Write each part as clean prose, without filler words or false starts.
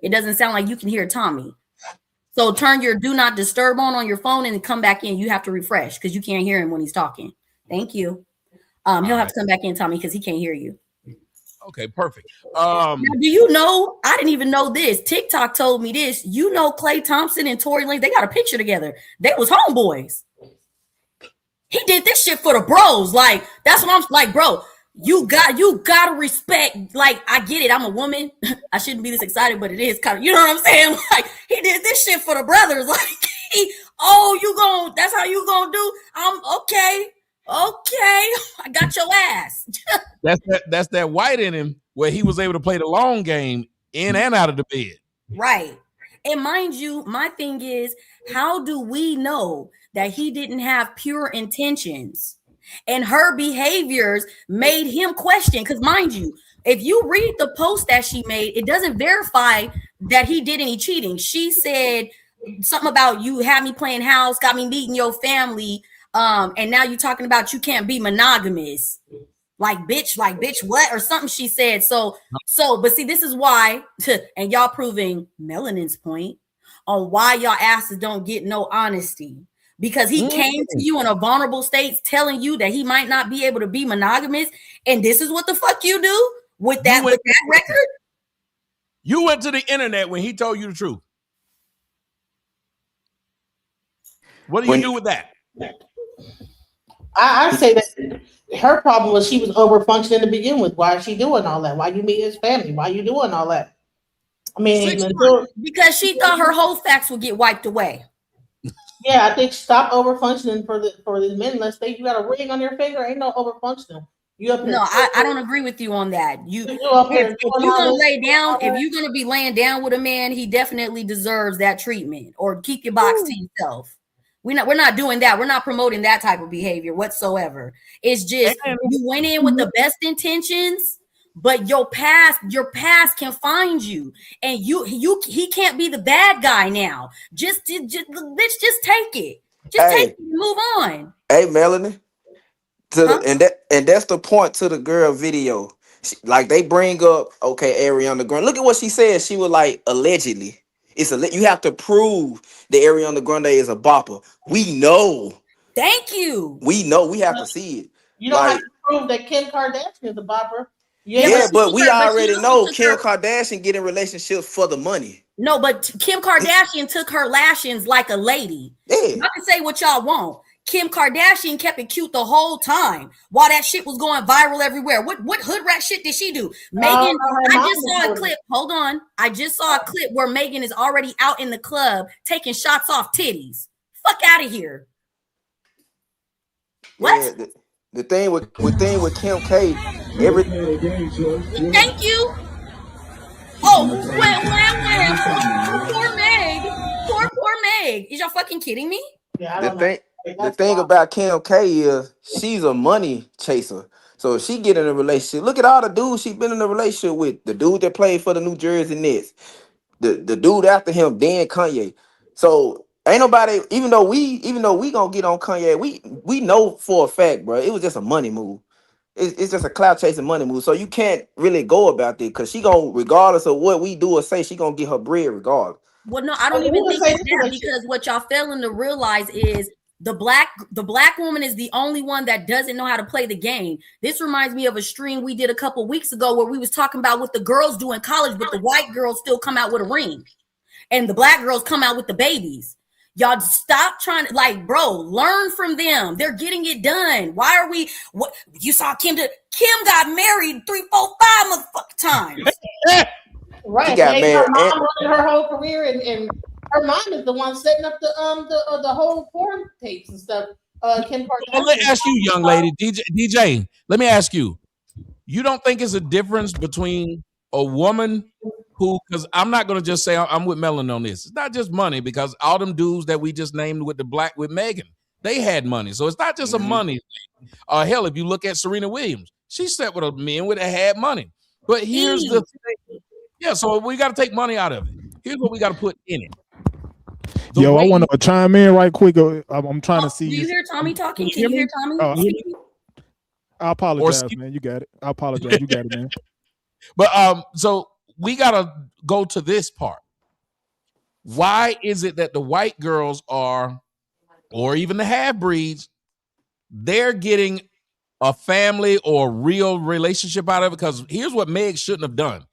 It doesn't sound like you can hear Tommy. So turn your do not disturb on your phone and come back in. You have to refresh because you can't hear him when he's talking. Thank you. He'll have to come back in, Tommy, because he can't hear you. Okay, perfect. Now, do you know? I didn't even know this. TikTok told me this. You know, Klay Thompson and Tory Lanez, they got a picture together. They was homeboys. He did this shit for the bros. Like, that's what I'm like, bro. You gotta respect. Like, I get it. I'm a woman. I shouldn't be this excited, but it is kind of, you know what I'm saying? Like, he did this shit for the brothers. Like, that's how you gonna do? I'm okay. Okay, I got your ass. That's that white in him where he was able to play the long game in and out of the bed. Right. And mind you, my thing is, how do we know that he didn't have pure intentions? And her behaviors made him question. Because mind you, if you read the post that she made, it doesn't verify that he did any cheating. She said something about you had me playing house, got me meeting your family. And now you're talking about you can't be monogamous. Like bitch, what? Or something she said. So, but see, this is why, and y'all proving Melanin's point on why y'all asses don't get no honesty. Because he came to you in a vulnerable state telling you that he might not be able to be monogamous. And this is what the fuck you do with that record? You went to the internet when he told you the truth. What do you do with that? I say that her problem was she was overfunctioning to begin with. Why is she doing all that? Why you meet his family? Why you doing all that? I mean, because she thought her whole facts would get wiped away. Yeah, I think stop overfunctioning for the men. Let's say you got a ring on your finger. Ain't no overfunctioning. I don't agree with you on that. If you're gonna lay down, if you're gonna be laying down with a man, he definitely deserves that treatment. Or keep your box to yourself. We're not doing that. We're not promoting that type of behavior whatsoever. It's just you went in with the best intentions, but your past can find you, and he can't be the bad guy now. Just take it. Take it and move on. Hey, Melanie. And that's the point to the girl video. Like they bring up, okay, Ariana Grande. Look at what she said. She was like, allegedly. You have to prove that Ariana Grande is a bopper. We know. Thank you. We know. We have to see it. You don't have to prove that Kim Kardashian is a bopper. Yeah, but we already know Kim Kardashian get in relationships for the money. No, but Kim Kardashian took her lashings like a lady. Yeah. Y'all can say what y'all want. Kim Kardashian kept it cute the whole time while that shit was going viral everywhere. What hood rat shit did she do? Megan, I just saw a clip. Hold on. I just saw a clip where Megan is already out in the club taking shots off titties. Fuck out of here. What? Yeah, the thing with Kim K, everything. Thank you. Oh, poor Meg. Poor Meg. Is y'all fucking kidding me? Yeah, the thing about Kim K is she's a money chaser. So if she get in a relationship, look at all the dudes she's been in a relationship with. The dude that played for the New Jersey Nets, the dude after him, then Kanye. So ain't nobody, even though we gonna get on Kanye, we know for a fact, bro, it was just a money move. It's just a clout chasing money move. So you can't really go about it because she gonna, regardless of what we do or say, she gonna get her bread regardless. Well, no, I don't even think it's that, because what y'all failing to realize is the black woman is the only one that doesn't know how to play the game. This reminds me of a stream we did a couple weeks ago where we was talking about what the girls do in college, but the white girls still come out with a ring, and the black girls come out with the babies. Y'all stop trying to, like, bro, learn from them. They're getting it done. Why are we? What you saw Kim got married 3, 4, 5 motherfucking times. Right. She got married. Her mom running her whole career, and her mom is the one setting up the whole porn tapes and stuff. Kim Kardashian. Well, let me ask you, young lady, DJ. Let me ask you. You don't think it's a difference between a woman who, because I'm not going to just say I'm with Melon on this. It's not just money, because all them dudes that we just named with Megan, they had money. So it's not just a money thing. Hell, if you look at Serena Williams, she slept with a man that had money. But here's the thing. Yeah, so we got to take money out of it. Here's what we got to put in it. I want to chime in right quick. I'm trying to see. Do you hear Tommy talking? Can you hear Tommy? I apologize, man. You got it. I apologize. You got it, man. But so we gotta go to this part. Why is it that the white girls are, or even the half breeds, they're getting a family or real relationship out of it? Because here's what Meg shouldn't have done.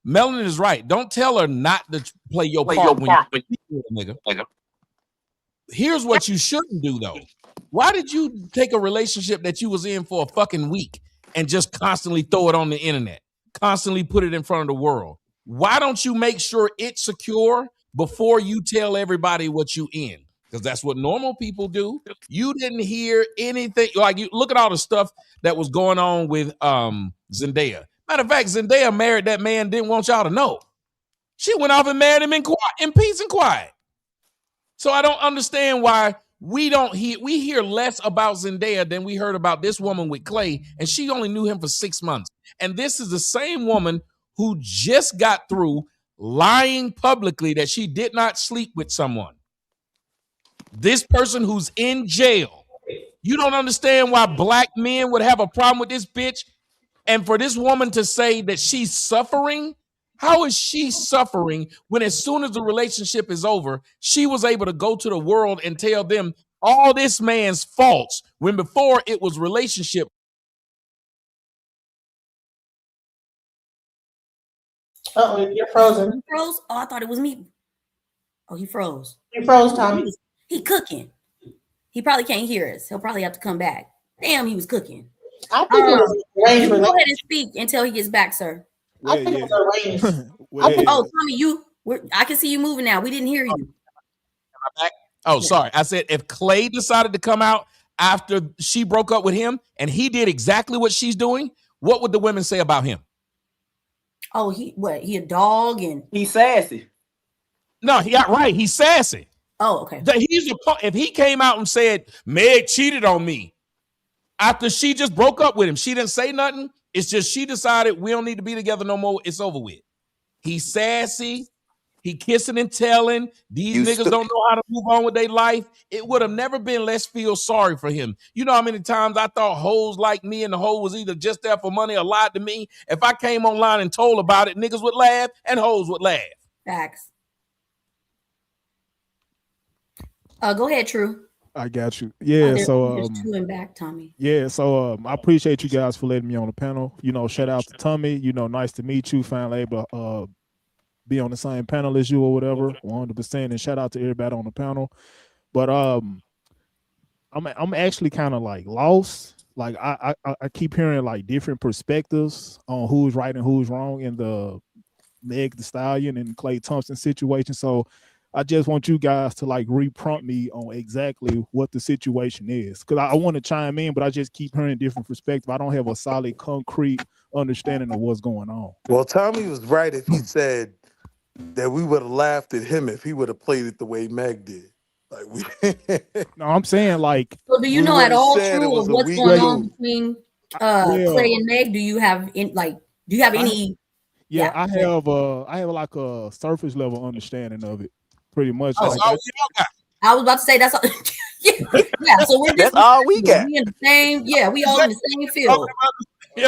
Melanin is right. Don't tell her not to play your part when you nigga. Here's what you shouldn't do though. Why did you take a relationship that you was in for a fucking week and just constantly throw it on the internet? Constantly put it in front of the world. Why don't you make sure it's secure before you tell everybody what you in? Because that's what normal people do. You didn't hear anything. Like, you look at all the stuff that was going on with Zendaya. Matter of fact, Zendaya married that man, didn't want y'all to know. She went off and married him in peace and quiet. So I don't understand why we hear less about Zendaya than we heard about this woman with Klay, and she only knew him for 6 months. And this is the same woman who just got through lying publicly that she did not sleep with someone. This person who's in jail. You don't understand why black men would have a problem with this bitch, and for this woman to say that she's suffering. How is she suffering when as soon as the relationship is over, she was able to go to the world and tell them all this man's faults when before it was relationship? Oh, you're frozen. He froze? Oh, I thought it was me. Oh, he froze. You froze, Tommy. He cooking. He probably can't hear us. He'll probably have to come back. Damn, he was cooking. I think it was arranged. You go ahead and speak until he gets back, sir. I think it was arranged. Oh, Tommy, I can see you moving now. We didn't hear you. Am I back? Oh, sorry. I said if Klay decided to come out after she broke up with him and he did exactly what she's doing, what would the women say about him? Oh, he a dog and he's sassy. No, he's sassy. Oh, okay. If he came out and said Meg cheated on me after she just broke up with him, she didn't say nothing. It's just she decided we don't need to be together no more. It's over with. He's sassy. He kissing and telling. These niggas don't know how to move on with their life. It would have never been let's feel sorry for him. You know how many times I thought hoes like me and the hoe was either just there for money or lied to me? If I came online and told about it, niggas would laugh and hoes would laugh. Facts. Go ahead, True. I got you. Yeah, there's two and back, Tommy. Yeah, so I appreciate you guys for letting me on the panel. You know, shout out to Tommy. You know, nice to meet you. Finally able to be on the same panel as you or whatever, 100%. And shout out to everybody on the panel. But I'm actually kind of like lost. Like I keep hearing like different perspectives on who's right and who's wrong in the Meg The Stallion and Klay Thompson situation. So I just want you guys to like re-prompt me on exactly what the situation is. Because I want to chime in, but I just keep hearing different perspectives. I don't have a solid, concrete understanding of what's going on. Well, Tommy was right if he said that we would have laughed at him if he would have played it the way Meg did. Like No, I'm saying like. So do you know at all, True, of what's going on between Klay and Meg? Do you have any? Yeah, I have like a surface level understanding of it. Pretty much. Oh, like, I was about to say that's all. yeah, so we're just that's all we got. We in the same, we all in the same field.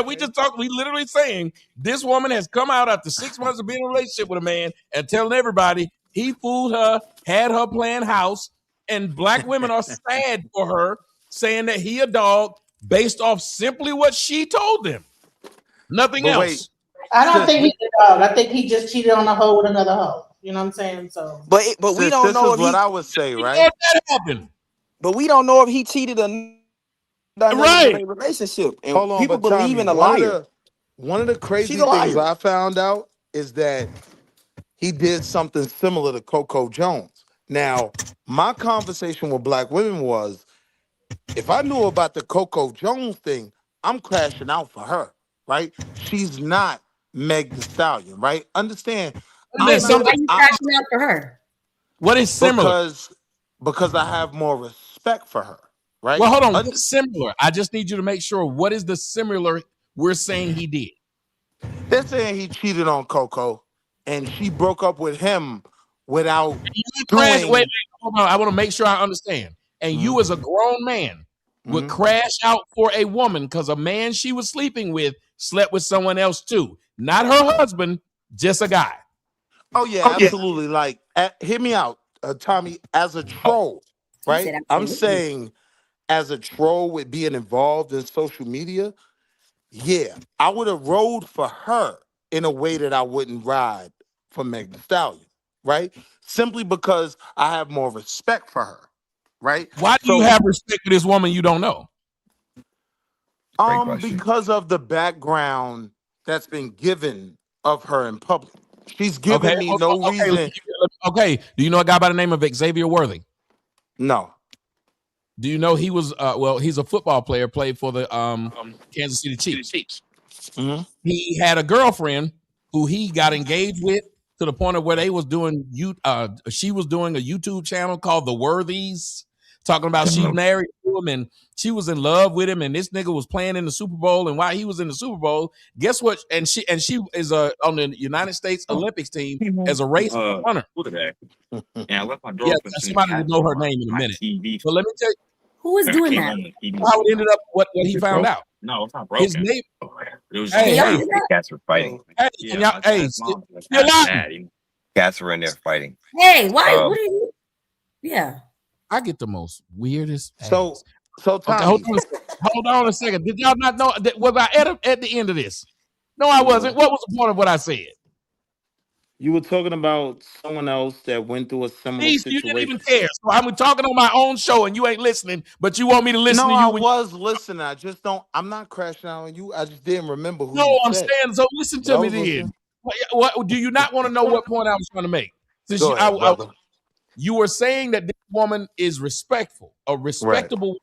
We just talked. We literally saying this woman has come out after 6 months of being in a relationship with a man and telling everybody he fooled her, had her playing house, and black women are sad for her, saying that he a dog based off simply what she told them. Nothing else. Wait. I don't think he's a dog. I think he just cheated on a hoe with another hoe. You know what I'm saying? So, but we don't know if what I would say, right? That happened. But we don't know if he cheated or not in a relationship. And hold on, people but believe Tommy, in a liar. One of the crazy things I found out is that he did something similar to Coco Jones. Now, my conversation with black women was, if I knew about the Coco Jones thing, I'm crashing out for her, right? She's not Meg The Stallion, right? Understand? Why are you crashing out for her? What is similar? Because I have more respect for her, right? Well, hold on. What's similar? I just need you to make sure. What is the similar we're saying he did? They're saying he cheated on Coco, and she broke up with him without doing... Wait, hold on. I want to make sure I understand. And you as a grown man would crash out for a woman because a man she was sleeping with slept with someone else too. Not her husband, Just a guy. Oh yeah, absolutely. Like, hear me out, Tommy. As a troll, He right? said I'm absolutely. saying, as a troll with being involved in social media, yeah, I would have rode for her in a way that I wouldn't ride for Meg The Stallion, right? Simply because I have more respect for her, right? Why do you So, have respect for this woman you don't know? because of the background that's been given of her in public, she's Okay, given me no okay, reason. okay. Do you know a guy by the name of Xavier Worthy? No. Do you know he was well, he's a football player, played for the Kansas City Chiefs. Mhm. He had a girlfriend who he got engaged with to the point of where they was doing she was doing a YouTube channel called The Worthies, talking about she married to him and she was in love with him, and this nigga was playing in the Super Bowl, and while he was in the Super Bowl, guess what? And she is on the United States Olympics team as a race runner. Yeah, somebody will know her name in a minute. But let me tell you Who is doing that? how it ended up, what he found out. His name. Can y'all Hey, do that? hey, can y'all, hey, still on. Cats were in there fighting. Hey, why? What are you? Yeah. I get the most weirdest. So, ass. Okay, Tommy, hold on a second. Did y'all not know that? Was I at the end of this? No, I wasn't. What was the point of what I said? you were talking about someone else that went through a similar Please, you didn't even situation. care. So I'm talking on my own show, and you ain't listening. But you want me to listen No, to I you when? was listening. I just don't. I'm not crashing out on you. I just didn't remember who you No, I'm said. saying. So listen But to I me was then. listening. What do you not want to know? What point I was trying to make? Since Go ahead, brother. you were saying that this woman is respectful, a Right. respectable.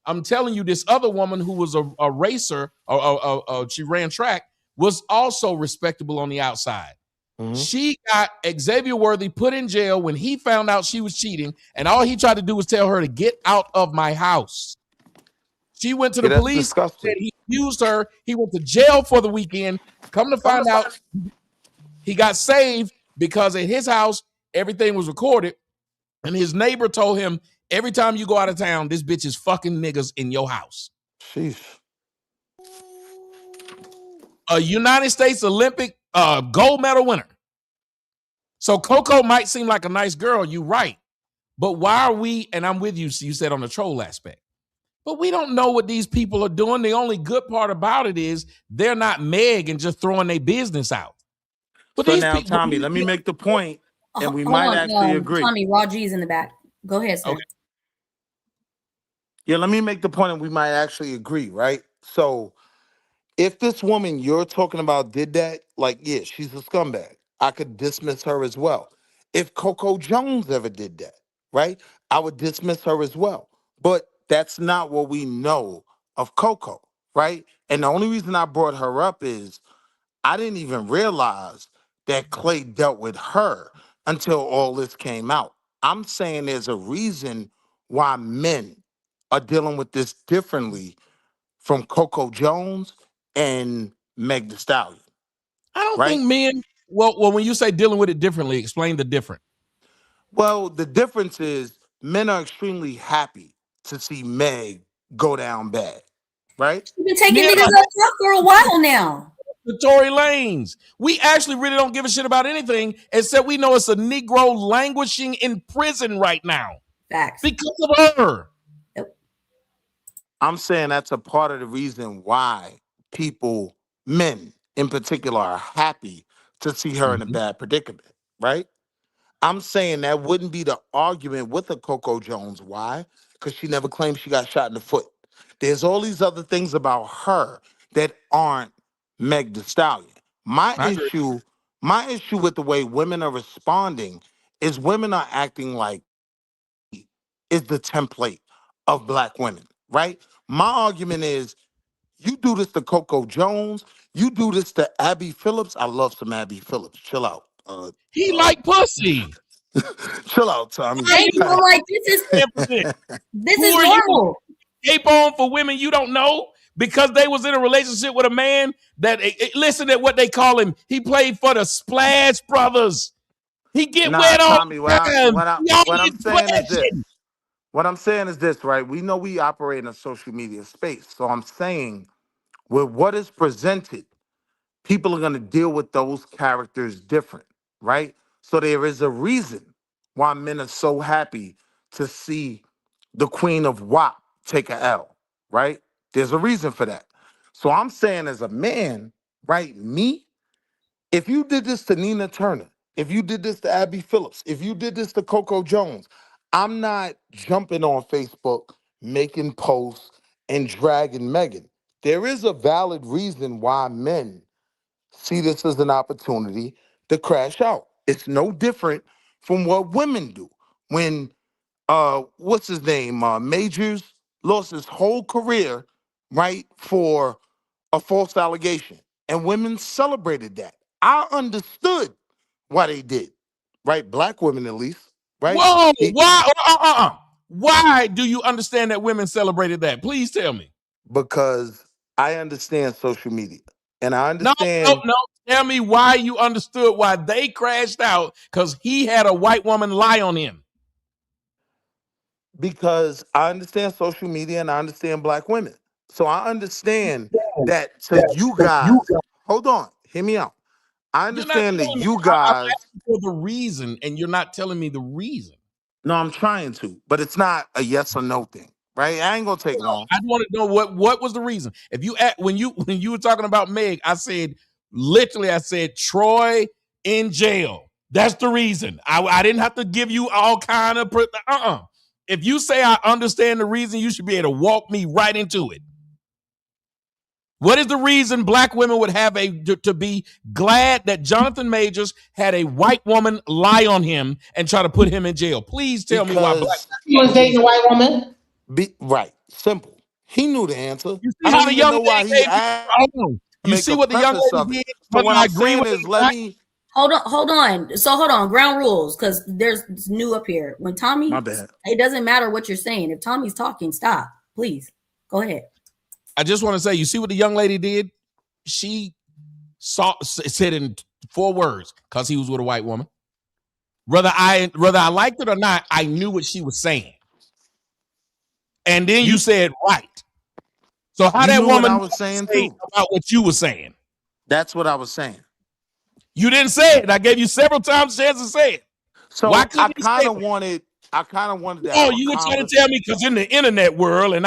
I'm telling you, this other woman who was a racer, or she ran track, was also respectable on the outside. Mhm. She got Xavier Worthy put in jail when he found out she was cheating, and all he tried to do was tell her to get out of my house. She went to Yeah, the that's police, said disgusting. he abused her. He went to jail for the weekend. Come to find out, he got saved because at his house, everything was recorded. And his neighbor told him, every time you go out of town, this bitch is fucking niggas in your house. Sheesh. A United States Olympic gold medal winner. So Coco might seem like a nice girl, you're right. But why are we, and I'm with you, you said on the troll aspect, but we don't know what these people are doing. The only good part about it is they're not Meg and just throwing their business out. But So these now, people, Tommy, let me make the point, and we Hold might on, actually agree. Tommy. Raw G's in the back. Go ahead, sir. okay. Yeah, let me make the point, and we might actually agree, right? So, if this woman you're talking about did that, like, yeah, she's a scumbag. I could dismiss her as well. If Coco Jones ever did that, right, I would dismiss her as well. But that's not what we know of Coco, right? And the only reason I brought her up is I didn't even realize that Clay dealt with her until all this came out. I'm saying there's a reason why men are dealing with this differently from Coco Jones and Meg The Stallion, I don't right? think men, well, when you say dealing with it differently, explain the difference. Well, the difference is men are extremely happy to see Meg go down bad, right? You've been taking Men niggas are up top for a while now. the Tory Lanes. We actually really don't give a shit about anything except we know it's a Negro languishing in prison right now Facts. because of her. Yep. I'm saying that's a part of the reason why people, men in particular, are happy to see her in a bad predicament, right? I'm saying that wouldn't be the argument with a Coco Jones. Why? Because she never claimed she got shot in the foot. There's all these other things about her that aren't Meg The Stallion. My I agree. issue, my issue with the way women are responding is women are acting like is the template of black women, right? My argument is you do this to Coco Jones, you do this to Abby Phillips. I love some Abby Phillips. Chill out. He like pussy. Chill out, Tommy. Why are Thank you. I'm you like, this Who is are you normal. cape on for women you don't know because they was in a relationship with a man that listen at what they call him. He played for the Splash Brothers. He get Nah, wet all Tommy, the time. He what I'm always saying is this. splashing. What I'm saying is this, right? We know we operate in a social media space. So I'm saying with what is presented, people are going to deal with those characters different, right? So there is a reason why men are so happy to see the Queen of WAP take a L, right? There's a reason for that. So I'm saying as a man, right, me, if you did this to Nina Turner, if you did this to Abby Phillips, if you did this to Coco Jones, I'm not jumping on Facebook, making posts, and dragging Megan. There is a valid reason why men see this as an opportunity to crash out. It's no different from what women do. When what's his name? Majors lost his whole career, right, for a false allegation. And women celebrated that. I understood why they did, right? Black women, at least, right? Whoa, why? Why do you understand that women celebrated that? Please tell me. Because I understand social media. And I No. understand Tell me why you understood why they crashed out because he had a white woman lie on him. because I understand social media and I understand black women. So I understand that to you guys, hold on, hear me out. I You're not understand that telling me. you I'm guys, asking for the reason, and you're not telling me the reason. no, I'm trying to, but it's not a yes or no thing, right? I ain't gonna take long. I want to know what was the reason. If you when you were talking about Meg, I said literally, I said Troy in jail. That's the reason. I didn't have to give you all kind of If you say I understand the reason, you should be able to walk me right into it. What is the reason black women would have to be glad that Jonathan Majors had a white woman lie on him and try to put him in jail? Please tell me why black. Because He was dating a white woman. right, simple. He knew the answer. You I see how don't the even young know why lady he gave you. asked Hold on. to You make see a what the young preface of lady it. did, So whether what I I'm agree saying with it is or let not. me Hold on. So hold on. Ground rules, because there's it's new up here. When my Tommy, bad. it doesn't matter what you're saying. If Tommy's talking, stop. Please. Go ahead. I just want to say, you see what the young lady did? She said in 4 words, because he was with a white woman. Whether I liked it or not, I knew what she was saying. And then you You said right. So how you that knew what woman I know was what to saying say too. about what you were saying? That's what I was saying. You didn't say it. I gave you several times a chance to say it. Why So couldn't you say it? I kind of wanted to Oh, have a you were trying to conversation. tell me because in the internet world, and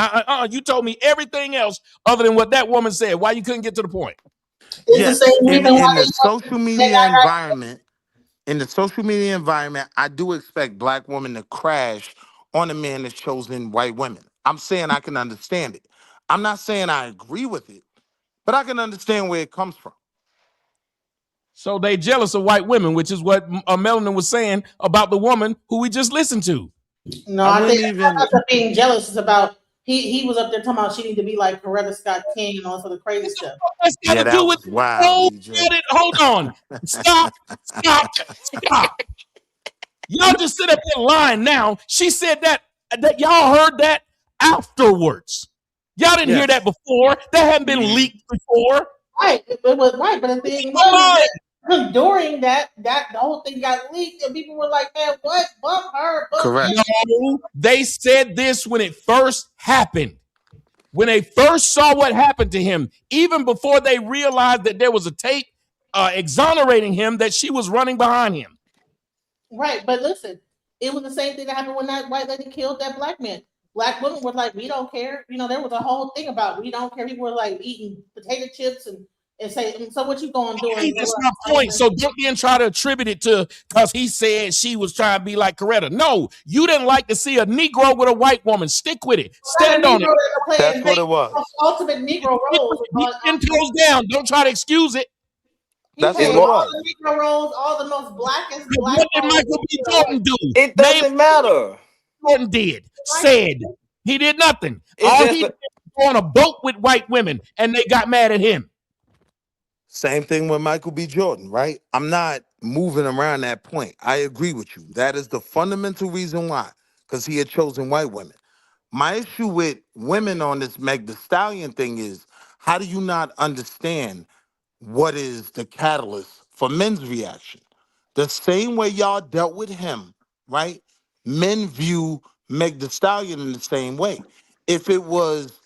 you told me everything else other than what that woman said. Why you couldn't get to the point? It's the Yes, same reason in why the social media environment, I do expect black women to crash on a man that's chosen white women. I'm saying I can understand it. I'm not saying I agree with it, but I can understand where it comes from. So they jealous of white women, which is what Melanin was saying about the woman who we just listened to. No, I I think wouldn't it's not even. about being jealous. It's about he was up there talking about she need to be like Coretta Scott King and all sort of crazy stuff. That's got Yeah, to do that with was wild, hold DJ. hold on. Stop. Y'all just sit up there lying now. She said that y'all heard that afterwards. Y'all didn't hear that Yes. before. That hadn't been Mhm. leaked before. Right, it was right, but the thing was is that during that the whole thing got leaked and people were like, "Man, what? Bump her, bump him." Correct. No, they said this when it first happened. When they first saw what happened to him, even before they realized that there was a tape exonerating him, that she was running behind him. Right, but listen, it was the same thing that happened when that white lady killed that black man. Black women were like, "We don't care." You know, there was a whole thing about we don't care. People were like eating potato chips and say, "So what you gonna do?" Hey, that's my point. So don't then try to attribute it to because he said she was trying to be like Coretta. No, you didn't like to see a Negro with a white woman. Stick with it. Not a Stand on Negro it. that That's playing what the it was. ultimate Negro roles. He 10 toes down. Don't try to excuse it. He That's played It what it wa- all was. the Negro roles, all the most blackest black What did roles. Michael B. Jordan do? it Name doesn't matter. what Jordan did. Like, Said. He did nothing. It's All just he did was go on a boat with white women, and they got mad at him. Same thing with Michael B. Jordan, right? I'm not moving around that point. I agree with you. That is the fundamental reason why, because he had chosen white women. My issue with women on this Meg The Stallion thing is how do you not understand what is the catalyst for men's reaction? The same way y'all dealt with him, right? Men view Meg The Stallion in the same way. If it was,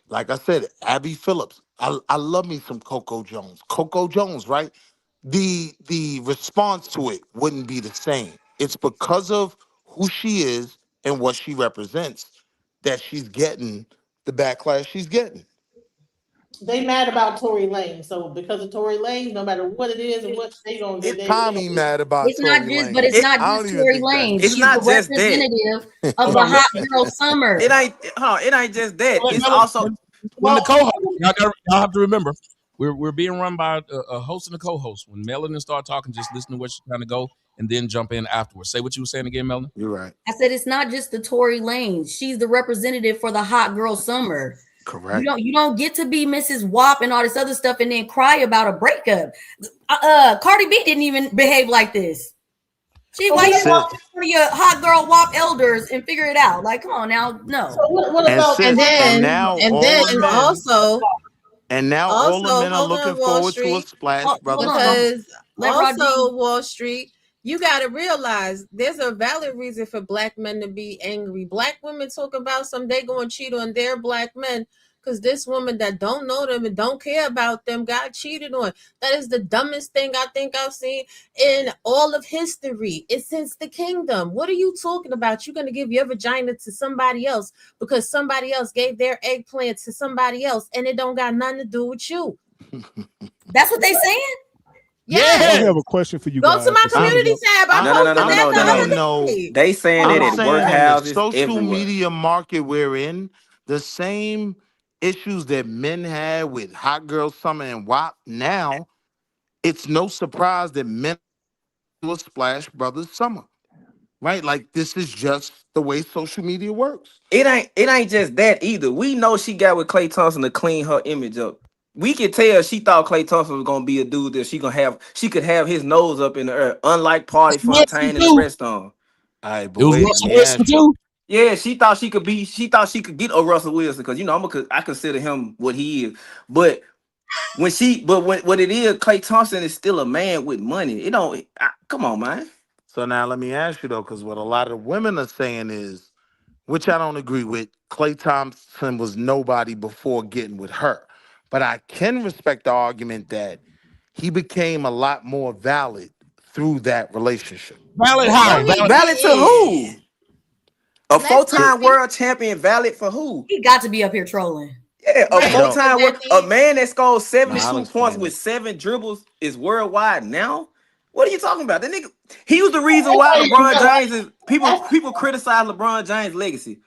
like I said, Abby Phillips, I love me some Coco Jones. Coco Jones, right? The response to it wouldn't be the same. It's because of who she is and what she represents that she's getting the backlash she's getting. They mad about Tory Lane, so because of Tory Lane, no matter what it is and what they gonna do, If they Tommy gonna mad about It's not Tory just, but Lane, it's not I just don't even Tory think that's Lanez. It's She's true. not the just that. representative of Hold the on, hot girl It summer. ain't it ain't just that. But It's Melon, also when the well, co-host, y'all have to remember, we're being run by a host and a co-host. When Melanin start talking, just listen to where she's trying to go, and then jump in afterwards. Say what you were saying again, Melanin. You're right. I said it's not just the Tory Lanez. She's the representative for the hot girl summer. Correct. You don't get to be Mrs. WAP and all this other stuff and then cry about a breakup. Cardi B didn't even behave like this. Why you And didn't walk sis, in front of your hot girl WAP elders and figure it out? Like, come on now, so no. what and about And sis, and then, now and all then the men, also, and now all the also, men are hold looking on, Wall forward to a Street, Splash Hold Brother on. summer. because Let Raji. also Wall Street, you got to realize there's a valid reason for black men to be angry. Black women talk about some they going to cheat on their black men because this woman that don't know them and don't care about them got cheated on. That is the dumbest thing I think I've seen in all of history. It's since the kingdom. What are you talking about? You're going to give your vagina to somebody else because somebody else gave their eggplant to somebody else and it don't got nothing to do with you. That's what they saying? Yes. I have a question for you Go guys. to my As soon as community y'all- tab. I No, no, no, posted no, no, that no, the no, other no. saying no. day. They saying I'm it at saying in the workhouses social everywhere. media market we're in, the same issues that men had with Hot Girl Summer and WAP, now it's no surprise that men do a Splash Brothers Summer. Right? Like this is just the way social media works. It ain't just that either. We know she got with Klay Thompson to clean her image up. We could tell she thought Klay Thompson was gonna be a dude that she could have his nose up in the air, unlike Party Wilson Fontaine and the too. rest of them. All right, but It was wait, let Russell me Wilson ask you. too. Yeah, she thought she could get a Russell Wilson because I consider him what he is. But when what it is, Klay Thompson is still a man with money. It don't come on, man. So now let me ask you though, because what a lot of women are saying is, which I don't agree with, Klay Thompson was nobody before getting with her. But I can respect the argument that he became a lot more valid through that relationship. Valid No, how? he Valid. Valid to who? didn't. A Let's not four-time think world champion valid for who? He got to be up here trolling. Yeah, a right No, because four-time at world a the man that scores nah, I'll 72 points explain with it. 7 dribbles is worldwide now. What are you talking about? That nigga, he was the reason why Hey, LeBron no, James is that's people criticize LeBron James' legacy.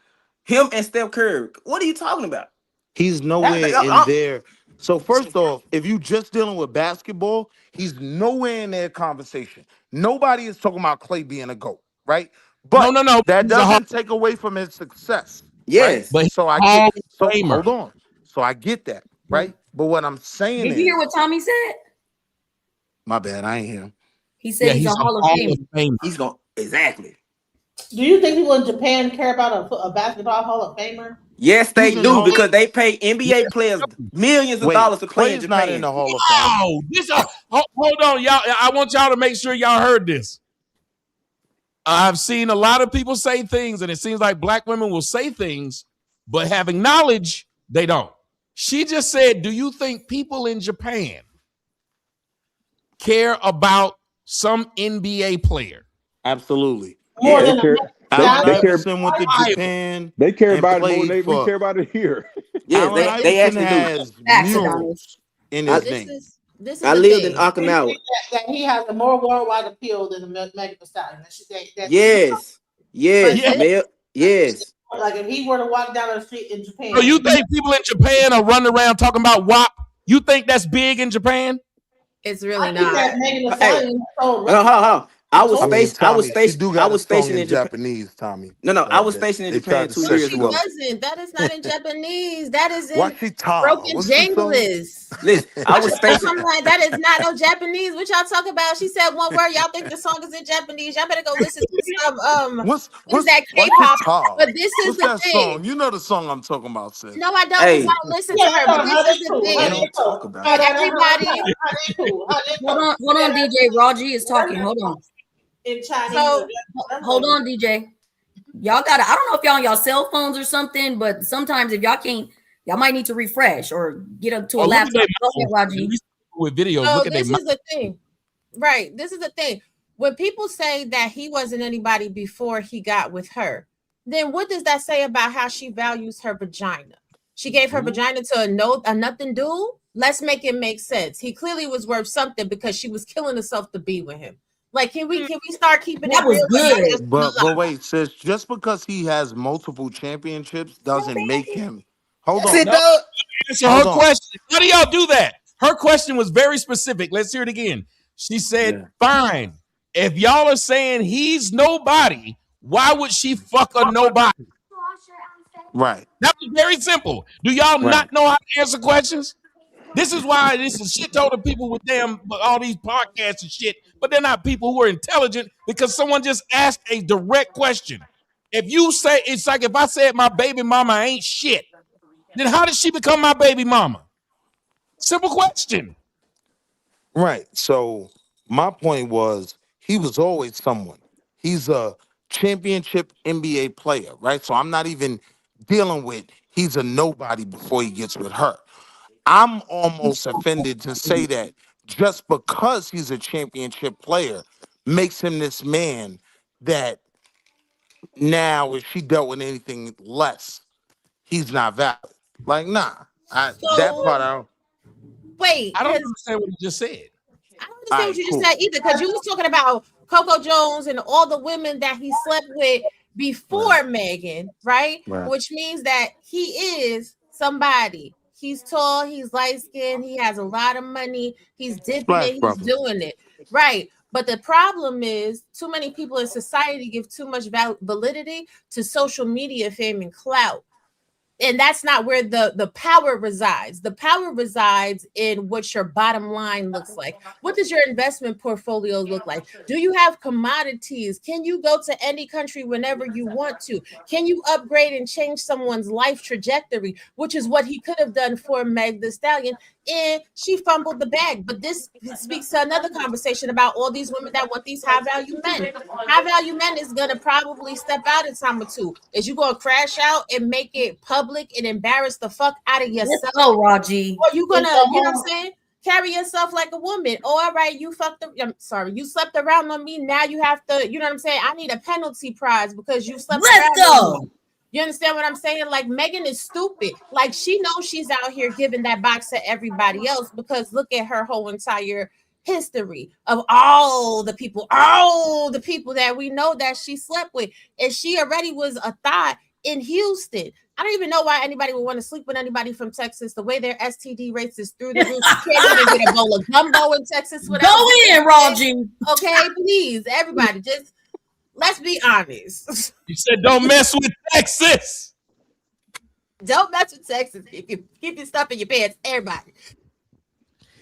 Him and Steph Curry. What are you talking about? He's That, nowhere in there. So first off, if you just dealing with basketball, he's nowhere in their conversation. Nobody is talking about Clay being a GOAT, right? No, But no, no. that He's a Hall, doesn't take away from his success, right? yes. but he's So I a get Hall of so Famer. hold on. So I get that, right? But what I'm saying Did you hear is, what Tommy said? my bad, I ain't here. He said Yeah, he's a he's a Hall of Hall of Famer. Famer. He's going exactly. do you think people in Japan care about a basketball Hall of Famer? Yes, He's they in the do Hall of because they pay Yeah. NBA players millions of Wait, dollars to play in Clay's not in Japan. the Hall of Fame. Oh, hold on, y'all. I want y'all to make sure y'all heard this. I've seen a lot of people say things, and it seems like black women will say things, but having knowledge, they don't. She just said, do you think people in Japan care about some NBA player? Absolutely. More Yes. They than care. Allen They a care. Iverson went to Wild. Japan They care and about it more played than we for care about it here. Yes, Allen they Iverson actually do. has Facts, Adonis. murals in I, his this name. is this is I the lived in thing. Okinawa. that he has a more worldwide appeal than the Meg The Stallion. Yes. But Yes. Yeah. this Yes. Like if he were to walk down the street in So Japan, you think people in Japan are running around talking about WAP? You think that's big in Japan? it's I really think not. that Megan Thee Hey, Stallion sold hold on, hold on, hold on. I mean, Tommy, she do I got a was song stationed in in Japan. Japanese, Tommy. No, I was That stationed in they Japan tried to two No, set years she you ago. up. wasn't. That is not in Japanese. That is in Washita. broken What's the song? Janglish. Listen, I What you was think? stationed. I'm like, that is not no Japanese. What y'all talk about? She said one word. Y'all think the song is in Japanese. Y'all better go listen to some what is What's that K-pop? Washita? But this is What's the that thing. song? You know the song I'm talking about, sis. No, I don't, because I Hey, don't listen to yeah, her. But no, this is that's the cool. they How thing. they don't talk cool? about How it. Everybody. they cool? How they Hold cool? on, hold on, DJ. Raji is talking. Hold on. In Chinese. So Hold on, DJ. Y'all gotta, I don't know if y'all on y'all cell phones or something, but sometimes if y'all can't Y'all might need to refresh or get up to a Look at laptop. their Go ahead, mouth. Raji. With videos, So look at their this mouth. is the thing. Right. This is the thing. When people say that he wasn't anybody before he got with her, then what does that say about how she values her vagina? She gave her vagina to a nothing dude? Let's make it make sense. He clearly was worth something because she was killing herself to be with him. Like, can we start keeping That it was real? And not good. just But wait, sis, just because he has multiple championships doesn't make him. Hold on. No, answer Hold her on. question. How do y'all do that? Her question was very specific. Let's hear it again. She said, fine. If y'all are saying he's nobody, why would she fuck a nobody? Right. That was very simple. Do y'all not know how to answer questions? This is why this is shit told to people with damn all these podcasts and shit, but they're not people who are intelligent because someone just asked a direct question. If you say, it's like if I said my baby mama ain't shit, then how did she become my baby mama? Simple question. Right. So my point was he was always someone. He's a championship NBA player, right? So I'm not even dealing with he's a nobody before he gets with her. I'm almost offended to say that just because he's a championship player makes him this man that now if she dealt with anything less, he's not valid. Like, nah. That so part out. wait, I don't because understand what you just said. I don't All understand what right, you just cool. said either, because you was talking about Coco Jones and all the women that he slept with before Megan, right? Right. Which means that he is somebody. He's tall, he's light skinned, he has a lot of money, he's dipping Splash it, he's Brothers. doing it, right? But the problem is, too many people in society give too much validity to social media fame and clout. And that's not where the power resides. The power resides in what your bottom line looks like. What does your investment portfolio look like? Do you have commodities? Can you go to any country whenever you want to? Can you upgrade and change someone's life trajectory, which is what he could have done for Meg The Stallion, and she fumbled the bag. But this speaks to another conversation about all these women that want these high value men. High value men is going to probably step out a time or two. Is you going to crash out and make it public and embarrass the fuck out of Let's yourself? go, Raji. Or you going to, you know what I'm saying? Carry yourself like a woman. Oh, all right, you fucked up. I'm sorry, you slept around on me. Now you have to, you know what I'm saying? I need a penalty prize because you slept Let's around on go. me. You understand what I'm saying? Like, Megan is stupid. Like, she knows she's out here giving that box to everybody else because look at her whole entire history of all the people that we know that she slept with. And she already was a thought in Houston. I don't even know why anybody would want to sleep with anybody from Texas. The way their STD rates is through the roof. You can't even get a bowl of gumbo in Texas without Go in, Raji. Okay, please, everybody, just let's be honest. You said don't mess with Texas. Don't mess with Texas. Keep your stuff in your pants, everybody.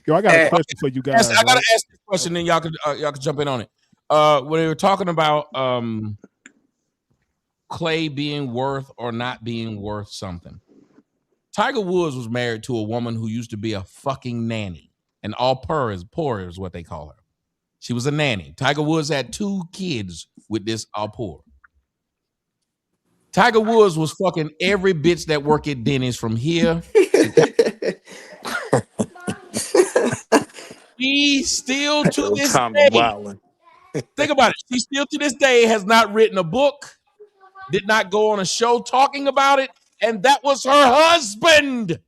Yo, I got a question for you guys. I gotta ask this question, then y'all can jump in on it. When they were talking about Klay being worth or not being worth something, Tiger Woods was married to a woman who used to be a fucking nanny, and poor is what they call her. She was a nanny. Tiger Woods had 2 kids with this poor. Tiger Woods was fucking every bitch that work at Denny's from here. He still to this day. Think about it. She still to this day has not written a book, did not go on a show talking about it, and that was her husband.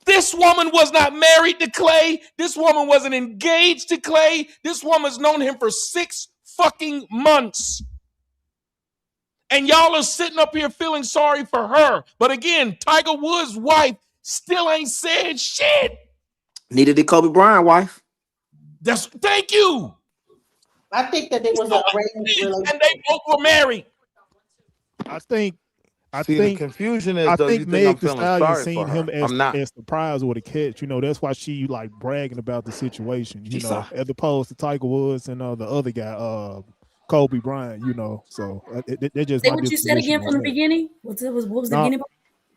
This woman was not married to Klay. This woman wasn't engaged to Klay. This woman's known him for 6 fucking months. And y'all are sitting up here feeling sorry for her. But again, Tiger Woods' wife still ain't said shit. Neither did Kobe Bryant's wife. Thank you. I think that it was a arranged relationship. And they both were married. I think the confusion is, I though, think you think Meg I'm The feeling Stallion sorry seen for her. him as I'm not. the prize or the catch. You know, that's why she like bragging about the situation. You She know, saw. as opposed to Tiger Woods and the other guy, Kobe Bryant. You know, so they're just Say my what you said disposition again on from the that. beginning. What was the No, beginning?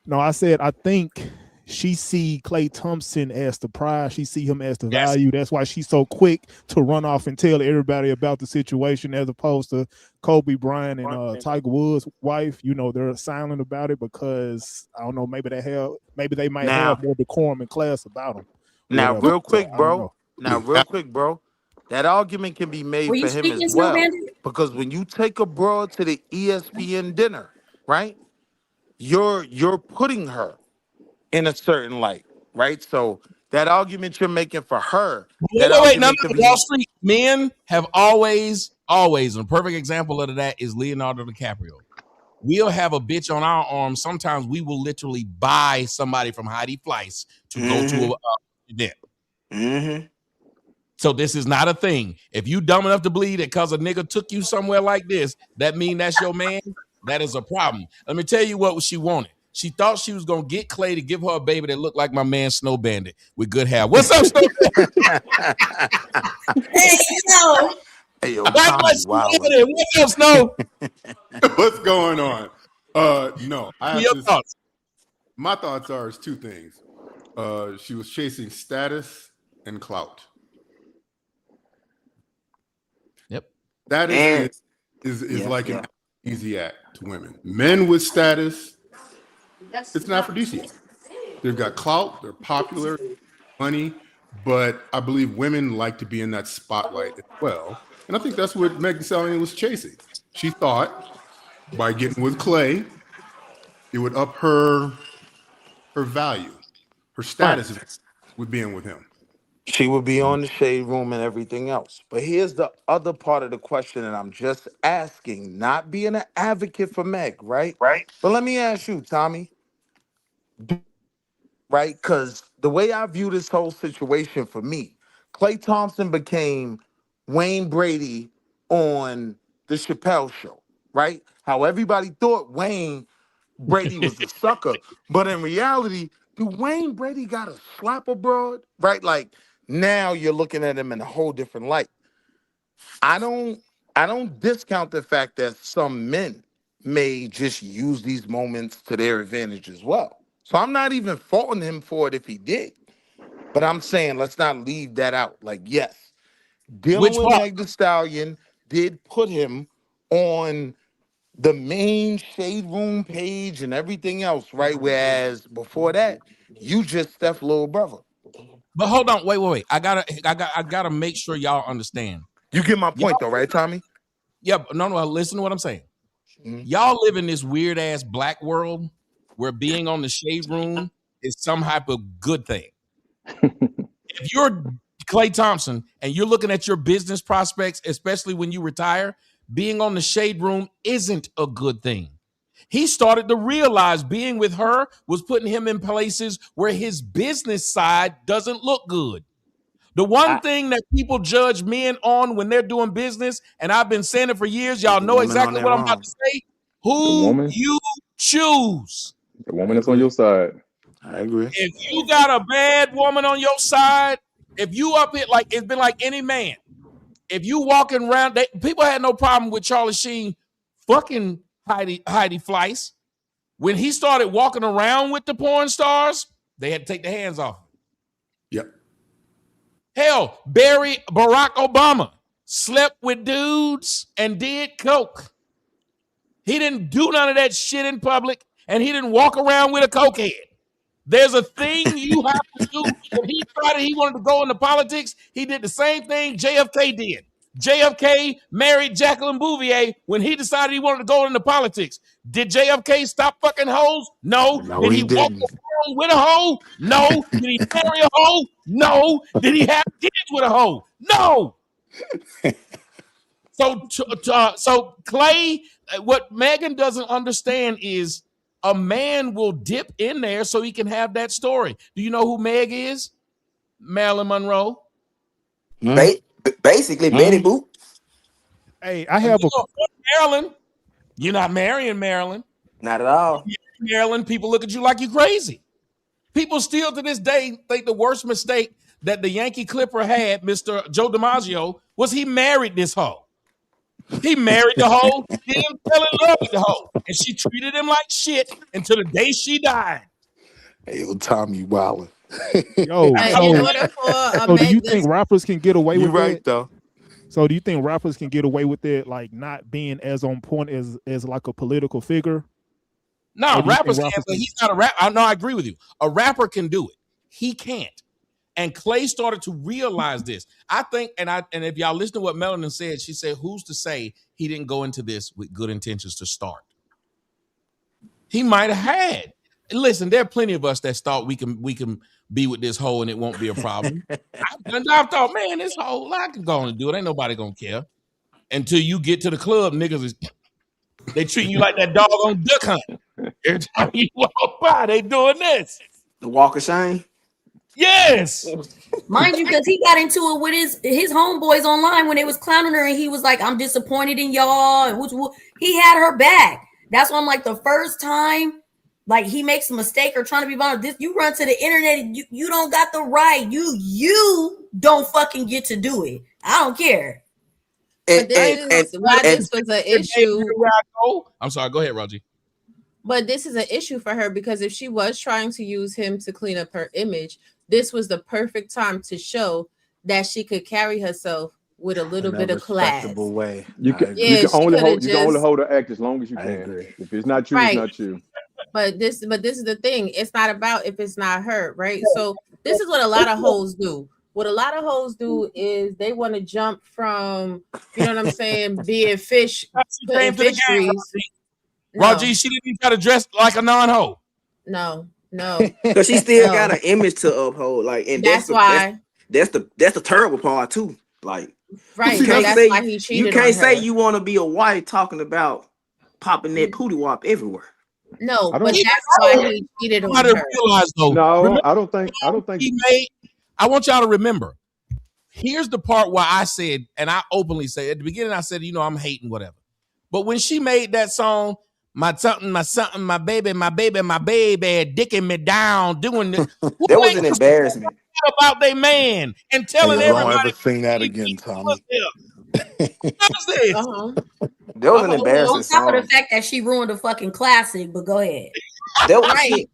no, I said I think she see Klay Thompson as the prize. She see him as the value. That's why she's so quick to run off and tell everybody about the situation, as opposed to Kobe Bryant and Tiger Woods' wife. You know, they're silent about it because I don't know. Maybe they might have more decorum and class about them. Now, Whatever. real quick, So, bro. That argument can be made for him as well. Because when you take a broad to the ESPN dinner, right? You're putting her in a certain light, right? So that argument you're making for her. Wait. No. Wall Street men have always, and a perfect example of that is Leonardo DiCaprio. We'll have a bitch on our arm. Sometimes we will literally buy somebody from Heidi Fleiss to go to a event. Mm-hmm. So this is not a thing. If you dumb enough to believe that because a nigga took you somewhere like this, that mean that's your man, that is a problem. Let me tell you what she wanted. She thought she was going to get Klay to give her a baby that looked like my man Snow Bandit with good hair. What's up, Snow Bandit? Hey, yo. Hey, yo, what's up, Snow? What's going on? No, I have thoughts. My thoughts are two things. She was chasing status and clout. Yep. Status is like an aphrodisiac to women. Men with status, it's an aphrodisiac. They've got clout, they're popular, money, but I believe women like to be in that spotlight as well. And I think that's what Meg The Stallion was chasing. She thought by getting with Klay, it would up her value, her status with being with him. She would be on the shade room and everything else. But here's the other part of the question, and I'm just asking, not being an advocate for Meg, right? Right. But let me ask you, Tommy, right? Because the way I view this whole situation for me, Klay Thompson became Wayne Brady on the Chappelle Show, right? How everybody thought Wayne Brady was a sucker, but in reality, do Wayne Brady got a slap abroad, right? Like, now you're looking at him in a whole different light. I don't discount the fact that some men may just use these moments to their advantage as well. So I'm not even faulting him for it if he did. But I'm saying let's not leave that out. Like, yes, dealing with Meg The Stallion did put him on the main shade room page and everything else, right? Whereas before that, you just Steph's little brother. But hold on, wait. I gotta make sure y'all understand. You get my point though, right, Tommy? Yeah, no, listen to what I'm saying. Mm-hmm. Y'all live in this weird ass black world where being on the shade room is some type of good thing. If you're Klay Thompson and you're looking at your business prospects, especially when you retire, being on the shade room isn't a good thing. He started to realize being with her was putting him in places where his business side doesn't look good. The one thing that people judge men on when they're doing business, and I've been saying it for years, y'all know exactly what I'm about to say. Who you choose. The woman that's on your side. I agree. If you got a bad woman on your side, if you up here, like it's been like any man, if you walking around, people had no problem with Charlie Sheen fucking Heidi Fleiss. When he started walking around with the porn stars, they had to take their hands off him. Yep. Hell, Barack Obama slept with dudes and did coke. He didn't do none of that shit in public, and he didn't walk around with a cokehead. There's a thing you have to do. When he decided he wanted to go into politics, he did the same thing JFK did. JFK married Jacqueline Bouvier when he decided he wanted to go into politics. Did JFK stop fucking hoes? No. Did he walk around with a hoe? No. Did he marry a hoe? No. Did he have kids with a hoe? No. So Klay, what Megan doesn't understand is a man will dip in there so he can have that story. Do you know who Meg is? Marilyn Monroe. Basically, Betty Boop. Hey, I have Marilyn. You're not marrying Marilyn. Not at all. Marilyn, people look at you like you crazy. People still to this day think the worst mistake that the Yankee Clipper had, Mr. Joe DiMaggio, was he married this hoe. He married the hoe, didn't fell in love with the hoe, and she treated him like shit until the day she died. Hey, yo, Tommy Wilder. Yo, In order for a so do you Meg think rappers can get away with right that? though. So do you think rappers can get away with it, like not being as on point as like a political figure? No, rappers can, but he's not a rapper. No, I agree with you. A rapper can do it. He can't. And Klay started to realize this. I think, and if y'all listen to what Melanin said, she said, "Who's to say he didn't go into this with good intentions to start? He might have had." Listen, there are plenty of us that thought we can be with this hoe and it won't be a problem. I thought, man, this hoe, I can go on and do it. Ain't nobody gonna care. Until you get to the club, niggas they treating you like that dog on duck hunt. Every time you walk by, they doing this. The walk of shame. Yes. Mind you, because he got into it with his homeboys online when they was clowning her, and he was like, "I'm disappointed in y'all." And he had her back. That's why I'm like, the first time, like, he makes a mistake or trying to be vulnerable, this you run to the internet and you don't got the right. You don't fucking get to do it. I don't care. But this was an issue. I'm sorry. Go ahead, Roger. But this is an issue for her because if she was trying to use him to clean up her image, this was the perfect time to show that she could carry herself with a little bit of class. Way. You can only hold her act as long as you can. If it's not you, it's not you. But this is the thing. It's not about if it's not her, right? So this is what a lot of hoes do. What a lot of hoes do is they want to jump from, you know what I'm saying, being fish, putting fish grease. Roger, she didn't even try to dress like a non-hoe. No. Because she still got an image to uphold. Like, and that's the terrible part too. Like, right. You can't that's why he cheated. You can't say you want to be a wife talking about popping that pootie wop everywhere. No, but that's why he cheated on her. Realize, though, no, I don't think I want y'all to remember. Here's the part where I said, and I openly say at the beginning, I said, I'm hating whatever. But when she made that song, my something, my baby, dicking me down, doing this. That was an embarrassment. About their man and telling everybody. Don't ever sing that again, Tommy. What's this? That was an embarrassing song. On top of the fact that she ruined a fucking classic, but go ahead. That was right.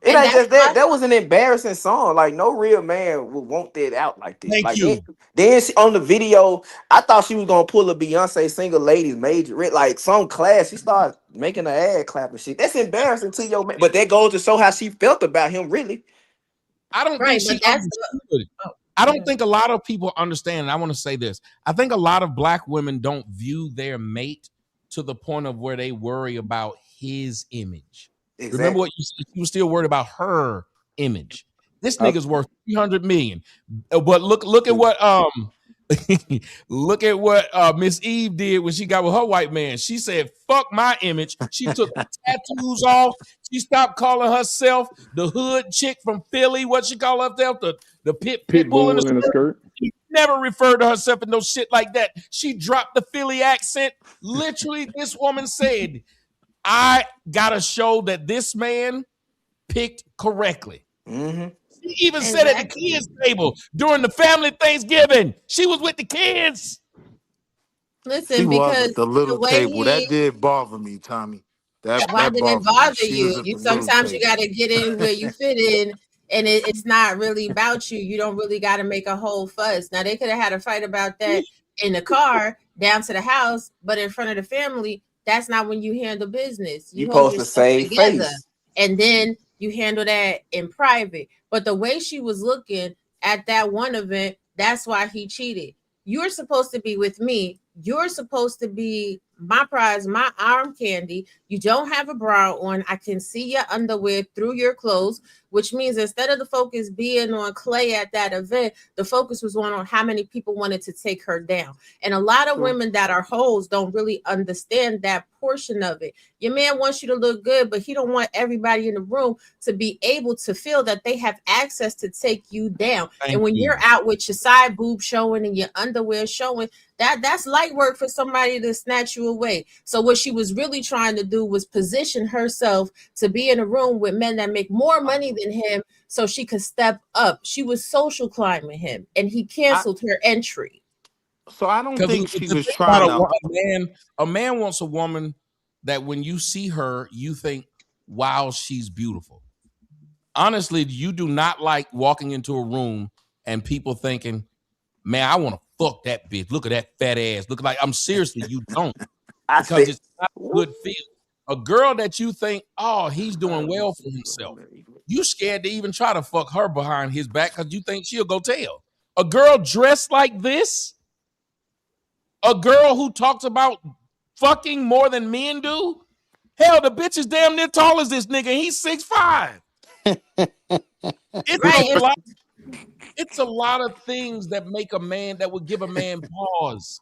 It ain't just that. That was an embarrassing song. Like, no real man would want that out like this. Thank you. Then on the video, I thought she was gonna pull a Beyonce Single Ladies major, like some class. She started making her ass clap and shit. That's embarrassing to your man. But that goes to show how she felt about him, really. I don't think she understood. I don't think a lot of people understand. And I want to say this. I think a lot of black women don't view their mate to the point of where they worry about his image. Exactly. Remember what you said? You were still worried about her image. This nigga's worth $300 million. But look at what look at what Miss Eve did when she got with her white man. She said, "Fuck my image." She took the tattoos off. She stopped calling herself the hood chick from Philly. What she call herself? The pit bull in the skirt. She never referred to herself in no shit like that. She dropped the Philly accent. Literally, this woman said, "I gotta show that this man picked correctly." Mm-hmm. She even said at the kids' table during the family Thanksgiving, she was with the kids. Listen, she because was at the little table. That did bother me, Tommy. Why did it bother you? You sometimes you got to get in where you fit in, and it's not really about you. You don't really got to make a whole fuss. Now they could have had a fight about that in the car down to the house, but in front of the family, that's not when you handle business. You supposed to save face, and then you handle that in private. But the way she was looking at that one event, that's why he cheated. You're supposed to be with me. You're supposed to be my prize, my arm candy. You don't have a bra on. I can see your underwear through your clothes, which means instead of the focus being on Klay at that event, the focus was on how many people wanted to take her down. And a lot of women that are hoes don't really understand that portion of it. Your man wants you to look good, but he don't want everybody in the room to be able to feel that they have access to take you down. And when you're out with your side boob showing and your underwear showing, that's light work for somebody to snatch you away. So what she was really trying to do was position herself to be in a room with men that make more money than him so she could step up. She was social climbing him, and he canceled her entry. So I don't think she was trying to. A man wants a woman that when you see her, you think, wow, she's beautiful. honestly, you do not like walking into a room and people thinking, man, I want to fuck that bitch. Look at that fat ass. Look like I'm seriously, you don't. I Because said, it's not a good feel. A girl that you think, oh, he's doing well for himself. You scared to even try to fuck her behind his back because you think she'll go tell. A girl dressed like this, a girl who talks about fucking more than men do. Hell, the bitch is damn near tall as this nigga. And he's 6'5". It's a lot of things that make a man, that would give a man pause.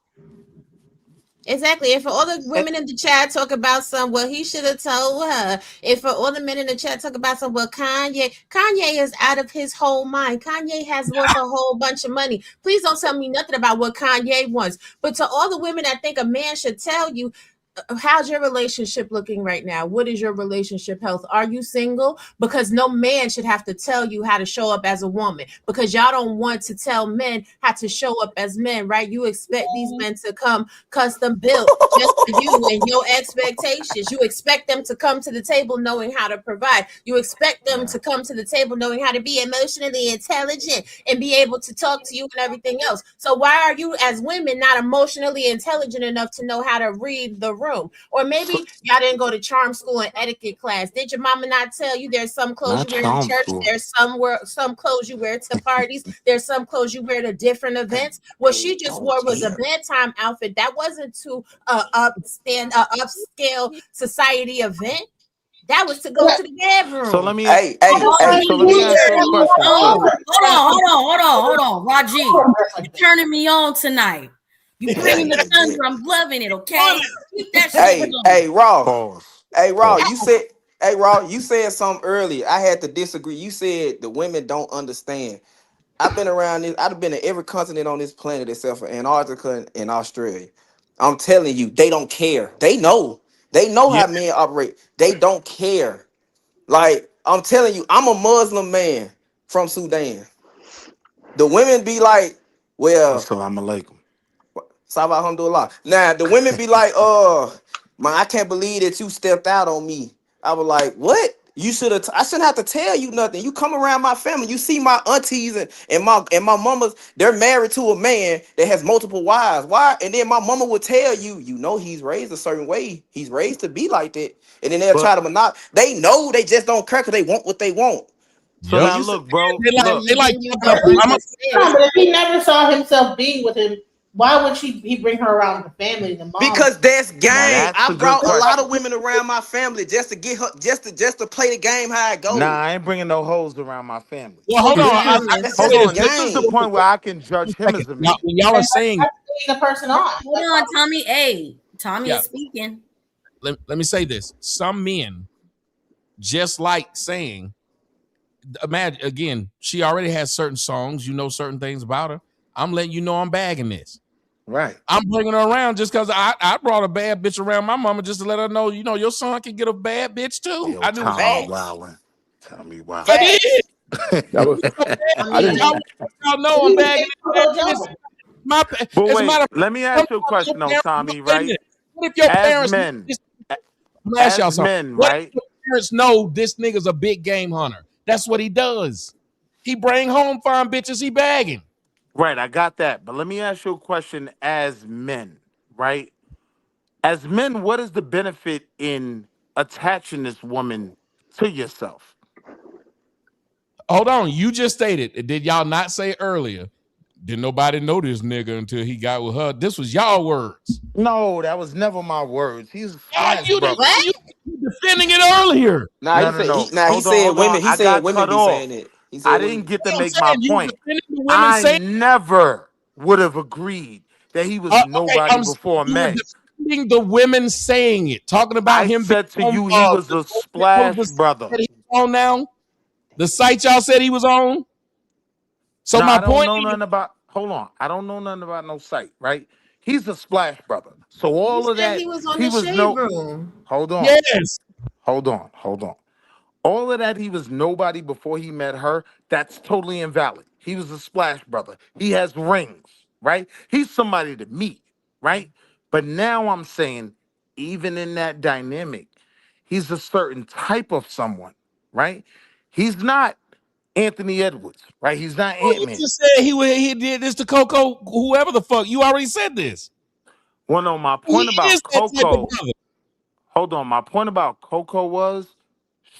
Exactly. If all the women in the chat talk about well, he should have told her. If all the men in the chat talk about well, Kanye is out of his whole mind. Kanye has lost a whole bunch of money. Please don't tell me nothing about what Kanye wants. But to all the women that think a man should tell you, how's your relationship looking right now? What is your relationship health? Are you single? Because no man should have to tell you how to show up as a woman, because y'all don't want to tell men how to show up as men, right? You expect these men to come custom built just for you and your expectations. You expect them to come to the table knowing how to provide. You expect them to come to the table knowing how to be emotionally intelligent and be able to talk to you and everything else. So why are you as women not emotionally intelligent enough to know how to read the room? Or maybe y'all didn't go to charm school and etiquette class. Did your mama not tell you there's some clothes you wear in church? There's some clothes you wear to parties. There's some clothes you wear to different events. What she just wore was a bedtime outfit. That wasn't to upscale society event. That was to go to the bedroom. So let me, hey. So let me ask you a question. Hold on, Raji. You're turning me on tonight. You bringing the thunder. I'm loving it. Okay. Keep that shit Raw. Hey, Raw. You said something earlier. I had to disagree. You said the women don't understand. I've been around this. I've been in every continent on this planet except for Antarctica and Australia. I'm telling you, they don't care. They know. They know how men operate. They don't care. Like, I'm telling you, I'm a Muslim man from Sudan. The women be like, well, Assalamu alaikum. Sabah alhamdulillah. Now the women be like, man, I can't believe that you stepped out on me. I was like, what? You should have. I shouldn't have to tell you nothing. You come around my family. You see my aunties and my mamas. They're married to a man that has multiple wives. Why? And then my mama would tell you, you know, he's raised a certain way. He's raised to be like that. And then they'll try to monopolize. They know, they just don't care because they want what they want. So now look, bro. They like. But if he never saw himself being with him, why would he bring her around the family and the mom? Because that's game. I brought a lot of women around my family just to get her, just to play the game how it goes. Nah, I ain't bringing no hoes around my family. Well, hold on. Hold on. This is the point where I can judge him as a man. Y'all are saying the person on. Hold on, Tommy. Hey, Tommy is speaking. Let me say this. Some men just like saying, imagine again, she already has certain songs, you know certain things about her. I'm letting you know I'm bagging this. Right. I'm bringing her around just because I brought a bad bitch around my mama just to let her know, you know, your son can get a bad bitch too. Yo, I do. Tell me why. I did. Y'all know I'm bagging it. But wait, let me ask you a question though, Tommy, right? What if your parents ask y'all something. What right? if your parents know this nigga's a big game hunter? That's what he does. He bring home fine bitches, he bagging. Right, I got that. But let me ask you a question as men, right? As men, what is the benefit in attaching this woman to yourself? Hold on, you just stated, did y'all not say earlier? Did nobody know this nigga until he got with her? This was y'all words. No, that was never my words. He's you defending it earlier. Nah, he said women. He said women be saying it. I didn't get to make my point. I never would have agreed that he was nobody before Meg. Defending the women saying it, talking about him. I said to you, he was a splash brother. On now, the site y'all said he was on. So my point. I don't know nothing about. Hold on, I don't know nothing about no site. Right? He's a splash brother. So all of that. He was on the shade room. Hold on. Yes. Hold on. All of that, he was nobody before he met her. That's totally invalid. He was a splash brother. He has rings, right? He's somebody to meet, right? But now I'm saying, even in that dynamic, he's a certain type of someone, right? He's not Anthony Edwards, right? He's not Oh, Ant-Man. you just said he did this to Coco, whoever the fuck. You already said this. Well, no, my He point is about that type of Coco. brother. Hold on, my point about Coco was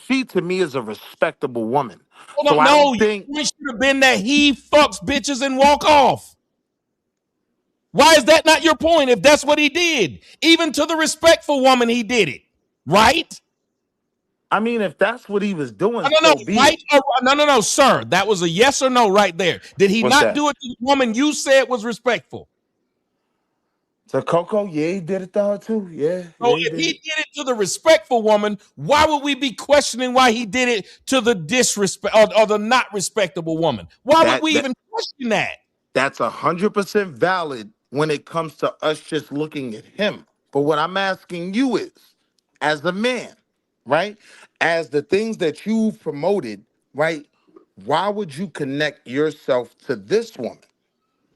she to me is a respectable woman. So I don't think your point should have been that he fucks bitches and walk off. Why is that not your point? If that's what he did, even to the respectful woman, he did it, right? I mean, if that's what he was doing, No, so be right? it. No, sir. That was a yes or no right there. Did he What's not that? do it to the woman you said was respectful? To Coco, yeah, he did it to her too. Yeah. So He if did he it. did it to the respectful woman, why would we be questioning why he did it to the disrespect or the not respectable woman? Why would we even question that? That's 100% valid when it comes to us just looking at him. But what I'm asking you is, as a man, right? As the things that you've promoted, right? Why would you connect yourself to this woman?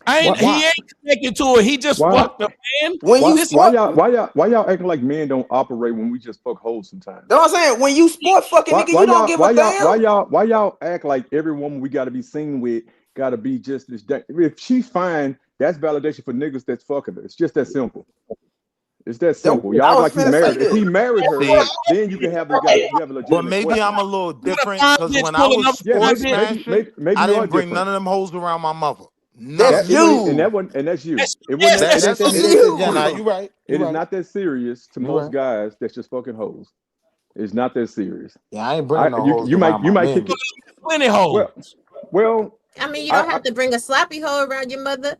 He ain't connected to her. He just fucked a man. Why y'all acting like men don't operate when we just fuck hoes sometimes? Know what I'm saying? When you sport fucking nigga, you don't give a damn. Why y'all act like every woman we gotta be seen with gotta be just this? If she's fine, that's validation for niggas that's fucking her. It's just that simple. It's that simple. Y'all act like he married. If he married her, then you can have a legitimate. But maybe question. I'm a little different because when I was sports smashing, maybe I you are didn't bring different. none of them hoes around my mother. That's you. And that's you. It Yes, wasn't. that's you. Yeah, nah, you right. It is not that serious to most guys. That's just fucking hoes. It's not that serious. Yeah, I ain't bringing no hoes you around might my kick men. it. Plenty hoes. Well, I mean, you don't have to bring a sloppy hoe around your mother.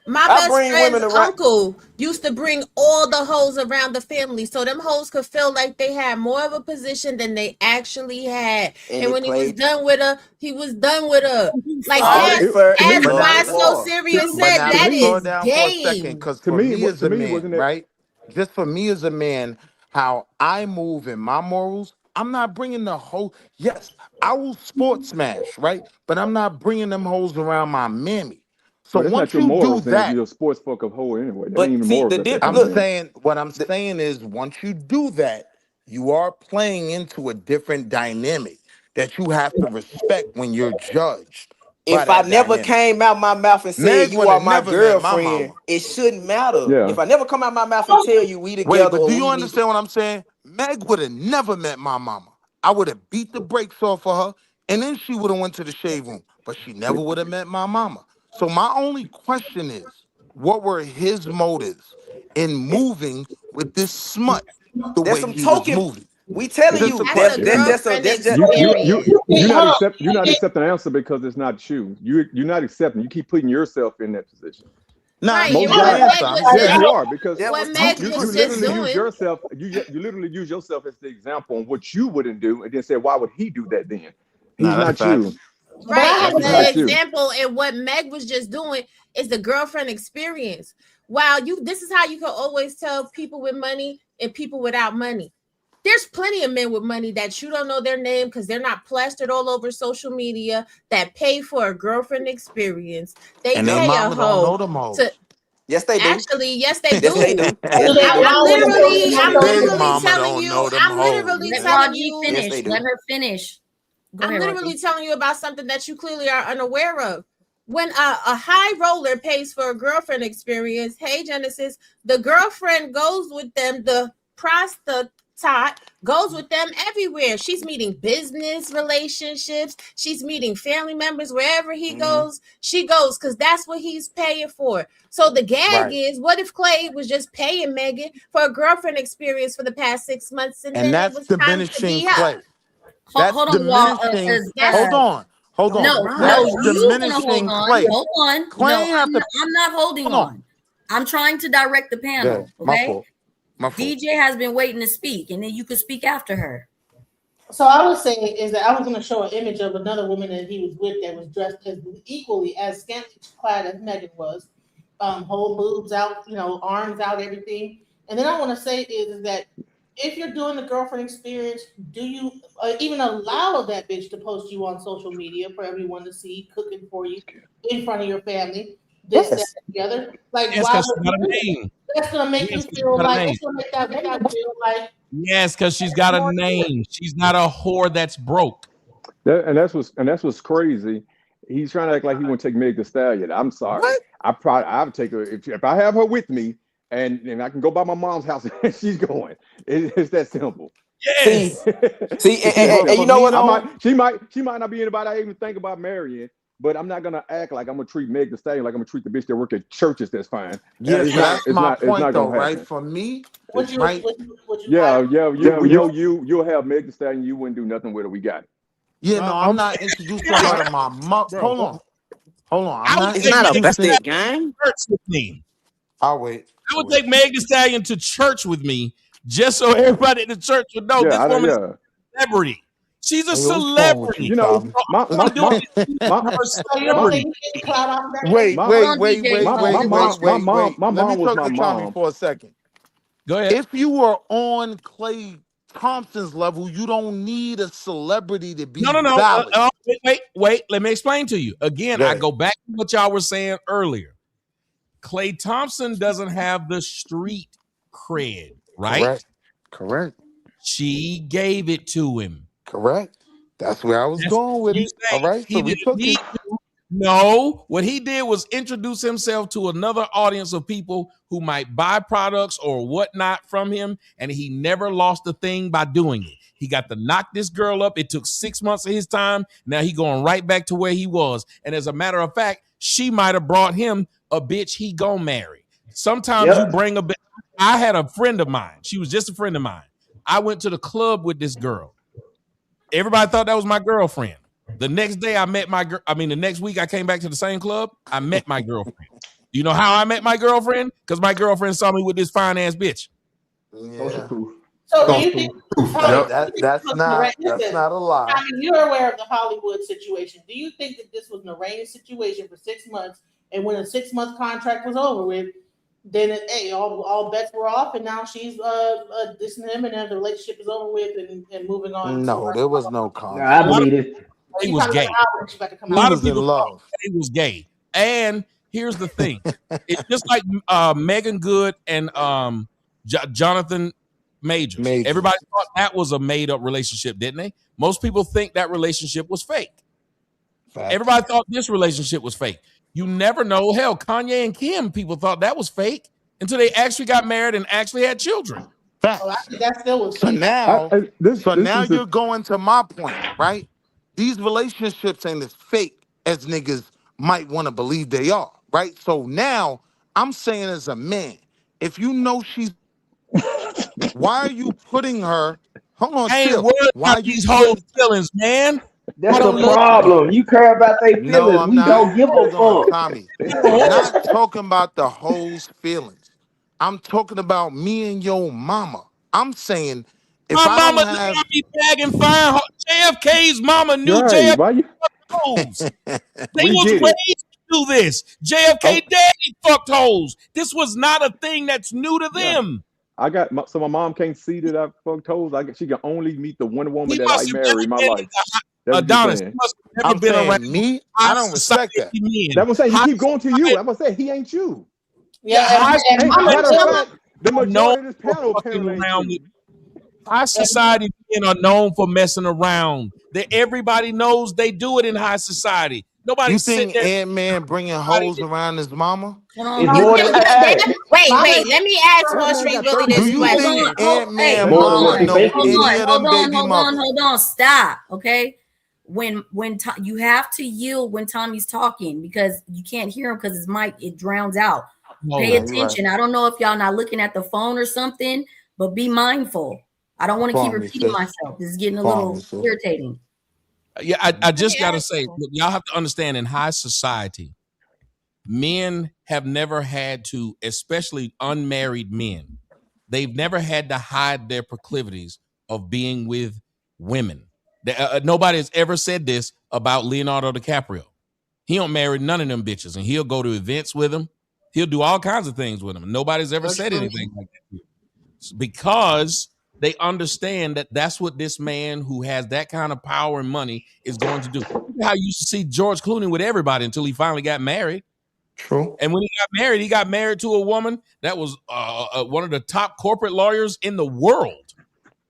My I best bring women friend's around- uncle used to bring all the hoes around the family, so them hoes could feel like they had more of a position than they actually had. And when he was done with her, he was done with her. Like that, as why So Serious said, that is game. Because for me as a man, right? Just for me as a man, how I move in my morals, I'm not bringing the whole. Yes, I will sports smash, right? But I'm not bringing them hoes around my mammy. So that's once not your you do morals, that, you're a sports fuck of hoe anyway. That But ain't even see, morals. the saying what I'm saying is once you do that, you are playing into a different dynamic that you have to respect when you're judged. If I never came out my mouth and said Meg you would are have my never met my girlfriend, mama. it shouldn't matter. Yeah. If I never come out my mouth and tell you we Wait, together but or do you we understand what I'm saying? Meg would have never met my mama. I would have beat the brakes off of her, and then she would have went to the shave room. But she never would have met my mama. So my only question is, what were his motives in moving with this smut the There's way some he was token. moving? We telling Just you a That's a question. girlfriend you're not experience. accepting the answer because it's not you. You're not accepting. You keep putting yourself in that position. Nah, Right, that's Most and my what guys, answer. Meg I'm was yes, just you saying are because That what was Meg you was just literally use doing. yourself. You literally use yourself as the example on what you wouldn't do, and then say, "Why would he do that?" Then he's that's not you. facts. Right. That's And a the fact. example and what Meg was just doing is the girlfriend experience. While this is how you can always tell people with money and people without money. There's plenty of men with money that you don't know their name because they're not plastered all over social media that pay for a girlfriend experience. They And they pay a mama don't know hoe them hoes. to yes, they do. actually, yes, they Yes, they do. do. Yes, they do. I'm Big literally mama telling don't you, know them I'm hoes. literally Let telling Raji you, Yes, finish. they do. Let her finish. Go I'm ahead, literally Raji. telling you about something that you clearly are unaware of. When a high roller pays for a girlfriend experience, hey Genesis, the girlfriend goes with them, the prostitute goes with them everywhere. She's meeting business relationships, she's meeting family members wherever he goes, she goes because that's what he's paying for. So the gag is, what if Klay was just paying Megan for a girlfriend experience for the past 6 months and then it And was that's time to diminishing be up? Klay. That's Hold on, y'all. diminishing. That's Hold on. No, That's you gonna hold diminishing on. Klay. Hold on. Klay No, have to. I'm not holding Hold on. on. I'm trying to direct the panel. My Okay. fault. My fault. DJ has been waiting to speak, and then you could speak after her. So I was saying is that I was going to show an image of another woman that he was with that was dressed as equally as scantily clad as Megan was, whole boobs out, arms out, everything. And then I want to say is that if you're doing the girlfriend experience, do you even allow that bitch to post you on social media for everyone to see, cooking for you in front of your family, this, that, and the other? Like, Yes, why because would she's got you a do that? name. That's gonna make you Yes, 'cause she's feel got a like name. it's gonna make that woman feel like Yes, because she's got a name. She's not a whore that's broke. That's what's crazy. He's trying to act like he won't take Meg The Stallion. I'm sorry. What? I would take her if I have her with me, and I can go by my mom's house and she's going. It's that simple. Yes. See, But and for you know me, what? though, She might not be anybody I even think about marrying, but I'm not gonna act like I'm gonna treat Meg The Stallion like I'm gonna treat the bitch that work at churches. That's fine. yeah, It's so not. that's It's my not. It's point, not though, gonna right? happen. For me, Would you right? would you Yeah, hire- you'll have Meg The Stallion. You wouldn't do nothing with her. We got it. Yeah, no, I'm not introducing her to my mom. Bro, Hold on. I'm I would not It's take not a Meg Thee introducing. Stallion bet, to gang. church with me. I'll wait. I would take Meg Thee Stallion to church with me just so everybody in the church would know this woman is a celebrity. She's a Hey, what's wrong with you, celebrity. You know, Tommy? my All I'm doing is my her So you don't think celebrity. he gets clout off of that? Wait, my Hold wait, on, wait, DJ. wait, my wait, my wait, mom my wait, mom wait. my Let me mom was talk my to Tommy mom. for a second. Go ahead. If you were on Klay Thompson's level, you don't need a celebrity to be No. valid. Wait. Let me explain to you. Again, I Good. go back to what y'all were saying earlier. Klay Thompson doesn't have the street cred, right? Correct. She gave it to him. Correct. That's where I was That's going with you it. All say right. So he we didn't took need it. to. No, what he did was introduce himself to another audience of people who might buy products or whatnot from him, and he never lost a thing by doing it. He got to knock this girl up. It took 6 months of his time. Now he going right back to where he was. And as a matter of fact, she might have brought him a bitch he gonna marry. Sometimes you bring a bitch. I had a friend of mine. She was just a friend of mine. I went to the club with this girl. Everybody thought that was my girlfriend. The next day I met my girl. I mean, the next week I came back to the same club. I met my girlfriend. You know how I met my girlfriend? Because my girlfriend saw me with this fine ass bitch. Social Yeah. proof. So do Social you think proof. Tommy, Yep. That's not a lie. Tommy, you're aware of the Hollywood situation. Do you think that this was an arranged situation for 6 months, and when a 6 month contract was over with, then all bets were off, and now she's dissing him, and then the relationship is over with, and moving on to No, her. there was no No, I A lot of contract. believe it. people say She he was probably got gay. an hour and she's about to come A He out. lot of was in people thought love. he was gay. And here's the thing: it's just like Megan Good and Jonathan Majors. Everybody Majors. thought that was a made up relationship, didn't they? Most people think that relationship was fake. Facts. Everybody thought this relationship was fake. You never know. Hell, Kanye and Kim, people thought that was fake until they actually got married and actually had children. Oh, I Facts. think that still was So fake. now, This now is the you're going to my point, right? These relationships ain't as fake as niggas might want to believe they are, right? So now I'm saying as a man, if you know she's, why are you putting her? Hold on, I ain't chill. worried Why about are you these putting? hoes' feelings, man. That's I the don't love problem. You care about their No, feelings. I'm We not. don't give a Hold on, fuck. Tommy. I'm whores. not talking about the whole's feelings. I'm talking about me and your mama. I'm saying if My I mama don't did have not be bagging fine. JFK's mama knew right. JFK Why you? hoes. They We was get it. raised to do this. JFK Oh, daddy fucked hoes. This was not a thing that's new to yeah. them. So my mom can't see that I fucked hoes. She can only meet the one woman He that I must have never marry in my been life. That's what you're Adonis. He saying. must have never I'm been around saying me, high I don't respect society that. men. That's what I'm saying. He High keep going to you. society, That's what I said. He ain't you. yeah, Yeah, high and Hey, Mama, matter of society fact, the men are known majority of this for panel fucking apparently ain't around with. you. High society men are known for messing around. Everybody knows they do it in high society. Nobody You sit think there. Ant-Man bringing hoes around his mama? Hold It's on, Mama, more than that. Mama, Let me ask that Wall man Street got Willie 30 Do this you kids. think question. Hey, Ant-Man More than mama what you know think it any is. of them baby mothers? hold on. Stop. Okay. You have to yield when Tommy's talking because you can't hear him because his mic it drowns out. Pay Nah, you right. attention. I don't know if y'all not looking at the phone or something, but be mindful. I don't want to keep Pardon me, repeating sis. myself. This is getting a Pardon me, little sis. irritating. Yeah, I just me got to ask say, you. look, y'all have to understand in high society, men have never had to, especially unmarried men, they've never had to hide their proclivities of being with women. Nobody has ever said this about Leonardo DiCaprio. He don't marry none of them bitches, and he'll go to events with them. He'll do all kinds of things with them. Nobody's ever said anything like that because they understand that that's what this man who has that kind of power and money is going to do. How you used to see George Clooney with everybody until he finally got married. True. And when he got married to a woman that was one of the top corporate lawyers in the world.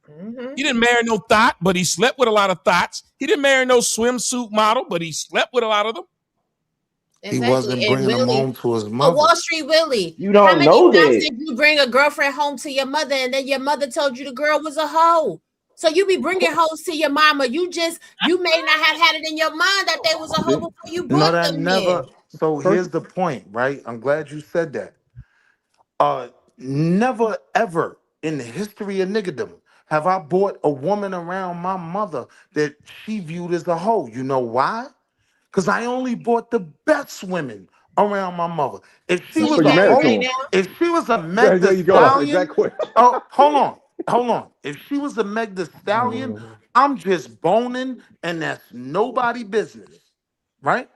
Mm-hmm. He didn't marry no thought, but he slept with a lot of thoughts. He didn't marry no swimsuit model, but he slept with a lot of them. He wasn't bringing them home to his mother. Wall Street Willie. You don't How many know times that. did you bring a girlfriend home to your mother and then your mother told you the girl was a hoe? So you be bringing hoes to your mama. You may not have had it in your mind that they was a hoe before you brought No, that them never. there. So here's the point, right? I'm glad you said that. Never ever in the history of niggerdom have I brought a woman around my mother that she viewed as a hoe. You know why? Because I only brought the best women around my mother. If she was So a you married to hoe, him. if she was a There Meg The you go. Stallion, Exactly. oh, hold on. If she was a Meg The Stallion, I'm just boning, and that's nobody business, right?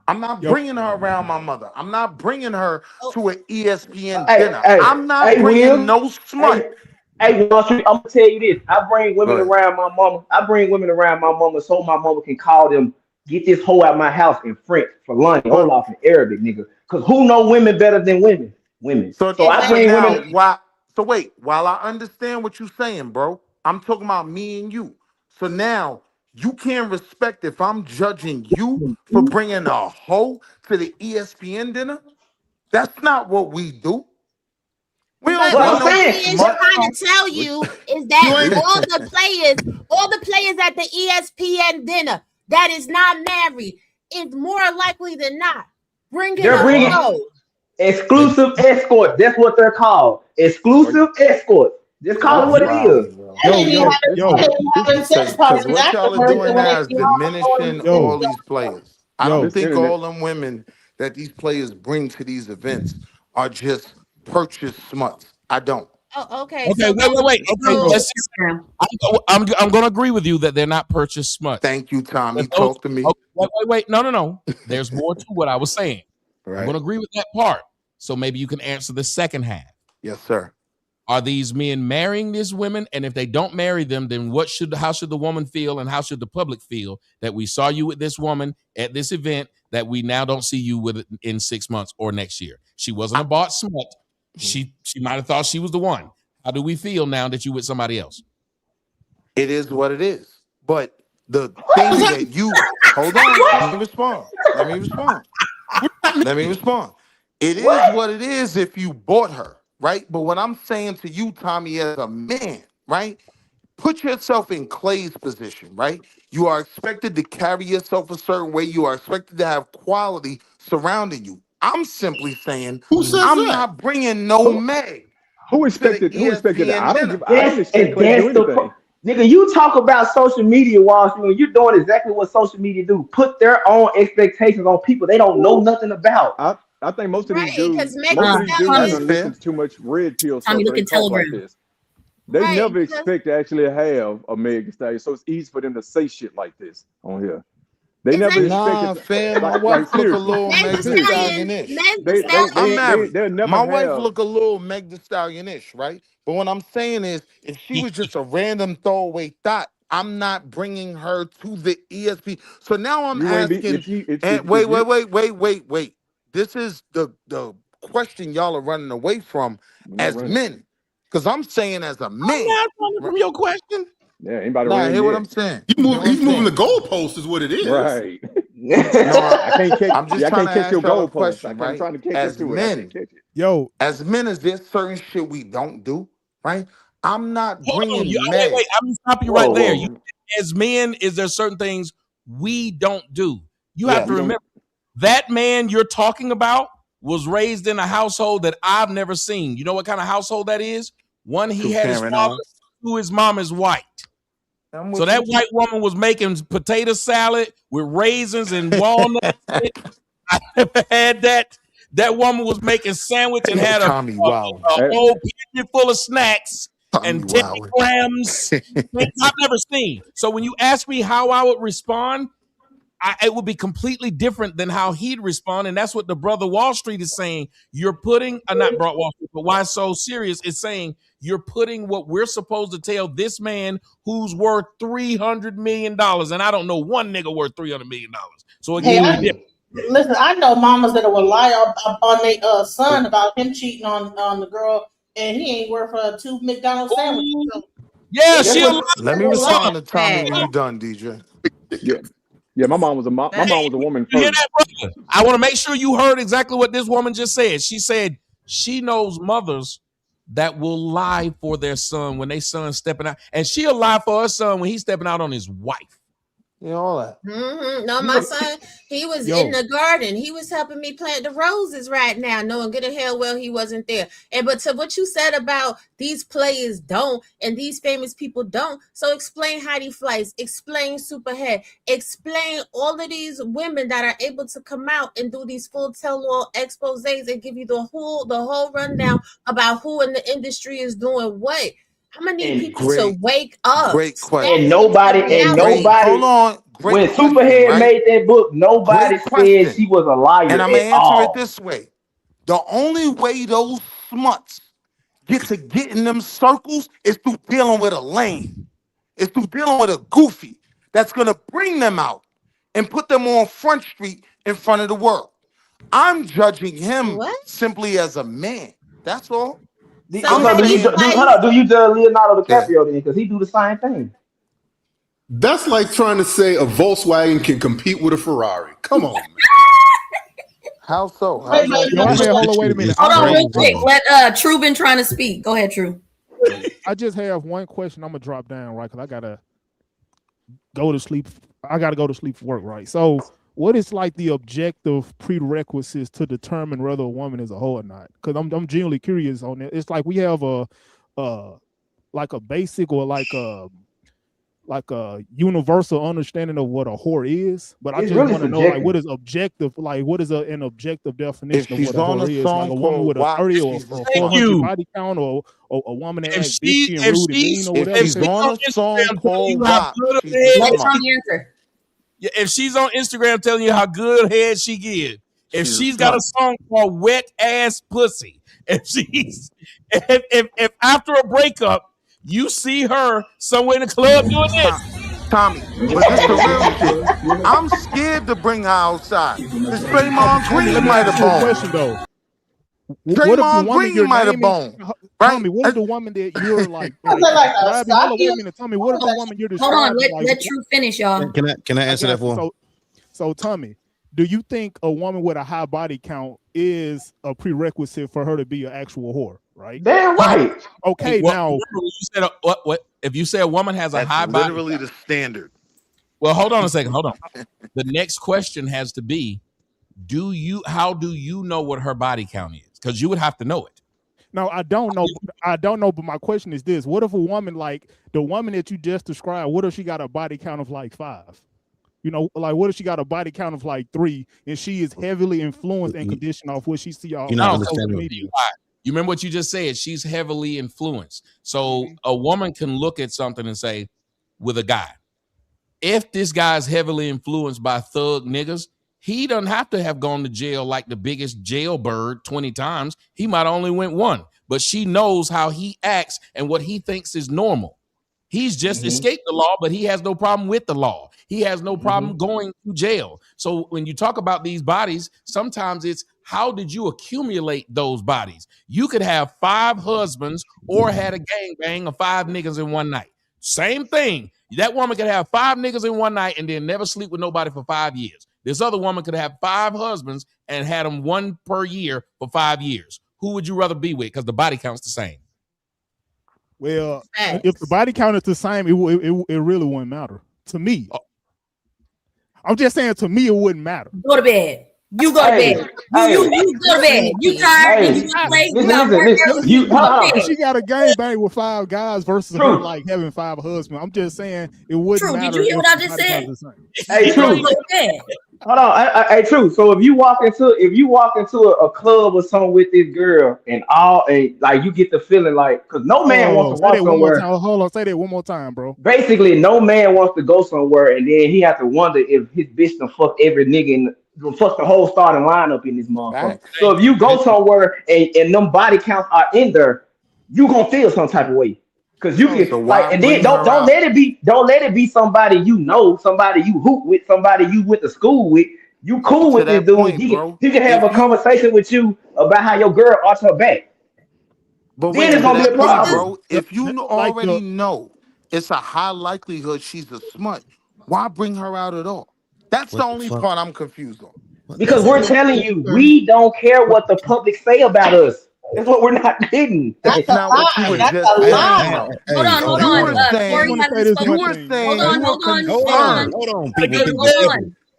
I'm not bringing her around my mother. I'm not bringing her to an ESPN dinner. I'm not bringing Will. no smut. Hey, Wall Street, I'm gonna tell you this. I bring Go women ahead. around my mama. I bring women around my mama so my mama can call them, get this hoe out my house in French, for lunch, But Olaf in Arabic, nigga. Cause who know women better than women? Women. So I so bring now women. while I understand what you're saying, bro, I'm talking about me and you. So now you can't respect if I'm judging you for bringing a hoe to the ESPN dinner. That's not what we do. We don't But What bring I'm what no saying, he is smut. trying to tell you is that all the players at the ESPN dinner that is not married is more likely than not bringing they're a bringing hoe. exclusive escorts. That's what they're called. Exclusive escorts. Just call it what it is. Wow, bro. And they be having sex Because parties what y'all are afterwards, doing and when now they is get home, diminishing all these players. I don't This think internet. all them women that these players bring to these events are just purchased smuts. I don't. Oh, okay. Okay, So wait. Okay, so let's just, I'm going to agree with you that they're not purchased smuts. Thank you, Tommy. But those, Talk to me. okay, wait. No. There's more to what I was saying. I'm going Right. to agree with that part. So maybe you can answer the second half. Yes, sir. Are these men marrying these women? And if they don't marry them, then how should the woman feel and how should the public feel that we saw you with this woman at this event that we now don't see you with in 6 months or next year? She wasn't a bought smut. She might have thought she was the one. How do we feel now that you with somebody else? It is what it is. But the thing that you hold on, let me respond. It is what it is if you bought her, right? But what I'm saying to you, Tommy, as a man, right? Put yourself in Clay's position, right? You are expected to carry yourself a certain way. You are expected to have quality surrounding you. I'm simply saying, Who says I'm that? not bringing no Who, Meg who to the expected? Who expected that? ESPN dinner. I didn't expect Clay to do anything. Nigga, you talk about social media, Wall Street, when you're doing exactly what social media do. Put their own expectations on people they don't know nothing about. I think most of these right, because dudes, Meg The That's Stallion, done fair. listen to too much red pill stuff. Tommy, So look they at talk like Telegram. this. They right? never Because expect to actually have a Meg Thee Stallion. So it's easy for them to say shit like this on here. They never exactly. Nah, expected fam. My like wife look a seriously. little Meg Meg The The Seriously. Stallion, Stallion-ish. Meg The I'm Stallion. married. They'll never My wife have. look a little Meg The Stallion-ish, right? But what I'm saying is, if she was just a random throwaway thought, I'm not bringing her to the ESP. So now I'm You ain't be asking, and if you wait. This is the question y'all are running away from we're not as running. men. Because I'm saying as a I'm man. not running from your question. Yeah, anybody Nah, ran hear what yet. I'm saying. He's moving the goalpost, is what it is. Right. No, I can't catch I'm just I trying can't to catch ask your y'all a goalpost. I question, can't right? trying to catch up As to it. I can't men, catch it. Yo, is there certain shit we don't do, right? I'm not Hold on. bringing Wait. Meg. I'm going to stop you right there. As men, is there certain things we don't do? You have Yes. to remember that man you're talking about was raised in a household that I've never seen. You know what kind of household that is? One, he had his Two-parent father, house. two, his mom is white. I'm So with that you. white woman was making potato salad with raisins and walnuts. I never had that. That woman was making sandwich and had a Tommy wow. whole pantry full of snacks Tommy and 10 wow. grams. Things I've never seen. So when you ask me how I would respond, it would be completely different than how he'd respond. And that's what the brother Wall Street is saying. You're putting, not brought Wall Street, but why so serious is saying you're putting what we're supposed to tell this man who's worth $300 million. And I don't know one nigga worth $300 million. So Hey, again, we listen, I know mamas that will lie on their son about him cheating on the girl, and he ain't worth a 2 McDonald's sandwiches. So yeah, she'll lie Let to me her son. respond to Tommy when you done, DJ. Yeah, my mom was a woman You hear first. that, brother? I want to make sure you heard exactly what this woman just said. She said she knows mothers that will lie for their son when their son's stepping out, and she'll lie for her son when he's stepping out on his wife. All that. No, my son, he was in the garden. He was helping me plant the roses right now, knowing good and hell well he wasn't there. And but to what you said about these players don't and these famous people don't. So explain Heidi Fleiss, explain Superhead, explain all of these women that are able to come out and do these full tell-all exposés and give you the whole rundown about who in the industry is doing what. I'm gonna need people to wake up. Great question. And nobody. Hold on. When Superhead made that book, nobody said she was a liar. And I'm gonna at answer all. it this way: the only way those smuts get in them circles is through dealing with a lame. It's through dealing with a goofy that's gonna bring them out and put them on Front Street in front of the world. I'm judging him simply as a man. That's all. Do you judge Leonardo DiCaprio then? Because he do the same thing. That's like trying to say a Volkswagen can compete with a Ferrari. Come on, man. How so? Hold on, wait a minute. Hold on, real quick. Let True been trying to speak. Go ahead, True. I just have one question. I'm gonna drop down, right? Because I gotta go to sleep. I gotta go to sleep for work, right? So, what is like the objective prerequisites to determine whether a woman is a hoe or not? Because I'm genuinely curious on it. It's like we have a basic or like a universal understanding of what a whore is, but I just want to know like what is objective, like what is an objective definition of what a whore is? Like a woman with a 30 or 400 body count, or a woman that acts bitchy and rude and mean, or whatever. If she's on a song called WAP, if she's on Instagram telling you how good head she gives, if she's got a song called Wet Ass Pussy, if after a breakup you see her somewhere in the club doing this, Tommy, but this the real shit. I'm scared to bring her outside. This Draymond Green might have boned. Draymond Green might have boned. Tommy, what is the woman that you're like? Tell me, what is the woman you're describing? Hold on, let True finish, y'all. Can I answer that for him? So, Tommy, do you think a woman with a high body count is a prerequisite for her to be an actual whore? Right? Damn right. Okay, now you said what? If you say a woman has a high body, literally the standard. Well, hold on a second. Hold on. The next question has to be: how do you know what her body count is? Because you would have to know it. No, I don't know. But my question is this: what if a woman like the woman that you just described? What if she got a body count of like 5? You know, like what if she got a body count of like 3, and she is heavily influenced and conditioned off what she see on social media? You remember what you just said? She's heavily influenced. So a woman can look at something and say, with a guy, if this guy's heavily influenced by thug niggas, he doesn't have to have gone to jail like the biggest jailbird 20 times. He might only went 1, but she knows how he acts and what he thinks is normal. He's just escaped the law, but he has no problem with the law. He has no problem going to jail. So when you talk about these bodies, sometimes it's how did you accumulate those bodies? You could have 5 husbands or had a gangbang of 5 niggas in one night. Same thing. That woman could have 5 niggas in one night and then never sleep with nobody for 5 years. This other woman could have 5 husbands and had them 1 per year for 5 years. Who would you rather be with? Because the body count's the same. Well, if the body count is the same, it really wouldn't matter to me. I'm just saying, to me, it wouldn't matter. Go to bed. You go to bed. You go to bed. You tired? She got a gangbang with 5 guys versus her like having 5 husbands. I'm just saying it wouldn't matter. Did you hear what I just said? Hey, True. Hold on. Hey, True. So if you walk into a club or something with this girl and like you get the feeling like, because no man wants to walk somewhere. Hold on, say that one more time, bro. Basically, no man wants to go somewhere and then he has to wonder if his bitch done fuck every nigga fuck the whole starting lineup in this motherfucker. So if you go somewhere and them body counts are in there, you gonna feel some type of way. Cause you can like, and then don't let it be somebody you know, somebody you hoop with, somebody you went to school with. You cool with this dude. He can have a conversation with you about how your girl arched her back. But then it's gonna be a problem, bro. If you already know it's a high likelihood she's a smut, Why bring her out at all? That's the only part I'm confused on. Because we're telling you, we don't care what the public say about us. That's what we're not getting. That's not what you were That's just a lie. saying, though. Hold You on. were Corey saying, hasn't spoken. hold Hold on. on.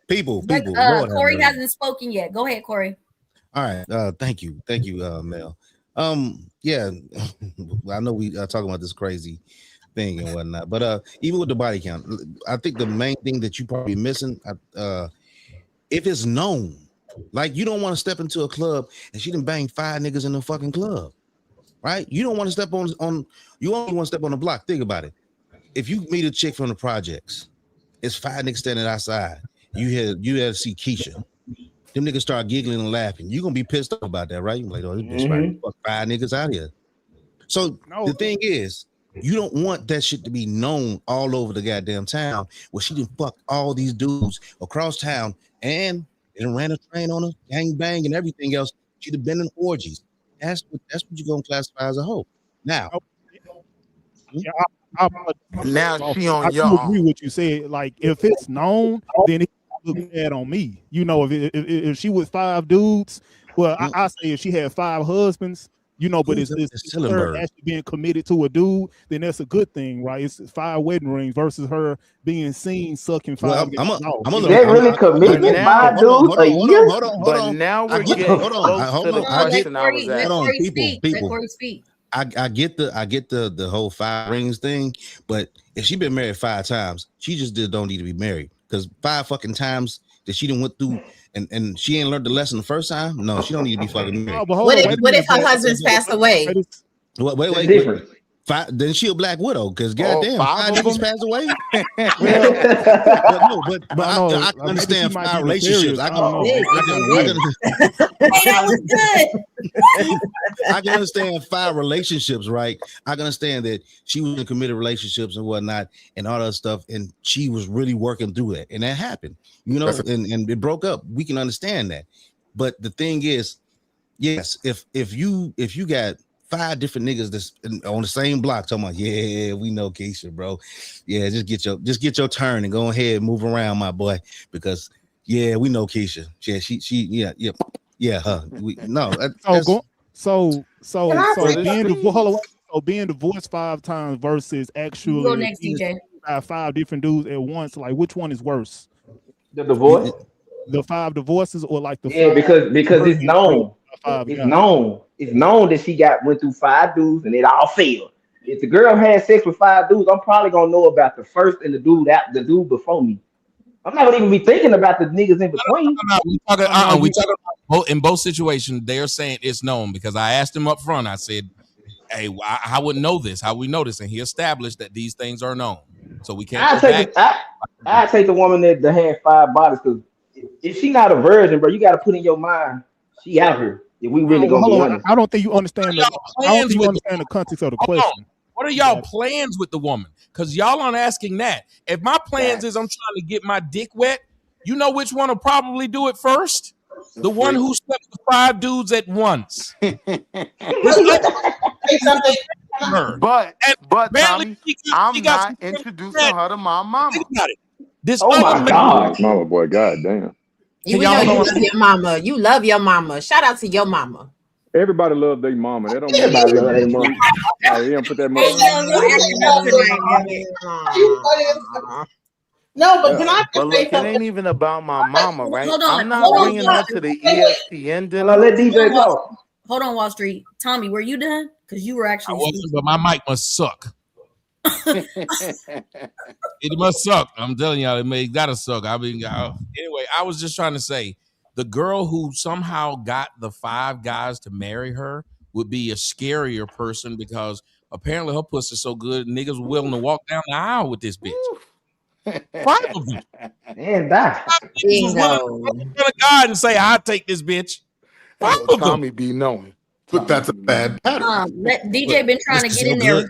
People, People. Corey hasn't spoken yet. Go ahead, Corey. All right. Thank you, Mel. Yeah, I know we are talking about this crazy thing and whatnot, but even with the body count, I think the main thing that you probably missing, if it's known, like you don't want to step into a club and she done bang 5 niggas in the fucking club, right? You don't want to step on you only want to step on the block. Think about it. If you meet a chick from the projects, it's 5 niggas standing outside. You had to see Keisha. Them niggas start giggling and laughing. You're gonna be pissed off about that, right? You're like, oh, this bitch about to fuck 5 niggas out here. So the thing is, you don't want that shit to be known all over the goddamn town where she done fucked all these dudes across town and ran a train on her, gang bang and everything else. She'd have been in orgies. That's what you're gonna classify as a hoe. Now, now she on I your do agree own. with what you said. Like if it's known, then it look bad on me. You know, if she was 5 dudes, well, I say if she had 5 husbands, you know, but it's her actually being committed to a dude, then that's a good thing, right? It's 5 wedding rings versus her being seen sucking 5. Is that really commitment? 5 dudes a year? Hold on. But now we're getting close to the question I was asking. Hold on, people. I get the whole 5 rings thing, but if she been married 5 times, she just don't need to be married because 5 fucking times that she done went through and she ain't learned the lesson the first time. No, she don't need to be fucking married. What if her husband's passed away? Wait. 5, then she a black widow because goddamn 5 niggas passed away. I can understand 5 relationships. I can understand 5 relationships, right? I can understand that she was in committed relationships and whatnot and all that stuff, and she was really working through that, and that happened, you know, and it broke up. We can understand that, but the thing is, yes, if you got 5 different niggas that's on the same block talking about, yeah, we know Keisha, bro. Yeah, just get your turn and go ahead and move around, my boy, because yeah, we know Keisha. Yeah, her. So being divorced 5 times versus actually go next, DJ. 5 different dudes at once, like which one is worse? The divorce? The 5 divorces or like the because it's known. It's known that she went through 5 dudes and it all failed. If the girl had sex with 5 dudes, I'm probably gonna know about the first and the dude before me. I'm not gonna even be thinking about the niggas in between. We talking about in both situations. They're saying it's known because I asked him up front. I said, "Hey, I wouldn't know this. How we know this?" And he established that these things are known. So we can't. I take the woman that had 5 bodies because if she not a virgin, bro, you got to put in your mind she out here. If we really gonna be honest, I don't think you understand the context of the question. What are y'all plans with the woman? Because y'all aren't asking that. If my plans is I'm trying to get my dick wet, you know which one will probably do it first? The one who slept with 5 dudes at once. But Tommy, I'm not introducing her to my mama. My God, mama boy, goddamn. You know you love your mama. You love your mama. Shout out to your mama. Everybody love their mama. They don't mean everybody love their mama. You don't put that mama. No, but can I but look, it ain't even about my mama, right? Hold on, I'm not bringing her to the ESPN dinner. Let DJ talk. Hold on, Wall Street. Tommy, were you done? Because you were actually. I wasn't, but my mic must suck. It must suck. I'm telling y'all, it gotta suck. Anyway, I was just trying to say the girl who somehow got the 5 guys to marry her would be a scarier person because apparently her pussy's so good, niggas were willing to walk down the aisle with this bitch. 5 of them. And that. God and say, I'll take this bitch. 5 of them. Tommy be knowing. But that's a bad pattern. DJ been trying to get in there.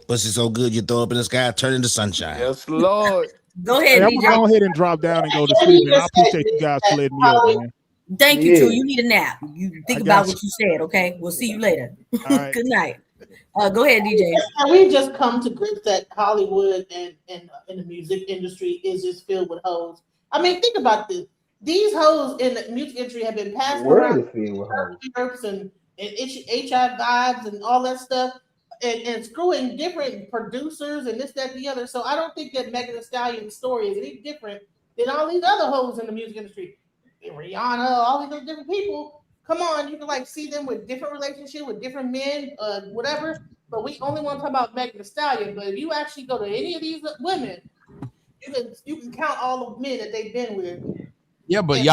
Pussy so good you throw up in the sky, turn into sunshine. Yes, Lord. Go ahead, I'm DJ. gonna go ahead and drop down and go to sleep, man. I appreciate you guys for letting me up, man. Thank you, too. You need a nap. You think about what you said, okay? We'll see you later. Right. Good night. Go ahead, DJ. We just come to grips that Hollywood and in the music industry is just filled with hoes. I mean, think about this. These hoes in the music industry have been The passed world around is filled with hoes. and HI vibes and all that stuff and screwing different producers and this, that, and the other. So I don't think that Megan Thee Stallion's story is any different than all these other hoes in the music industry. Rihanna, all these other different people. Come on, you can like see them with different relationships with different men, whatever. But we only want to talk about Megan Thee Stallion. But if you actually go to any of these women, you can count all the men that they've been with. Yeah, but And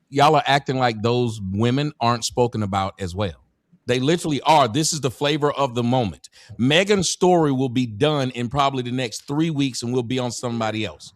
y'all are acting like those women aren't spoken about as well. They literally are. This is the flavor of the moment. Megan's story will be done in probably the next 3 weeks, and we'll be on somebody else.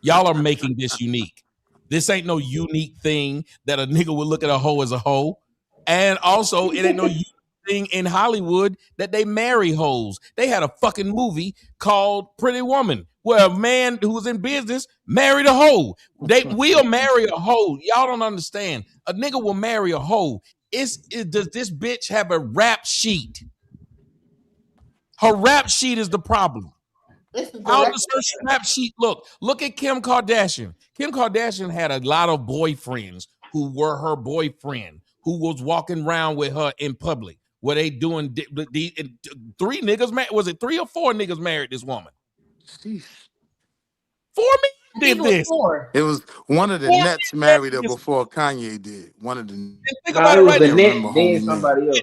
Y'all are making this unique. This ain't no unique thing that a nigga would look at a hoe as a hoe. And also, it ain't no unique thing in Hollywood that they marry hoes. They had a fucking movie called Pretty Woman where a man who was in business married a hoe. They will marry a hoe. Y'all don't understand. A nigga will marry a hoe. Does this bitch have a rap sheet? Her rap sheet is the problem. How does her rap sheet look? Look at Kim Kardashian. Kim Kardashian had a lot of boyfriends who were her boyfriend, who was walking around with her in public. Were they doing three niggas? Was it 3 or 4 niggas married this woman? Jeez. 4 men did this. It was one of the Nets married her before Kanye did. One of the. Think about it right the now. Nets, then somebody else.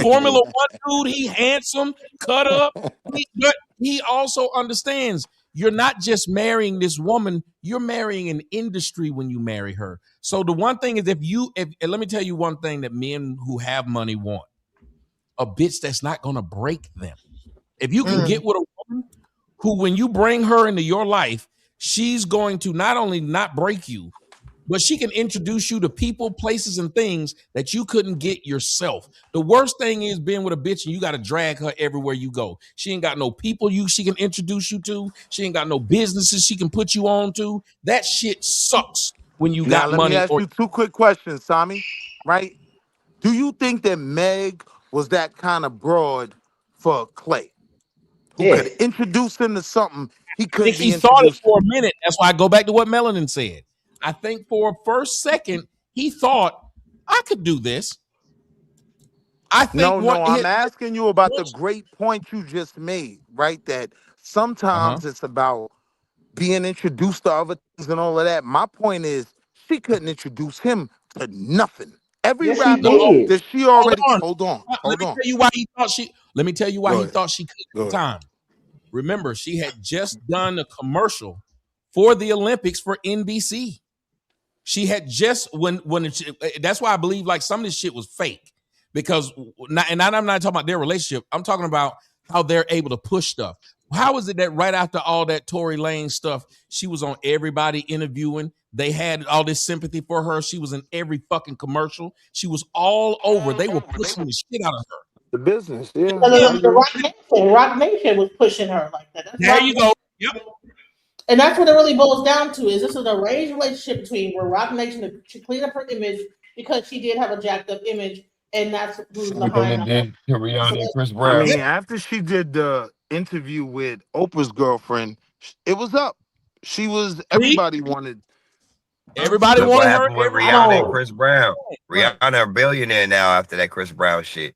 Formula One dude, he handsome, cut up, but he also understands you're not just marrying this woman, you're marrying an industry when you marry her. So the one thing is and let me tell you one thing that men who have money want. A bitch that's not going to break them. If you can get with a woman who, when you bring her into your life, she's going to not only not break you, but she can introduce you to people, places, and things that you couldn't get yourself. The worst thing is being with a bitch and you got to drag her everywhere you go. She ain't got no people she can introduce you to. She ain't got no businesses she can put you on to. That shit sucks when you got money. Now, let me ask you 2 quick questions, Sami. Right? Do you think that Meg was that kind of broad for Klay? Who could introduce him to something he couldn't be introduced to? He thought it for a minute. That's why I go back to what Melanin said. I think for a first second, he thought, I could do this. I think I'm asking you about the great point you just made, right? That sometimes it's about being introduced to other things and all of that. My point is, she couldn't introduce him to nothing. Every rapper that she already hold on. Let me tell you why he thought she could at the time. Remember, she had just done a commercial for the Olympics for NBC. She had just that's why I believe like some of this shit was fake, because I'm not talking about their relationship. I'm talking about how they're able to push stuff. How is it that right after all that Tory Lanez stuff, she was on everybody interviewing? They had all this sympathy for her. She was in every fucking commercial. She was all over. They were pushing the shit out of her. The business, yeah. Rock Nation was pushing her like that. There you go. Yep. And that's what it really boils down to. Is this an arranged relationship between where Rock Nation to clean up her image because she did have a jacked up image, and that's who's behind her. Rihanna and Chris Brown. I mean, after she did the interview with Oprah's girlfriend, it was up. She was. Everybody wanted. Everybody Look wanted what her. happened with Rihanna and Chris Brown. Rihanna a billionaire now after that Chris Brown shit.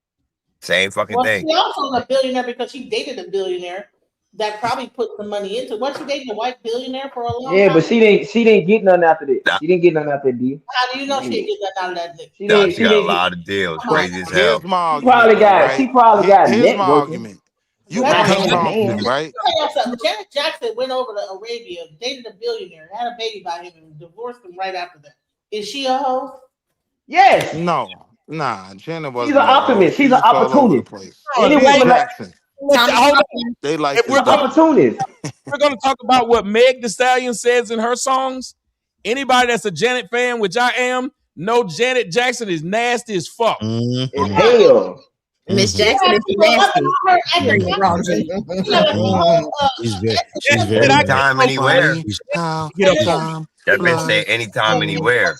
Same fucking thing. She also a billionaire because she dated a billionaire that probably put some money into. Was she dating a white billionaire for a long time? Yeah, but she didn't get nothing after that. Nah. She didn't get nothing after that deal. How do you know she didn't get nothing out of that deal? She got a lot of deals. Crazy as hell. Here's my argument. She probably got Here's my argument. You can Thompson, right? Janet Jackson went over to Arabia, dated a billionaire, had a baby by him, and divorced him right after that. Is she a hoe? Yes. No. Nah, Janet wasn't. She's an optimist. She's an opportunist. Any woman they like we're opportunists. We're going to talk about what Meg The Stallion says in her songs. Anybody that's a Janet fan, which I am, know Janet Jackson is nasty as fuck. Hell. Miss Jackson is nasty. She's very anytime, anywhere. That bitch say anytime, anywhere.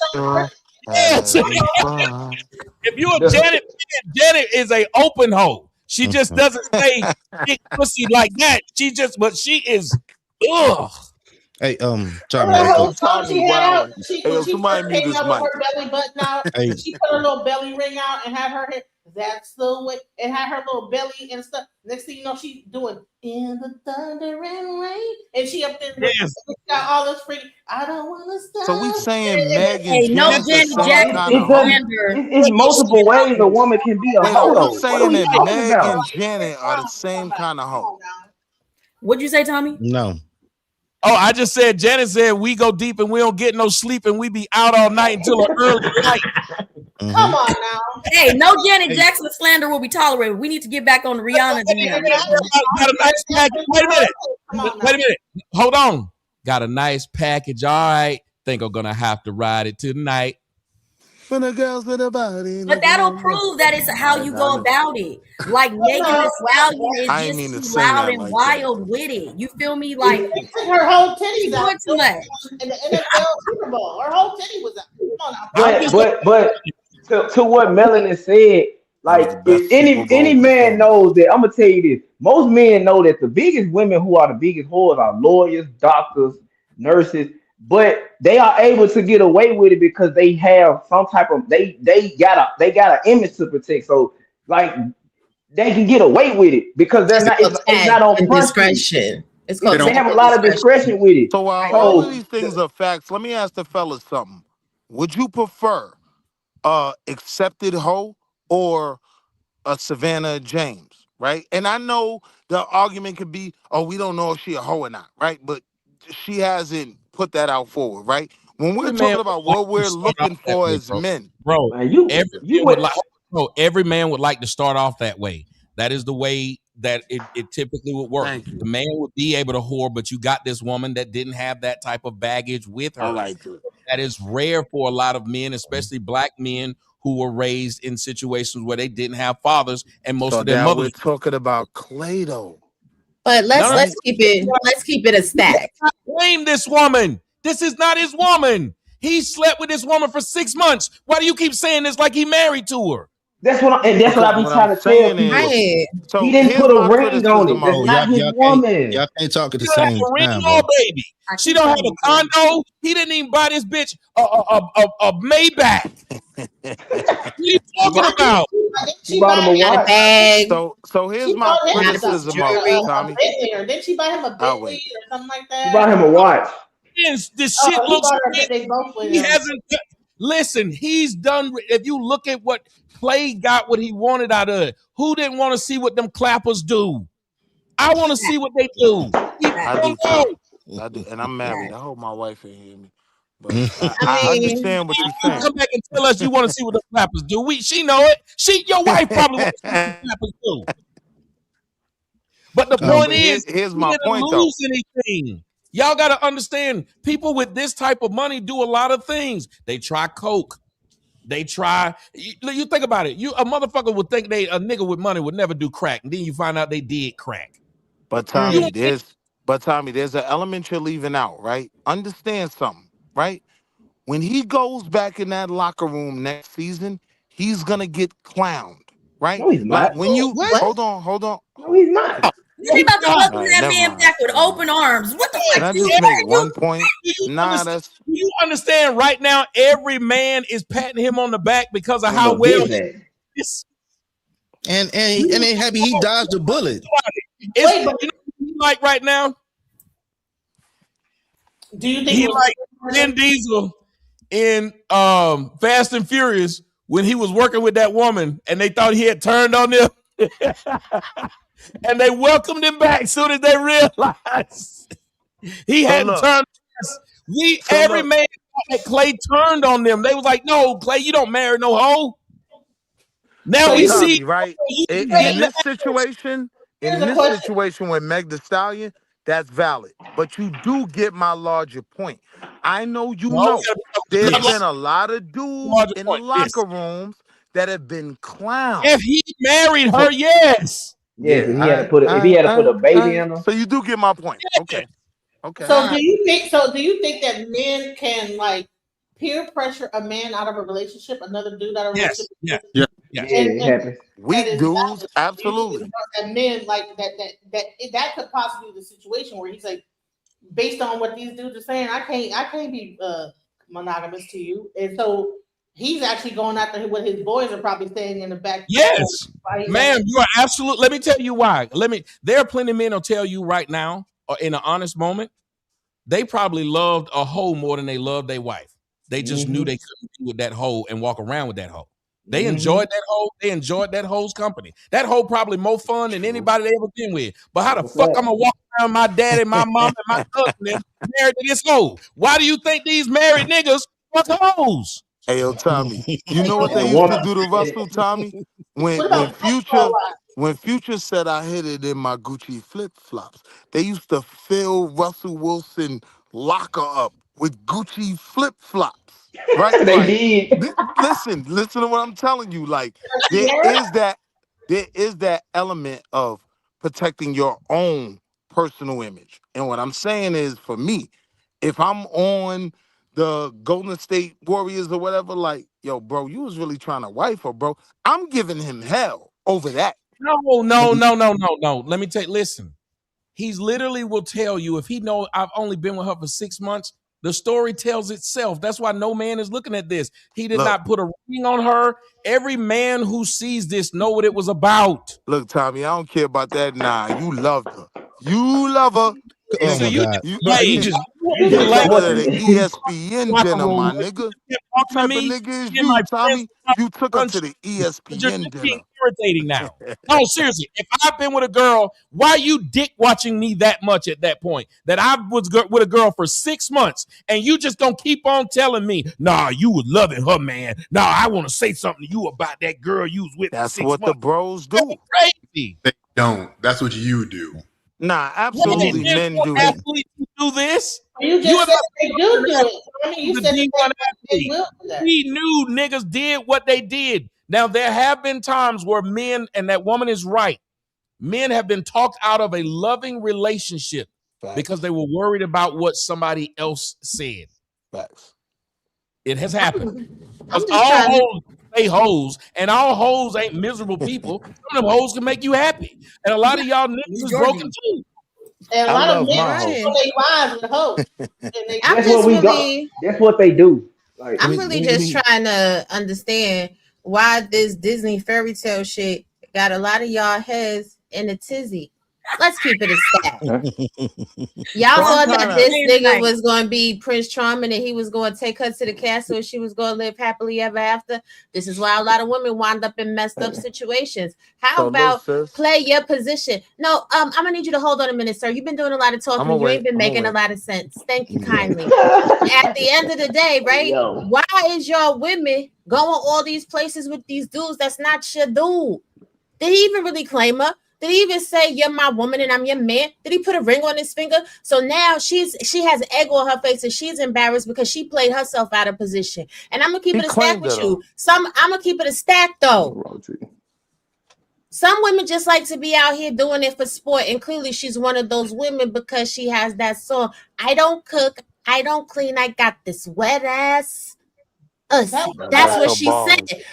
If you're a Janet fan, Janet is a open hoe. She just doesn't say big pussy like that. But she is, ugh. Hey, Tommy, that right whole quick. song she had out, when she somebody first mute came his out with mic. her belly button out, Hey. and she put her little belly ring out and had her hair. That's the way, and had her little belly and stuff. Next thing you know, she's doing in the thunder and rain, and she up there got all this freaking. I don't want to stop. So we saying Meg and Hey, no Janet the Janet same Jackson kind of hoe? slander. It's multiple ways a woman can be a Wait, are hoe. we Though. What are saying we that talking Meg about? and Janet are the same kind of hoe? What'd you say, Tommy? No. Oh, I just said, Janet said, we go deep and we don't get no sleep and we be out all night until an early light. Come on now. Hey, no Janet Jackson slander will be tolerated. We need to get back on the Rihanna DM. Got a nice package. Wait a minute. Hold on. Got a nice package. All right. Think I'm going to have to ride it tonight. For the girls with a body. But that'll prove that it's how you go about it. Like Megan Thee Stallion is I ain't mean just to too say loud that and like wild with it. You feel me? Like She took her whole titties out doing too much. in the NFL Super Bowl. Her whole titty was out. Come on now. But to what Melanie said, like the best if Super Bowl any man performance. knows that, I'm gonna tell you this. Most men know that the biggest women who are the biggest whores are lawyers, doctors, nurses, but they are able to get away with it because they have some type of they got an image to protect. So like they can get away with it because they're not it's not on front discretion. It's street. called They have a lot of discretion with it. So while all of these things are facts, let me ask the fellas something. Would you prefer accepted hoe or a Savannah James, right? And I know the argument could be, oh, we don't know if she a hoe or not, right? But she hasn't put that out forward, right? When we're talking about what we're looking for as men, bro, man, every man would like to start off that way. That is the way that it typically would work. The man would be able to whore, but you got this woman that didn't have that type of baggage with her. I like it. That is rare for a lot of men, especially black men who were raised in situations where they didn't have fathers and most of their now mothers. we're talking about klay though. But let's keep it a stack. Blame this woman. This is not his woman. He slept with this woman for 6 months. Why do you keep saying this like he married to her? That's what I be trying to tell people. Right. So He didn't put a ring on it. That's Oh, not his woman. Y'all can't talk at the She don't have same a ring time, or bro. baby. She don't have a condo. He didn't even buy this bitch a Maybach. What are you talking about? She bought him a watch. Bag. So here's my criticism of it, Tommy. Didn't she buy him a Bentley or something like that? She bought him a watch. This shit looks. They both went He in. hasn't. Listen, he's done. If you look at what Klay got, what he wanted out of it, who didn't want to see what them clappers do? I want to see what they do. I do too. I do, and I'm married. I hope my wife ain't hear me. But I understand what you're saying. Come back and tell us you want to see what the clappers do. She know it. Your wife probably wants to see what the clappers do. But the point is, here's my point lose though. Anything. Y'all got to understand, people with this type of money do a lot of things. They try coke. They try. You think about it. A motherfucker would think a nigga with money would never do crack, and then you find out they did crack. But Tommy, there's an element you're leaving out, right? Understand something, right? When he goes back in that locker room next season, he's gonna get clowned, right? No, he's not. Like when you hold on. No, he's not. He about to welcome that never man mind. back with open arms. What the Can I fuck? just make one point? Do you understand right now? Every man is patting him on the back because of how well. And they happy he dodged a bullet. You know what he like right now? Do you think he like Vin Diesel in Fast and Furious when he was working with that woman and they thought he had turned on them? And they welcomed him back as soon as they realized he hadn't turned. Every man that Klay turned on them. They was like, "No, Klay, you don't marry no hoe." Now we see, right? In this situation with Meg The Stallion, that's valid. But you do get my larger point. I know there's been a lot of dudes in the locker rooms that have been clowned. If he married her, yes. Yes, if he had to put a baby in her. So you do get my point. Okay. So do you think that men can like peer pressure a man out of a relationship, another dude out of a Yes, relationship. yeah, Yeah, yes. it happens. Weak dudes, absolutely. And men like that could possibly be the situation where he's like, based on what these dudes are saying, I can't be monogamous to you, and so he's actually going after what his boys are probably saying in the back. Yes, ma'am, you are absolute. Let me tell you why. There are plenty of men who'll tell you right now, in an honest moment, they probably loved a hoe more than they loved their wife. They just knew they couldn't be with that hoe and walk around with that hoe. They enjoyed that hoe. They enjoyed that hoe's company. That hoe probably more fun than anybody they ever been with. But how the fuck I'm gonna walk around my daddy, my mom, and my cousin and married to this hoe? Why do you think these married niggas fuck hoes? Hey, yo, Tommy, you know what they used to do to Russell, Tommy? When Future said I hit it in my Gucci flip-flops, they used to fill Russell Wilson locker up with Gucci flip-flops. Right? They did. Listen to what I'm telling you. Like, there is that element of protecting your own personal image. And what I'm saying is, for me, if I'm on the Golden State Warriors or whatever, like, yo, bro, you was really trying to wife her, bro. I'm giving him hell over that. No. Let me listen. He's literally will tell you, if he know I've only been with her for 6 months, the story tells itself. That's why no man is looking at this. He did not put a ring on her. Every man who sees this know what it was about. Look, Tommy, I don't care about that. Nah, you loved her. You love her. Oh my God. You just love her at an ESPN dinner, my nigga. What type of nigga is you, Tommy? You took her to the ESPN dinner. Irritating now. No, seriously. If I've been with a girl, why you dick watching me that much at that point? That I was with a girl for 6 months, and you just gonna keep on telling me, nah, you was loving her, man. Nah, I want to say something to you about that girl you was with. That's for 6 what months. the bros do. Crazy. They don't. That's what you do. Nah, absolutely, men do. Athletes who do this. You just said they do it. I mean, you said they will do that. We knew niggas did what they did. Now, there have been times where men, and that woman is right, men have been talked out of a loving relationship because they were worried about what somebody else said. Facts. It has happened. Because all hoes stay hoes, and all hoes ain't miserable people. Some of them hoes can make you happy. And a lot of y'all niggas is broken too. And a lot of men put their wives with hoes. That's what they do. Like, I'm really just trying to understand why this Disney fairy tale shit got a lot of y'all heads in a tizzy. Let's keep it a stack. Y'all thought that this nigga was going to be Prince Charming and he was going to take her to the castle and she was going to live happily ever after. This is why a lot of women wind up in messed up situations. How about play your position? No, I'm going to need you to hold on a minute, sir. You've been doing a lot of talking and you ain't been making a lot of sense. Thank you kindly. At the end of the day, right? Why is your women going all these places with these dudes that's not your dude? Did he even really claim her? Did he even say you're my woman and I'm your man? Did he put a ring on his finger? So now she has egg on her face and she's embarrassed because she played herself out of position. And I'm gonna keep it a stack with you. I'm gonna keep it a stack though. Some women just like to be out here doing it for sport, and clearly she's one of those women because she has that song. I don't cook, I don't clean, I got this wet ass. That's what she said.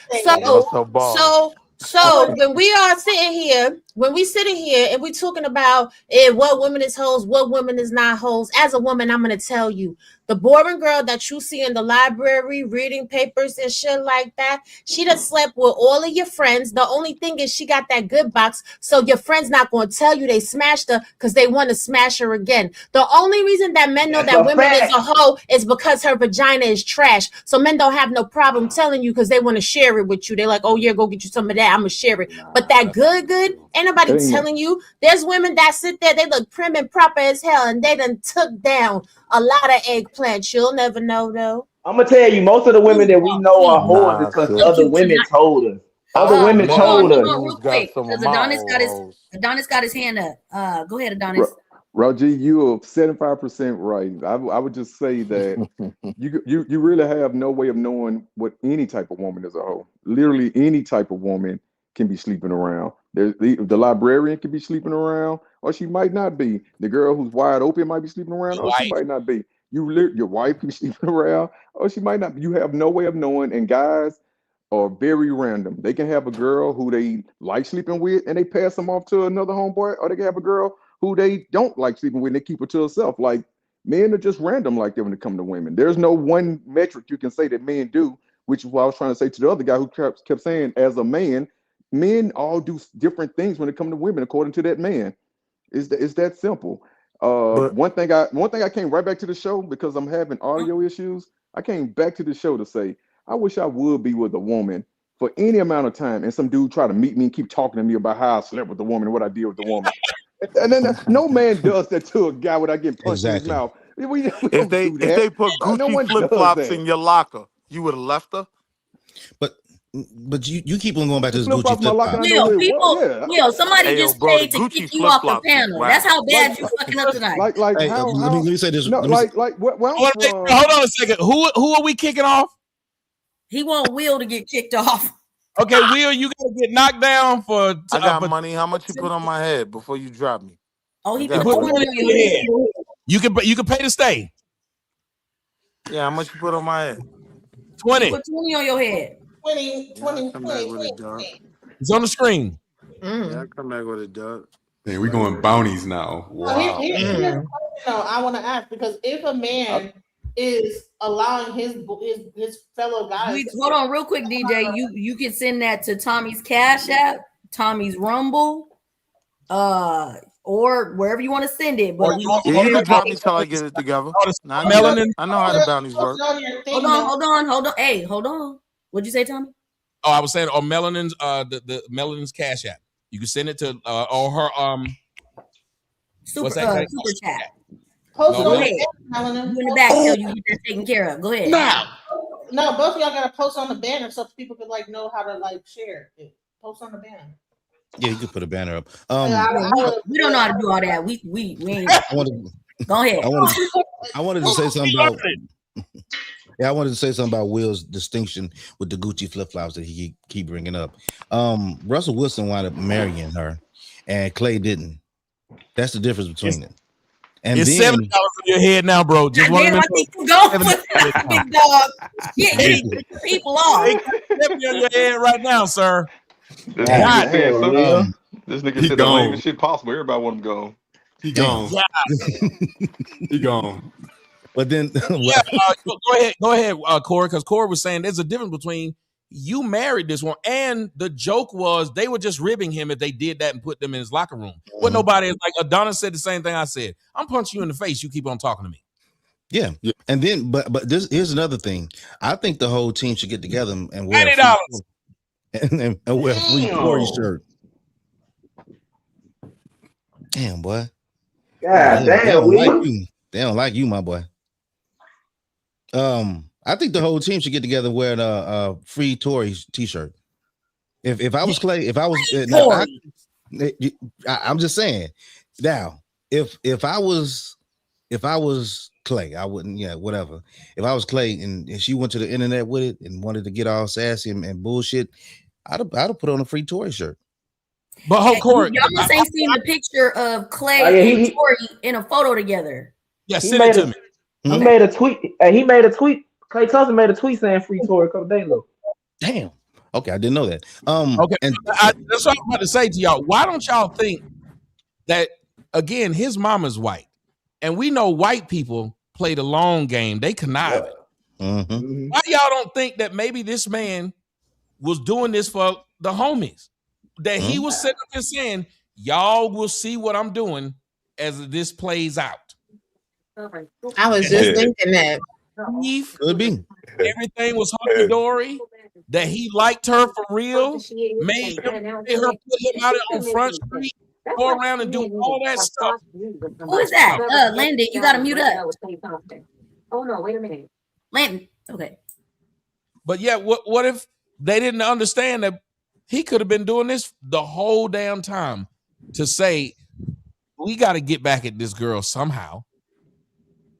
So when we are sitting here, and we're talking about what women is hoes, what women is not hoes, as a woman, I'm going to tell you, the boring girl that you see in the library reading papers and shit like that, she done slept with all of your friends. The only thing is she got that good box, so your friends not going to tell you they smashed her because they want to smash her again. The only reason that men know that women is a hoe is because her vagina is trash. So men don't have no problem telling you because they want to share it with you. They're like, oh yeah, go get you some of that. I'm going to share it. But that good, ain't nobody telling you. There's women that sit there, they look prim and proper as hell, and they done took down a lot of eggplants. You'll never know though. I'm gonna tell you, most of the women that we know are whores because other women told us. Other women told us. Real quick, because Adonis got his hand up. Go ahead, Adonis. Roger, you're 75% right. I would just say that you really have no way of knowing what any type of woman is a hoe. Literally any type of woman can be sleeping around. The librarian can be sleeping around, or she might not be. The girl who's wide open might be sleeping around, or she might not be. Your wife be sleeping around, or she might not. You have no way of knowing. And guys are very random. They can have a girl who they like sleeping with, and they pass them off to another homeboy, or they can have a girl who they don't like sleeping with, and they keep her to herself. Like men are just random like that when it comes to women. There's no one metric you can say that men do, which is what I was trying to say to the other guy who kept saying, as a man, men all do different things when it comes to women, according to that man. It's that simple. But One thing I came right back to the show because I'm having audio issues. I came back to the show to say I wish I would be with a woman for any amount of time, and some dude try to meet me and keep talking to me about how I slept with the woman and what I did with the woman. And then no man does that to a guy without getting punched in his Exactly. mouth. We if don't they do if that. they put No Gucci one flip does flops that. in your locker, you would have left her. But you keep on going back to this Flip Gucci flops my flip locker. flop. I know Will, it well. people, Yeah. Will, somebody Hey, yo, just bro, the paid to kick Gucci you flip off the flops is panel. That's whack. how bad you fucking up tonight. Like Hey, how let me say this. no, Let me say, like where I'm Hold from. on a second. Who are we kicking off? He want Will to get kicked off. Okay, Will, you gotta get knocked down for. I got money. How much you put on my head before you drop me? Oh, I he got put 20 money. on your head. You can pay to stay. Yeah, how much you put on my head? He 20. put 20 on your head. 20, 20, Come 20, back with a 20, dog. It's on the screen. Yeah, come back with a dog. Man, we going bounties now. So here's Wow. the question I want to ask, because if a man is allowing his fellow guys, Hold on real quick, DJ. You can send that to Tommy's Cash App, Tommy's Rumble, or wherever you want to send it. But we Yeah, you can drop me till I get it together. Nah, I know how the bounties work. Hold on. Hey, hold on. What'd you say, Tommy? Oh, I was saying on Melanin's the Melanin's Cash App. You can send it to or her super what's that super chat. Post it Go on ahead. the You in the back till you get that taken care of. Go ahead. No, both of y'all gotta post on the banner so people can like know how to like share it. Post on the banner. Yeah, you could put a banner up. We don't know how to do all that. We ain't. Go ahead. I wanted to say something about. Yeah, I wanted to say something about Will's distinction with the Gucci flip flops that he keep bringing up. Russell Wilson wound up marrying her, and Klay didn't. That's the difference between them. And it's then, $70 in your head now, bro. Just damn, I think you go for that, big dog. Get people off. $70 on your head right now, sir. This nigga saying something. This nigga said the gone. lamest shit possible. Everybody want him gone. He gone. He gone. But then, go ahead, Corey, because Corey was saying there's a difference between you married this one, and the joke was they were just ribbing him if they did that and put them in his locker room. But nobody, like Adonis said the same thing I said. I'm punching you in the face. You keep on talking to me. Yeah. And then, but here's another thing. I think the whole team should get together and wear $90 and wear a free Tory shirt. Damn, boy. God They damn, don't like Will. you. They don't like you, my boy. I think the whole team should get together and wear a free Tory t-shirt. If I was Klay, if I was, I'm just saying. Now, if I was Klay, I wouldn't. Yeah, whatever. If I was Klay and she went to the internet with it and wanted to get all sassy and bullshit, I'd have put on a free Tory shirt. But Corey, y'all must ain't seen the picture of Klay and Tory in a photo together. Yeah, send it to me. He made a tweet. He made a tweet. Klay Thompson made a tweet saying free Tory a couple days ago. Damn. Okay, I didn't know that. Okay, and that's what I'm about to say to y'all. Why don't y'all think that again? His mama's white, and we know white people play the long game. They connive it. Mm-hmm. Why y'all don't think that maybe this man was doing this for the homies? That he was sitting up and saying, "Y'all will see what I'm doing as this plays out." I was just thinking that. Could be. Everything was hunky dory. That he liked her for real. Made her put him out on Front Street, go around and do all that stuff. Who is that? Landon, you got to mute up. Oh no, wait a minute. Landon, okay. But yeah, what if they didn't understand that he could have been doing this the whole damn time to say, we got to get back at this girl somehow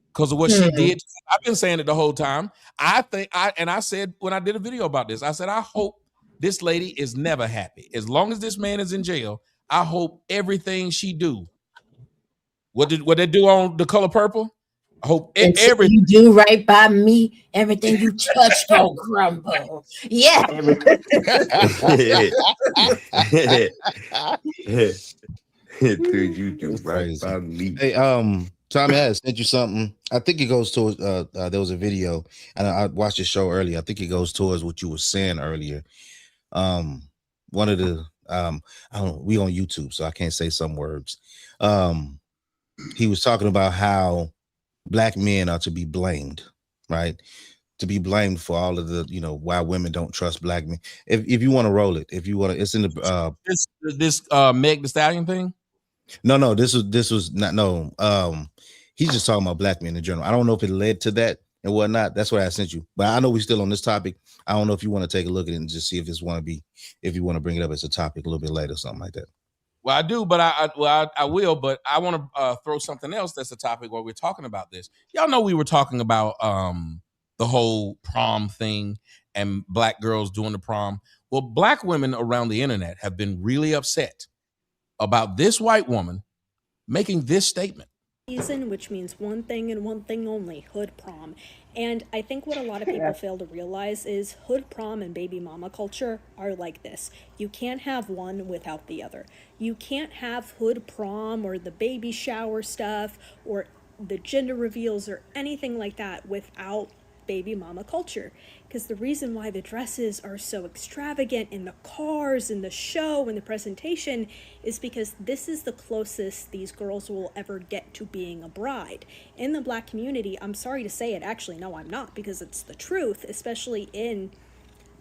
because of what she did. I've been saying it the whole time. I said when I did a video about this, I said, I hope this lady is never happy. As long as this man is in jail, I hope everything she do. What they do on The Color Purple? I hope Until everything you do right by me, everything you touch don't crumble. Yeah. Dude, you do That's right crazy. by me. Hey, Tommy, I had sent you something. I think it goes towards there was a video and I watched the show earlier. I think it goes towards what you were saying earlier. One of the I don't know, we on YouTube, so I can't say some words. He was talking about how black men are to be blamed, right? To be blamed for all of the, why women don't trust black men. If you want to roll it, if you want to, it's in the this Meg The Stallion thing. No, this was not he's just talking about black men in general. I don't know if it led to that and whatnot. That's why I sent you. But I know we're still on this topic. I don't know if you want to take a look at it and just see if you want to bring it up as a topic a little bit later, something like that. Well, I do, but I will. But I want to throw something else that's a topic where we're talking about this. Y'all know we were talking about the whole prom thing and black girls doing the prom. Well, black women around the internet have been really upset about this white woman making this statement. Season, which means one thing and one thing only, hood prom. And I think what a lot of people fail to realize is hood prom and baby mama culture are like this. You can't have one without the other. You can't have hood prom or the baby shower stuff or the gender reveals or anything like that without baby mama culture. Because the reason why the dresses are so extravagant in the cars, in the show, in the presentation is because this is the closest these girls will ever get to being a bride. In the black community, I'm sorry to say it, actually, no, I'm not, because it's the truth, especially in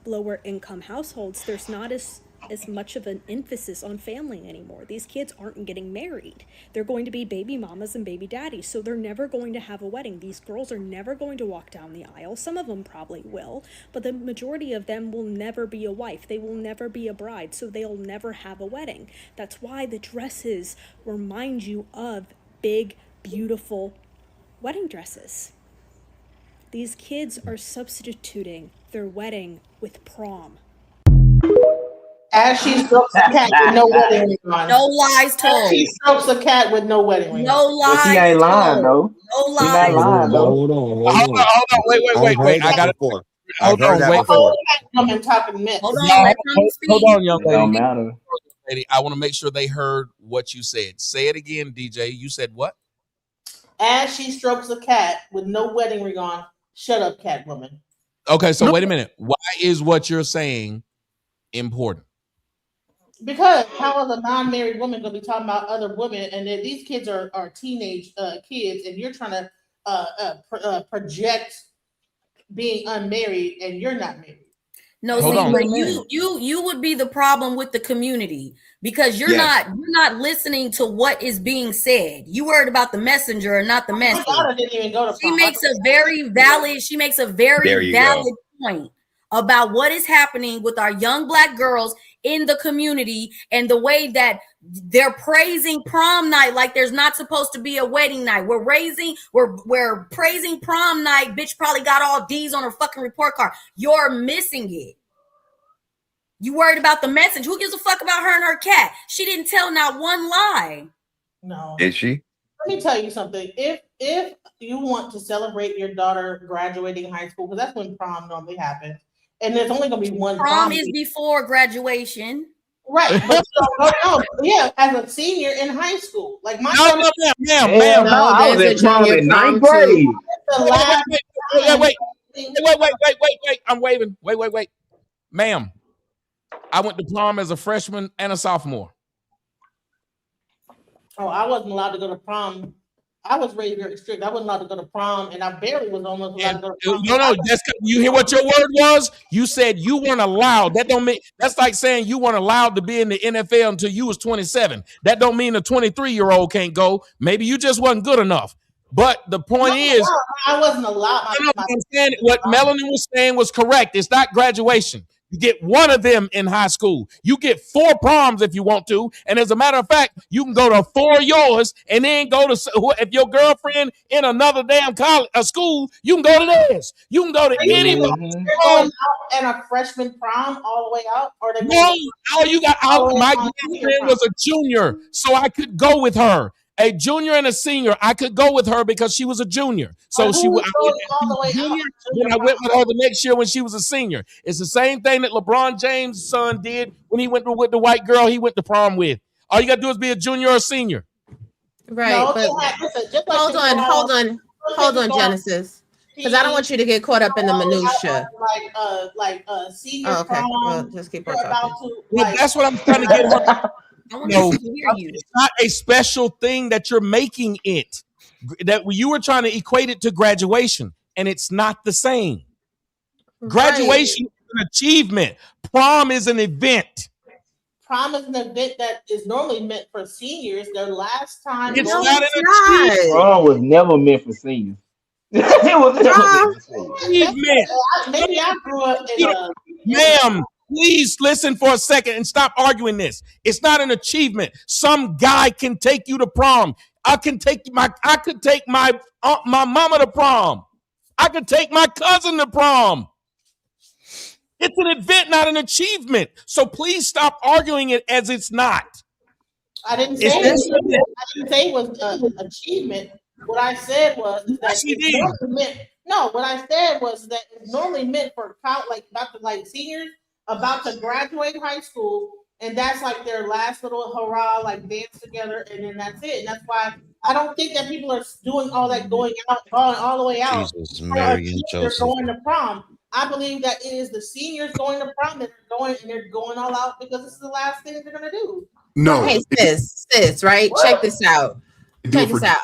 lower income households, there's not as much of an emphasis on family anymore. These kids aren't getting married. They're going to be baby mamas and baby daddies, so they're never going to have a wedding. These girls are never going to walk down the aisle. Some of them probably will, but the majority of them will never be a wife. They will never be a bride, so they'll never have a wedding. That's why the dresses remind you of big, beautiful wedding dresses. These kids are substituting their wedding with prom. As she strokes a cat with no wedding ring on. No lies told. As she strokes a cat with no wedding ring. No lies. But she ain't lying though. No She lies. not lying though. Hold on. Hold on. Wait. I got it. I've heard that before. Woman talking myths. Hold on. Let them speak. Hold on, young It don't matter. lady. I want to make sure they heard what you said. Say it again, DJ. You said what? As she strokes a cat with no wedding ring on. Shut up, cat woman. Okay, so wait a minute. Why is what you're saying important? Because how is a non-married woman going to be talking about other women, and then these kids are teenage kids, and you're trying to project being unmarried, and you're not married. No, Hold on. but you would be the problem with the community because you're not listening to what is being said. You worried about the messenger and not the message. My daughter didn't even go to prom. She makes a very valid point about what is happening with our young black girls in the community and the way that they're praising prom night like there's not supposed to be a wedding night. We're praising prom night. Bitch probably got all D's on her fucking report card. You're missing it. You worried about the message. Who gives a fuck about her and her cat? She didn't tell not one lie. No. Did she? Let me tell you something. If you want to celebrate your daughter graduating high school, because that's when prom normally happens, and there's only going to be one prom is before graduation. Right, but as a senior in high school, like my ma'am. I was at prom in 9th grade. Wait. I'm waving. Wait. Ma'am, I went to prom as a freshman and a sophomore. Oh, I wasn't allowed to go to prom. I was raised very strict. I wasn't allowed to go to prom, and I barely was almost allowed to go to prom. No, you hear what your word was? You said you weren't allowed. That don't mean that's like saying you weren't allowed to be in the NFL until you was 27. That don't mean a 23-year-old can't go. Maybe you just wasn't good enough. But the point is, I wasn't allowed. What Melanie was saying was correct. It's not graduation. You get one of them in high school. You get 4 proms if you want to. And as a matter of fact, you can go to 4 of yours and then go to, if your girlfriend in another damn college, school, you can go to theirs. You can go to any. You're going out and a freshman prom all the way out? Or they no, you got out. My girlfriend was a junior, so I could go with her. A junior and a senior, I could go with her because she was a junior. So she was junior. Then I went with her the next year when she was a senior. It's the same thing that LeBron James' son did when he went with the white girl he went to prom with. All you got to do is be a junior or a senior. Right. No, but hold on, Genesis. Because I don't want you to get caught up in the minutia. Senior okay. Well, just keep on talking. That's what I'm trying to get her. No, it's not a special thing that you're making it. That you were trying to equate it to graduation, and it's not the same. Graduation is an achievement. Prom is an event. Prom is an event that is normally meant for seniors. Their last time. It's not an achievement. Prom was never meant for seniors. It was never meant for seniors. Maybe I grew up in a. Ma'am, please listen for a second and stop arguing this. It's not an achievement. Some guy can take you to prom. I could take my mama to prom. I could take my cousin to prom. It's an event, not an achievement. So please stop arguing it as it's not. I didn't say it was an achievement. What I said was that what I said was that it's normally meant for seniors about to graduate high school, and that's like their last little hurrah, like dance together, and then that's it. And that's why I don't think that people are doing all that going all the way out. Jesus, Mary and Joseph. Going to prom. I believe that it is the seniors going to prom that they're going all out because this is the last thing that they're gonna do. No. Hey, sis, right? What? Check this out.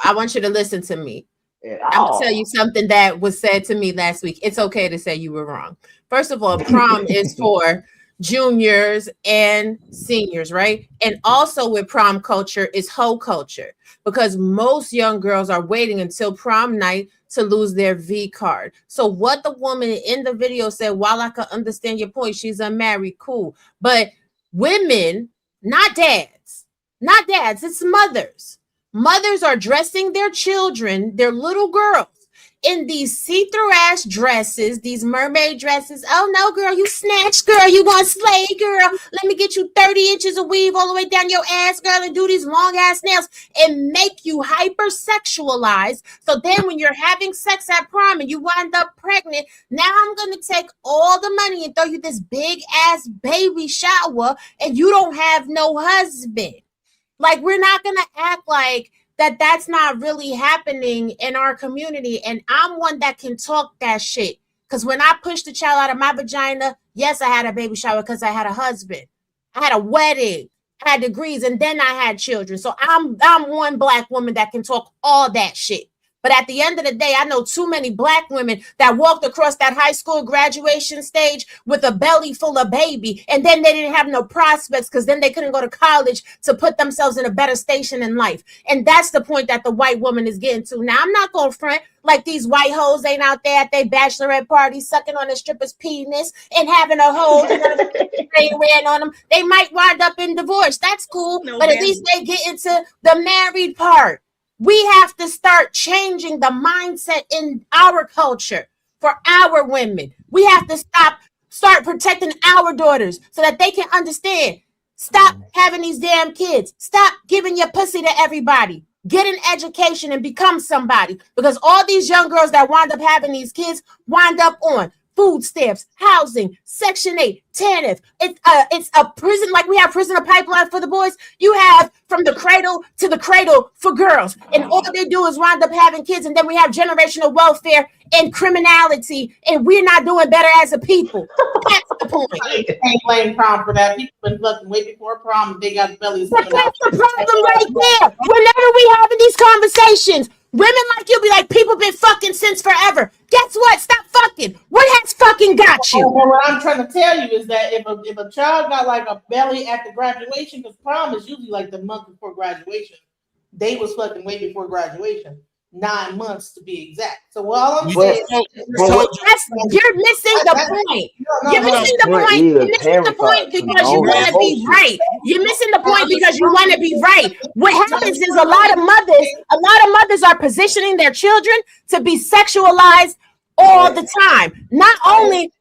I want you to listen to me. I'm gonna tell you something that was said to me last week. It's okay to say you were wrong. First of all, prom is for juniors and seniors, right? And also with prom culture is hoe culture, because most young girls are waiting until prom night to lose their V card. So what the woman in the video said, while I can understand your point, she's unmarried, cool. But women, not dads, it's mothers. Mothers are dressing their children, their little girls, in these see-through ass dresses, these mermaid dresses. Oh no, girl, you snatch, girl, you gonna slay, girl. Let me get you 30 inches of weave all the way down your ass, girl, and do these long ass nails and make you hypersexualized. So then when you're having sex at prom and you wind up pregnant, now I'm gonna take all the money and throw you this big ass baby shower and you don't have no husband. Like, we're not gonna act like that's not really happening in our community. And I'm one that can talk that shit. Because when I pushed the child out of my vagina, yes, I had a baby shower because I had a husband. I had a wedding. I had degrees, and then I had children. So I'm one black woman that can talk all that shit. But at the end of the day, I know too many black women that walked across that high school graduation stage with a belly full of baby, and then they didn't have no prospects because then they couldn't go to college to put themselves in a better station in life. And that's the point that the white woman is getting to. Now, I'm not going to front like these white hoes ain't out there at their bachelorette party sucking on a stripper's penis and having a hole ran on them. They might wind up in divorce. That's cool, but at least they get into the married part. We have to start changing the mindset in our culture for our women. We have to start protecting our daughters so that they can understand. Stop having these damn kids. Stop giving your pussy to everybody. Get an education and become somebody. Because all these young girls that wind up having these kids wind up on food stamps, housing, Section 8, TANF. It's a prison, like we have prisoner pipeline for the boys. You have from the cradle to the cradle for girls. And all they do is wind up having kids. And then we have generational welfare and criminality. And we're not doing better as a people. That's the point. You can't blame prom for that. People been fucking way before prom and they got bellies. But that's the problem right there. Whenever we having these conversations, women like you be like, people been fucking since forever. Guess what? Stop fucking. What has fucking got you? Well, what I'm trying to tell you is that if a child got like a belly at the graduation, because prom is usually like the month before graduation, they was fucking way before graduation. 9 months to be exact. So all I'm saying is you're missing the point. You're missing the point. You're missing the point because you want to be right. You're missing the point because you want to be right. What happens is a lot of mothers are positioning their children to be sexualized all the time. Not only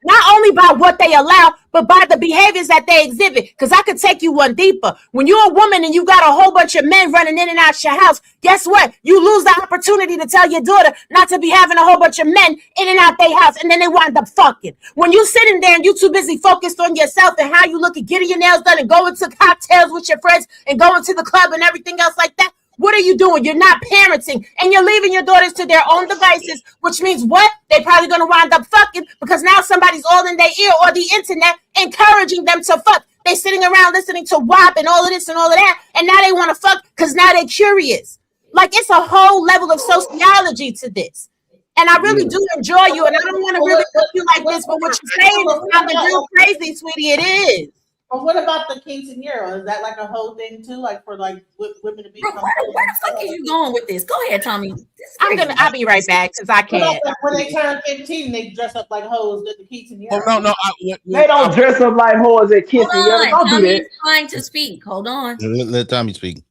by what they allow, but by the behaviors that they exhibit. Because I could take you one deeper. When you're a woman and you got a whole bunch of men running in and out your house, guess what? You lose the opportunity to tell your daughter not to be having a whole bunch of men in and out their house, and then they wind up fucking. When you sitting there and you too busy focused on yourself and how you look at getting your nails done and going to cocktails with your friends and going to the club and everything else like that, what are you doing? You're not parenting, and you're leaving your daughters to their own devices, which means what? They're probably going to wind up fucking because now somebody's all in their ear or the internet encouraging them to fuck. They're sitting around listening to WAP and all of this and all of that, and now they want to fuck because now they're curious. Like, it's a whole level of sociology to this. And I really do enjoy you, and I don't want to really put you like this, but what you're saying is sounding real crazy, sweetie. It is. But what about the quinceañera? Is that like a whole thing too? Like for like women to be? Where the fuck are you going with this? Go ahead, Tommy. I'll be right back because I can't. When they turn 15, they dress up like hoes at the quinceañera. Oh, no. They don't dress up like hoes at quinceañera. Don't do that. Trying to speak. Hold on. Let Tommy speak.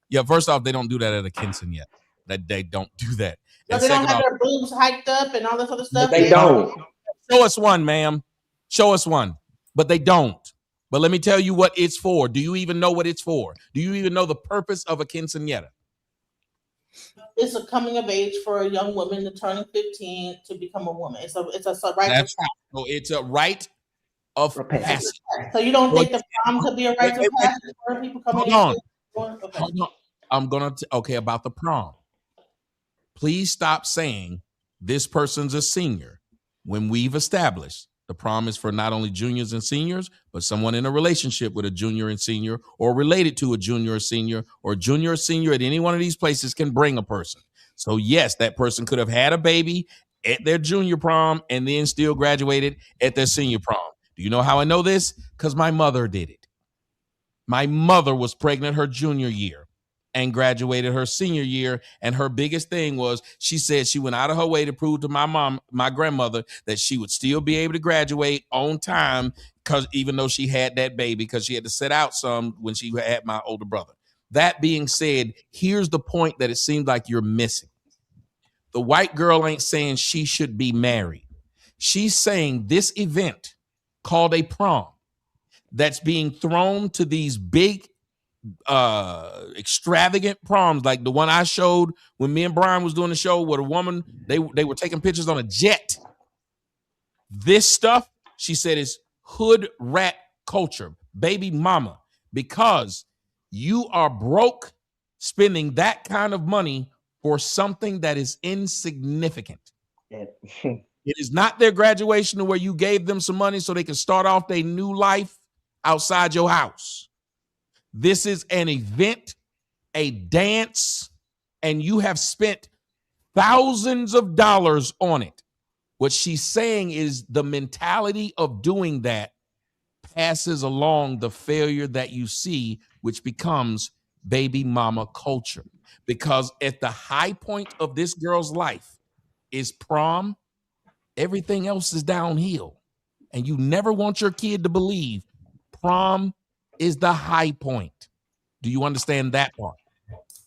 Yeah, first off, they don't do that at a quinceañera. That they don't do that. So they don't have their boobs hiked up and all this other stuff. They don't. Show us one, ma'am. Show us one. But they don't. But let me tell you what it's for. Do you even know what it's for? Do you even know the purpose of a quinceañera? It's a coming of age for a young woman to turn 15 to become a woman. It's a right. That's right. So it's a rite of passage. So you don't think the prom could be a rite of passage for people coming? Hold on. I'm gonna about the prom. Please stop saying this person's a senior when we've established the prom is for not only juniors and seniors, but someone in a relationship with a junior and senior, or related to a junior or senior, or junior or senior at any one of these places can bring a person. So yes, that person could have had a baby at their junior prom and then still graduated at their senior prom. Do you know how I know this? Because my mother did it. My mother was pregnant her junior year and graduated her senior year. And her biggest thing was she said she went out of her way to prove to my grandmother, that she would still be able to graduate on time, because even though she had that baby, because she had to sit out some when she had my older brother. That being said, here's the point that it seems like you're missing. The white girl ain't saying she should be married. She's saying this event called a prom that's being thrown to these big extravagant proms, like the one I showed when me and Brian was doing the show, where a woman, they were taking pictures on a jet. This stuff, she said, is hood rat culture, baby mama, because you are broke spending that kind of money for something that is insignificant. It is not their graduation to where you gave them some money so they can start off their new life outside your house. This is an event, a dance, and you have spent thousands of dollars on it. What she's saying is the mentality of doing that passes along the failure that you see, which becomes baby mama culture. Because at the high point of this girl's life is prom, everything else is downhill. And you never want your kid to believe prom is the high point. Do you understand that part?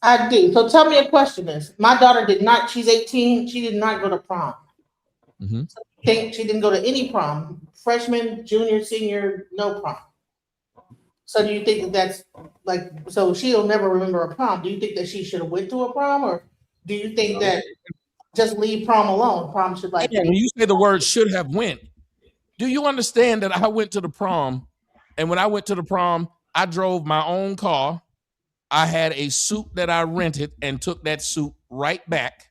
I do. So tell me a question is, my daughter did not, she's 18, she did not go to prom. Mm-hmm. So she didn't go to any prom, freshman, junior, senior, no prom. So do you think that that's like, so she'll never remember a prom. Do you think that she should have went to a prom, or do you think that just leave prom alone? Prom should like. Yeah, when you say the word should have went, do you understand that I went to the prom, and when I went to the prom, I drove my own car. I had a suit that I rented and took that suit right back,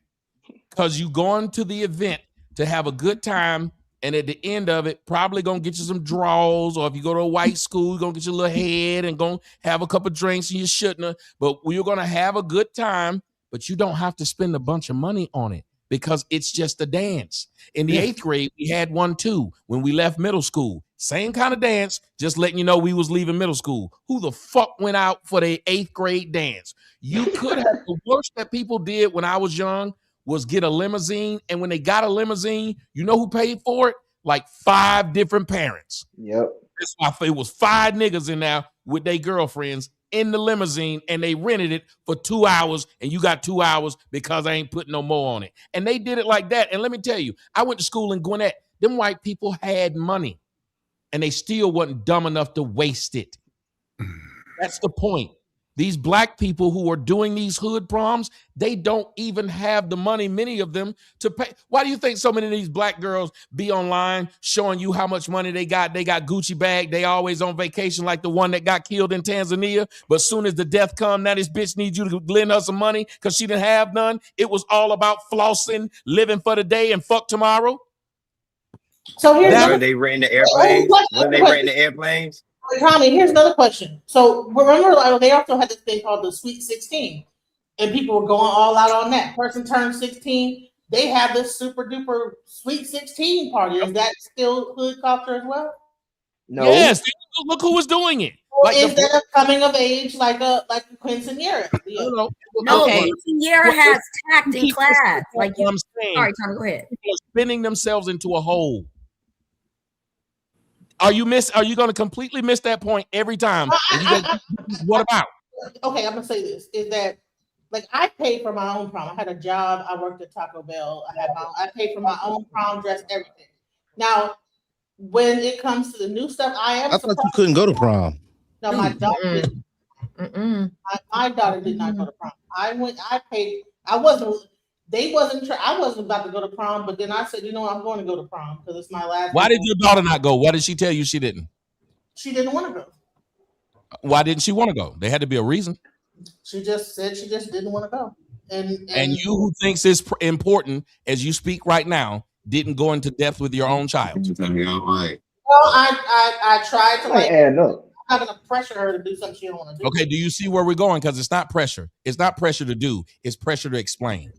because you going to the event to have a good time, and at the end of it, probably gonna get you some draws, or if you go to a white school, you're gonna get your little head and gonna have a couple drinks, and you shouldn't have, but you're gonna have a good time, but you don't have to spend a bunch of money on it, because it's just a dance. In the 8th grade, we had one too when we left middle school. Same kind of dance, just letting you know we was leaving middle school. Who the fuck went out for the 8th grade dance? You could have, the worst that people did when I was young was get a limousine, and when they got a limousine, you know who paid for it? Like 5 different parents. Yep. It was 5 niggas in there with their girlfriends in the limousine and they rented it for 2 hours and you got 2 hours because I ain't putting no more on it. And they did it like that. And let me tell you, I went to school in Gwinnett. Them white people had money and they still wasn't dumb enough to waste it. That's the point. These black people who are doing these hood proms, they don't even have the money, many of them, to pay. Why do you think so many of these black girls be online showing you how much money they got? They got Gucci bag. They always on vacation like the one that got killed in Tanzania. But as soon as the death come, now this bitch needs you to lend her some money because she didn't have none. It was all about flossing, living for the day and fuck tomorrow. So here's when they renting the airplanes. When they renting the airplanes. Tommy, here's another question. So remember, like, they also had this thing called the Sweet 16, and people were going all out on that. Person turned 16, they have this super duper Sweet 16 party. Is that still hood culture as well? No. Yes, look who was doing it. Or like is that a coming of age like a quinceañera? No, Okay. quinceañera has tact and class. Like I'm saying. All right, Tommy, go ahead. People are spinning themselves into a hole. Are you going to completely miss that point every time? What about? Okay, I'm gonna say this is that like I paid for my own prom. I had a job. I worked at Taco Bell. I paid for my own prom dress, everything. Now, when it comes to the new stuff, I thought you couldn't go to prom. No, my daughter didn't. My daughter did not go to prom. I went. I paid. I wasn't. They wasn't. I wasn't about to go to prom, but then I said, you know, I'm going to go to prom because it's my last. Why did your daughter not go? Why did she tell you she didn't? She didn't want to go. Why didn't she want to go? There had to be a reason. She just said she just didn't want to go. And you, who thinks it's important as you speak right now, didn't go into depth with your own child. Well, I tried to like. I'm not gonna pressure her to do something she don't want to do. Okay, do you see where we're going? Because it's not pressure. It's not pressure to do. It's pressure to explain.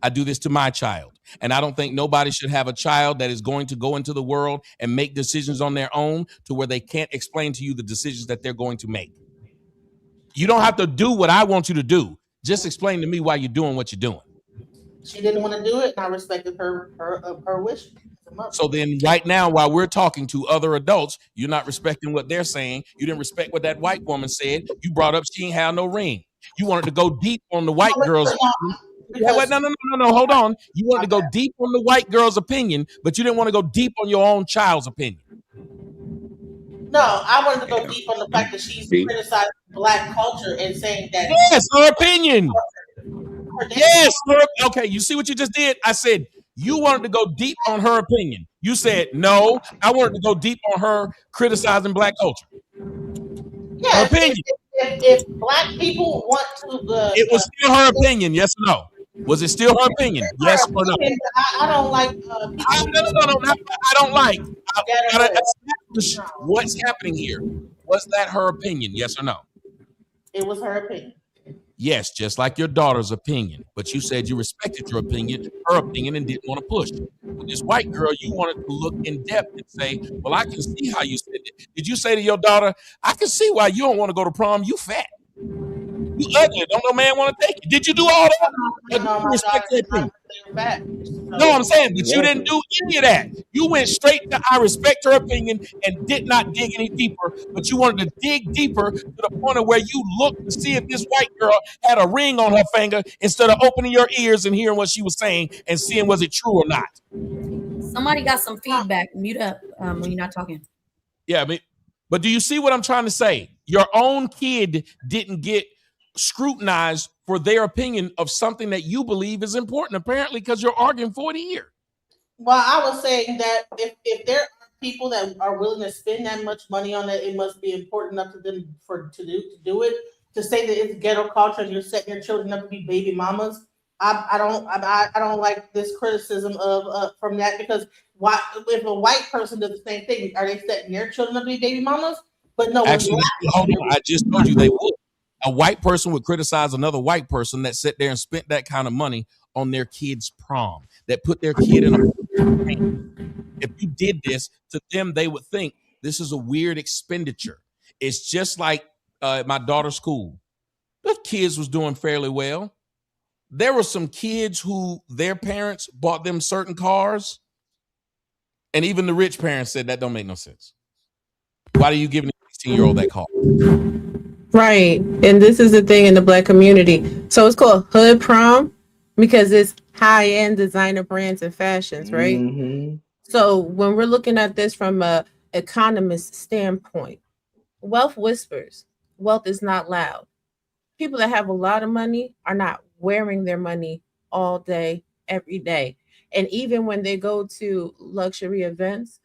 I do this to my child. And I don't think nobody should have a child that is going to go into the world and make decisions on their own to where they can't explain to you the decisions that they're going to make. You don't have to do what I want you to do. Just explain to me why you're doing what you're doing. She didn't want to do it, and I respected her wish. So then right now, while we're talking to other adults, you're not respecting what they're saying. You didn't respect what that white woman said. You brought up she ain't have no ring. You wanted to go deep on the white girl's No, hold on. You wanted to go deep on the white girl's opinion, but you didn't want to go deep on your own child's opinion. No, I wanted to go deep on the fact that she's criticizing Black culture and saying that. Yes, her opinion. Yes. Okay, you see what you just did? I said you wanted to go deep on her opinion. You said, no, I wanted to go deep on her criticizing Black culture. Yeah, her opinion. If Black people want to... it was still her opinion, yes or no? Was it still her opinion? Yes or no? I don't like... I don't like. I gotta establish what's happening here. Was that her opinion? Yes or no? It was her opinion. Yes, just like your daughter's opinion. But you said you respected her opinion, and didn't want to push. With this white girl, you wanted to look in depth and say, well, I can see how you said it. Did you say to your daughter, I can see why you don't want to go to prom. You fat. You ugly. Don't no man want to take you. Did you do all that? No, Respect that opinion. No, I'm saying, but you didn't do any of that. You went straight to I respect her opinion and did not dig any deeper, but you wanted to dig deeper to the point of where you looked to see if this white girl had a ring on her finger instead of opening your ears and hearing what she was saying and seeing was it true or not. Somebody got some feedback. Mute up when you're not talking. Yeah, but do you see what I'm trying to say? Your own kid didn't get scrutinized for their opinion of something that you believe is important, apparently, because you're arguing for it here. Well, I was saying that if there are people that are willing to spend that much money on it, it must be important enough to them to do it. To say that it's ghetto culture and you're setting your children up to be baby mamas, I don't like this criticism of from that, because why, if a white person does the same thing, are they setting their children up to be baby mamas? But no, actually, hold on, I just told you they would. A white person would criticize another white person that sat there and spent that kind of money on their kid's prom, that put their kid in a... If you did this to them, they would think this is a weird expenditure. It's just like my daughter's school. The kids was doing fairly well. There were some kids who their parents bought them certain cars, and even the rich parents said that don't make no sense. Why are you giving a 16-year-old that car? Right. And this is the thing in the Black community. So it's called hood prom because it's high-end designer brands and fashions, right? Mm-hmm. So when we're looking at this from a economist standpoint, wealth whispers. Wealth is not loud. People that have a lot of money are not wearing their money all day, every day. And even when they go to luxury events,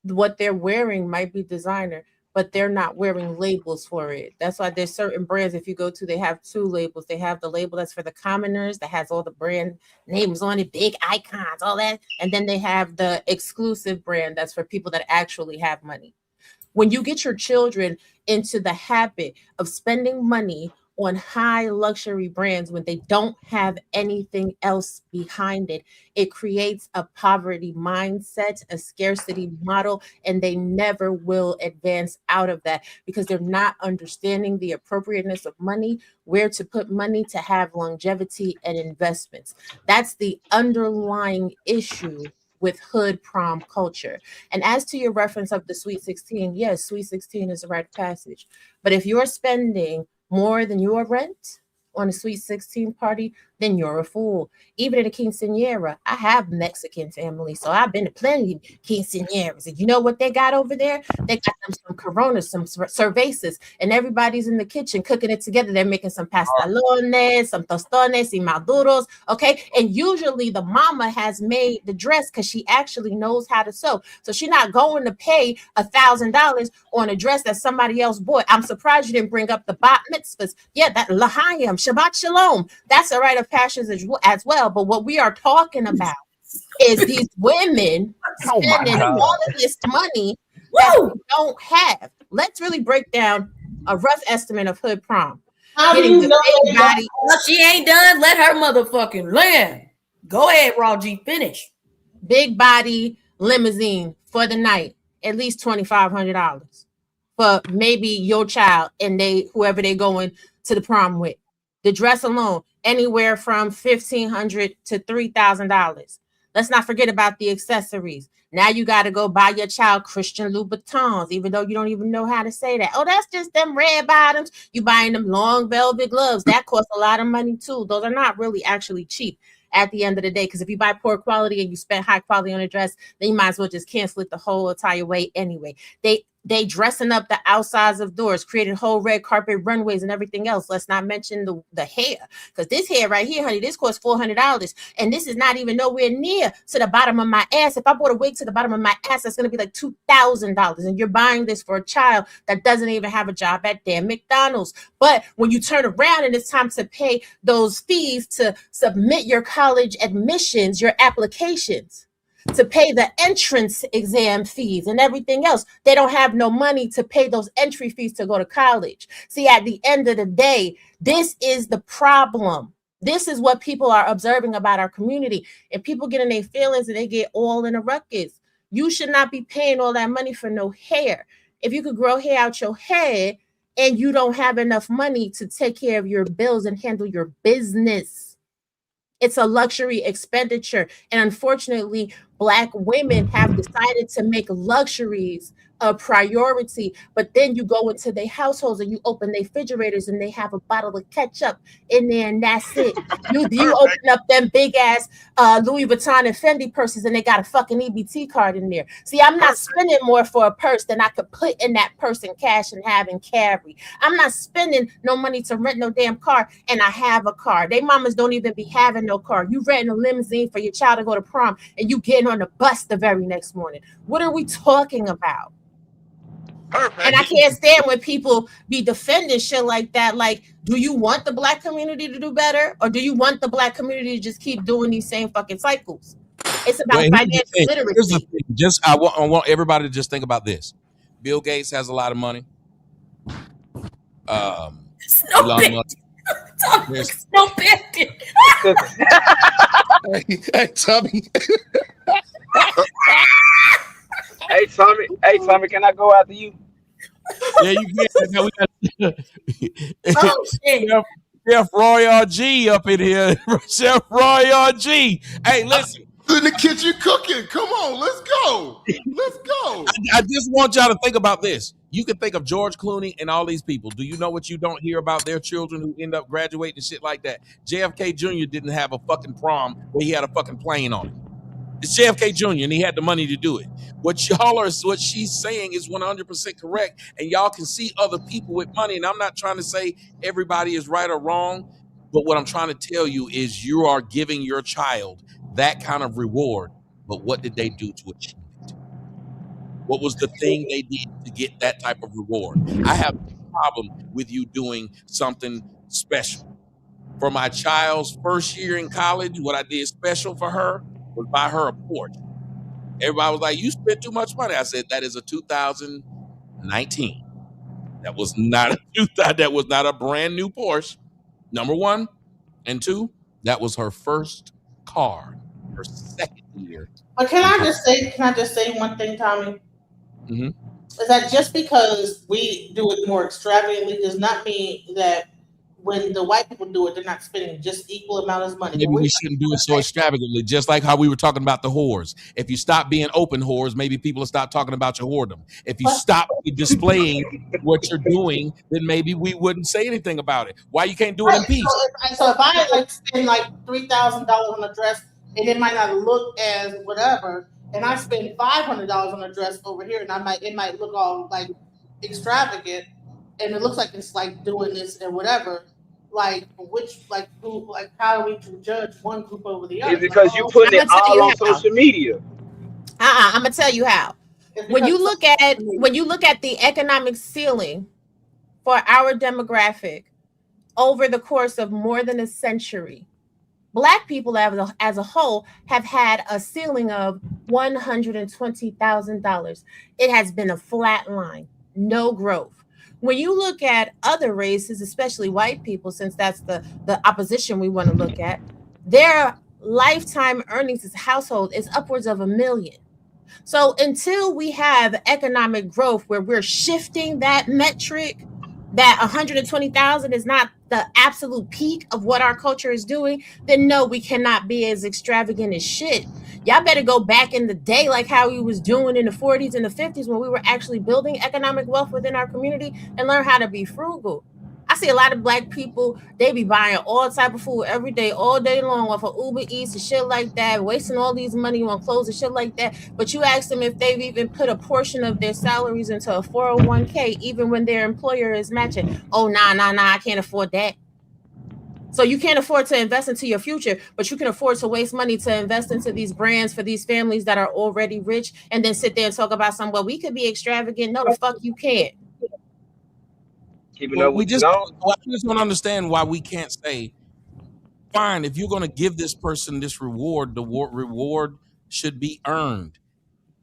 what they're wearing might be designer, but they're not wearing labels for it. That's why there's certain brands, if you go to, they have two labels. They have the label that's for the commoners that has all the brand names on it, big icons, all that. And then they have the exclusive brand that's for people that actually have money. When you get your children into the habit of spending money on high luxury brands when they don't have anything else behind it, it creates a poverty mindset, a scarcity model, and they never will advance out of that because they're not understanding the appropriateness of money, where to put money to have longevity and investments. That's the underlying issue with hood prom culture. And as to your reference of the Sweet 16, yes, Sweet 16 is a rite of passage. But if you're spending more than your rent on a Sweet 16 party, then you're a fool. Even at a quinceañera, I have Mexican family, so I've been to plenty of quinceañeras. And you know what they got over there? They got them some Coronas, some cervezas, and everybody's in the kitchen cooking it together. They're making some pastalones, some tostones, y maduros, okay? And usually the mama has made the dress because she actually knows how to sew. So she's not going to pay $1,000 on a dress that somebody else bought. I'm surprised you didn't bring up the bat mitzvahs. Yeah, that lahayim, Shabbat Shalom. That's a rite of passage as well. But what we are talking about is these women spending all of this money that they don't have. Let's really break down a rough estimate of hood prom. How do you know big body? Well, she ain't done. Let her motherfucking land. Go ahead, Raw G. Finish. Big body limousine for the night, at least $2,500 for maybe your child and whoever they going to the prom with. The dress alone, anywhere from $1,500 to $3,000. Let's not forget about the accessories. Now you got to go buy your child Christian Louboutins, even though you don't even know how to say that. Oh, that's just them red bottoms. You buying them long velvet gloves. That costs a lot of money too. Those are not really actually cheap at the end of the day, because if you buy poor quality and you spend high quality on a dress, then you might as well just cancel it the whole entire way anyway. They dressing up the outsides of doors, creating whole red carpet runways and everything else. Let's not mention the hair, because this hair right here, honey, this costs $400, and this is not even nowhere near to the bottom of my ass. If I bought a wig to the bottom of my ass, that's going to be like $2,000, and you're buying this for a child that doesn't even have a job at damn McDonald's. But when you turn around and it's time to pay those fees to submit your college admissions, your applications, to pay the entrance exam fees and everything else, they don't have no money to pay those entry fees to go to college. See, at the end of the day, this is the problem. This is what people are observing about our community, and people get in their feelings and they get all in a ruckus. You should not be paying all that money for no hair. If you could grow hair out your head and you don't have enough money to take care of your bills and handle your business, it's a luxury expenditure. And unfortunately, Black women have decided to make luxuries a priority. But then you go into their households and you open their refrigerators and they have a bottle of ketchup in there, and that's it. You open up them big ass Louis Vuitton and Fendi purses and they got a fucking EBT card in there. See, I'm not spending more for a purse than I could put in that purse in cash and have and carry. I'm not spending no money to rent no damn car, and I have a car. They mamas don't even be having no car. You renting a limousine for your child to go to prom, and you getting on the bus the very next morning. What are we talking about? Perfect. And I can't stand when people be defending shit like that. Like, do you want the Black community to do better, or do you want the Black community to just keep doing these same fucking cycles? It's about financial literacy. I want everybody to just think about this. Bill Gates has a lot of money. Hey, Tommy. Hey, Tommy, can I go after you? Yeah, you can. Chef Royal G up in here. Chef Royal G. Hey, listen. in the kitchen cooking. Come on, let's go. Let's go. I just want y'all to think about this. You can think of George Clooney and all these people. Do you know what you don't hear about their children who end up graduating and shit like that? JFK Jr. didn't have a fucking prom where he had a fucking plane on it. It's JFK Jr. and he had the money to do it. What she's saying is 100% correct, and y'all can see other people with money. And I'm not trying to say everybody is right or wrong, but what I'm trying to tell you is you are giving your child that kind of reward. But what did they do to achieve it? What was the thing they did to get that type of reward? I have no problem with you doing something special. For my child's first year in college, what I did special for her was buy her a Porsche. Everybody was like, "You spent too much money." I said, "That is a 2019. That was not a brand new Porsche. Number one, and two, that was her first car, her second year." But can I just say one thing, Tommy? Mm-hmm. Is that just because we do it more extravagantly does not mean that when the white people do it, they're not spending just equal amount of money. Maybe we shouldn't do it so extravagantly, just like how we were talking about the whores. If you stop being open whores, maybe people will stop talking about your whoredom. If you stop displaying what you're doing, then maybe we wouldn't say anything about it. Why you can't do it in peace? So if I like spend like $3,000 on a dress and it might not look as whatever, and I spend $500 on a dress over here, and it might look all like extravagant, and it looks like it's like doing this and whatever. Like how are we to judge one group over the other? It's because you putting it all on social media. I'm gonna tell you how. When you look at the economic ceiling for our demographic over the course of more than a century, Black people as a whole have had a ceiling of $120,000. It has been a flat line, no growth. When you look at other races, especially white people, since that's the opposition we want to look at, their lifetime earnings as a household is upwards of $1 million. So until we have economic growth where we're shifting that metric, that 120,000 is not the absolute peak of what our culture is doing, then no, we cannot be as extravagant as shit. Y'all better go back in the day like how we was doing in the 40s and the 50s when we were actually building economic wealth within our community and learn how to be frugal. I see a lot of Black people, they be buying all type of food every day, all day long off of Uber Eats and shit like that, wasting all these money on clothes and shit like that. But you ask them if they've even put a portion of their salaries into a 401k, even when their employer is matching. Oh, nah, I can't afford that. So you can't afford to invest into your future, but you can afford to waste money to invest into these brands for these families that are already rich and then sit there and talk about something, well, we could be extravagant. No, the fuck you can't. Well, I just don't understand why we can't say, fine, if you're going to give this person this reward, the reward should be earned.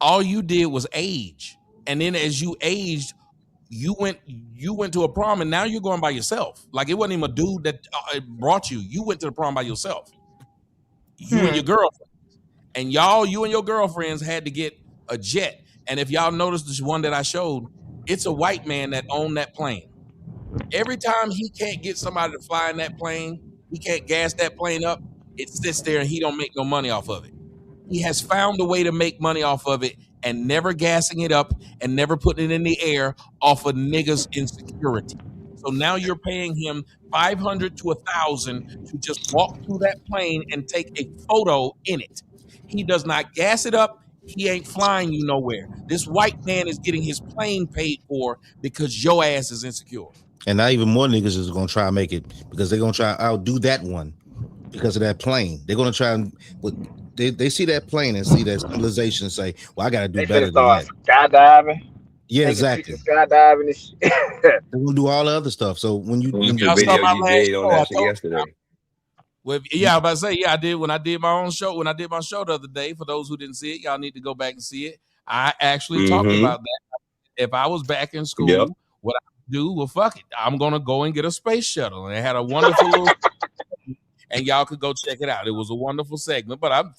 All you did was age. And then as you aged, you went to a prom and now you're going by yourself. Like it wasn't even a dude that brought you. You went to the prom by yourself. You and your girlfriend. And you and your girlfriends had to get a jet. And if y'all noticed this one that I showed, it's a white man that owned that plane. Every time he can't get somebody to fly in that plane, he can't gas that plane up, it sits there and he don't make no money off of it. He has found a way to make money off of it and never gassing it up and never putting it in the air off of niggas' insecurity. So now you're paying him $500 to $1,000 to just walk through that plane and take a photo in it. He does not gas it up. He ain't flying you nowhere. This white man is getting his plane paid for because your ass is insecure. And now even more niggas is gonna try and make it because they're gonna try to outdo that one because of that plane. They're gonna try and they see that plane and see that civilization and say, well, I gotta do better than that. Skydiving. Yeah, exactly. Skydiving and shit. They're gonna do all the other stuff. So when you y'all saw my last show yesterday. Well, yeah, I was about to say, yeah, I did when I did my own show. When I did my show the other day, for those who didn't see it, y'all need to go back and see it. I actually talked about that. If I was back in school, what I would do, well, fuck it, I'm gonna go and get a space shuttle. And it had a wonderful little. and y'all could go check it out. It was a wonderful segment, but I'm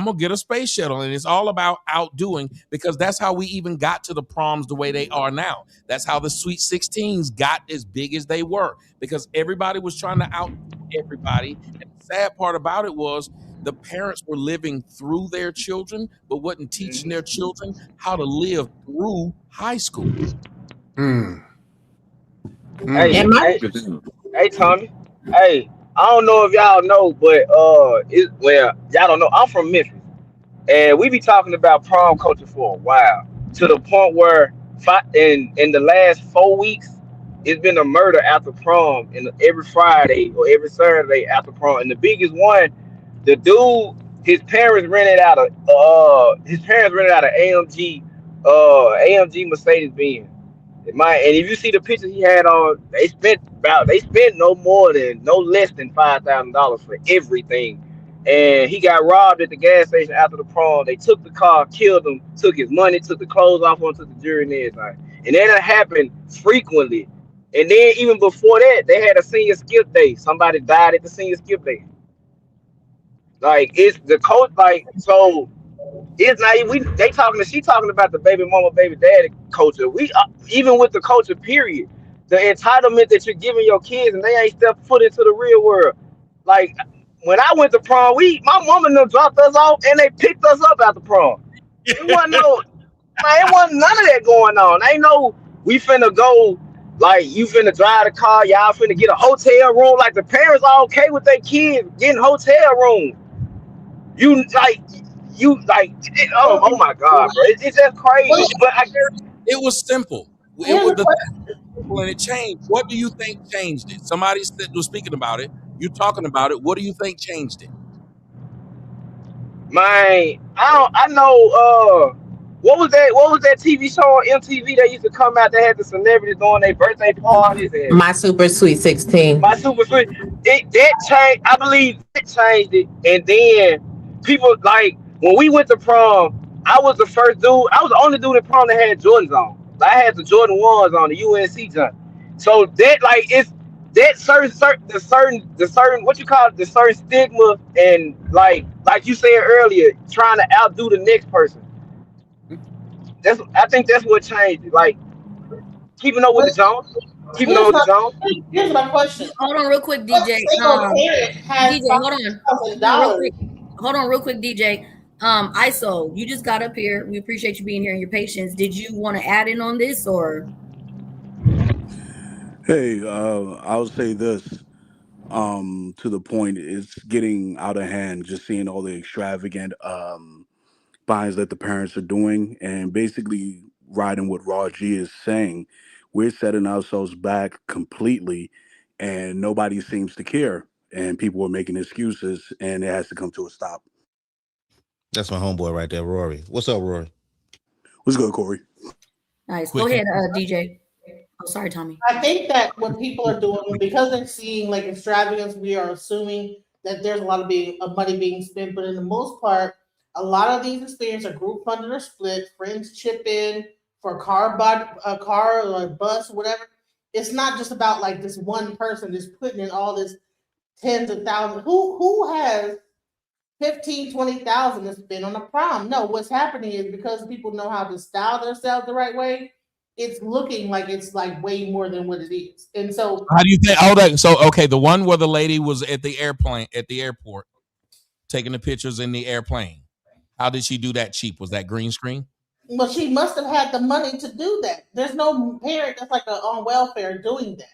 gonna get a space shuttle, and it's all about outdoing, because that's how we even got to the proms the way they are now. That's how the Sweet 16s got as big as they were, because everybody was trying to outdo everybody. And the sad part about it was the parents were living through their children, but wasn't teaching their children how to live through high school. Hey, hey, Tommy. Hey, I don't know if y'all know, but y'all don't know. I'm from Memphis, and we be talking about prom culture for a while, to the point where in the last 4 weeks, it's been a murder after prom, and every Friday or every Saturday after prom. And the biggest one, the dude, his parents rented out an AMG Mercedes Benz. And if you see the pictures he had on, they spent no less than $5,000 for everything. And he got robbed at the gas station after the prom. They took the car, killed him, took his money, took the clothes off him, took the jewelry and everything. And that happened frequently. And then even before that, they had a senior skip day. Somebody died at the senior skip day. Like, it's the coach, like, so it's not she talking about the baby mama, baby daddy culture. We even with the culture, period, the entitlement that you're giving your kids, and they ain't stepped foot into the real world. Like, when I went to prom, my mama and them dropped us off, and they picked us up at the prom. It wasn't it wasn't none of that going on. Ain't no we finna go, like, you finna drive the car, y'all finna get a hotel room. Like, the parents are okay with their kids getting hotel rooms. Oh my God, bro! It's just crazy. But it was simple. It was simple, and it changed. What do you think changed it? Somebody was speaking about it. You're talking about it. What do you think changed it? I know. What was that TV show on MTV that used to come out that had the celebrities doing their birthday parties? And My Super Sweet 16. My Super Sweet. That changed. I believe it changed it. And then people, like, when we went to prom, I was the first dude. I was the only dude in prom that had Jordans on. I had the Jordan 1s on, the UNC jump. So that, like, it's that certain what you call it, the certain stigma, and like you said earlier, trying to outdo the next person. I think that's what changed it. Like, keeping up with the Jones. Keeping up with the Jones. Here's my question. Hold on real quick, DJ. DJ, hold on. Hold on real quick, DJ. ISO, you just got up here. We appreciate you being here and your patience. Did you want to add in on this, or? Hey, I'll say this. To the point, it's getting out of hand. Just seeing all the extravagant buys that the parents are doing, and basically riding what Raw G is saying. We're setting ourselves back completely, and nobody seems to care. And people are making excuses, and it has to come to a stop. That's my homeboy right there, Rory. What's up, Rory? What's good, Corey? Nice. Go ahead, DJ. Oh, sorry, Tommy. I think that what people are doing, because they're seeing like extravagance, we are assuming that there's a lot of money being spent. But in the most part, a lot of these experiences are group funded or split. Friends chip in for a car or a bus, or whatever. It's not just about like this one person just putting in all this tens of thousands. Who has 15, 20,000 to spend on a prom? No, what's happening is because people know how to style themselves the right way, it's looking like it's like way more than what it is. And so how do you think? Okay, the one where the lady was at the airport, taking the pictures in the airplane. How did she do that cheap? Was that green screen? Well, she must have had the money to do that. There's no parent that's like on welfare doing that.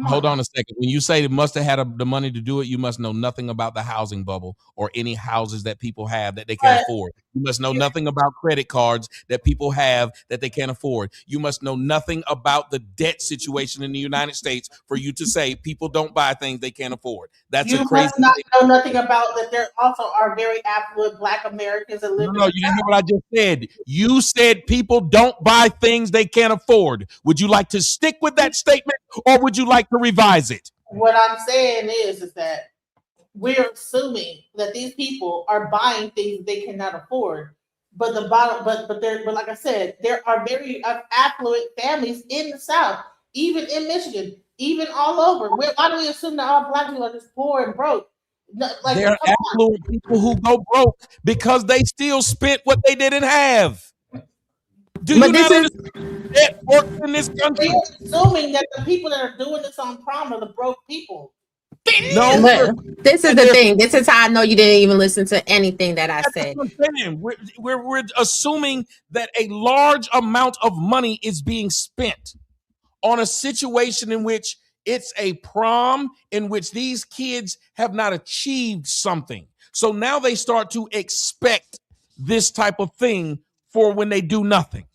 Hold on a second. When you say it must have had the money to do it, you must know nothing about the housing bubble or any houses that people have that they can't afford. You must know nothing about credit cards that people have that they can't afford. You must know nothing about the debt situation in the United States for you to say people don't buy things they can't afford. That's a crazy. You must not know nothing about that. There also are very affluent Black Americans that live. No, you didn't hear what I just said. You said people don't buy things they can't afford. Would you like to stick with that statement, or would you like to revise it? What I'm saying is that we're assuming that these people are buying things they cannot afford. But like I said, there are very affluent families in the South, even in Michigan, even all over. Why do we assume that all Black people are just poor and broke? No, like, There are affluent people who go broke because they still spent what they didn't have. Do you not understand that works in this country? They're assuming that the people that are doing this on prom are the broke people. No, Well, this is and the they're thing. This is how I know you didn't even listen to anything that I That's said. what I'm saying. We're assuming that a large amount of money is being spent on a situation in which it's a prom in which these kids have not achieved something. So now they start to expect this type of thing for when they do nothing,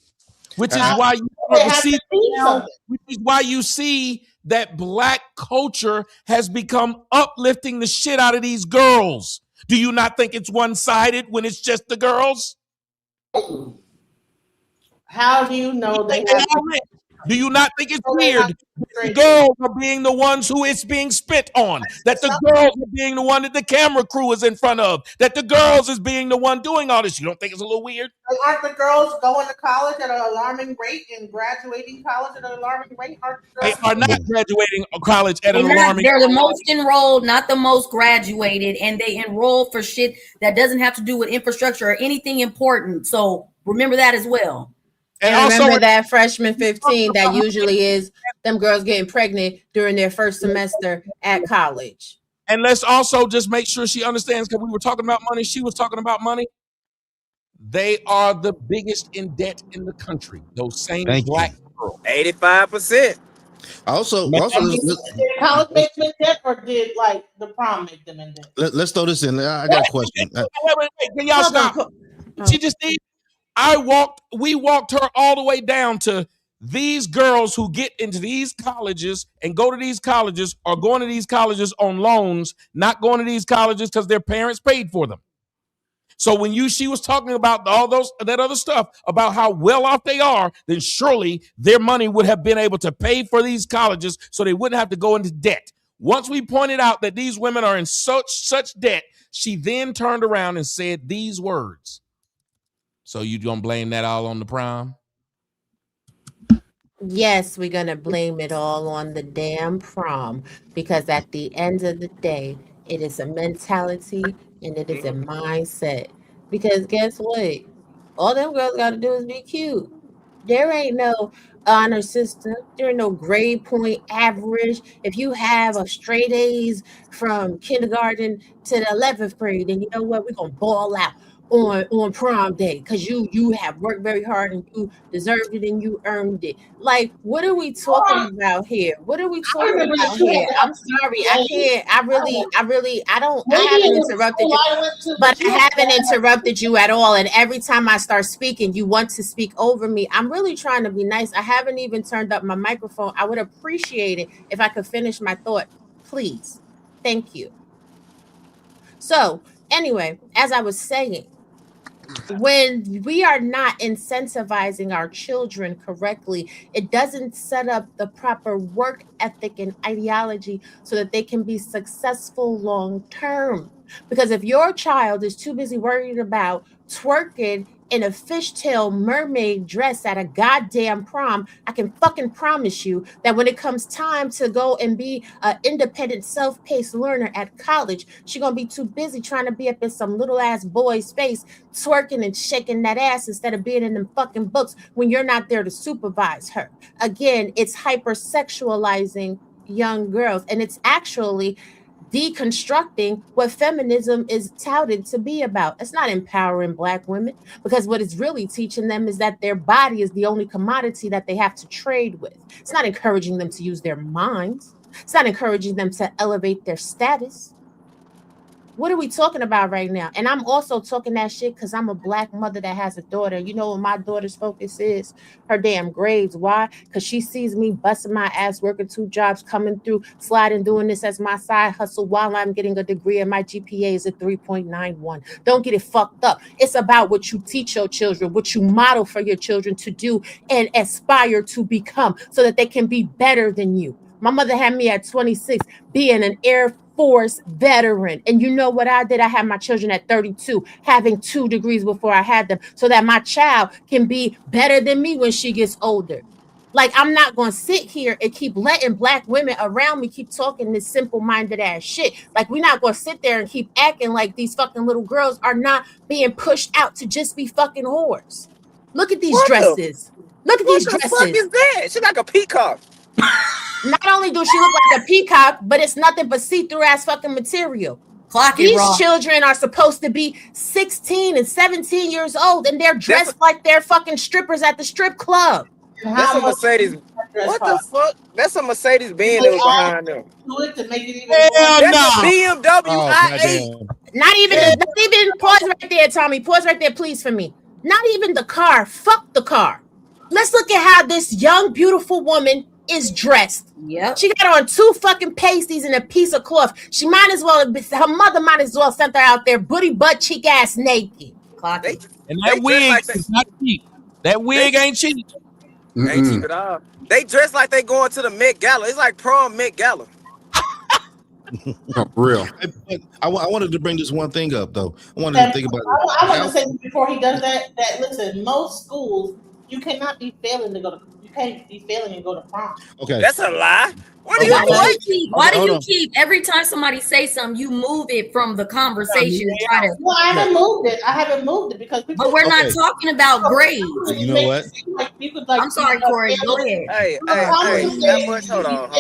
which is why you start to see now, which is why you see that black culture has become uplifting the shit out of these girls. Do you not think it's one-sided when it's just the girls? How do you know they have? Do you not think it's weird that the girls are being the ones who it's being spit on? That the girls are being the one that the camera crew is in front of? That the girls is being the one doing all this? You don't think it's a little weird? Aren't the girls going to college at an alarming rate and graduating college at an alarming rate? They are not graduating college at an alarming They're the rate. most enrolled, not the most graduated, and they enroll for shit that doesn't have to do with infrastructure or anything important. So remember that as well. And remember that freshman 15 that usually is them girls getting pregnant during their first semester at college. And let's also just make sure she understands, because we were talking about money. She was talking about money. They are the biggest in debt in the country. Those same black girls. 85%. Also, Did college make them in debt, or did like the prom make them in debt? let's throw this in. I got a question. Wait. Can y'all stop? She just did. We walked her all the way down to these girls who get into these colleges and go to these colleges are going to these colleges on loans, not going to these colleges because their parents paid for them. So when she was talking about all that other stuff about how well off they are, then surely their money would have been able to pay for these colleges so they wouldn't have to go into debt. Once we pointed out that these women are in such debt, she then turned around and said these words. So you gonna blame that all on the prom? Yes, we're going to blame it all on the damn prom, because at the end of the day, it is a mentality and it is a mindset. Because guess what? All them girls got to do is be cute. There ain't no honor system. There ain't no grade point average. If you have a straight A's from kindergarten to the 11th grade, then you know what? We're going to ball out on prom day because you have worked very hard and you deserved it and you earned it. Like, what are we talking about here? What are we talking about here? I'm sorry, I haven't interrupted you, but I haven't interrupted you at all. And every time I start speaking, you want to speak over me. I'm really trying to be nice. I haven't even turned up my microphone. I would appreciate it if I could finish my thought, please. Thank you. So anyway, as I was saying, when we are not incentivizing our children correctly, it doesn't set up the proper work ethic and ideology so that they can be successful long term. Because if your child is too busy worried about twerking in a fishtail mermaid dress at a goddamn prom, I can fucking promise you that when it comes time to go and be an independent, self-paced learner at college, she's gonna be too busy trying to be up in some little ass boy's face, twerking and shaking that ass instead of being in them fucking books when you're not there to supervise her. Again, it's hypersexualizing young girls, and it's actually deconstructing what feminism is touted to be about. It's not empowering Black women, because what it's really teaching them is that their body is the only commodity that they have to trade with. It's not encouraging them to use their minds. It's not encouraging them to elevate their status. What are we talking about right now? And I'm also talking that shit because I'm a Black mother that has a daughter. You know what my daughter's focus is? Her damn grades. Why? Because she sees me busting my ass, working 2 jobs, coming through, sliding, doing this as my side hustle while I'm getting a degree, and my GPA is a 3.91. Don't get it fucked up. It's about what you teach your children, what you model for your children to do and aspire to become so that they can be better than you. My mother had me at 26 being an Air Force veteran. And you know what I did? I had my children at 32, having 2 degrees before I had them, so that my child can be better than me when she gets older. Like, I'm not gonna sit here and keep letting black women around me keep talking this simple-minded ass shit. Like, we're not gonna sit there and keep acting like these fucking little girls are not being pushed out to just be fucking whores. Look at these dresses. Look at What these the fuck dresses. is that? She's like a peacock. Not only do she look like a peacock, but it's nothing but see-through ass fucking material. Clock it, These Raw. children are supposed to be 16 and 17 years old, and they're dressed like they're fucking strippers at the strip club. That's a Mercedes. What the fuck? That's a Mercedes Benz They that was all behind them. do it to make it even Hell more. That's a no. BMW Oh, i8. goddamn. Not even pause right there, Tommy. Pause right there, please, for me. Not even the car. Fuck the car. Let's look at how this young, beautiful woman is dressed. Yep. She got on 2 fucking pasties and a piece of cloth. She might as well, her mother might as well sent her out there booty butt cheek ass naked. Clock it. And that wig is not cheap. That wig ain't cheap. Ain't cheap at all. They dress like they going to the Met Gala. It's like prom Met Gala. Oh, real. I wanted to bring this one thing up though. I wanted to think about it. I want to say before he does that listen, most schools you cannot be failing to go to. You can't be failing and go to prom. Okay, that's a lie. What do Why you do what? you keep? Why do Hold you on. keep every time somebody say something, you move it from the conversation and try to? No, I haven't moved it. I haven't moved it because people. But we're not talking about grades. You know what? Like, you could, like, I'm sorry, Corey. Go ahead. Hey, that much. Hold on.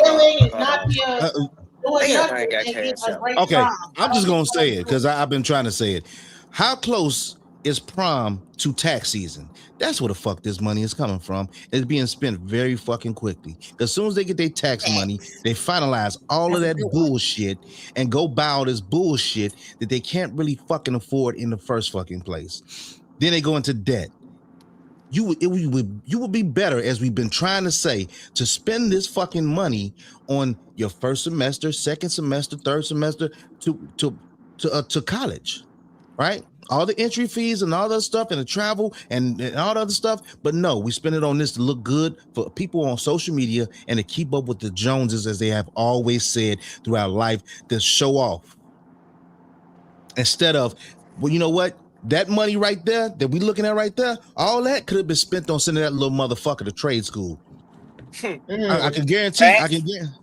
Okay, I'm just gonna say it because I've been trying to say it. How close is prom to tax season? That's where the fuck this money is coming from. It's being spent very fucking quickly. As soon as they get their tax money, they finalize all of that bullshit and go buy all this bullshit that they can't really fucking afford in the first fucking place. Then they go into debt. You would be better, as we've been trying to say, to spend this fucking money on your first semester, second semester, third semester to college, right? All the entry fees and all that stuff and the travel and all the other stuff. But no, we spend it on this to look good for people on social media and to keep up with the Joneses, as they have always said throughout life, to show off. Instead of, well, you know what? That money right there that we looking at right there, all that could have been spent on sending that little motherfucker to trade school. I can guarantee.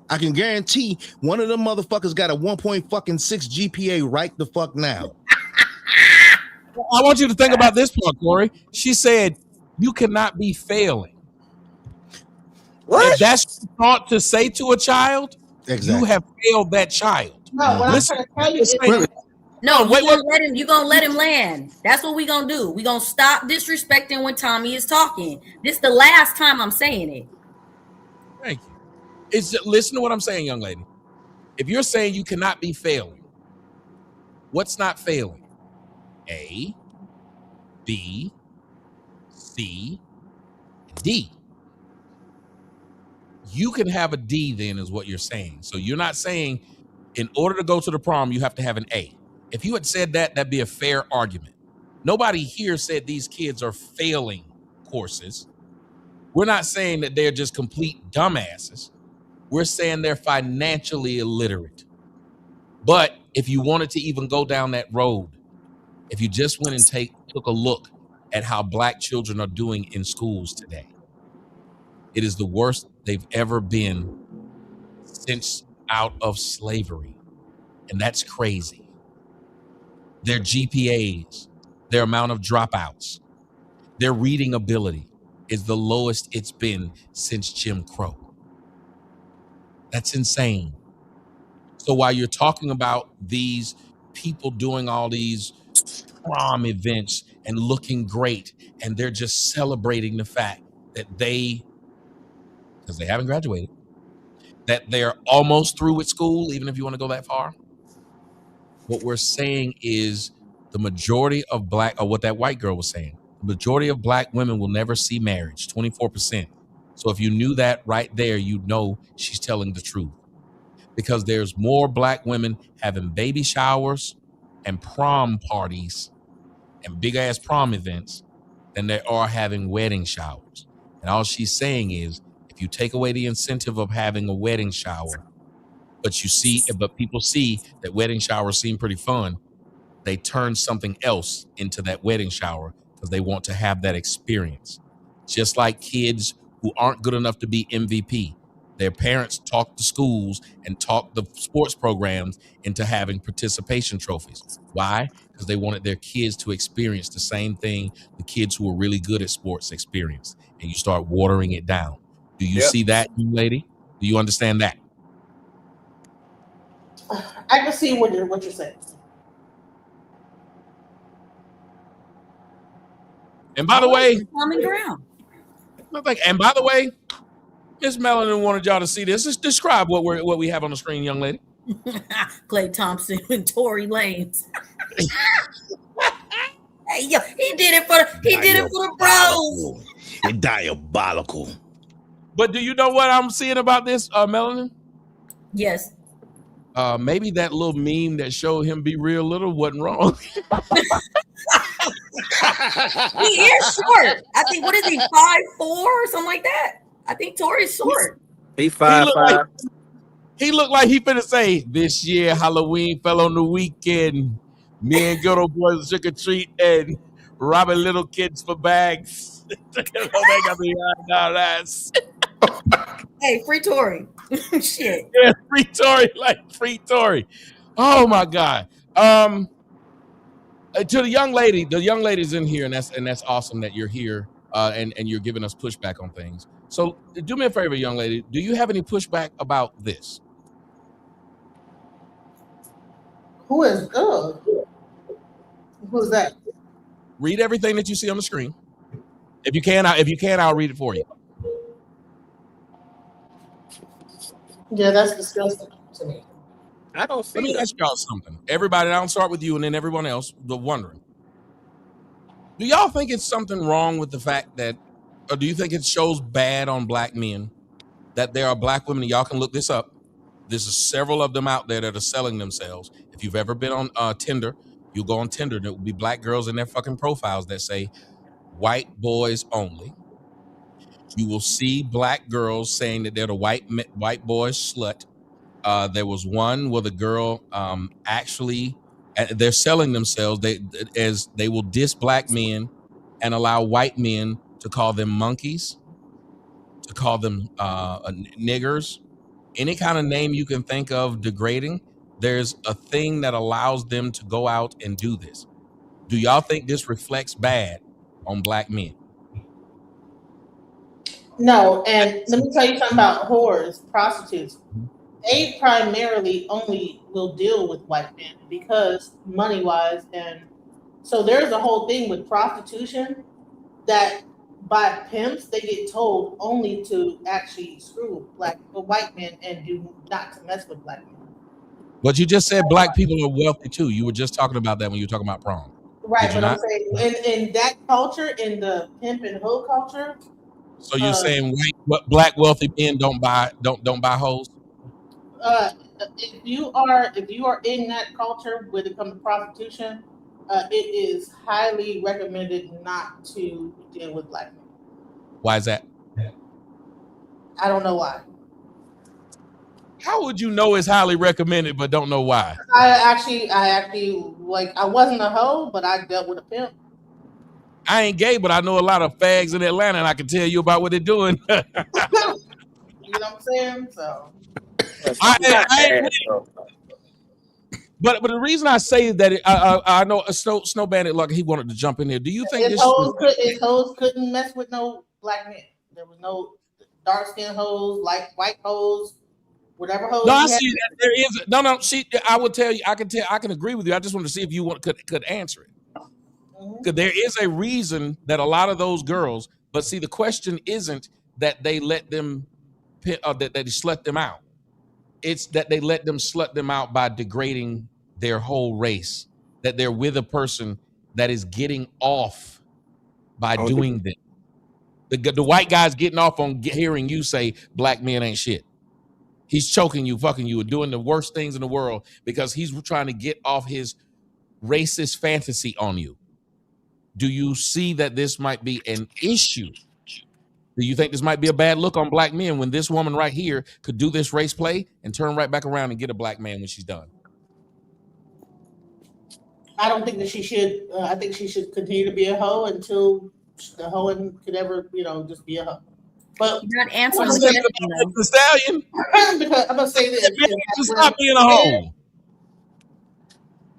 I can guarantee one of them motherfuckers got a 1.6 GPA right the fuck now. I want you to think about this part, Corey. She said, "You cannot be failing." What? If that's thought to say to a child, exactly. You have failed that child. No, what Listen, I'm trying to tell you is. No, wait, you gonna let him land. That's what we gonna do. We gonna stop disrespecting when Tommy is talking. This is the last time I'm saying it. Thank you. Listen to what I'm saying, young lady. If you're saying you cannot be failing, what's not failing? A, B, C, D. You can have a D then, is what you're saying. So you're not saying in order to go to the prom, you have to have an A. If you had said that, that'd be a fair argument. Nobody here said these kids are failing courses. We're not saying that they're just complete dumbasses. We're saying they're financially illiterate. But if you wanted to even go down that road, if you just went and took a look at how Black children are doing in schools today, it is the worst they've ever been since out of slavery. And that's crazy. Their GPAs, their amount of dropouts, their reading ability is the lowest it's been since Jim Crow. That's insane. So while you're talking about these people doing all these prom events and looking great, and they're just celebrating the fact that because they haven't graduated, that they're almost through with school, even if you want to go that far. What we're saying is the majority of Black, or what that white girl was saying, the majority of Black women will never see marriage, 24%. So if you knew that right there, you'd know she's telling the truth. Because there's more Black women having baby showers and prom parties and big ass prom events than there are having wedding showers. And all she's saying is, if you take away the incentive of having a wedding shower, but people see that wedding showers seem pretty fun, they turn something else into that wedding shower because they want to have that experience. Just like kids who aren't good enough to be MVP. Their parents talk the schools and talk the sports programs into having participation trophies. Why? Because they wanted their kids to experience the same thing the kids who are really good at sports experience. And you start watering it down. Do you see that, young lady? Do you understand that? I can see what you're saying. And by the way, common ground. And by the way, Miss Melanin wanted y'all to see this. Just describe what we have on the screen, young lady. Klay Thompson and Tory Lanez. Hey, yo, he did it for the bros. It's diabolical. But do you know what I'm seeing about this, Melanin? Yes. Maybe that little meme that showed him be real little wasn't wrong. He is short. I think, what is he, 5'4" or something like that? I think Tory's short. He 5'5". He looked like he finna say, this year Halloween fell on the weekend. Me and Ghetto Boys trick or treat and robbing little kids for bags. Hey, free Tory. Shit. Yeah, free Tory, like free Tory. Oh my God. To the young lady's in here, and that's awesome that you're here, and you're giving us pushback on things. So do me a favor, young lady. Do you have any pushback about this? Who's that? Read everything that you see on the screen. If you can, I'll read it for you. Yeah, that's disgusting to me. I don't see. Let me ask y'all something. Everybody, I'll start with you, and then everyone else. The wondering. Do y'all think it's something wrong with the fact that, or do you think it shows bad on black men that there are black women? And y'all can look this up. There's several of them out there that are selling themselves. If you've ever been on Tinder, you'll go on Tinder, and it will be black girls in their fucking profiles that say white boys only. You will see black girls saying that they're the white boy slut. There was one where the girl actually, they're selling themselves. They will diss black men and allow white men to call them monkeys, to call them niggers, any kind of name you can think of degrading. There's a thing that allows them to go out and do this. Do y'all think this reflects bad on black men? No, and let me tell you something about whores, prostitutes. They primarily only will deal with white men because money-wise, and so there's a whole thing with prostitution that by pimps they get told only to actually screw white men and do not to mess with black men. But you just said black people are wealthy too. You were just talking about that when you were talking about prom. Right, but I'm saying in that culture, in the pimp and hoe culture. So you're saying black wealthy men don't buy hoes? If you are in that culture when it comes to prostitution, it is highly recommended not to deal with black men. Why is that? I don't know why. How would you know it's highly recommended but don't know why? I actually like, I wasn't a hoe, but I dealt with a pimp. I ain't gay, but I know a lot of fags in Atlanta, and I can tell you about what they're doing. You know what I'm saying? So But the reason I say that I know Snow Bandit, like, he wanted to jump in there. Do you think his hoes couldn't mess with no black men? There was no dark skinned hoes, like white hoes, whatever hoes. No, I see that there is no. I would tell you. I can agree with you. I just want to see if you could answer it. Because there is a reason that a lot of those girls. But see, the question isn't that they let them, that they slut them out. It's that they let them slut them out by degrading their whole race. That they're with a person that is getting off by doing this. The white guy's getting off on hearing you say black men ain't shit. He's choking you, fucking you, and doing the worst things in the world because he's trying to get off his racist fantasy on you. Do you see that this might be an issue? Do you think this might be a bad look on black men when this woman right here could do this race play and turn right back around and get a black man when she's done? I don't think that she should. I think she should continue to be a hoe until the hoeing could ever, just be a hoe. But You're not answering What the said it question about Meg though. The Stallion? because I'm gonna say this. Megan can stop being a hoe.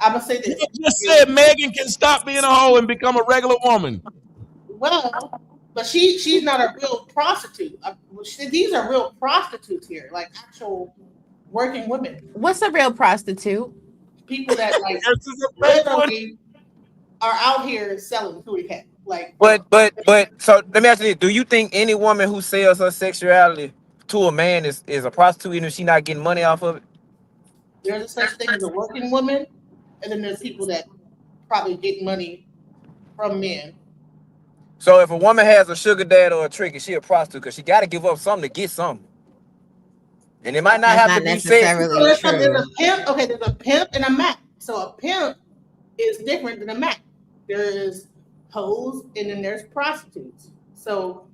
I'm gonna say You this. just said Megan can stop being a hoe and become a regular woman. Well, but she's not a real prostitute. These are real prostitutes here, like actual working women. What's a real prostitute? People that like This is a fake one. literally are out here selling booty cat. Like, But so let me ask you this. Do you think any woman who sells her sexuality to a man is a prostitute even if she not getting money off of it? there's a such thing as a working woman, and then there's people that probably get money from men. So if a woman has a sugar dad or a trick, is she a prostitute? Because she got to give up something to get something. And it might not That's have not to be sex. necessarily There's true. a pimp. Okay, there's a pimp and a mac. So a pimp is different than a mac. There is hoes and then there's prostitutes. So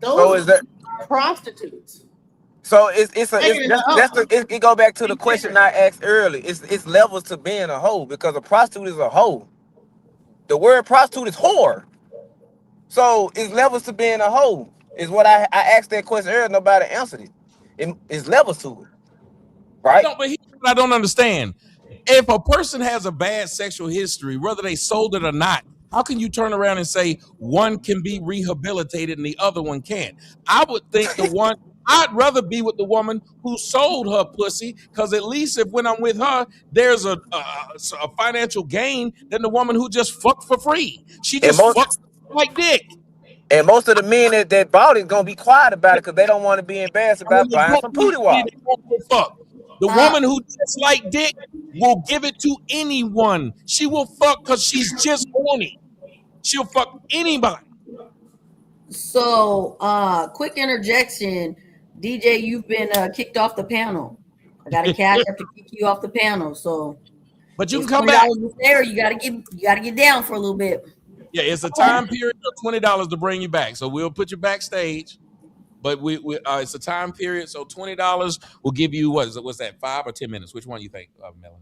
those are prostitutes. So it go back to the question I asked earlier. It's levels to being a hoe because a prostitute is a hoe. The word prostitute is whore. So it's levels to being a hoe. Is what I asked that question earlier. Nobody answered it. It's levels to it, right? No, but here's what I don't understand. If a person has a bad sexual history, whether they sold it or not, how can you turn around and say one can be rehabilitated and the other one can't? I would think I'd rather be with the woman who sold her pussy, because at least if when I'm with her, there's a financial gain than the woman who just fucked for free. She just fucked like dick. And most of the men that bought it gonna be quiet about it because they don't want to be embarrassed about buying some booty wop. The woman who just like dick will give it to anyone. She will fuck because she's just horny. She'll fuck anybody. So, quick interjection, DJ. You've been kicked off the panel. I got a cash up to kick you off the panel. So, but you can come back. There, you gotta get down for a little bit. Yeah, it's a time period of $20 to bring you back. So we'll put you backstage, but we it's a time period. So $20 will give you what's that, 5 or 10 minutes? Which one you think, Melanie?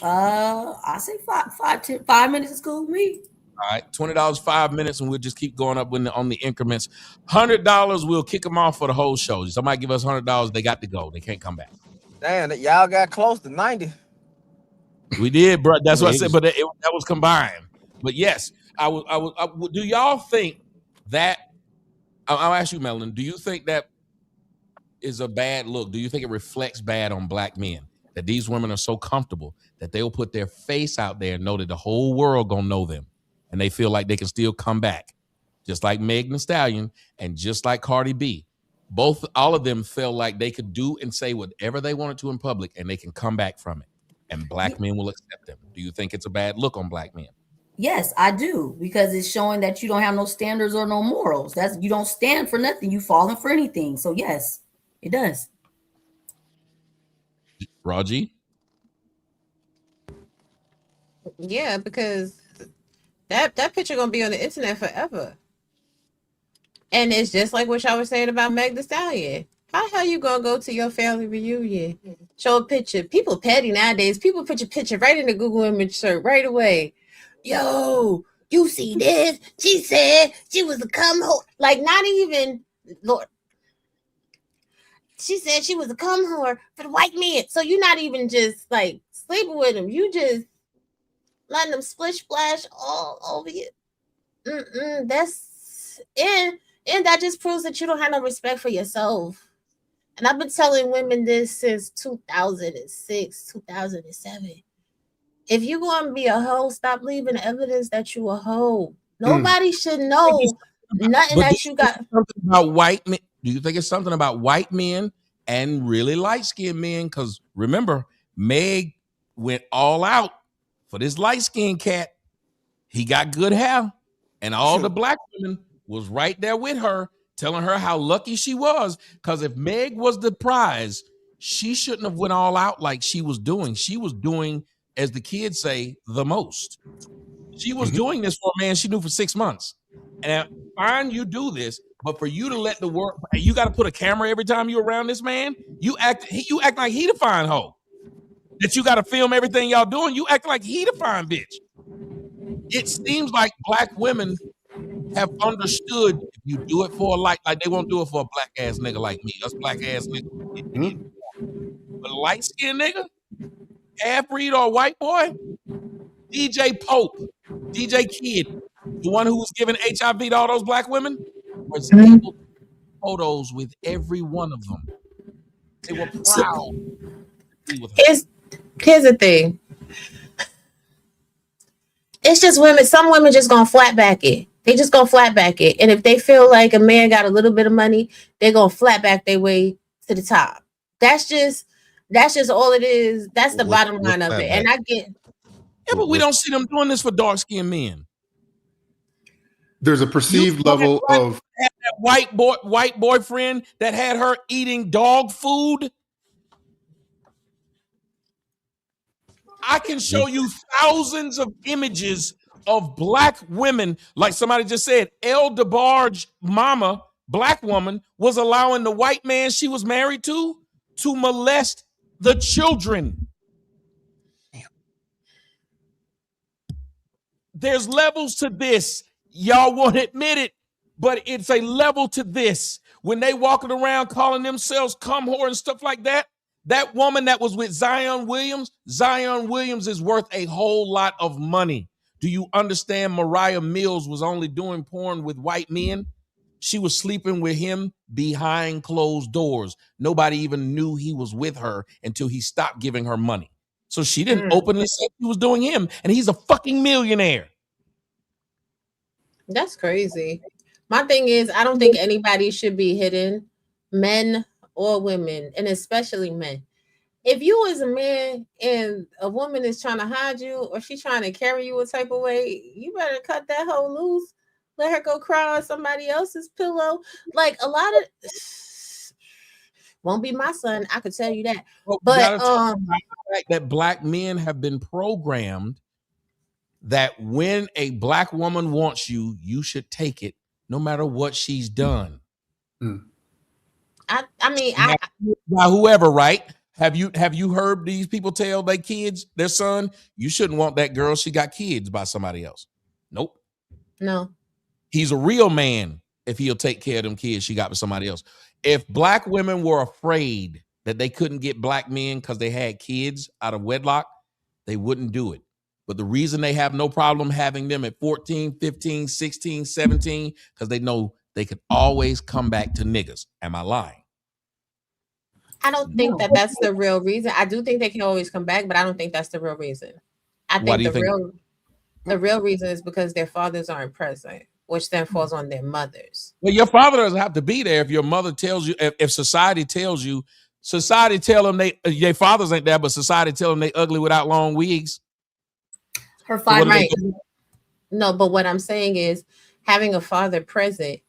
I say 5 minutes is cool with me. All right, $20, 5 minutes, and we'll just keep going up on the increments. $100, we'll kick them off for the whole show. Somebody give us $100, they got to go. They can't come back. Damn, y'all got close to 90. We did, bro. That's what I said, but that was combined. But yes, I do y'all think that? I'll ask you, Melanie. Do you think that is a bad look? Do you think it reflects bad on black men that these women are so comfortable that they'll put their face out there and know that the whole world gonna know them, and they feel like they can still come back, just like Meg The Stallion and just like Cardi B? All of them felt like they could do and say whatever they wanted to in public, and they can come back from it, and black men will accept them. Do you think it's a bad look on black men? Yes, I do, because it's showing that you don't have no standards or no morals. You don't stand for nothing. You falling for anything. So yes, it does. Raji? Yeah, because that picture gonna be on the internet forever. And it's just like what y'all were saying about Meg The Stallion. How the hell you gonna go to your family reunion, show a picture? People petty nowadays. People put your picture right in the Google image search right away. Yo, you see this? She said she was a cum whore. Like, not even, Lord. She said she was a cum whore for the white men. So you're not even just like sleeping with them. You just letting them splish splash all over you. That's and that just proves that you don't have no respect for yourself. And I've been telling women this since 2006, 2007. If you're going to be a hoe, stop leaving evidence that you a hoe. Nobody should know nothing that you got. Something about white men. Do you think it's something about white men and really light-skinned men? Because remember, Meg went all out for this light-skinned cat. He got good hair, and all the black women was right there with her, telling her how lucky she was. Because if Meg was the prize, she shouldn't have went all out like she was doing. She was doing, as the kids say, the most. She was doing this for a man she knew for 6 months. And fine, you do this, but for you to let the world, you got to put a camera every time you're around this man. You act like he the fine hoe. That you got to film everything y'all doing. You act like he the fine bitch. It seems like black women have understood, if You do it for a like they won't do it for a black ass nigga like me. Us black ass niggas. But a light skinned nigga, half breed or white boy, DJ Pope, DJ Kid, the one who was giving HIV to all those black women, was able to take photos with every one of them. They were proud to be with her. Here's the thing. It's just women. Some women just gonna flat back it. They just gonna flat back it. And if they feel like a man got a little bit of money, they're gonna flat back their way to the top. That's just all it is. That's the bottom line of it. And I get. Yeah, but we don't see them doing this for dark skinned men. There's a perceived level of that white boyfriend that had her eating dog food. I can show you thousands of images of black women, like somebody just said, El DeBarge mama, black woman, was allowing the white man she was married to molest the children. There's levels to this. Y'all won't admit it, but it's a level to this. When they walking around calling themselves cum whore and stuff like that, that woman that was with Zion Williams is worth a whole lot of money. Do you understand Mariah Mills was only doing porn with white men? She was sleeping with him behind closed doors. Nobody even knew he was with her until he stopped giving her money. So she didn't openly say she was doing him, and he's a fucking millionaire. That's crazy. My thing is, I don't think anybody should be hidden, men or women, and especially men. If you as a man and a woman is trying to hide you or she's trying to carry you a type of way, you better cut that hoe loose. Let her go cry on somebody else's pillow. Like a lot of won't be my son, I could tell you that. Well, but the fact that black men have been programmed that when a black woman wants you, you should take it, no matter what she's done. I mean, by whoever, right? Have you heard these people tell their kids, their son, you shouldn't want that girl, she got kids by somebody else? Nope. No. He's a real man if he'll take care of them kids she got with somebody else. If black women were afraid that they couldn't get black men because they had kids out of wedlock, they wouldn't do it. But the reason they have no problem having them at 14, 15, 16, 17, because they know they could always come back to niggas. Am I lying? I don't think that that's the real reason. I do think they can always come back, but I don't think that's the real reason. I think the real reason is because their fathers aren't present, which then falls on their mothers. Well, your father doesn't have to be there if your mother tells you, if society tells you, society tell them their fathers ain't there, but society tell them they ugly without long wigs. Her father, right? No, but what I'm saying is having a father present,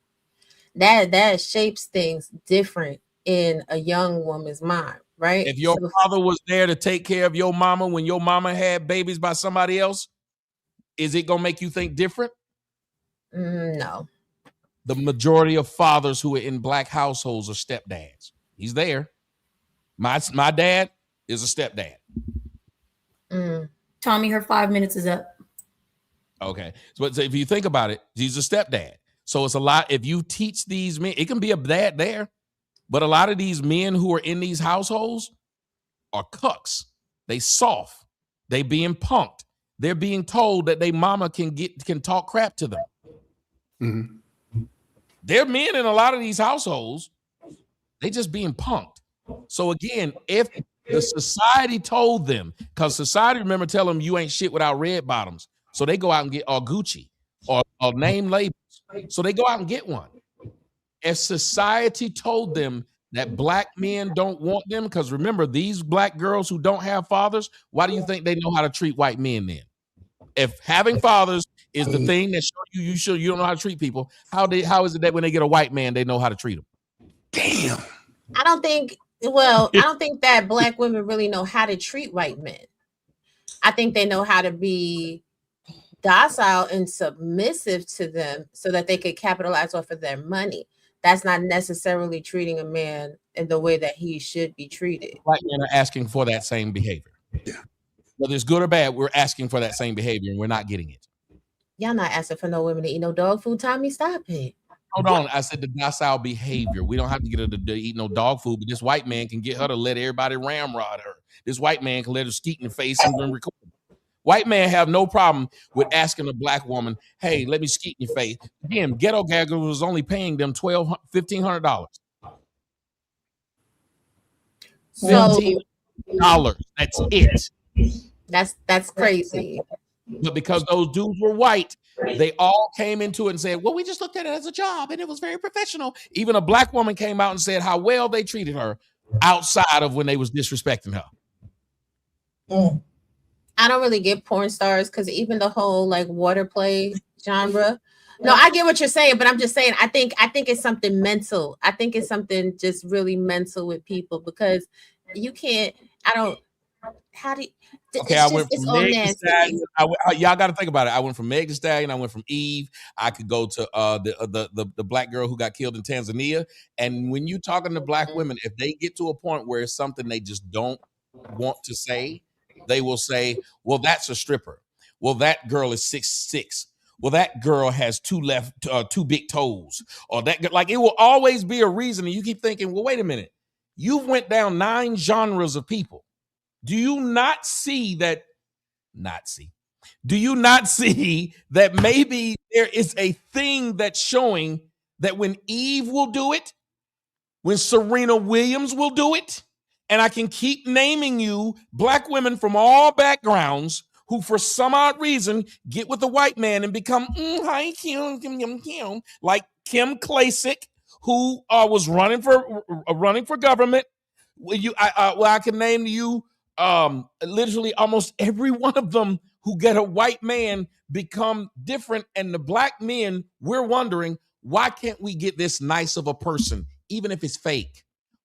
that shapes things different in a young woman's mind, right? If your father was there to take care of your mama when your mama had babies by somebody else, is it gonna make you think different? No. The majority of fathers who are in black households are stepdads. He's there. My dad is a stepdad. Tommy, her 5 minutes is up. Okay. So if you think about it, he's a stepdad. So it's a lot. If you teach these men, it can be a dad there, but a lot of these men who are in these households are cucks. They soft. They being punked. They're being told that they mama can talk crap to them. Mm-hmm. They're men in a lot of these households. They just being punked. So again, if the society told them, because society, remember, tell them you ain't shit without red bottoms. So they go out and get or Gucci or name labels. So they go out and get one. If society told them that black men don't want them, because remember, these black girls who don't have fathers, why do you think they know how to treat white men then? If having fathers is the thing that show you don't know how to treat people, how is it that when they get a white man, they know how to treat them? Damn. I don't think that black women really know how to treat white men. I think they know how to be docile and submissive to them so that they could capitalize off of their money. That's not necessarily treating a man in the way that he should be treated. White men are asking for that same behavior. Yeah. Whether it's good or bad, we're asking for that same behavior and we're not getting it. Y'all not asking for no women to eat no dog food, Tommy. Stop it. Hold on. I said the docile behavior. We don't have to get her to eat no dog food, but this white man can get her to let everybody ramrod her. This white man can let her skeet in the face and then record. White man have no problem with asking a black woman, hey, let me skeet in your face. Again, ghetto gagger was only paying them $1,500. $15. That's it. That's crazy. But because those dudes were white, they all came into it and said, well, we just looked at it as a job and it was very professional. Even a black woman came out and said how well they treated her outside of when they was disrespecting her. I don't really get porn stars because even the whole like water play genre. No, I get what you're saying, but I'm just saying I think it's something mental. I think it's something just really mental with people because you can't. I don't. How do you, okay, I went from Meg The Stallion. Y'all got to think about it. I went from Meg The Stallion. I went from Eve. I could go to the black girl who got killed in Tanzania. And when you're talking to black women, if they get to a point where it's something they just don't want to say, they will say, well, that's a stripper. Well, that girl is 6'6". Well, that girl has two big toes. Or that, like, it will always be a reason. And you keep thinking, well, wait a minute. You've went down 9 genres of people. Do you not see that? Do you not see that maybe there is a thing that's showing that when Eve will do it, when Serena Williams will do it, and I can keep naming you black women from all backgrounds who for some odd reason get with a white man and become hi Kim, like Kim Klasick, who was running for government. I can name you literally almost every one of them who get a white man become different, and the black men, we're wondering, why can't we get this nice of a person, even if it's fake?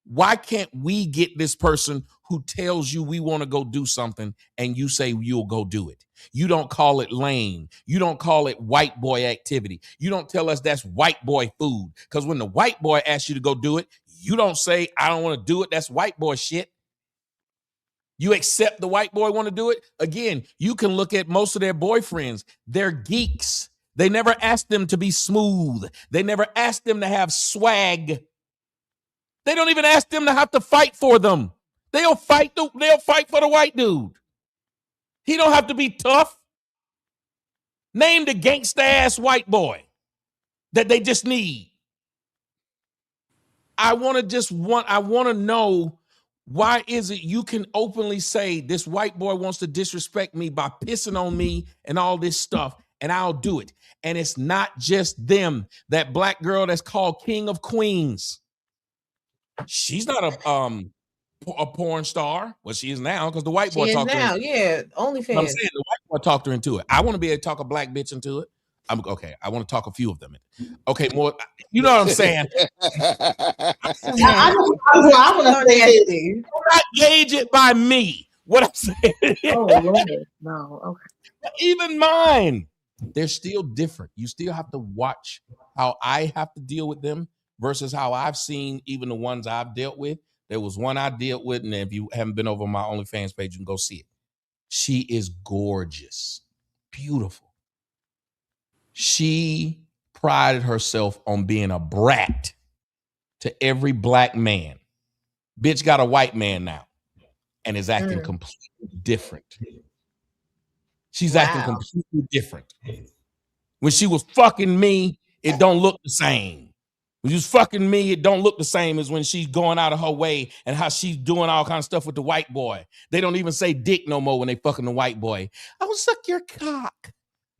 Why can't we get this person who tells you we want to go do something and you say you'll go do it? You don't call it lame. You don't call it white boy activity. You don't tell us that's white boy food. Because when the white boy asks you to go do it, you don't say, I don't want to do it. That's white boy shit. You accept the white boy want to do it. Again, you can look at most of their boyfriends. They're geeks. They never asked them to be smooth. They never asked them to have swag. They don't even ask them to have to fight for them. They'll fight for the white dude. He don't have to be tough. Name the gangsta ass white boy that they just need. I want to know, why is it you can openly say this white boy wants to disrespect me by pissing on me and all this stuff, and I'll do it. And it's not just them. That black girl that's called King of Queens. She's not a porn star. Well, she is now because the white boy talked her into it. Yeah, OnlyFans. I'm saying the white boy talked her into it. I want to be able to talk a black bitch into it. I'm okay. I want to talk a few of them. Okay, more. You know what I'm saying? I want to say this. Do not gauge it by me. What I'm saying. Oh Lord, no. Okay. Even mine, they're still different. You still have to watch how I have to deal with them versus how I've seen even the ones I've dealt with. There was one I dealt with, and if you haven't been over my OnlyFans page, you can go see it. She is gorgeous, beautiful. She prided herself on being a brat to every black man. Bitch got a white man now and is acting completely different. She's acting completely different. When she was fucking me, it don't look the same. When she was fucking me, it don't look the same as when she's going out of her way and how she's doing all kinds of stuff with the white boy. They don't even say dick no more when they fucking the white boy. I will suck your cock.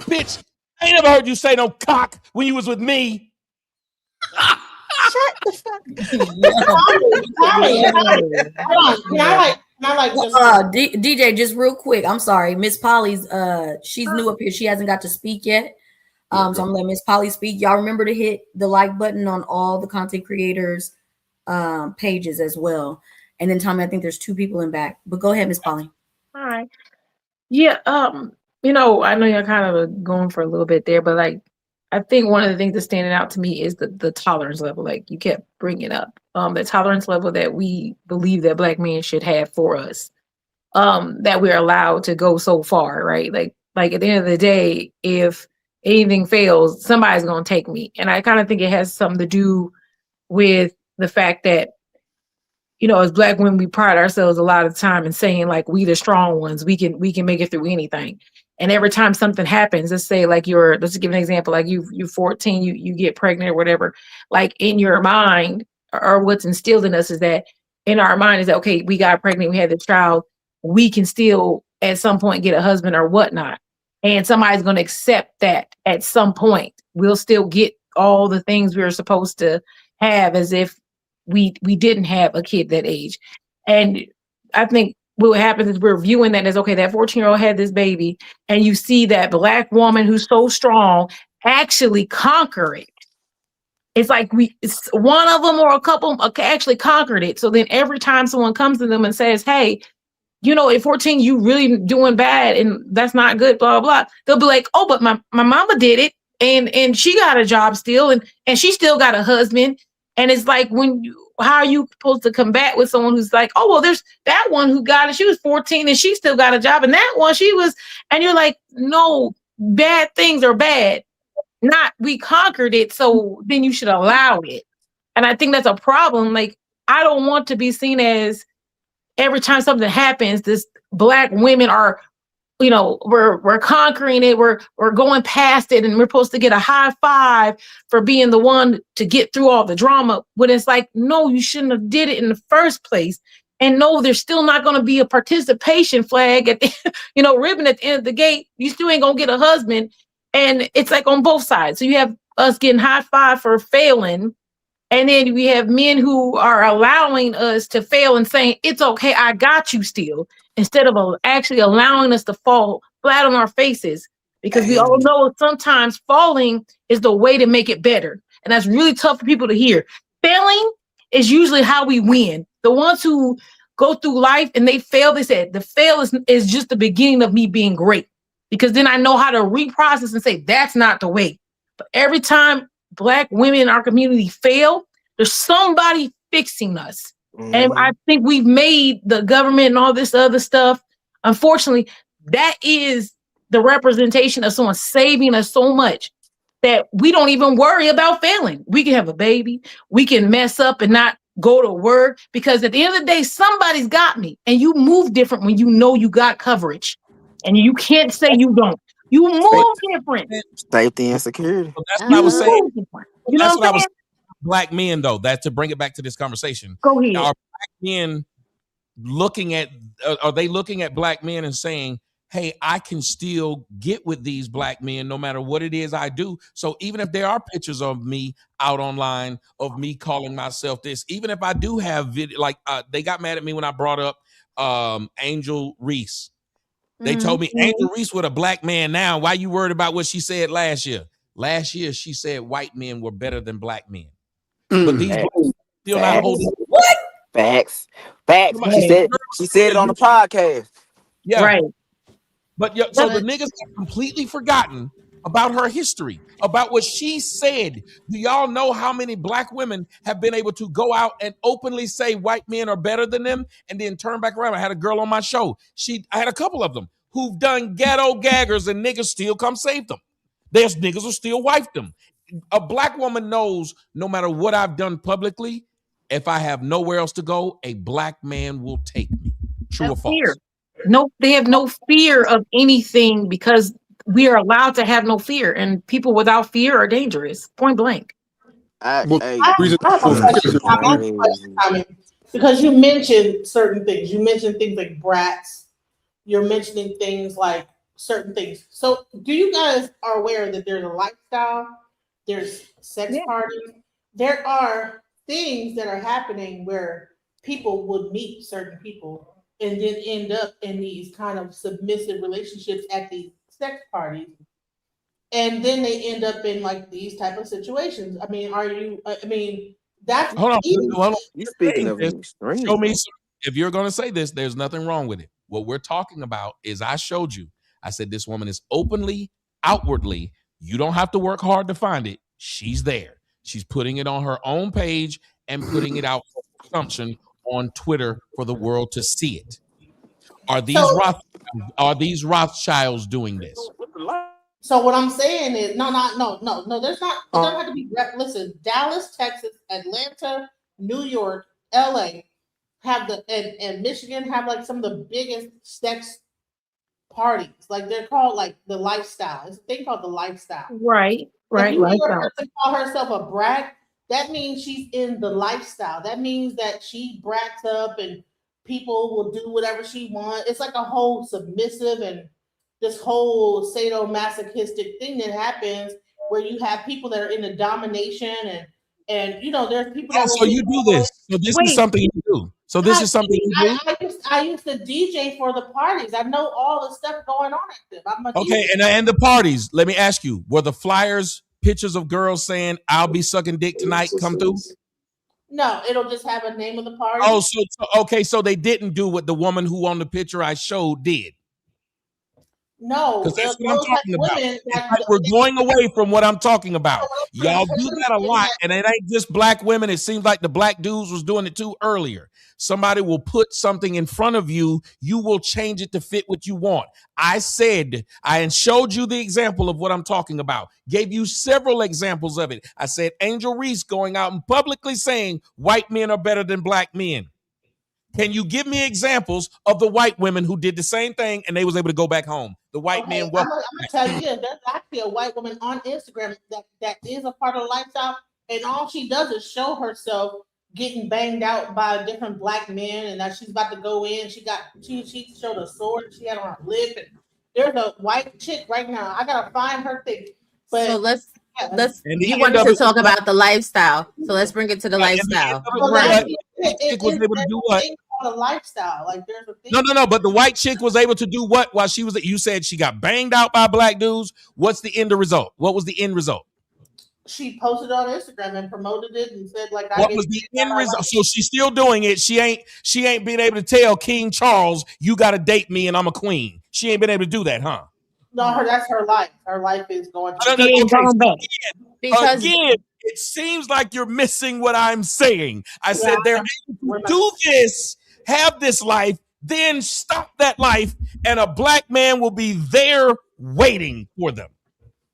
Bitch, I ain't never heard you say no cock when you was with me. Shut the fuck up. DJ, just real quick. I'm sorry. Miss Polly's she's new up here. She hasn't got to speak yet. So I'm gonna let Miss Polly speak. Y'all remember to hit the like button on all the content creators pages as well. And then Tommy, I think there's 2 people in back. But go ahead, Miss Polly. All right. Yeah, I know you're kind of going for a little bit there, but like I think one of the things that's standing out to me is the tolerance level. Like you kept bringing up the tolerance level that we believe that black men should have for us, that we're allowed to go so far, right? Like at the end of the day, if anything fails, somebody's going to take me. And I kind of think it has something to do with the fact that, you know, as Black women, we pride ourselves a lot of the time in saying like, we the strong ones, we can make it through anything. And every time something happens, let's say like let's give an example, like you're 14, you get pregnant or whatever, like in your mind, or what's instilled in us is that in our mind is that, okay, we got pregnant, we had this child, we can still at some point get a husband or whatnot. And somebody's going to accept that at some point. We'll still get all the things we were supposed to have as if we didn't have a kid that age. And I think what happens is we're viewing that as, okay, that 14-year-old had this baby, and you see that Black woman who's so strong actually conquer it. It's like it's one of them or a couple actually conquered it. So then every time someone comes to them and says, hey, you know, at 14, you really doing bad and that's not good, blah, blah, blah. They'll be like, oh, but my mama did it and she got a job still and she still got a husband. And it's like, how are you supposed to combat with someone who's like, oh, well, there's that one who got it. She was 14 and she still got a job. And that one, and you're like, no, bad things are bad. Not we conquered it. So then you should allow it. And I think that's a problem. Like, I don't want to be seen as every time something happens, this Black women are, you know, we're conquering it, we're going past it, and we're supposed to get a high five for being the one to get through all the drama. When it's like, no, you shouldn't have did it in the first place. And no, there's still not going to be a participation flag at the, you know, ribbon at the end of the gate. You still ain't gonna get a husband. And it's like on both sides. So you have us getting high five for failing. And then we have men who are allowing us to fail and saying, it's okay, I got you still, instead of actually allowing us to fall flat on our faces. Because we all know sometimes falling is the way to make it better. And that's really tough for people to hear. Failing is usually how we win. The ones who go through life and they fail, they said, the fail is just the beginning of me being great. Because then I know how to reprocess and say, that's not the way. But every time Black women in our community fail, there's somebody fixing us. And I think we've made the government and all this other stuff, unfortunately, that is the representation of someone saving us so much that we don't even worry about failing. We can have a baby, we can mess up and not go to work, because at the end of the day, somebody's got me. And you move different when you know you got coverage. And you can't say you don't. You move different. Safety and security. So that's what I was saying. You know what I'm saying? Black men, though, that to bring it back to this conversation. Go ahead. Are Black men are they looking at Black men and saying, hey, I can still get with these Black men no matter what it is I do. So even if there are pictures of me out online, of me calling myself this, even if I do have video, like they got mad at me when I brought up Angel Reese. They told me, Angel Reese with a Black man now. Why you worried about what she said last year? Last year, she said white men were better than Black men. But these still not holding. What? Facts. She said it on the podcast. Yeah. Right. But so the niggas have completely forgotten about her history, about what she said. Do y'all know how many Black women have been able to go out and openly say white men are better than them and then turn back around? I had a girl on my show. I had a couple of them who've done ghetto gaggers and niggas still come save them. There's niggas who still wife them. A Black woman knows no matter what I've done publicly, if I have nowhere else to go, a Black man will take me. True or false? Fear. No, they have no fear of anything because we are allowed to have no fear, and people without fear are dangerous. Point blank. Because you mentioned certain things. You mentioned things like brats. You're mentioning things like certain things. So do you guys are aware that there's a lifestyle, there's sex parties, there are things that are happening where people would meet certain people and then end up in these kind of submissive relationships at these sex parties. And then they end up in like these type of situations. I mean, that's hold on. You speaking of extreme. Show me if you're going to say this, there's nothing wrong with it. What we're talking about is I showed you. I said this woman is openly, outwardly. You don't have to work hard to find it. She's there. She's putting it on her own page and putting it out for consumption on Twitter for the world to see it. Are these Rothschilds doing this? So what I'm saying is, no. There's not. It doesn't have to be. Listen, Dallas, Texas, Atlanta, New York, LA have and Michigan have like some of the biggest sex parties. Like they're called like the lifestyle. It's a thing called the lifestyle. Right. If you hear a Lifestyle. person call herself a brat, that means she's in the lifestyle. That means that she brats up and people will do whatever she wants. It's like a whole submissive and this whole sadomasochistic thing that happens where you have people that are in the domination and you know there's people that will so you do this. So this is something you do. So this is something you do. I used to DJ for the parties. I know all the stuff going on at them. I'm a Okay, DJ. and the parties. Let me ask you: were the flyers pictures of girls saying "I'll be sucking dick tonight" come through? No, it'll just have a name of the party. Oh, okay, so they didn't do what the woman who on the picture I showed did. No, because that's what I'm talking about. It's like we're going away from what I'm talking about. Y'all do that a lot, and it ain't just black women. It seems like the black dudes was doing it too earlier. Somebody will put something in front of you. You will change it to fit what you want. I showed you the example of what I'm talking about. Gave you several examples of it. I said Angel Reese going out and publicly saying white men are better than black men. Can you give me examples of the white women who did the same thing and they was able to go back home? The white men. I'm gonna tell you this. There's actually a white woman on Instagram that is a part of the lifestyle, and all she does is show herself getting banged out by different black men, and that she's about to go in. She showed a sword she had on her lip, and there's a white chick right now. I gotta find her thing. But so let's you wanted to talk about the lifestyle, so let's bring it to the lifestyle. Chick was able to do what? The lifestyle, like there's a thing. No. But the white chick was able to do what while she was? You said she got banged out by black dudes. What's the end result? What was the end result? She posted on Instagram and promoted it and said like, what was the end result? So she's still doing it. She ain't been able to tell King Charles, you got to date me and I'm a queen. She ain't been able to do that, huh? No, that's her life. Her life is going. Because again, it seems like you're missing what I'm saying. I said they're able to do this, have this life, then stop that life, and a black man will be there waiting for them.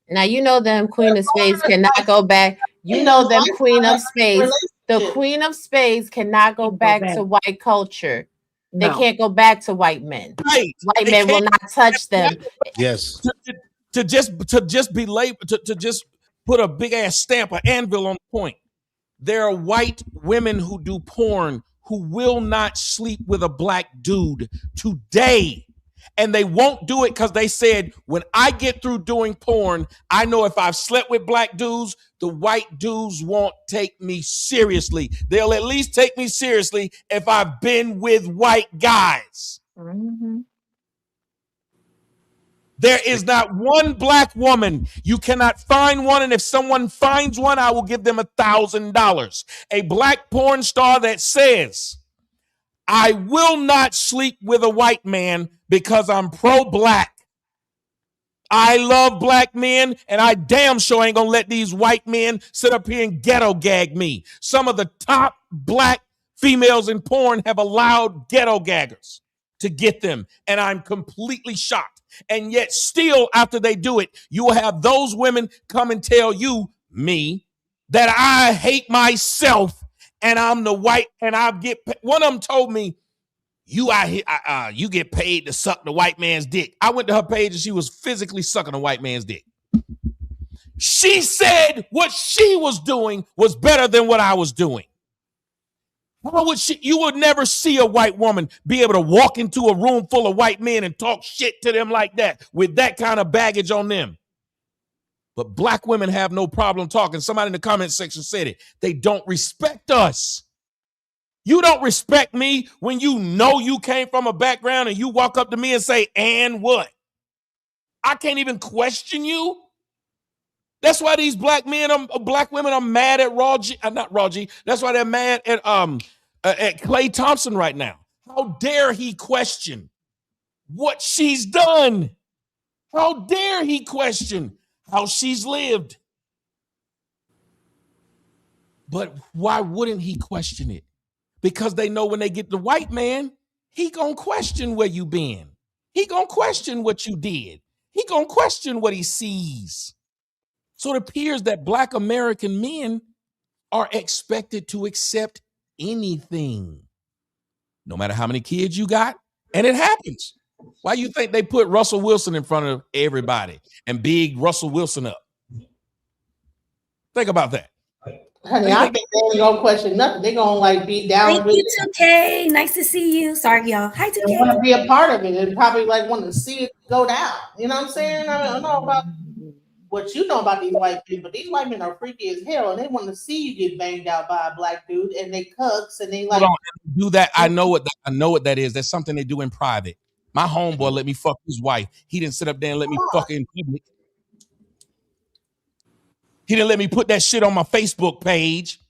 Now you know them Queen of Spades cannot go back. You know them Queen of Spades. The Queen of Spades cannot go back to white culture. They can't go back to white men. Right. White men will not touch them. Yes. To just be labeled, to just put a big ass stamp, an anvil on the point. There are white women who do porn who will not sleep with a black dude today. And they won't do it because they said, when I get through doing porn, I know if I've slept with black dudes, the white dudes won't take me seriously. They'll at least take me seriously if I've been with white guys. Mm-hmm. There is not one black woman. You cannot find one. And if someone finds one, I will give them $1,000. A black porn star that says, I will not sleep with a white man because I'm pro-black. I love black men, and I damn sure ain't gonna let these white men sit up here and ghetto gag me. Some of the top black females in porn have allowed ghetto gaggers to get them, and I'm completely shocked. And yet still, after they do it, you will have those women come and tell you, me, that I hate myself and I'm the white, and I get, one of them told me, you out here, you get paid to suck the white man's dick. I went to her page and she was physically sucking a white man's dick. She said what she was doing was better than what I was doing. How would you would never see a white woman be able to walk into a room full of white men and talk shit to them like that with that kind of baggage on them. But black women have no problem talking. Somebody in the comment section said it. They don't respect us. You don't respect me when you know you came from a background and you walk up to me and say, and what? I can't even question you. That's why these black women are mad at not Raw G. That's why they're mad at Klay Thompson right now. How dare he question what she's done? How dare he question how she's lived? But why wouldn't he question it? Because they know when they get the white man, he gonna question where you been. He gonna question what you did. he gonna question what he sees. So it appears that Black American men are expected to accept anything, no matter how many kids you got, and it happens. Why you think they put Russell Wilson in front of everybody and big Russell Wilson up? Think about that. Honey, I think they ain't gonna question nothing. They gonna like be down Thank with you, it. 2K. Nice to see you. Sorry, y'all. Hi, They want 2K. to be a part of it and probably like want to see it go down. You know what I'm saying? I don't know about what you know about these white men, but these white men are freaky as hell, and they want to see you get banged out by a black dude, and they cucks, and they Hold like on, do that. I know what that is. That's something they do in private. My homeboy let me fuck his wife. He didn't sit up there and let me fuck her in public. He didn't let me put that shit on my Facebook page.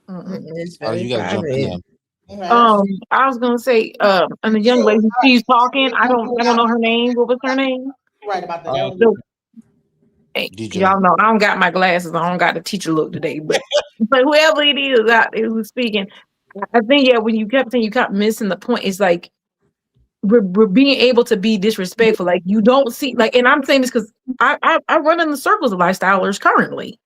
It's Oh, very you gotta jump in private. there. I was gonna say, and the young lady she's talking. I don't know her name. What was her name? right about the So, hey, DJ. y'all know I don't got my glasses. I don't got the teacher look today, but whoever it is out there who's speaking, I think when you kept saying you kept missing the point. It's like we're being able to be disrespectful. Like you don't see and I'm saying this because I run in the circles of lifestylers currently.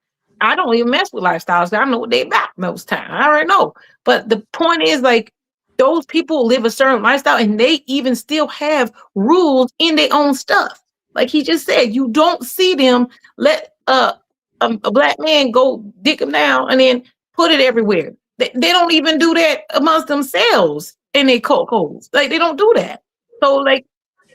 I don't even mess with lifestyles. I know what they about most times. I already know. But the point is like those people live a certain lifestyle and they even still have rules in their own stuff. Like he just said, you don't see them let a black man go dick them down and then put it everywhere. They don't even do that amongst themselves in their codes. Like they don't do that. So like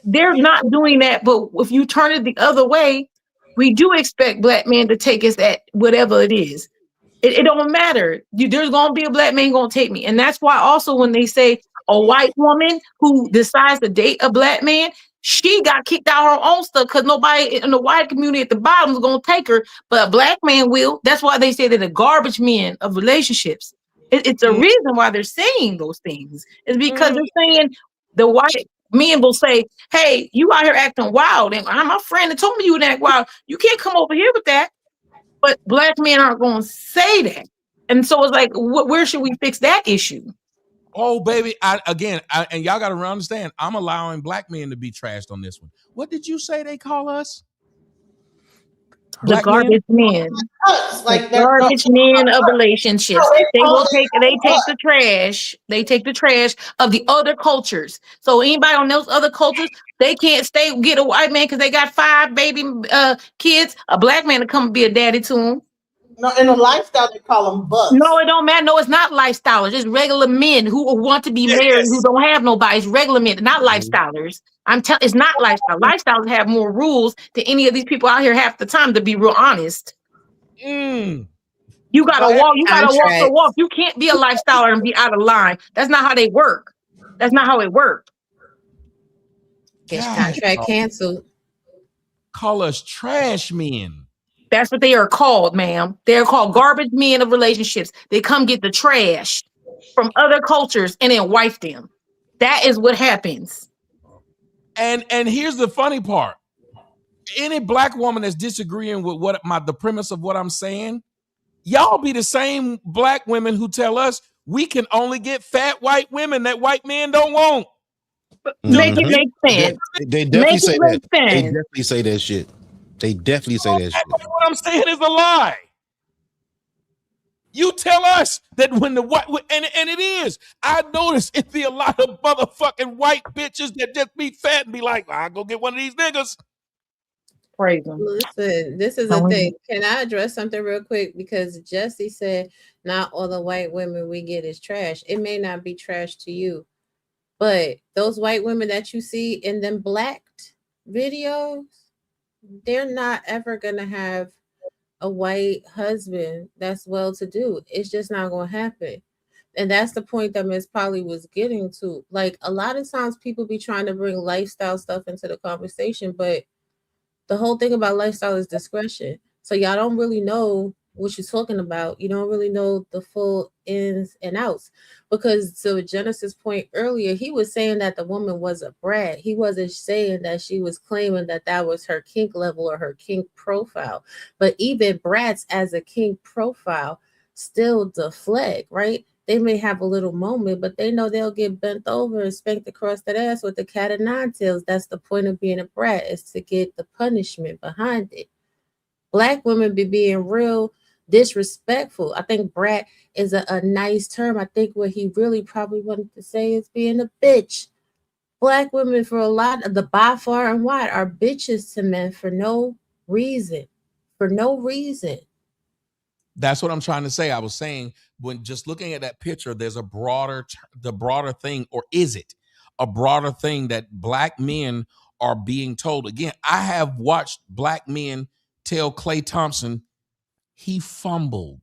they're not doing that. But if you turn it the other way, we do expect black men to take us at whatever it is. It don't matter. There's gonna be a black man gonna take me, and that's why also when they say a white woman who decides to date a black man, she got kicked out her own stuff because nobody in the white community at the bottom is gonna take her, but a black man will. That's why they say they're the garbage men of relationships. It's a reason why they're saying those things. It's because they're saying the white men will say, "Hey, you out here acting wild, and I'm my friend that told me you would act wild. You can't come over here with that." But black men aren't going to say that. And so it's like, where should we fix that issue? Oh, baby. And y'all got to understand, I'm allowing black men to be trashed on this one. What did you say they call us? The garbage men. Like the garbage men of relationships. They take the trash. They take the trash of the other cultures. So anybody on those other cultures, they can't get a white man because they got 5 baby kids. A black man to come be a daddy to them. No, in a lifestyle they call them bucks. No, it don't matter. No, it's not lifestylers. It's regular men who want to be married, who don't have nobody. It's regular men, not lifestylers. It's not lifestyle. Lifestylers have more rules than any of these people out here half the time, to be real honest. You gotta walk. You gotta walk the walk. You can't be a lifestyler and be out of line. That's not how they work. That's not how it works. Get contract canceled. Call us trash men. That's what they are called, ma'am. They're called garbage men of relationships. They come get the trash from other cultures and then wife them. That is what happens. And here's the funny part. Any black woman that's disagreeing with the premise of what I'm saying, y'all be the same black women who tell us we can only get fat white women that white men don't want. Make it make sense. They definitely say that. They definitely say that shit. They definitely say that shit. What I'm saying is a lie. You tell us that when the white and it is. I notice it be a lot of motherfucking white bitches that just be fat and be like, I'll go get one of these niggas. Praise them. Listen, this is a thing. Can I address something real quick? Because Jesse said not all the white women we get is trash. It may not be trash to you, but those white women that you see in them blacked videos, they're not ever gonna have a white husband that's well-to-do. It's just not gonna happen. And that's the point that Miss Polly was getting to. Like a lot of times people be trying to bring lifestyle stuff into the conversation, but the whole thing about lifestyle is discretion. So y'all don't really know what you're talking about. You don't really know the full ins and outs. Because to Genesis' point earlier, he was saying that the woman was a brat. He wasn't saying that she was claiming that that was her kink level or her kink profile. But even brats as a kink profile still deflect, right? They may have a little moment, but they know they'll get bent over and spanked across that ass with the cat of nine tails. That's the point of being a brat, is to get the punishment behind it. Black women be being real disrespectful. I think brat is a nice term. I think what he really probably wanted to say is being a bitch. Black women, for a lot of the by far and wide, are bitches to men for no reason. For no reason. That's what I'm trying to say. I was saying, when just looking at that picture, there's a broader thing, or is it a broader thing that black men are being told? Again, I have watched black men tell Klay Thompson he fumbled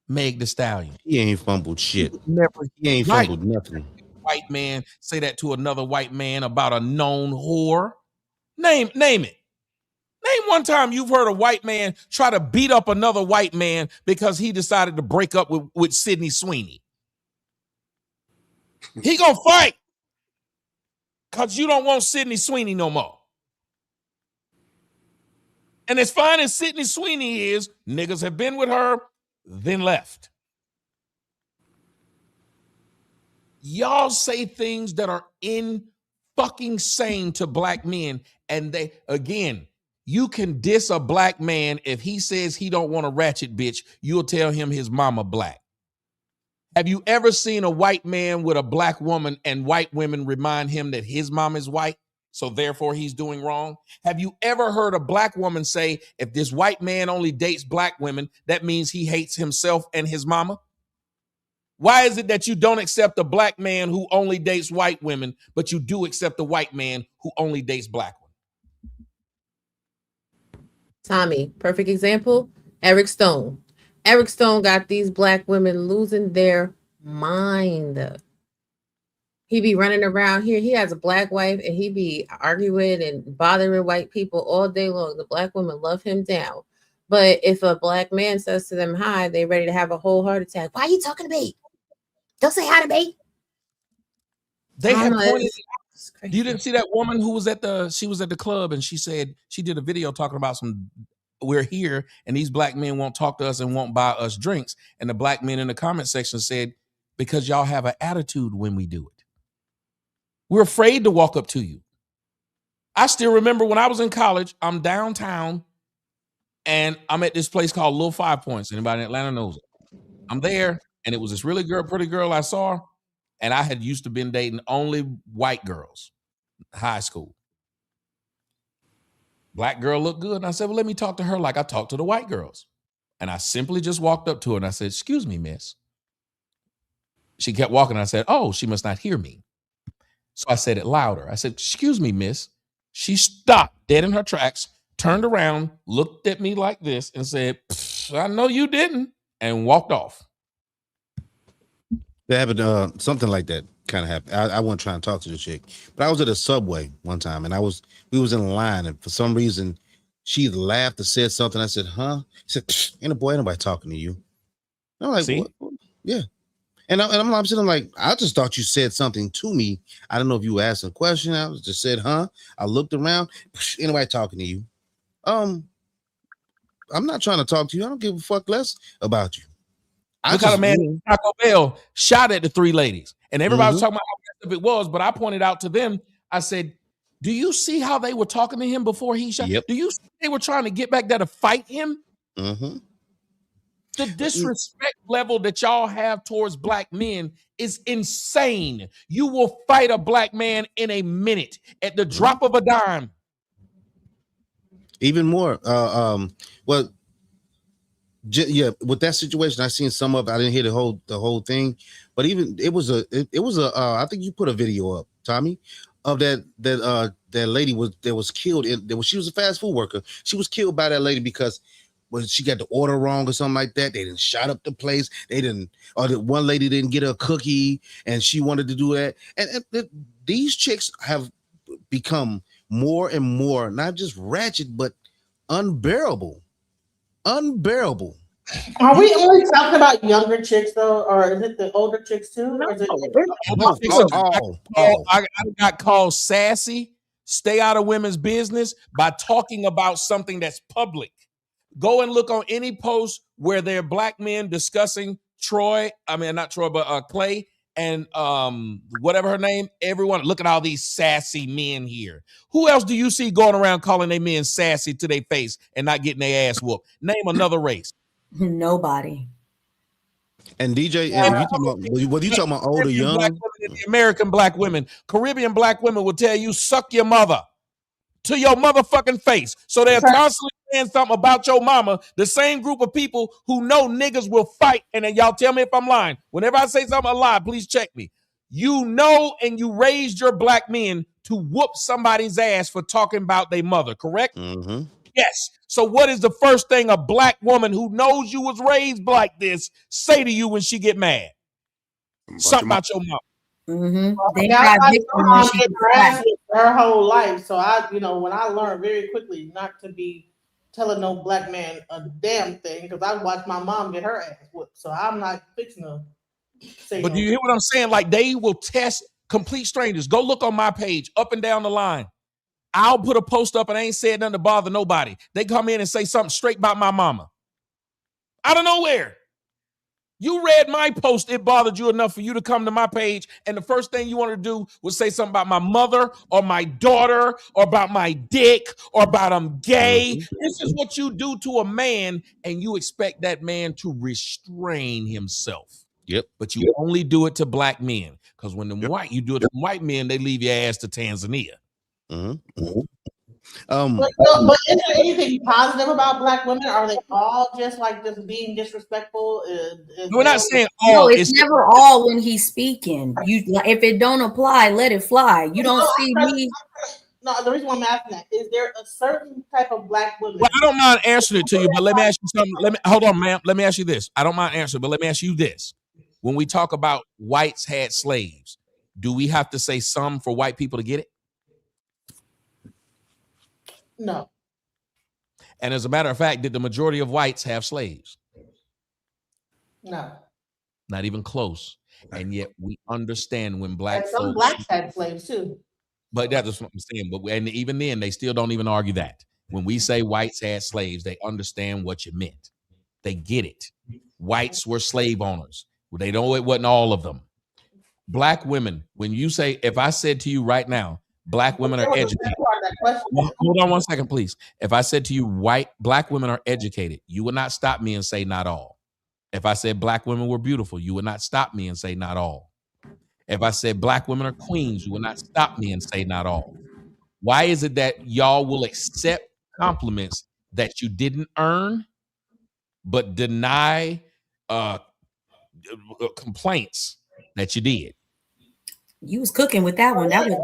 Meg The Stallion. He ain't fumbled shit. He ain't Right. fumbled nothing. White man say that to another white man about a known whore. Name it. Name one time you've heard a white man try to beat up another white man because he decided to break up with Sydney Sweeney. He gonna fight because you don't want Sydney Sweeney no more. And as fine as Sydney Sweeney is, niggas have been with her, then left. Y'all say things that are fucking sane to black men, and they, again, you can diss a black man if he says he don't want a ratchet bitch. You'll tell him his mama black. Have you ever seen a white man with a black woman and white women remind him that his mom is white, so therefore he's doing wrong? Have you ever heard a black woman say, if this white man only dates black women, that means he hates himself and his mama? Why is it that you don't accept a black man who only dates white women, but you do accept a white man who only dates black women? Tommy, perfect example, Eric Stone. Eric Stone got these black women losing their mind. He be running around here. He has a black wife, and he be arguing and bothering white people all day long. The black women love him down. But if a black man says to them hi, they ready to have a whole heart attack. Why are you talking to me? Don't say hi to me. They have pointed out. You didn't see that woman who was she was at the club, and she said, she did a video talking about we're here and these black men won't talk to us and won't buy us drinks. And the black men in the comment section said, because y'all have an attitude when we do it. We're afraid to walk up to you. I still remember when I was in college, I'm downtown and I'm at this place called Little 5 Points. Anybody in Atlanta knows it. I'm there, and it was this really pretty girl I saw, and I had used to been dating only white girls, high school. Black girl looked good, and I said, well, let me talk to her like I talked to the white girls. And I simply just walked up to her, and I said, excuse me, miss. She kept walking, and I said, oh, she must not hear me. So I said it louder. I said, excuse me, miss. She stopped dead in her tracks, turned around, looked at me like this, and said, I know you didn't, and walked off. That happened, something like that kind of happened. I wasn't trying to talk to the chick, but I was at a Subway one time, and we was in line, and for some reason, she laughed or said something. I said, huh? She said, ain't nobody talking to you. And I'm like, see? What? Yeah. And I'm sitting like, I just thought you said something to me. I don't know if you asked a question. I was just said, huh? I looked around. Ain't nobody talking to you. I'm not trying to talk to you. I don't give a fuck less about you. Look how the man in Taco Bell shot at the three ladies. And everybody was talking about how messed up it was, but I pointed out to them, I said, do you see how they were talking to him before he shot? Yep. Do you see they were trying to get back there to fight him? Mm-hmm. The disrespect level that y'all have towards black men is insane. You will fight a black man in a minute at the drop of a dime. Even more. Well, yeah, with that situation, I seen some of it. I didn't hear the whole thing, but even it was a I think you put a video up, Tommy, of that lady that was killed. She was a fast food worker. She was killed by that lady because she got the order wrong or something like that. They didn't shot up the place. Or the one lady didn't get her cookie, and she wanted to do that. And these chicks have become more and more not just ratchet, but unbearable. Unbearable. Are we only talking about younger chicks though, or is it the older chicks too? Or is it I got called sassy. Stay out of women's business by talking about something that's public. Go and look on any post where there are black men discussing Troy, I mean not Troy, but Klay and whatever her name, everyone, look at all these sassy men here. Who else do you see going around calling their men sassy to their face and not getting their ass whooped? Name another race. Nobody. And DJ, if you talking about, whether you talking about old or young, black women, the American black women, Caribbean black women will tell you, suck your mother to your motherfucking face. So they're constantly saying something about your mama, the same group of people who know niggas will fight. And then y'all tell me if I'm lying. Whenever I say something a lie, please check me. You know, and you raised your black men to whoop somebody's ass for talking about their mother, correct? Mm-hmm. Yes. So what is the first thing a black woman who knows you was raised like this say to you when she get mad? Something about your mama. They I got her whole life, so when I learned very quickly not to be telling no black man a damn thing because I watched my mom get her ass whooped, so I'm not fixing to say. But do you hear what I'm saying? Like they will test complete strangers. Go look on my page, up and down the line. I'll put a post up and I ain't said nothing to bother nobody. They come in and say something straight about my mama. Out of nowhere. You read my post, it bothered you enough for you to come to my page, and the first thing you want to do was say something about my mother or my daughter or about my dick or about I'm gay. This is what you do to a man, and you expect that man to restrain himself. Yep. But you only do it to black men, because when you do it to white men, they leave your ass to Tanzania. But is there anything positive about black women? Are they all just being disrespectful? We're not saying all. No, it's never all when he's speaking. If it don't apply, let it fly. You don't see me. No, the reason why I'm asking that is there a certain type of black woman. Well, I don't mind answering it to you, but let me ask you something. Hold on, ma'am. Let me ask you this. I don't mind answering, but let me ask you this. When we talk about whites had slaves, do we have to say some for white people to get it? No. And as a matter of fact, did the majority of whites have slaves? No. Not even close. And yet we understand when black and some folks, blacks had slaves too. But that's what I'm saying. But and even then, they still don't even argue that. When we say whites had slaves, they understand what you meant. They get it. Whites were slave owners. They know it wasn't all of them. Black women, when you say, if I said to you right now, black women are educated. Hold on one second, please. If I said to you, black women are educated, you would not stop me and say not all. If I said black women were beautiful, you would not stop me and say not all. If I said black women are queens, you would not stop me and say not all. Why is it that y'all will accept compliments that you didn't earn, but deny complaints that you did? You was cooking with that one. That was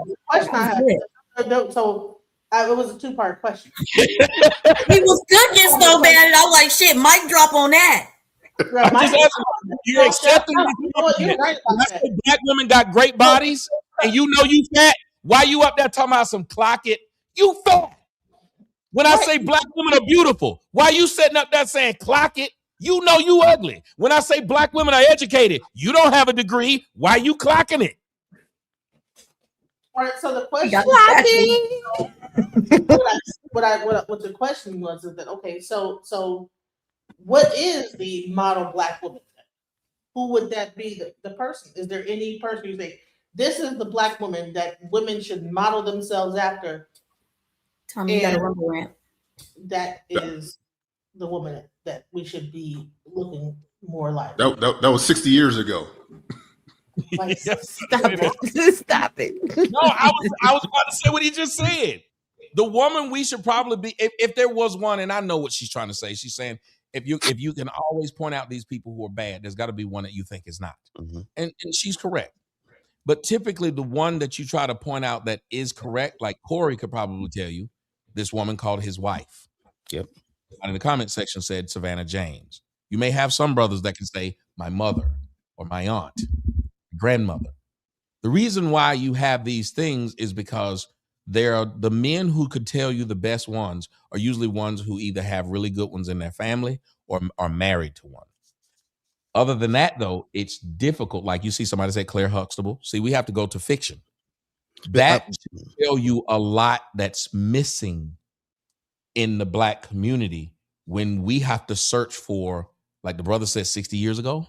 good. So it was a two-part question. He was cooking so bad, and I was like, "Shit, mic drop on that." You're accepting right black women got great bodies, and you know you fat. Why you up there talking about some clock it? You fat. When I say black women are beautiful, why you sitting up there saying clock it? You know you ugly. When I say black women are educated, you don't have a degree. Why you clocking it? All right, so the question what the question was is that okay, so what is the model black woman? Who would that be the person? Is there any person you say this is the black woman that women should model themselves after? Tommy, you got a rumble rant. That is the woman that we should be looking more like. That was 60 years ago. Like, stop it. Stop it. No, I was about to say what he just said. The woman we should probably be, if there was one, and I know what she's trying to say. She's saying if you can always point out these people who are bad, there's got to be one that you think is not. Mm-hmm. And she's correct. But typically the one that you try to point out that is correct, like Corey could probably tell you, this woman called his wife. Yep. And in the comment section said Savannah James. You may have some brothers that can say my mother or my aunt, grandmother. The reason why you have these things is because there are the men who could tell you the best ones are usually ones who either have really good ones in their family or are married to one. Other than that, though, it's difficult. Like you see somebody say Claire Huxtable. See, we have to go to fiction. That should tell you a lot that's missing in the black community when we have to search for, like the brother said 60 years ago,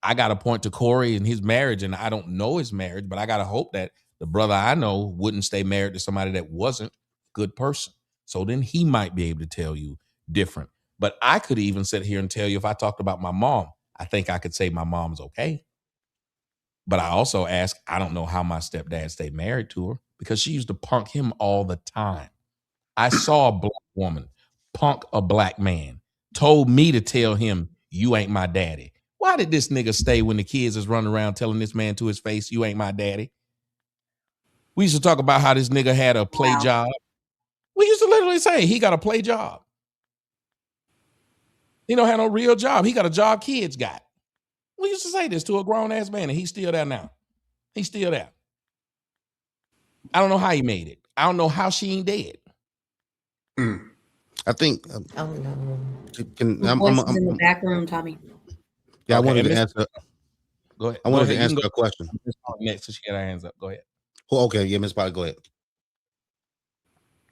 I got to point to Corey and his marriage, and I don't know his marriage, but I got to hope that the brother I know wouldn't stay married to somebody that wasn't a good person. So then he might be able to tell you different. But I could even sit here and tell you, if I talked about my mom, I think I could say my mom's okay. But I also ask, I don't know how my stepdad stayed married to her, because she used to punk him all the time. I saw a black woman punk a black man, told me to tell him, you ain't my daddy. Why did this nigga stay when the kids is running around telling this man to his face, you ain't my daddy? We used to talk about how this nigga had a play job. We used to literally say he got a play job. He don't have no real job. He got a job kids got. We used to say this to a grown ass man, and he's still there now. He's still there. I don't know how he made it. I don't know how she ain't dead. I think. Oh no. I'm in the back room, Tommy. Yeah, okay, I wanted to answer. Go ahead. I wanted to answer a question. Next, so she got her hands up. Go ahead. Oh, okay, yeah, Miss Polly, go ahead.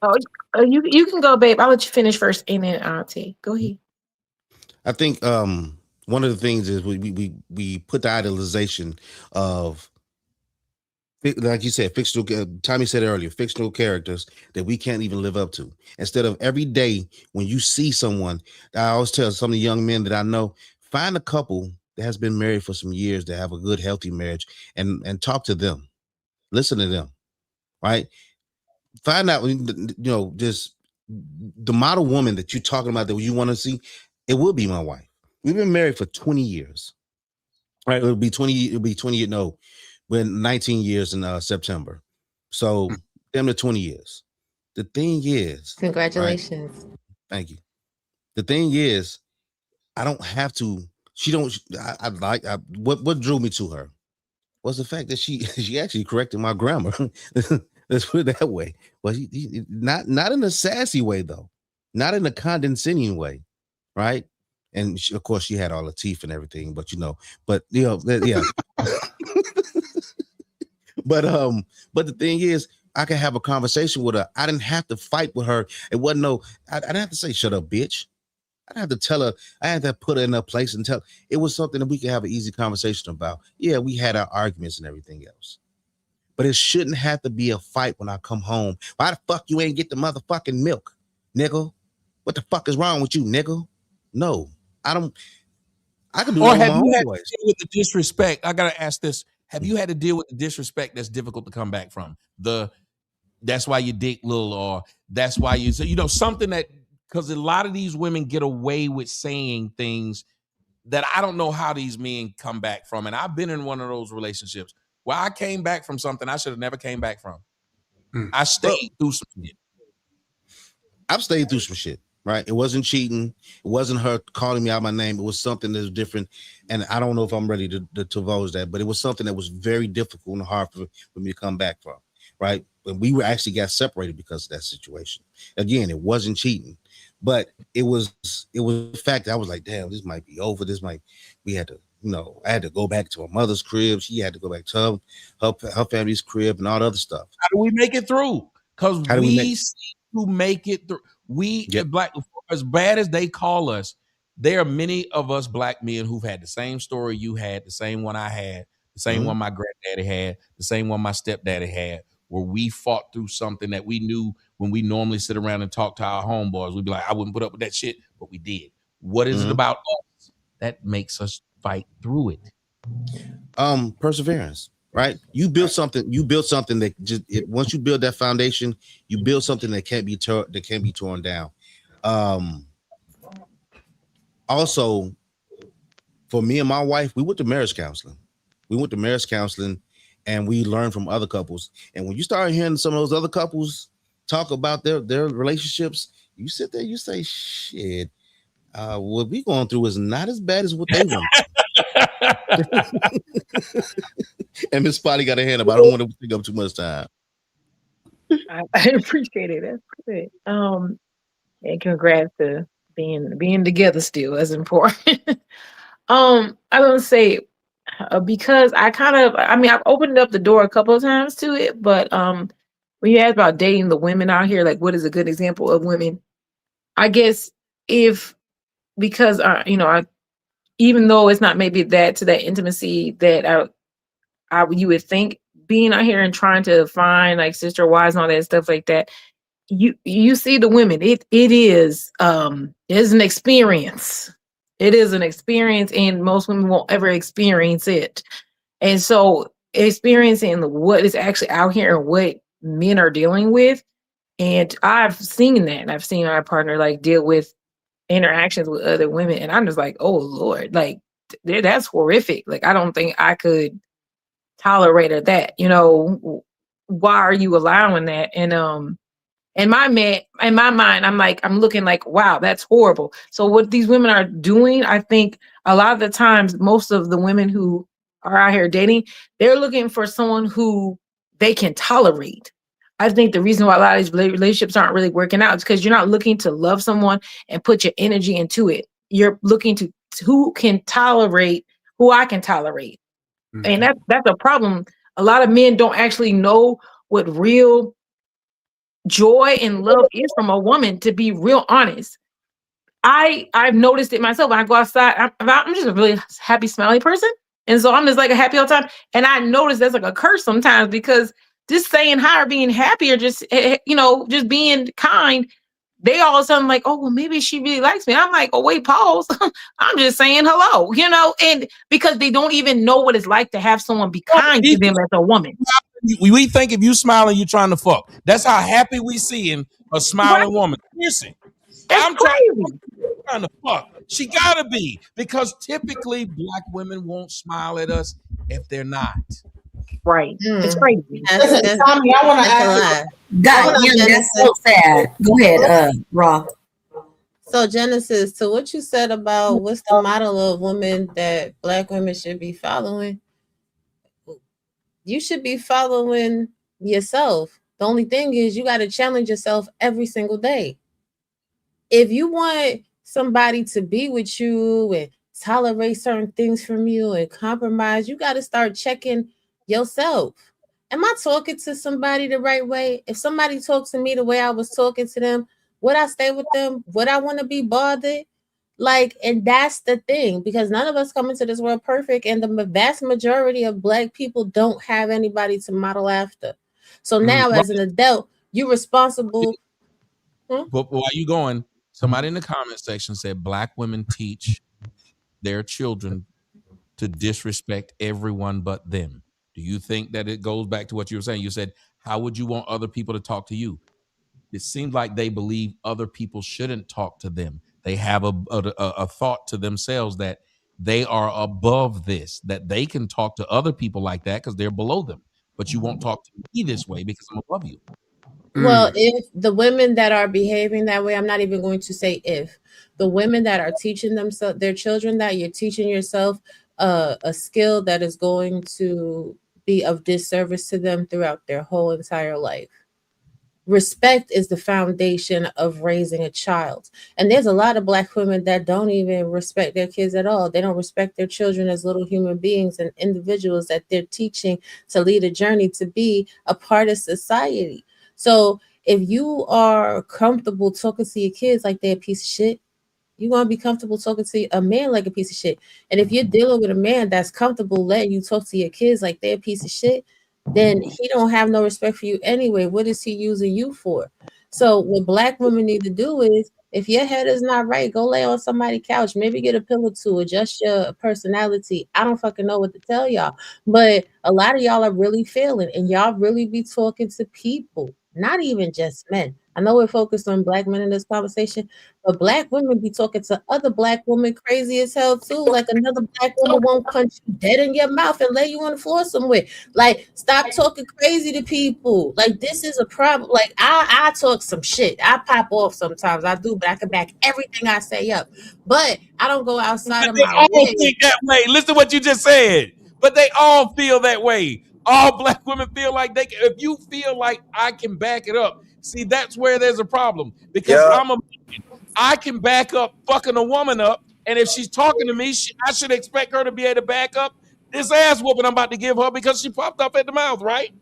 Oh, you can go, babe. I'll let you finish first, and then I'll take. Go ahead. I think one of the things is we put the idealization of, like you said, fictional. Tommy said earlier, fictional characters that we can't even live up to. Instead of every day when you see someone, I always tell some of the young men that I know, find a couple that has been married for some years, that have a good, healthy marriage, and talk to them, listen to them, right? Find out, just the model woman that you're talking about that you want to see. It will be my wife. We've been married for 20 years, right? It'll be 20. No, we're 19 years in September. So damn near 20 years. The thing is, congratulations. Right? Thank you. The thing is, I don't have to. She don't. What drew me to her was the fact that she actually corrected my grammar. Let's put it that way. Well, not in a sassy way though, not in a condescending way, right? And of course, she had all the teeth and everything, but yeah. But the thing is, I could have a conversation with her. I didn't have to fight with her. It wasn't I didn't have to say, shut up, bitch. I didn't have to tell her. I had to put her in her place and tell. It was something that we could have an easy conversation about. Yeah, we had our arguments and everything else. But it shouldn't have to be a fight when I come home. Why the fuck you ain't get the motherfucking milk, nigga? What the fuck is wrong with you, nigga? No, I don't. I can do Or it have on my you own had ways. to deal with the disrespect? I gotta ask this: have you had to deal with the disrespect that's difficult to come back from? That's why you dick little, or that's why you say, something that, because a lot of these women get away with saying things that I don't know how these men come back from. And I've been in one of those relationships where I came back from something I should have never came back from. I stayed through some shit. I've stayed through some shit, right? It wasn't cheating. It wasn't her calling me out my name. It was something that was different. And I don't know if I'm ready to divulge that, but it was something that was very difficult and hard for me to come back from, right? But we were actually got separated because of that situation. Again, it wasn't cheating, but it was the fact that I was like, damn, this might be over. We had to, I had to go back to her mother's crib. She had to go back to her family's crib and all the other stuff. How do we make it through? Because we seem to make it through. Black, as bad as they call us, there are many of us black men who've had the same story you had, the same one I had, the same one my granddaddy had, the same one my stepdaddy had, where we fought through something that we knew when we normally sit around and talk to our homeboys. We'd be like, I wouldn't put up with that shit, but we did. What is it about us that makes us fight through it? Perseverance, right? You build something that once you build that foundation, you build something that can't be torn down. Also, for me and my wife, we went to marriage counseling. And we learned from other couples. And when you start hearing some of those other couples talk about their relationships, you sit there, you say, shit, what we going through is not as bad as what they went through. And Miss Spotty got a hand up. I don't want to take up too much time. I appreciate it. That's good. And congrats to being together still. That's important. I don't say because I've opened up the door a couple of times to it, but when you ask about dating the women out here, like what is a good example of women? I guess because I even though it's not maybe that to that intimacy that you would think, being out here and trying to find like sister wives and all that stuff like that, you see the women. It is an experience. It is an experience, and most women won't ever experience it. And so experiencing what is actually out here and what men are dealing with. And I've seen that. And I've seen my partner like deal with interactions with other women. And I'm just like, oh Lord, like that's horrific. Like I don't think I could tolerate that. Why are you allowing that? And in my mind, I'm looking like, wow, that's horrible. So what these women are doing, I think a lot of the times, most of the women who are out here dating, they're looking for someone who they can tolerate. I think the reason why a lot of these relationships aren't really working out is because you're not looking to love someone and put your energy into it. You're looking to who can tolerate who I can tolerate. Mm-hmm. And that's a problem. A lot of men don't actually know what real joy and love is from a woman, to be real honest. I've noticed it myself. When I go outside, I'm just a really happy, smiley person. And so I'm just like a happy all the time. And I notice that's like a curse sometimes, because just saying hi or being happy or just, just being kind, they all of a sudden like, oh, well, maybe she really likes me. I'm like, oh, wait, pause. I'm just saying hello, and because they don't even know what it's like to have someone be kind to them as a woman. We think if you smiling, you're trying to fuck. That's how happy we see in a smiling woman. Listen, I'm trying to fuck. She gotta be, because typically black women won't smile at us if they're not. Right. It's crazy. Tommy, I want to ask you. God, that's so sad. Go ahead, Raw. So Genesis, to what you said about what's the model of women that black women should be following, you should be following yourself. The only thing is you got to challenge yourself every single day. If you want somebody to be with you and tolerate certain things from you and compromise, you got to start checking yourself. Am I talking to somebody the right way? If somebody talks to me the way I was talking to them, would I stay with them? Would I want to be bothered? And that's the thing, because none of us come into this world perfect, and the vast majority of black people don't have anybody to model after. So now, as an adult, you're responsible. But while you going, somebody in the comment section said black women teach their children to disrespect everyone but them. Do you think that it goes back to what you were saying? You said, how would you want other people to talk to you? It seems like they believe other people shouldn't talk to them. They have a thought to themselves that they are above this, that they can talk to other people like that because they're below them. But you won't talk to me this way because I'm above you. Well, if the women that are behaving that way, I'm not even going to say if. The women that are teaching themselves, their children, that you're teaching yourself a skill that is going to be of disservice to them throughout their whole entire life. Respect is the foundation of raising a child. And there's a lot of black women that don't even respect their kids at all. They don't respect their children as little human beings and individuals that they're teaching to lead a journey to be a part of society. So if you are comfortable talking to your kids like they're a piece of shit, you're going to be comfortable talking to a man like a piece of shit. And if you're dealing with a man that's comfortable letting you talk to your kids like they're a piece of shit, then he don't have no respect for you anyway. What is he using you for? So what black women need to do is, if your head is not right, go lay on somebody's couch. Maybe get a pillow to adjust your personality. I don't fucking know what to tell y'all. But a lot of y'all are really failing, and y'all really be talking to people, not even just men. I know we're focused on black men in this conversation, but black women be talking to other black women crazy as hell too. Like another black woman won't punch you dead in your mouth and lay you on the floor somewhere. Like, stop talking crazy to people. Like, this is a problem. Like, I talk some shit. I pop off sometimes. I do, but I can back everything I say up. But I don't go outside of my way. Think that way. Listen to what you just said. But they all feel that way. All black women feel like they can. If you feel like I can back it up, see, that's where there's a problem. Because I'm a man. I can back up fucking a woman up, and if she's talking to me, I should expect her to be able to back up this ass whooping I'm about to give her because she popped up at the mouth, right?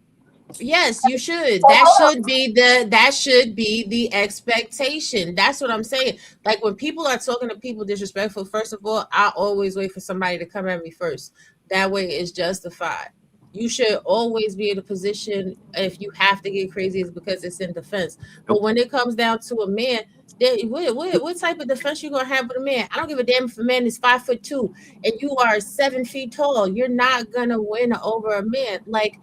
Yes, you should. That should be the expectation. That's what I'm saying. Like when people are talking to people disrespectful, first of all, I always wait for somebody to come at me first. That way it's justified. You should always be in a position if you have to get crazy is because it's in defense. But when it comes down to a man, what type of defense you gonna have with a man? I don't give a damn if a man is 5'2" and you are 7 feet tall. You're not gonna win over a man. Like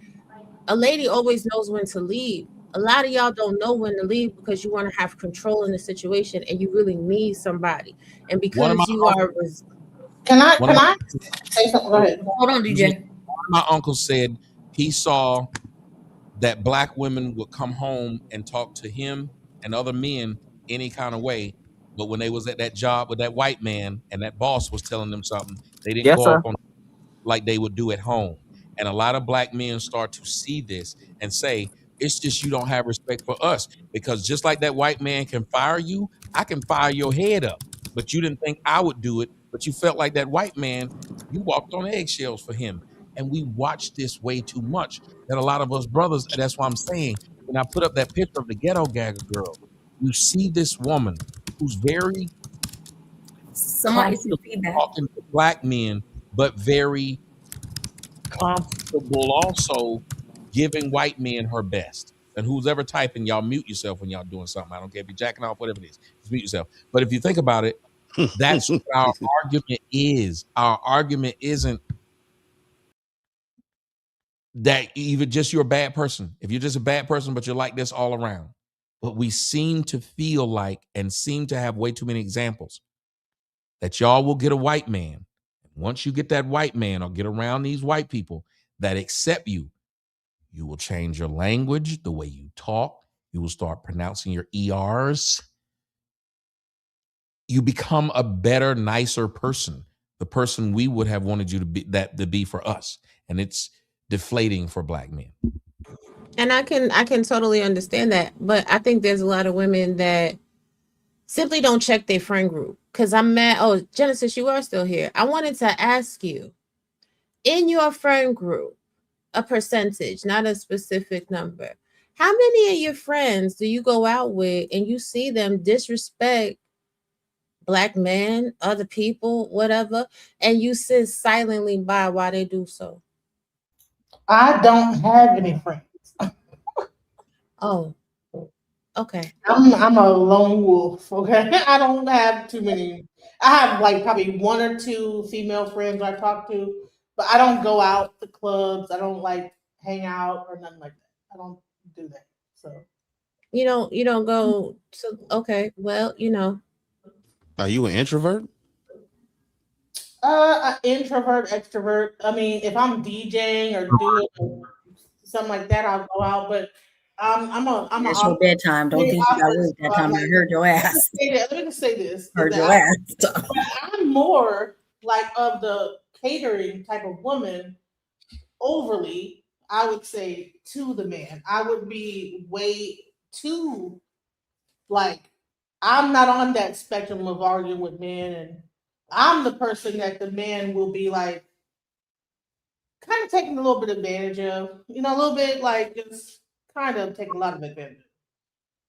a lady always knows when to leave. A lot of y'all don't know when to leave because you want to have control in the situation and you really need somebody. And One of my because you are Can one of my I say something? Go ahead. Hold on, excuse me, DJ. one of my uncles said he saw that black women would come home and talk to him and other men any kind of way, but when they was at that job with that white man and that boss was telling them something, they didn't Yes, go sir. up on like they would do at home. And a lot of black men start to see this and say, it's just you don't have respect for us. Because just like that white man can fire you, I can fire your head up. But you didn't think I would do it. But you felt like that white man, you walked on eggshells for him. And we watch this way too much. That a lot of us brothers, and that's why I'm saying, when I put up that picture of the ghetto gagger girl, you see this woman who's very Somebody some comfortable feedback. talking to black men, but very comfortable also giving white men her best. And who's ever typing, y'all mute yourself when y'all doing something. I don't care if you're jacking off, whatever it is. Just mute yourself. But if you think about it, that's what our argument is. Our argument isn't that even just you're a bad person. If you're just a bad person, but you're like this all around. But we seem to feel like and seem to have way too many examples that y'all will get a white man. Once you get that white man or get around these white people that accept you, you will change your language, the way you talk. You will start pronouncing your ERs. You become a better, nicer person, the person we would have wanted you to be for us. And it's deflating for black men. and I can totally understand that. But I think there's a lot of women that simply don't check their friend group. Cause I'm mad. Oh, Genesis, you are still here. I wanted to ask you, in your friend group, a percentage, not a specific number. How many of your friends do you go out with and you see them disrespect black men, other people, whatever, and you sit silently by while they do so? I don't have any friends. Oh, okay. I'm a lone wolf. Okay, I don't have too many. I have like probably one or two female friends I talk to, but I don't go out to clubs. I don't like hang out or nothing like that. I don't do that. So You don't go to, okay, well, Are you an introvert? introvert, extrovert. I mean, if I'm DJing or doing something like that, I'll go out. But I'm It's your bedtime. Don't think you got to work that time. I heard your ass. Let me just say this: is Heard your that ass. I'm more like of the catering type of woman, overly, I would say, to the man. I would be way too like I'm not on that spectrum of arguing with men, and I'm the person that the man will be like kind of taking a little bit advantage of, a little bit like just kind of taking a lot of advantage,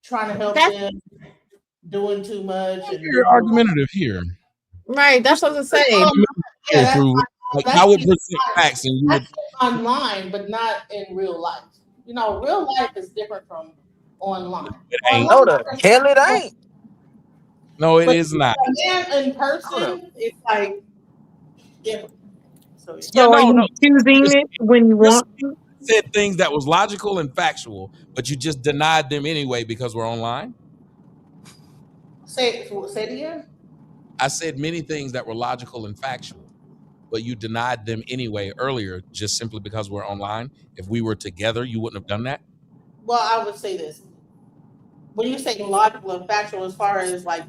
trying to help That's them, doing too much, and You're argumentative here. right. That's what I was gonna say. yeah, Here through, like I would present facts and you would. that's online, but not in real life. Real life is different from online. It ain't. Online, No, the hell it ain't. No, it but is not. a man in Hold up. person, it's like different. So yeah. Yeah, So are no, no. you choosing it when you You're want to? said things that was logical and factual, but you just denied them anyway because we're online. Say it again. I said many things that were logical and factual, but you denied them anyway earlier just simply because we're online. If we were together, you wouldn't have done that. Well, I would say this: when you say logical and factual, as far as like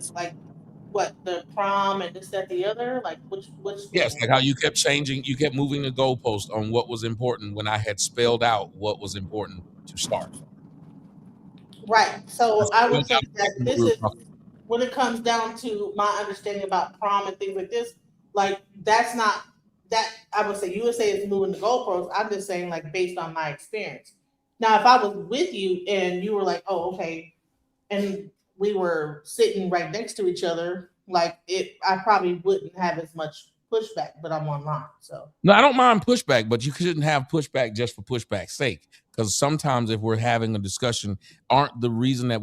what the prom and this that the other, like which Yes, one? like how you kept changing, you kept moving the goalpost on what was important when I had spelled out what was important to start. Right. I So I would spelled say out that what we this were is talking when it comes down to my understanding about prom and things like this, like that's not that I would say you would say it's moving the goalposts. I'm just saying like based on my experience. Now, if I was with you and you were like, "Oh, okay," and we were sitting right next to each other, like I probably wouldn't have as much pushback. But I'm online, so. No, I don't mind pushback, but you shouldn't have pushback just for pushback's sake. Because sometimes if we're having a discussion, aren't the reason that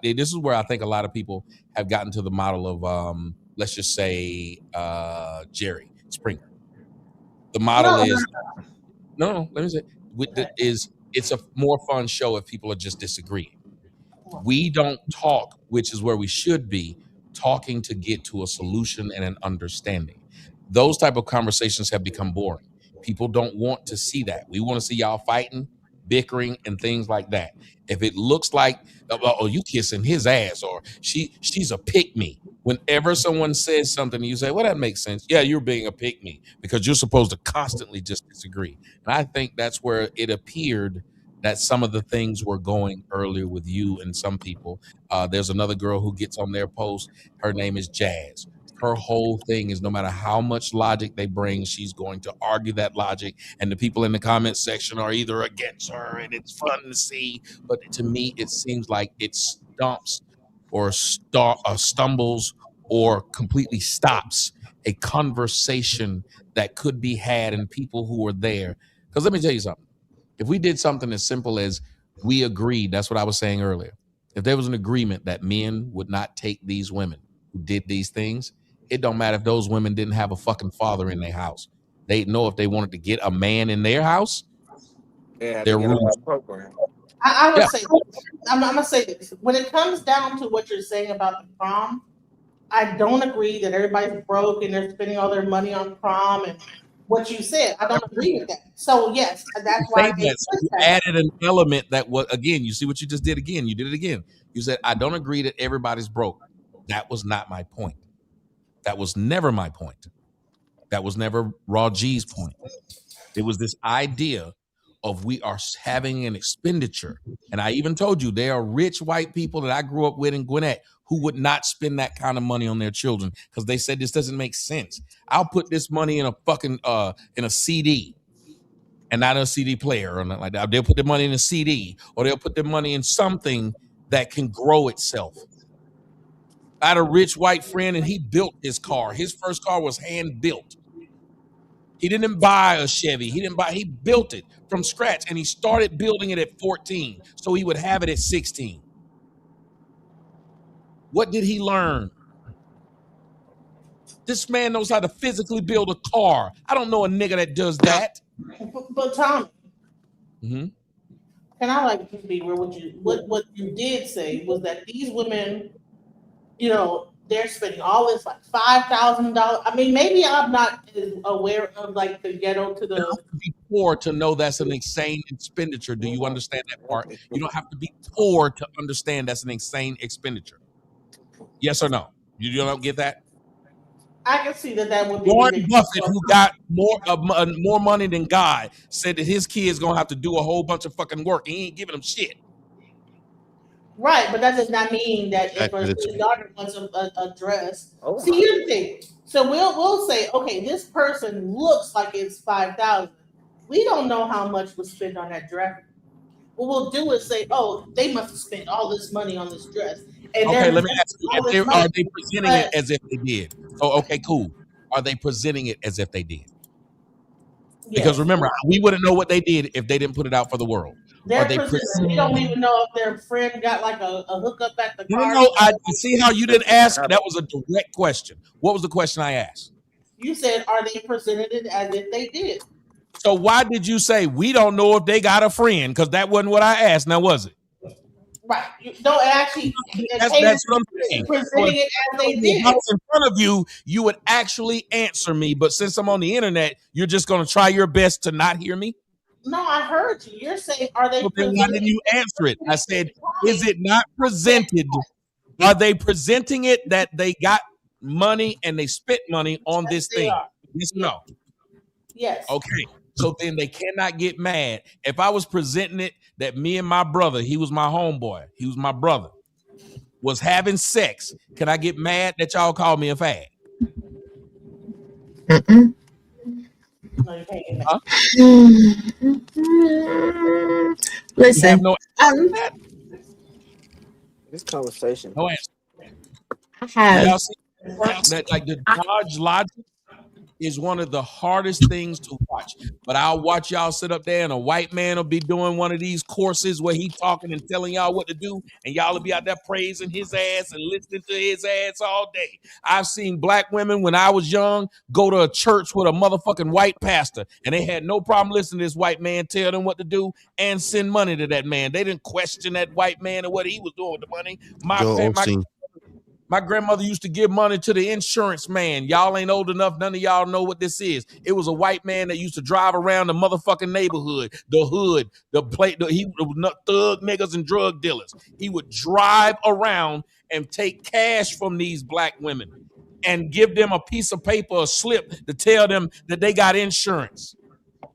this is where I think a lot of people have gotten to the model of let's just say Jerry Springer. The model is no, let me say it's a more fun show if people are just disagreeing. We don't talk, which is where we should be talking to get to a solution and an understanding. Those type of conversations have become boring. People don't want to see that. We want to see y'all fighting, bickering, and things like that. If it looks like, oh, you kissing his ass, or she's a pick me. Whenever someone says something, you say, well, that makes sense. Yeah, you're being a pick me because you're supposed to constantly just disagree. And I think that's where it appeared that some of the things were going earlier with you and some people. There's another girl who gets on their post. Her name is Jazz. Her whole thing is no matter how much logic they bring, she's going to argue that logic. And the people in the comment section are either against her, and it's fun to see. But to me, it seems like it stumps or stumbles or completely stops a conversation that could be had and people who are there. Because let me tell you something. If we did something as simple as we agreed, that's what I was saying earlier. If there was an agreement that men would not take these women who did these things, it don't matter if those women didn't have a fucking father in their house. They'd know if they wanted to get a man in their house, their rules. I would say, I'm gonna say this. When it comes down to what you're saying about the prom, I don't agree that everybody's broke and they're spending all their money on prom and what you said. I don't agree with that. So yes, that's why I gave So you added an element that was, again, you see what you just did again. You did it again. You said, I don't agree that everybody's broke. That was not my point. That was never my point. That was never Raw G's point. It was this idea of we are having an expenditure. And I even told you there are rich white people that I grew up with in Gwinnett who would not spend that kind of money on their children because they said this doesn't make sense. I'll put this money in a fucking in a CD and not a CD player or nothing like that. They'll put their money in a CD or they'll put their money in something that can grow itself. I had a rich white friend and he built his car. His first car was hand built. He didn't buy a Chevy. He built it from scratch and he started building it at 14 so he would have it at 16. What did he learn? This man knows how to physically build a car. I don't know a nigga that does that. But Tom, mm-hmm. Can I like be real with you? What you did say was that these women, you know, they're spending all this like $5,000. I mean, maybe I'm not as aware of like the ghetto to the. You don't have to be poor to know that's an insane expenditure. Do you understand that part? You don't have to be poor to understand that's an insane expenditure. Yes or no? You don't get that? I can see that would be Warren Buffett, who got more money than God, said that his kid's gonna have to do a whole bunch of fucking work. He ain't giving them shit. Right, but that does not mean that if his daughter wants a dress. See, here's the thing. So we'll say, okay, this person looks like it's 5,000. We don't know how much was spent on that dress. What we'll do is say, oh, they must have spent all this money on this dress. And okay, let me ask you: are they presenting it as if they did? Oh, okay, cool. Are they presenting it as if they did? Because remember, we wouldn't know what they did if they didn't put it out for the world. We don't even know if their friend got like a hookup at the car. No, I see how you didn't ask. That was a direct question. What was the question I asked? You said, are they presented it as if they did? So why did you say we don't know if they got a friend? Because that wasn't what I asked. Now was it? Right. No, actually, that's what I'm saying. Presenting it as they did. If I was in front of you, you would actually answer me. But since I'm on the internet, you're just going to try your best to not hear me? No, I heard you. You're saying, are they? Well, then why didn't you answer it? I said, is it not presented? Are they presenting it that they got money and they spent money on this thing? Yes, no. Yes. Okay. So then they cannot get mad. If I was presenting it that me and my brother, he was my homeboy, he was my brother, was having sex, can I get mad that y'all call me a fag? No, you can't get mad. Huh? Listen, You have no This conversation. no answer. I Do have. y'all see that? Like the Dodge Logic is one of the hardest things to watch. But I'll watch y'all sit up there and a white man will be doing one of these courses where he talking and telling y'all what to do, and y'all will be out there praising his ass and listening to his ass all day. I've seen black women when I was young go to a church with a motherfucking white pastor, and they had no problem listening to this white man tell them what to do and send money to that man. They didn't question that white man and what he was doing with the money. Joel Osteen. My grandmother used to give money to the insurance man. Y'all ain't old enough. None of y'all know what this is. It was a white man that used to drive around the motherfucking neighborhood, the hood, he was thug niggas and drug dealers. He would drive around and take cash from these black women and give them a piece of paper, a slip to tell them that they got insurance.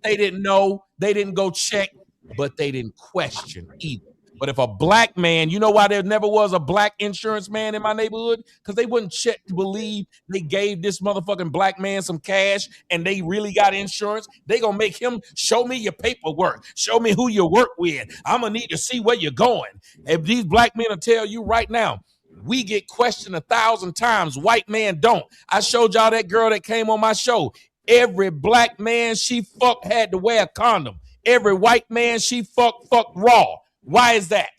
They didn't know. They didn't go check, but they didn't question either. But if a black man, you know why there never was a black insurance man in my neighborhood? Because they wouldn't check to believe they gave this motherfucking black man some cash and they really got insurance. They gonna make him show me your paperwork. Show me who you work with. I'm gonna need to see where you're going. If these black men will tell you right now, we get questioned 1,000 times. White man don't. I showed y'all that girl that came on my show. Every black man she fucked had to wear a condom. Every white man she fucked raw. Why is that?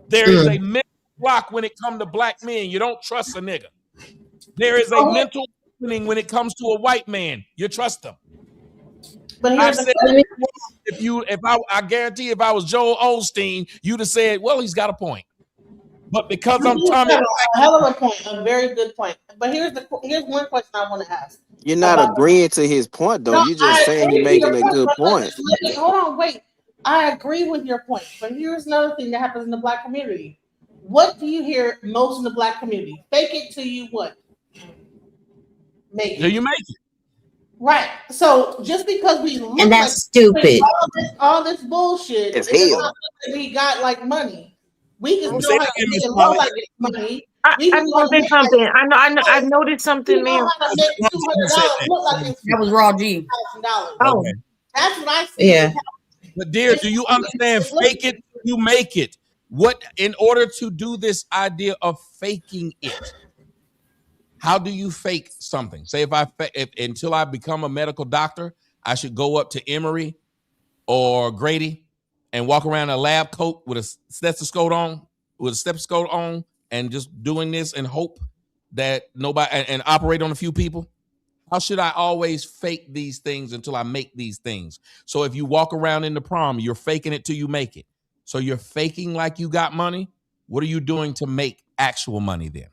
There is a mental block when it comes to black men. You don't trust a nigga. There is a mental opening when it comes to a white man. You trust them. But I said, I guarantee if I was Joel Osteen, you'd have said, well, he's got a point. But because I'm Tommy, a hell of a point, a very good point. But here's one question I want to ask. You're not agreeing to his point, though. You're just saying he's making a good point. Hold on, wait. I agree with your point, but here's another thing that happens in the black community. What do you hear most in the black community? Fake it till you what? Make it. Do you make it? Right. So just because we look and that's stupid. All this bullshit, it's hell. We got like money. We can say know how to get low like money. I noticed something. I noticed something, man. That was raw G. Oh, that's what I see. Yeah. But dear, do you understand? Fake it, you make it. What in order to do this idea of faking it? How do you fake something? Say if until I become a medical doctor, I should go up to Emory or Grady and walk around in a lab coat with a stethoscope on, and just doing this and hope that nobody and operate on a few people. How should I always fake these things until I make these things? So if you walk around in the prom, you're faking it till you make it. So you're faking like you got money. What are you doing to make actual money then?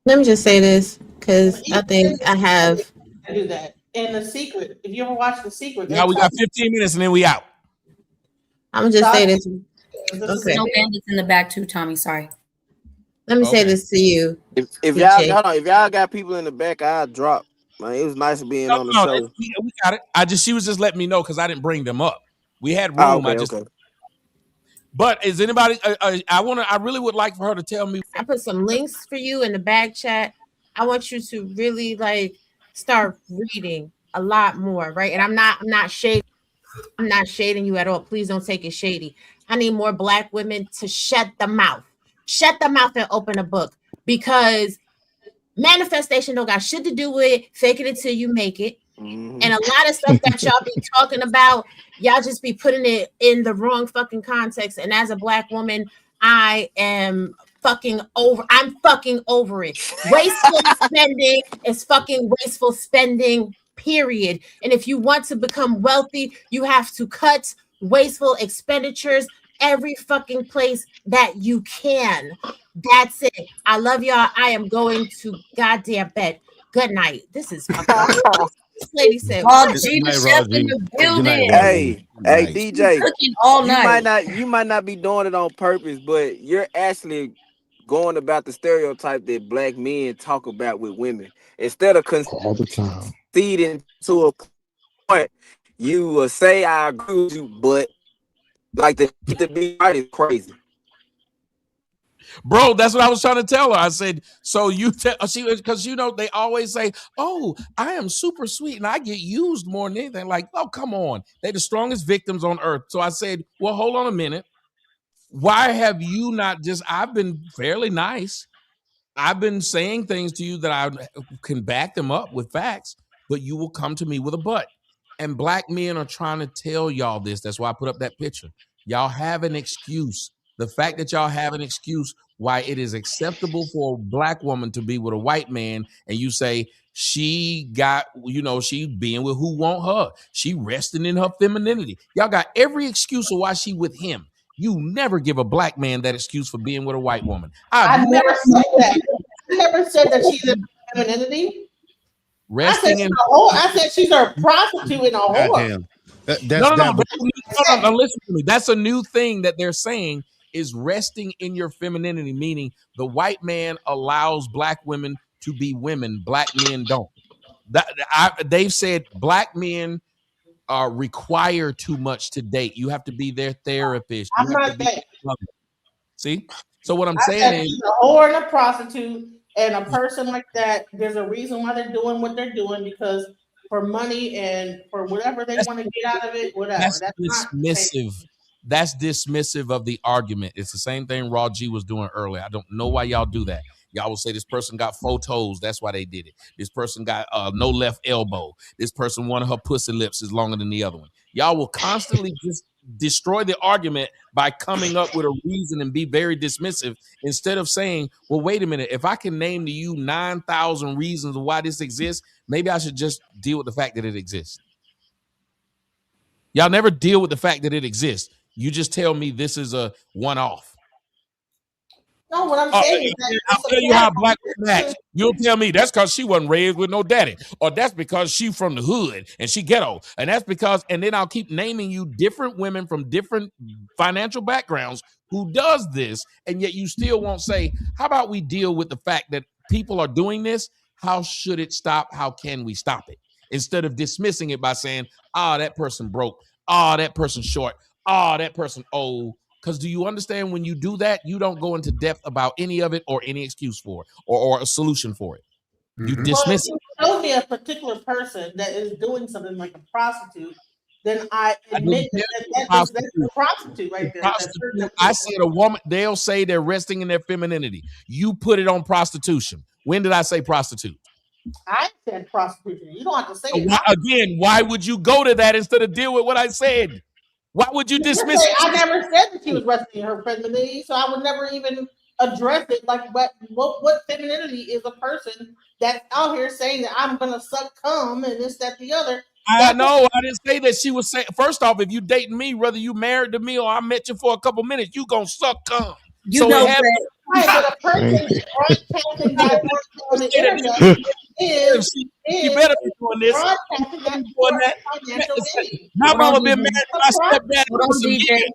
Let me just say this, because I think I have. I do that. And The Secret, if you ever watch The Secret. Now we got 15 minutes and then we out. I'm going to just say this. Okay. No bandits in the back too, Tommy. Sorry. Let me say this to you. If y'all got people in the back, I'll drop. Man, it was nice being on the show. We got it. She was just letting me know because I didn't bring them up. We had room. Okay. But is anybody? I really would like for her to tell me. I put some links for you in the back chat. I want you to really start reading a lot more, right? And I'm not shading. I'm not shading you at all. Please don't take it shady. I need more black women to shut the mouth. Shut the mouth and open a book, because manifestation don't got shit to do with faking it till you make it. And a lot of stuff that y'all be talking about, y'all just be putting it in the wrong fucking context. And as a black woman, I'm fucking over it. Wasteful spending is fucking wasteful spending, period. And if you want to become wealthy, you have to cut wasteful expenditures every fucking place that you can. That's it. I love y'all. I am going to goddamn bed. Good night. This is fucking this lady said, G the chef in the building. Hey, DJ, cooking all night. You might not be doing it on purpose, but you're actually going about the stereotype that black men talk about with women. Instead of all the time conceding to a point, you will say I agree with you, but like the be right is crazy. Bro, that's what I was trying to tell her. I said, so you tell she, because they always say, oh, I am super sweet and I get used more than anything. Like, oh, come on. They're the strongest victims on earth. So I said, well, hold on a minute. Why have you not I've been fairly nice. I've been saying things to you that I can back them up with facts, but you will come to me with a but. And black men are trying to tell y'all this. That's why I put up that picture. Y'all have an excuse. The fact that y'all have an excuse why it is acceptable for a black woman to be with a white man, and you say she got, she being with who want her. She resting in her femininity. Y'all got every excuse of why she with him. You never give a black man that excuse for being with a white woman. I never said that. I never said that she's in femininity. Resting I said she's a prostitute and a whore. No, listen to me. That's a new thing that they're saying is resting in your femininity, meaning the white man allows black women to be women. Black men don't. They've said black men require too much to date. You have to be their therapist. I'm not that. See? So what I'm saying is she's a whore and a prostitute, and a person like that, there's a reason why they're doing what they're doing, because for money and for whatever they want to get out of it, whatever. That's dismissive. That's dismissive of the argument. It's the same thing Raw G was doing earlier. I don't know why y'all do that. Y'all will say this person got 4 toes. That's why they did it. This person got no left elbow. This person, one of her pussy lips is longer than the other one. Y'all will constantly just destroy the argument by coming up with a reason and be very dismissive instead of saying, well, wait a minute. If I can name to you 9,000 reasons why this exists, maybe I should just deal with the fact that it exists. Y'all never deal with the fact that it exists. You just tell me this is a one-off. No, what I'm saying is that I'll tell you how black women act. You'll tell me that's because she wasn't raised with no daddy, or that's because she from the hood and she ghetto, and that's because, and then I'll keep naming you different women from different financial backgrounds who does this, and yet you still won't say, how about we deal with the fact that people are doing this? How should it stop? How can we stop it? Instead of dismissing it by saying, that person broke, that person short, that person old. Because do you understand when you do that, you don't go into depth about any of it or any excuse for it or a solution for it. You dismiss it. Show me a particular person that is doing something like a prostitute, then I admit that's a prostitute right there. I said a woman, they'll say they're resting in their femininity. You put it on prostitution. When did I say prostitute? I said prostitution. You don't have to say it. Again, why would you go to that instead of deal with what I said? Why would you dismiss it? I never said that she was resting in her femininity, so I would never even address it. Like, what femininity is a person that's out here saying that I'm going to suck cum and this, that, the other? I know. I didn't say that. She was saying, first off, if you dating me, whether you married to me or I met you for a couple minutes, you going to suck cum. You know that. Right, but a person broadcasting that on the internet is you better be doing this. My mama been married to my stepdad for some years.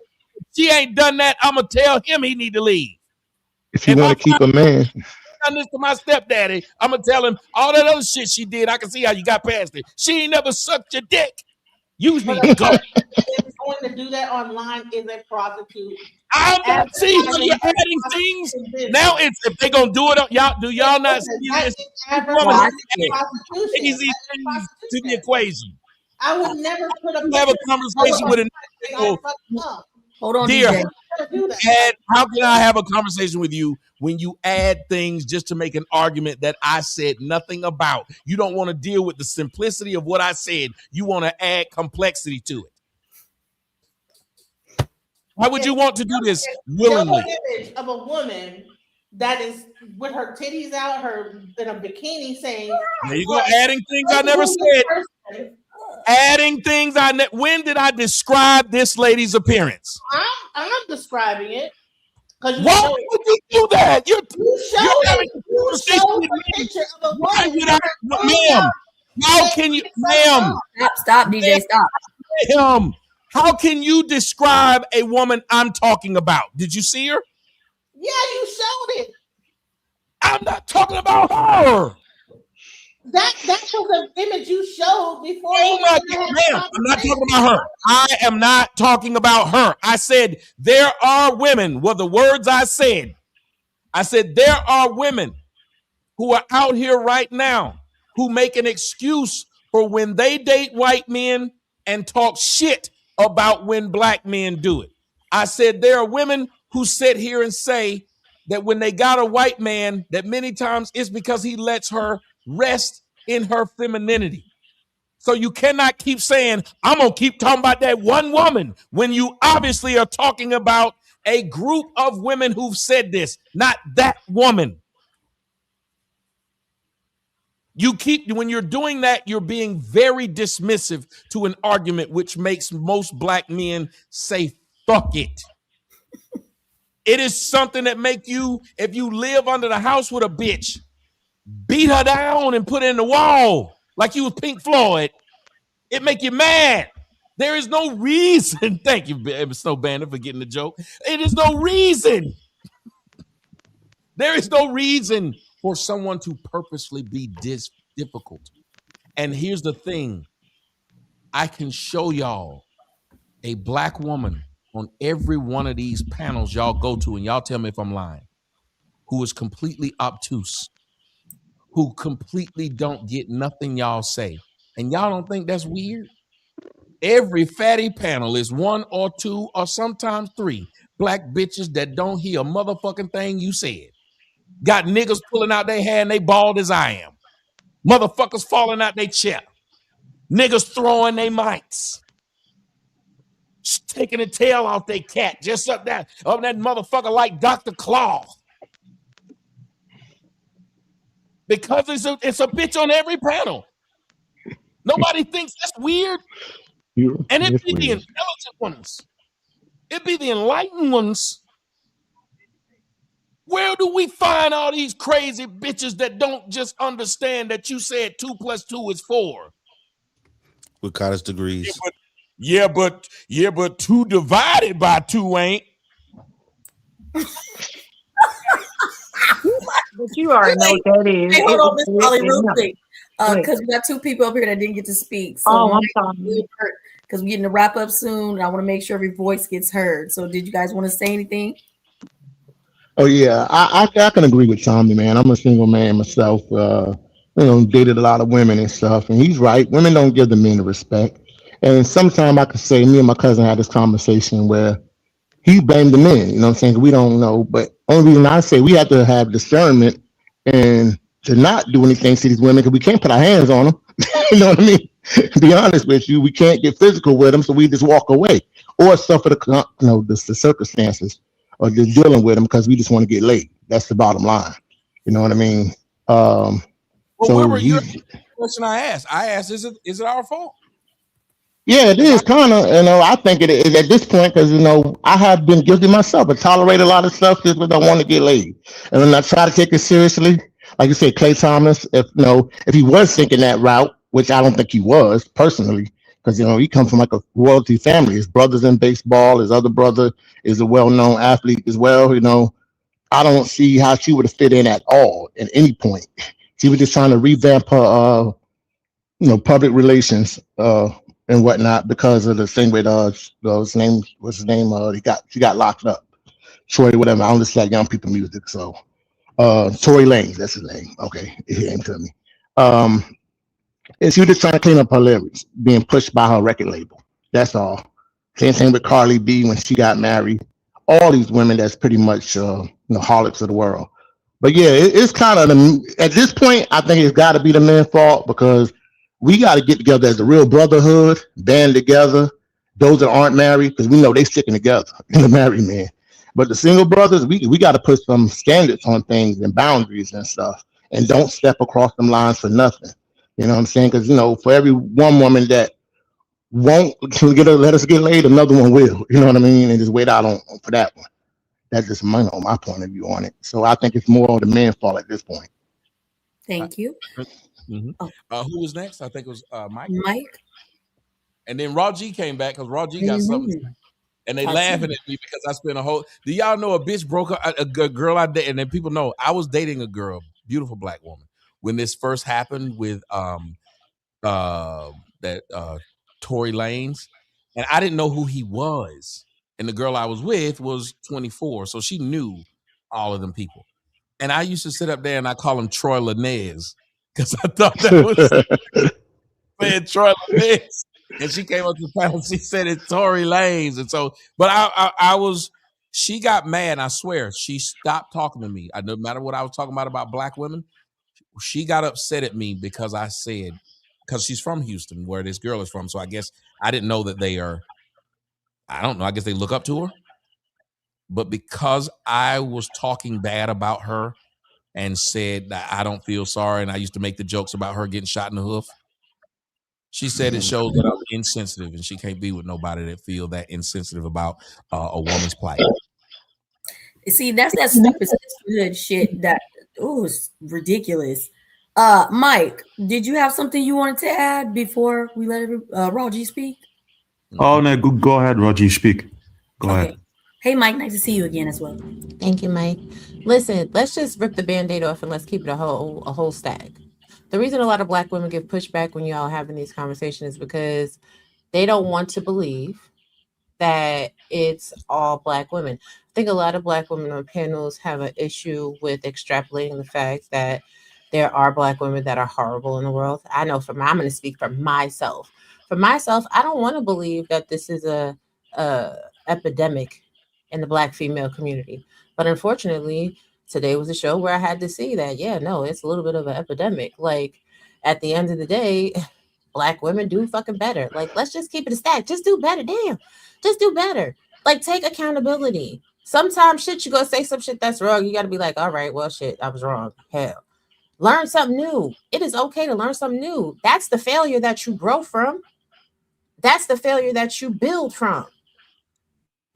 She ain't done that. I'm gonna tell him he need to leave. If you want to keep a man, done this to my stepdaddy, I'm gonna tell him all that other shit she did. I can see how you got past it. She ain't never sucked your dick. You need to go. Going to do that online is a prostitute. See how you're adding things. Now it's if they gonna do it, y'all not see this? Easy things to the equation. I would never put have a conversation with a hold on, dear. DJ. How can I have a conversation with you when you add things just to make an argument that I said nothing about? You don't want to deal with the simplicity of what I said. You want to add complexity to it. Why would you want to do this willingly? Image of a woman that is with her titties out, her in a bikini, saying, "There you go, adding things I never said." Adding things when did I describe this lady's appearance? I'm describing it. Why would you do that? You showed a picture of a woman. Ma'am, how can you, ma'am? Stop, DJ, stop. Ma'am, how can you describe a woman I'm talking about? Did you see her? Yeah, you showed it. I'm not talking about her. That was an image you showed before. Oh my God, ma'am, I'm not talking about her. I am not talking about her. I said there are women. Were the words I said. I said there are women who are out here right now who make an excuse for when they date white men and talk shit about when black men do it. I said there are women who sit here and say that when they got a white man, that many times it's because he lets her rest in her femininity. So you cannot keep saying, I'm going to keep talking about that one woman when you obviously are talking about a group of women who've said this, not that woman. You keep, when you're doing that, you're being very dismissive to an argument, which makes most black men say, fuck it. It is something that make you, if you live under the house with a bitch, beat her down and put her in the wall like you was Pink Floyd. It make you mad. There is no reason. Thank you, Snow Bandit, for getting the joke. It is no reason. There is no reason for someone to purposely be this difficult. And here's the thing. I can show y'all a black woman on every one of these panels y'all go to, and y'all tell me if I'm lying, who is completely obtuse, who completely don't get nothing y'all say. And y'all don't think that's weird? Every fatty panel is one or two or sometimes three black bitches that don't hear a motherfucking thing you said. Got niggas pulling out their hair and they bald as I am. Motherfuckers falling out their chair. Niggas throwing their mics. Taking the tail off their cat. Just up that motherfucker like Dr. Claw. Because it's a bitch on every panel. Nobody thinks that's weird. And it be the intelligent ones. It be the enlightened ones. Where do we find all these crazy bitches that don't just understand that you said 2 + 2 is 4? With college degrees. Yeah, but 2 divided by 2 ain't. But you already know what that is. Hey, hold on, Miss Polly, real quick. Because we got 2 people up here that didn't get to speak. So I'm sorry. Because we're getting to wrap up soon, and I want to make sure every voice gets heard. So did you guys want to say anything? Oh yeah, I can agree with Tommy, man. I'm a single man myself. Dated a lot of women and stuff, and he's right. Women don't give the men the respect. And sometimes I could say, me and my cousin had this conversation where he blamed the men. You know what I'm saying? We don't know, but only reason I say we have to have discernment and to not do anything to these women because we can't put our hands on them. You know what I mean? To be honest with you, we can't get physical with them, so we just walk away or suffer the circumstances or just dealing with them because we just want to get laid. That's the bottom line. You know what I mean? Well, what were your question I asked, is it our fault? Yeah, it is kind of, I think it is at this point because, I have been guilty myself. I tolerate a lot of stuff just because I want to get laid. And when I try to take it seriously, like you said, Klay Thomas, if he was thinking that route, which I don't think he was personally, because, he comes from like a royalty family. His brother's in baseball. His other brother is a well-known athlete as well. I don't see how she would have fit in at all at any point. She was just trying to revamp her, public relations, and whatnot because of the thing with his name. What's his name? She got locked up. Troy, whatever. I don't listen to young people music, so Tory Lanez, that's his name. Okay, it came to me. And she was just trying to clean up her lyrics, being pushed by her record label. That's all. Same thing with Carly B when she got married. All these women that's pretty much harlots of the world. But yeah, it's kind of at this point, I think it's got to be the men's fault because we got to get together as a real brotherhood, band together. Those that aren't married, because we know they sticking together in the married man. But the single brothers, we got to put some standards on things and boundaries and stuff, and don't step across them lines for nothing. You know what I'm saying? Because for every one woman that won't let us get laid, another one will. You know what I mean? And just wait out for that one. That's just my point of view on it. So I think it's more on the men's fault at this point. Thank you. Mm-hmm. Who was next? I think it was Mike. Mike. And then Raw G came back because Raw G got something. And they laughing at me because I spent a whole. Do y'all know a bitch broke a girl I dated? And then people know I was dating a girl, beautiful black woman, when this first happened with Tory Lanez, and I didn't know who he was. And the girl I was with was 24, so she knew all of them people. And I used to sit up there and I call him Troy Lanez because I thought that was saying Troy Lanez. And she came up to the panel. She said it's Tory Lanez. And so, but I was. She got mad. I swear, she stopped talking to me. No matter what I was talking about black women, she got upset at me because I said, because she's from Houston, where this girl is from. So I guess I didn't know that they are. I don't know. I guess they look up to her. But because I was talking bad about her and said that I don't feel sorry, and I used to make the jokes about her getting shot in the hoof, she said it shows that I'm insensitive, and she can't be with nobody that feel that insensitive about a woman's plight. See, that's that stupid sisterhood shit that it's ridiculous. Mike, did you have something you wanted to add before we let Roger speak? Oh no, go ahead, Roger, speak. Go ahead. Hey, Mike, nice to see you again as well. Thank you, Mike. Listen, let's just rip the Band-Aid off and let's keep it a whole stack. The reason a lot of black women give pushback when y'all having these conversations is because they don't want to believe that it's all black women. I think a lot of black women on panels have an issue with extrapolating the fact that there are black women that are horrible in the world. I know I'm going to speak for myself. For myself, I don't want to believe that this is a epidemic in the black female community. But unfortunately, today was a show where I had to see that, it's a little bit of an epidemic. Like, at the end of the day, black women do fucking better. Like, let's just keep it a stack. Just do better. Damn. Just do better. Like, take accountability. Sometimes shit, you go say some shit that's wrong. You got to be like, all right, well, shit, I was wrong. Hell. Learn something new. It is okay to learn something new. That's the failure that you grow from. That's the failure that you build from.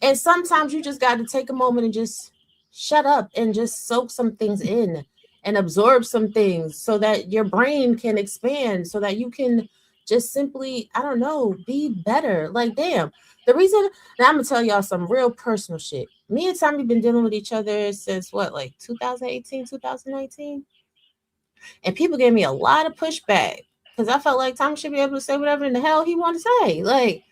And sometimes you just got to take a moment and just shut up and just soak some things in and absorb some things so that your brain can expand, so that you can just simply, I don't know, be better. Like, damn. The reason, now I'm going to tell y'all some real personal shit. Me and Tommy been dealing with each other since what, like 2018, 2019? And people gave me a lot of pushback because I felt like Tommy should be able to say whatever in the hell he want to say. Like,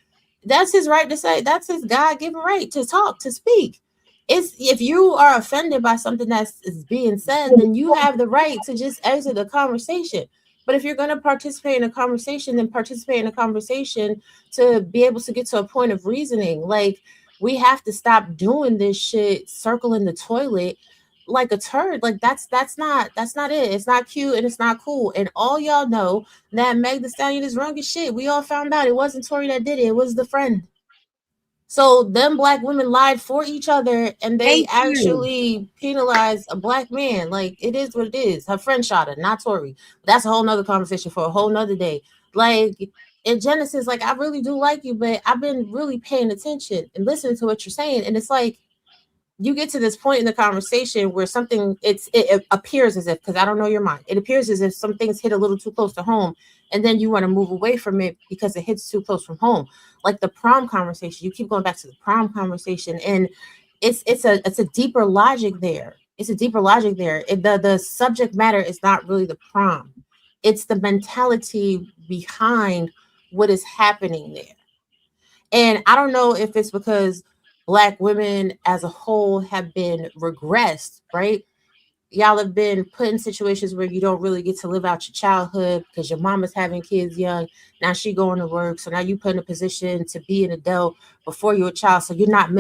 that's his right to say. That's his God-given right to talk, to speak. It's, if you are offended by something that is being said, then you have the right to just exit the conversation. But if you're going to participate in a conversation, then participate in a conversation to be able to get to a point of reasoning. Like, we have to stop doing this shit, circling the toilet like a turd. Like, that's not it. It's not cute and it's not cool. And all y'all know that Meg The Stallion is wrong as shit. We all found out it wasn't Tory that did it. It was the friend. So them black women lied for each other and they actually penalized a black man. Like, it is what it is. Her friend shot her, not Tory. That's a whole nother conversation for a whole nother day. Like, in Genesis, like, I really do like you, but I've been really paying attention and listening to what you're saying. And it's like, you get to this point in the conversation where something, it appears as if, because I don't know your mind, it appears as if some things hit a little too close to home, and then you want to move away from it because it hits too close from home. Like the prom conversation, you keep going back to the prom conversation, and it's a deeper logic there. It's a deeper logic there. The subject matter is not really the prom. It's the mentality behind what is happening there. And I don't know if it's because Black women as a whole have been regressed, right? Y'all have been put in situations where you don't really get to live out your childhood because your mama's having kids young. Now she going to work. So now you put in a position to be an adult before you're a child. So you're not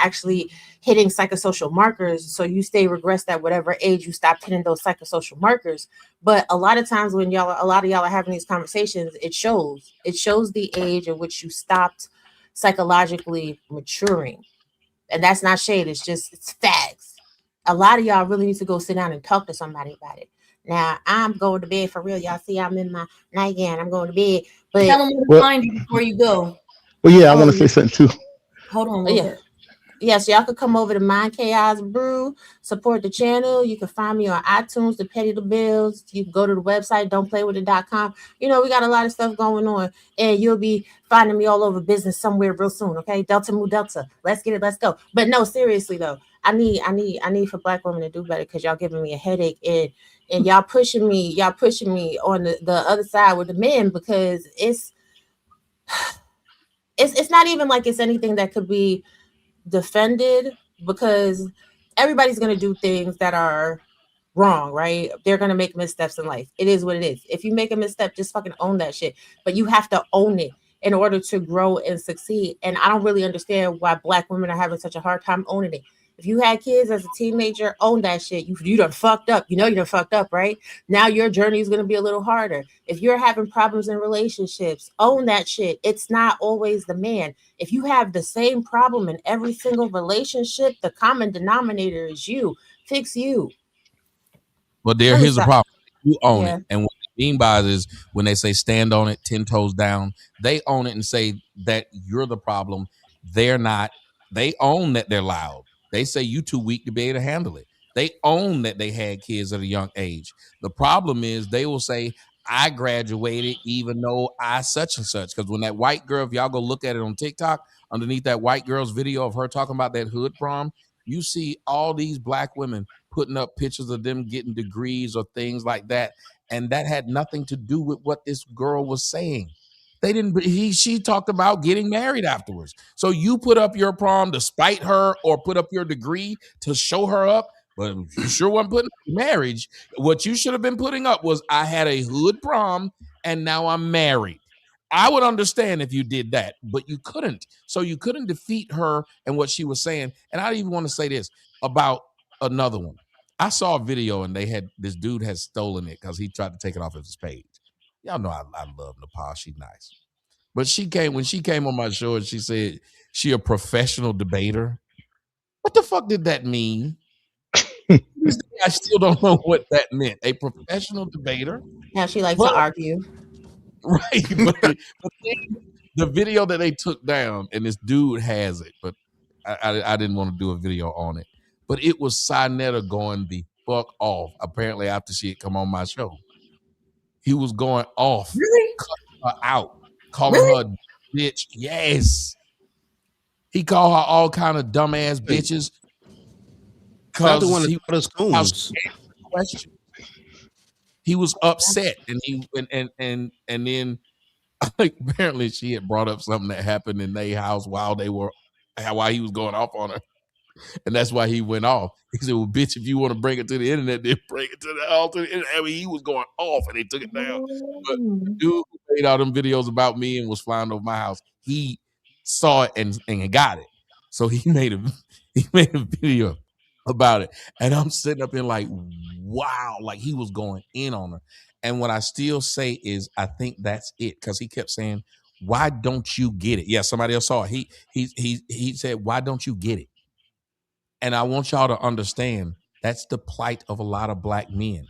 actually hitting psychosocial markers. So you stay regressed at whatever age you stop hitting those psychosocial markers. But a lot of times when a lot of y'all are having these conversations, it shows the age at which you stopped psychologically maturing. And that's not shade. It's facts. A lot of y'all really need to go sit down and talk to somebody about it. Now, I'm going to bed for real. Y'all see I'm in my nightgown. I'm going to bed. But tell them where to find you before you go. Well, yeah, I want to say something too. Hold on a little bit. Yes, y'all could come over to Mind Chaos Brew, support the channel. You can find me on iTunes, to pay the bills. You can go to the website, don'tplaywithit.com. You know, we got a lot of stuff going on, and you'll be finding me all over business somewhere real soon. Okay, Delta Mu Delta. Let's get it. Let's go. But no, seriously though, I need for Black women to do better because y'all giving me a headache and y'all pushing me on the other side with the men because it's not even like it's anything that could be defended because everybody's going to do things that are wrong, right? They're gonna make missteps in life. It is what it is. If you make a misstep, just fucking own that shit. But you have to own it in order to grow and succeed. And I don't really understand why Black women are having such a hard time owning it. If you had kids as a teenager, own that shit. You done fucked up. You know you done fucked up, right? Now your journey is gonna be a little harder. If you're having problems in relationships, own that shit. It's not always the man. If you have the same problem in every single relationship, the common denominator is you. Fix you. But Let me here's the stop. problem. You own Yeah. it. And what they mean by it is when they say stand on it, 10 toes down, they own it and say that you're the problem. They're not. They own that they're loud. They say you too weak to be able to handle it. They own that they had kids at a young age. The problem is they will say, I graduated even though I such and such. Because when that white girl, if y'all go look at it on TikTok, underneath that white girl's video of her talking about that hood prom, you see all these Black women putting up pictures of them getting degrees or things like that. And that had nothing to do with what this girl was saying. They didn't, she talked about getting married afterwards. So you put up your prom to spite her or put up your degree to show her up, but you sure wasn't putting up marriage. What you should have been putting up was, I had a hood prom and now I'm married. I would understand if you did that, but you couldn't. So you couldn't defeat her and what she was saying. And I even want to say this about another one. I saw a video and this dude had stolen it because he tried to take it off of his page. Y'all know I love Nepal. She's nice. But when she came on my show and she said she a professional debater. What the fuck did that mean? I still don't know what that meant. A professional debader. Now she likes to argue. Right. But the video that they took down, and this dude has it, but I didn't want to do a video on it. But it was Sinetta going the fuck off. Apparently, after she had come on my show, he was going off, really, cutting her out, calling her a bitch. Yes, he called her all kind of dumbass bitches because he was question. He was upset, and and then apparently she had brought up something that happened in their house while he was going off on her. And that's why he went off. He said, well, bitch, if you want to bring it to the internet, then bring it to the internet. I mean, he was going off and they took it down. But the dude who made all them videos about me and was flying over my house, he saw it and got it. So he made a video about it. And I'm sitting up here like, wow, like he was going in on her. And what I still say is, I think that's it. Because he kept saying, why don't you get it? Yeah, somebody else saw it. He said, why don't you get it? And I want y'all to understand that's the plight of a lot of Black men.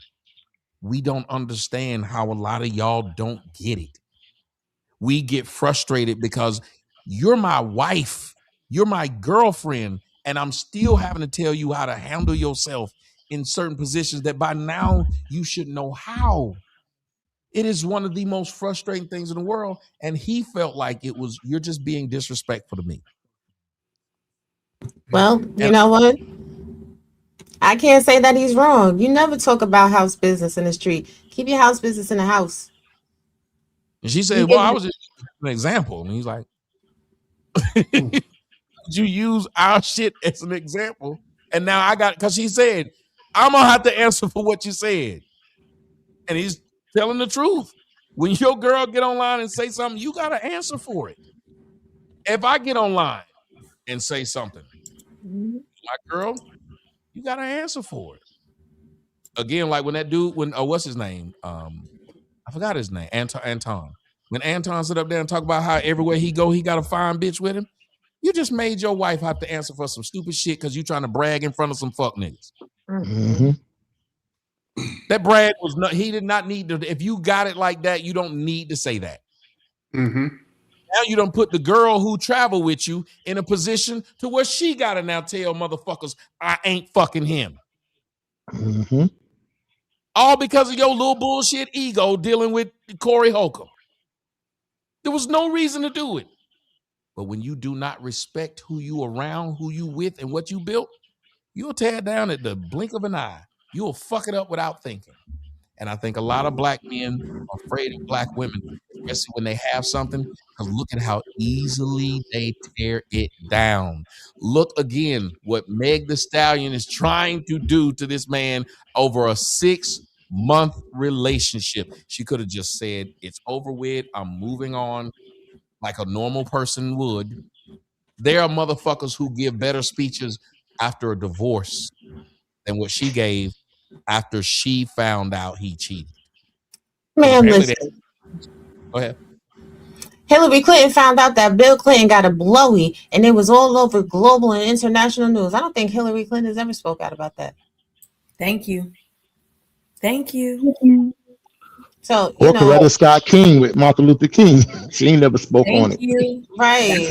We don't understand how a lot of y'all don't get it. We get frustrated because you're my wife, you're my girlfriend, and I'm still having to tell you how to handle yourself in certain positions that by now you should know how. It is one of the most frustrating things in the world. And he felt like you're just being disrespectful to me. Well, you know what? I can't say that he's wrong. You never talk about house business in the street. Keep your house business in the house. And she said, well, I was just an example. And he's like, you use our shit as an example. And now because she said, I'm going to have to answer for what you said. And he's telling the truth. When your girl get online and say something, you got to answer for it. If I get online and say something, my girl, you got to answer for it. Again, like when that dude, what's his name? I forgot his name, Anton. When Anton sit up there and talk about how everywhere he go, he got a fine bitch with him, you just made your wife have to answer for some stupid shit because you trying to brag in front of some fuck niggas. Mm-hmm. That brag was not, he did not need to, if you got it like that, you don't need to say that. Mm-hmm. Now you don't put the girl who travel with you in a position to where she got to now tell motherfuckers, I ain't fucking him. Mm-hmm. All because of your little bullshit ego dealing with Corey Holcomb. There was no reason to do it. But when you do not respect who you around, who you with, and what you built, you'll tear it down at the blink of an eye. You'll fuck it up without thinking. And I think a lot of Black men are afraid of Black women, especially when they have something, because look at how easily they tear it down. Look again what Meg The Stallion is trying to do to this man over a 6-month relationship. She could have just said, it's over with. I'm moving on like a normal person would. There are motherfuckers who give better speeches after a divorce than what she gave after she found out he cheated. Man, listen. Go ahead. Hillary Clinton found out that Bill Clinton got a blowy, and it was all over global and international news. I don't think Hillary Clinton has ever spoke out about that. Thank you. Thank you. So, or Coretta Scott King with Martin Luther King. She ain't never spoke on Thank it. you. Right.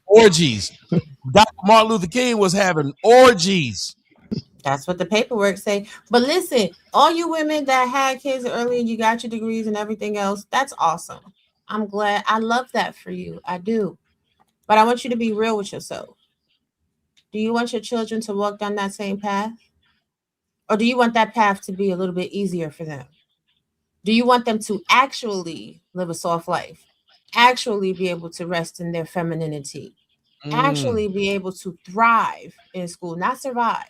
Orgies. Dr. Martin Luther King was having orgies. That's what the paperwork say. But listen, all you women that had kids early and you got your degrees and everything else, that's awesome. I'm glad. I love that for you. I do. But I want you to be real with yourself. Do you want your children to walk down that same path? Or do you want that path to be a little bit easier for them? Do you want them to actually live a soft life? Actually be able to rest in their femininity? Actually be able to thrive in school, not survive?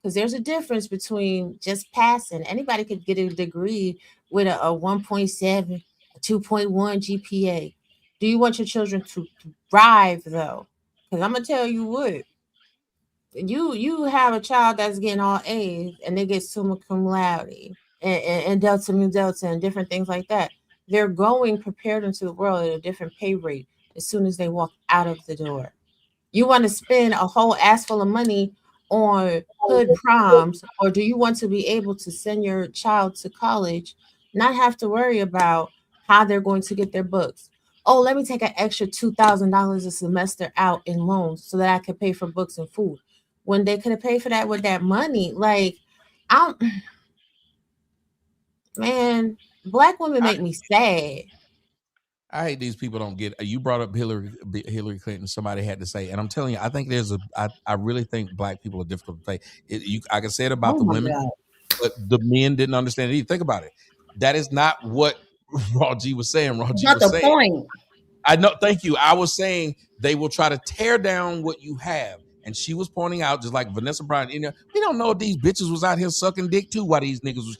Because there's a difference between just passing. Anybody could get a degree with a 1.7, a 2.1 GPA. Do you want your children to thrive though? Because I'm gonna tell you what, you have a child that's getting all A's and they get summa cum laude and delta mu delta and different things like that. They're going prepared into the world at a different pay rate as soon as they walk out of the door. You want to spend a whole ass full of money on hood proms, or do you want to be able to send your child to college, not have to worry about how they're going to get their books? Oh, let me take an extra $2,000 a semester out in loans so that I can pay for books and food. When they could have paid for that with that money, like, man, Black women make me sad. I hate these people don't get. You brought up Hillary Clinton. Somebody had to say, and I'm telling you, I think I really think Black people are difficult to say. I can say it about Oh the my women, God. but the men didn't understand it either. Think about it. That is not what Raw G was saying. Raw G Not was the saying, point. I know. Thank you. I was saying they will try to tear down what you have. And she was pointing out, just like Vanessa Bryant, we don't know if these bitches was out here sucking dick too while these niggas was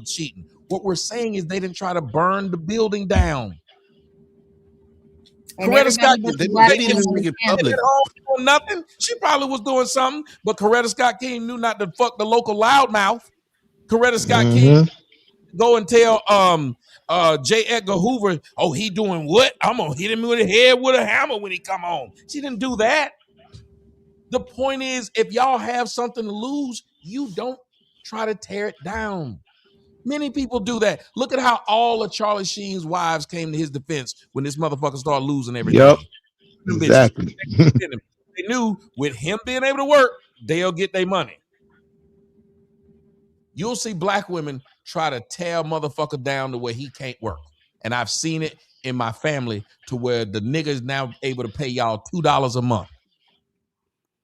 cheating. What we're saying is they didn't try to burn the building down. And Coretta Scott, everybody but They, the Black they men didn't even make it understand at public. home doing nothing. She probably was doing something, but Coretta Scott King knew not to fuck the local loudmouth. Coretta Scott King go and tell J. Edgar Hoover, oh, he doing what? I'm gonna hit him with a head with a hammer when he come home. She didn't do that. The point is, if y'all have something to lose, you don't try to tear it down. Many people do that. Look at how all of Charlie Sheen's wives came to his defense when this motherfucker started losing Yep, everything. Them bitches. exactly. They knew with him being able to work, they'll get their money. You'll see Black women try to tear a motherfucker down to where he can't work. And I've seen it in my family to where the nigga is now able to pay y'all $2 a month.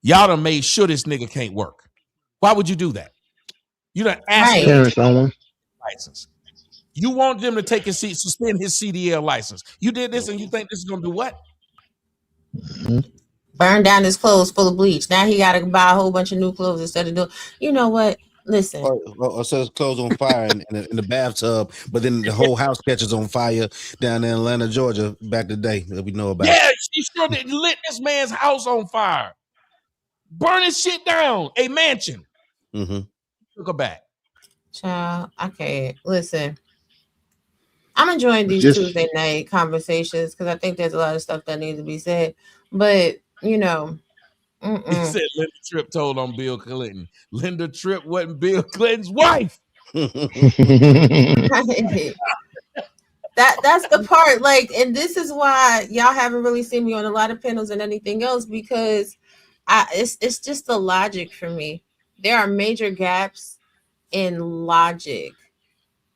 Y'all done made sure this nigga can't work. Why would you do that? You done asked him to take Parents a license. You want them to take his suspend his CDL license. You did this and you think this is gonna do what? Burn down his clothes full of bleach. Now he got to buy a whole bunch of new clothes instead of doing. You know what? Listen. Or set his clothes on fire in the bathtub, but then the whole house catches on fire down in Atlanta, Georgia, back the day that we know about. Yeah, she sure did lit this man's house on fire. Burn his shit down. A mansion. Took her back. Child, I can't. Listen. I'm enjoying these Tuesday night conversations because I think there's a lot of stuff that needs to be said. But, He said Linda Tripp told on Bill Clinton. Linda Tripp wasn't Bill Clinton's wife. That's the part, like, and this is why y'all haven't really seen me on a lot of panels and anything else, because it's just the logic for me. There are major gaps in logic.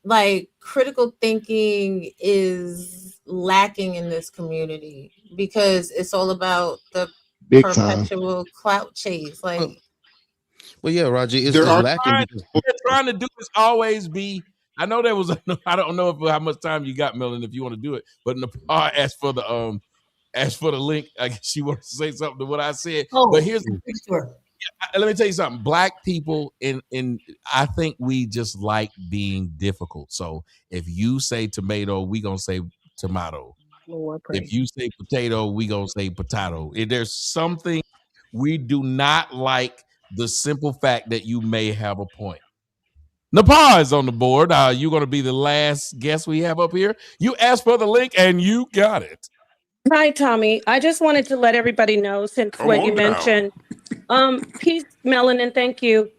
Like, critical thinking is lacking in this community because it's all about the perpetual clout chase. Like, well, yeah, Roger, it's They're lacking because what they're trying to do is always be I know there was. I don't know how much time you got, Melon, if you want to do it. But Nepal asked for the link. I guess she wants to say something to what I said. Oh, but here's the thing. sure. Let me tell you something. Black people in I think we just like being difficult. So if you say tomato, we gonna say tomato. Lord, If you say potato, we gonna say potato. If there's something we do not like, the simple fact that you may have a point. Nepal is on the board. You're gonna be the last guest we have up here. You asked for the link and you got it. Hi, Tommy. I just wanted to let everybody know, since Come what on you down. mentioned, peace, Melanin, thank you.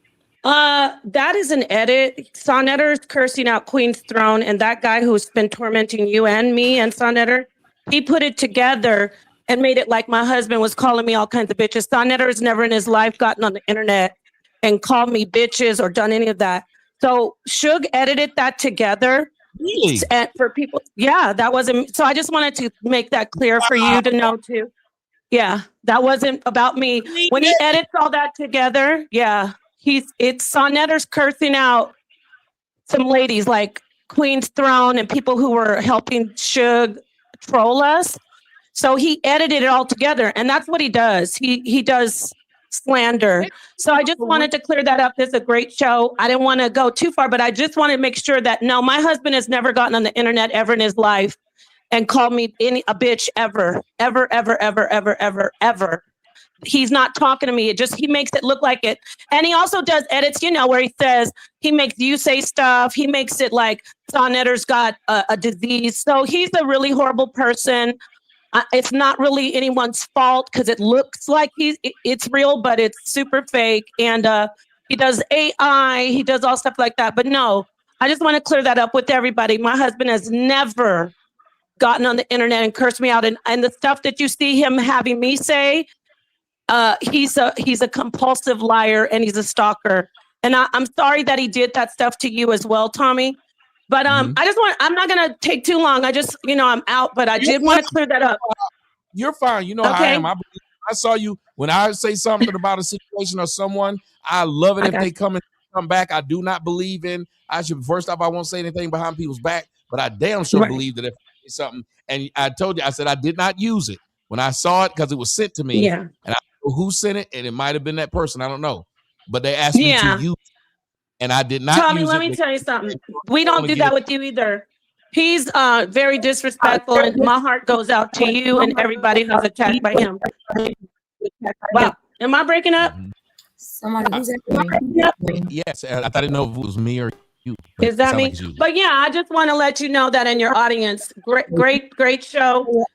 That is an edit. Sonetter's cursing out Queen's Throne, and that guy who's been tormenting you and me and Sonetter, he put it together and made it like my husband was calling me all kinds of bitches. Sonetter's never in his life gotten on the internet and called me bitches or done any of that. So Suge edited that together. Really? And for people, yeah, that wasn't. So I just wanted to make that clear for you to know too. Yeah, that wasn't about me. When he edits all that together, yeah, it's Sonetter's cursing out some ladies like Queen's Throne and people who were helping Suge troll us. So he edited it all together, and that's what he does. He does slander. So I just wanted to clear that up. This is a great show. I didn't want to go too far, but I just wanted to make sure that no, my husband has never gotten on the internet ever in his life and called me a bitch ever. He's not talking to me. He makes it look like it. And he also does edits, where he says, he makes you say stuff. He makes it like Sonetter's got a disease. So he's a really horrible person. It's not really anyone's fault because it looks like it's real, but it's super fake. And he does AI, he does all stuff like that. But no, I just want to clear that up with everybody. My husband has never gotten on the internet and cursed me out. And the stuff that you see him having me say, he's a compulsive liar and he's a stalker. And I'm sorry that he did that stuff to you as well, Tommy. But I'm not gonna take too long. I just, I'm out, but I did want to clear that up. You're fine. You know how I am. I saw you when I say something about a situation or someone. I love it if they come back. I do not believe in. First off, I won't say anything behind people's back, but I damn sure believe that if I say something, and I told you, I said I did not use it when I saw it because it was sent to me. Yeah. And I don't know who sent it, and it might have been that person. I don't know, but they asked me to use. And I did not Tommy, use let it. me tell you something. We don't do that with you either. He's very disrespectful, and my heart goes out to you and everybody who's attacked by him. Wow. Am I breaking up? Somebody who's Yes, I didn't know if it was me or you. Is that me? But yeah, I just want to let you know that in your audience, great show.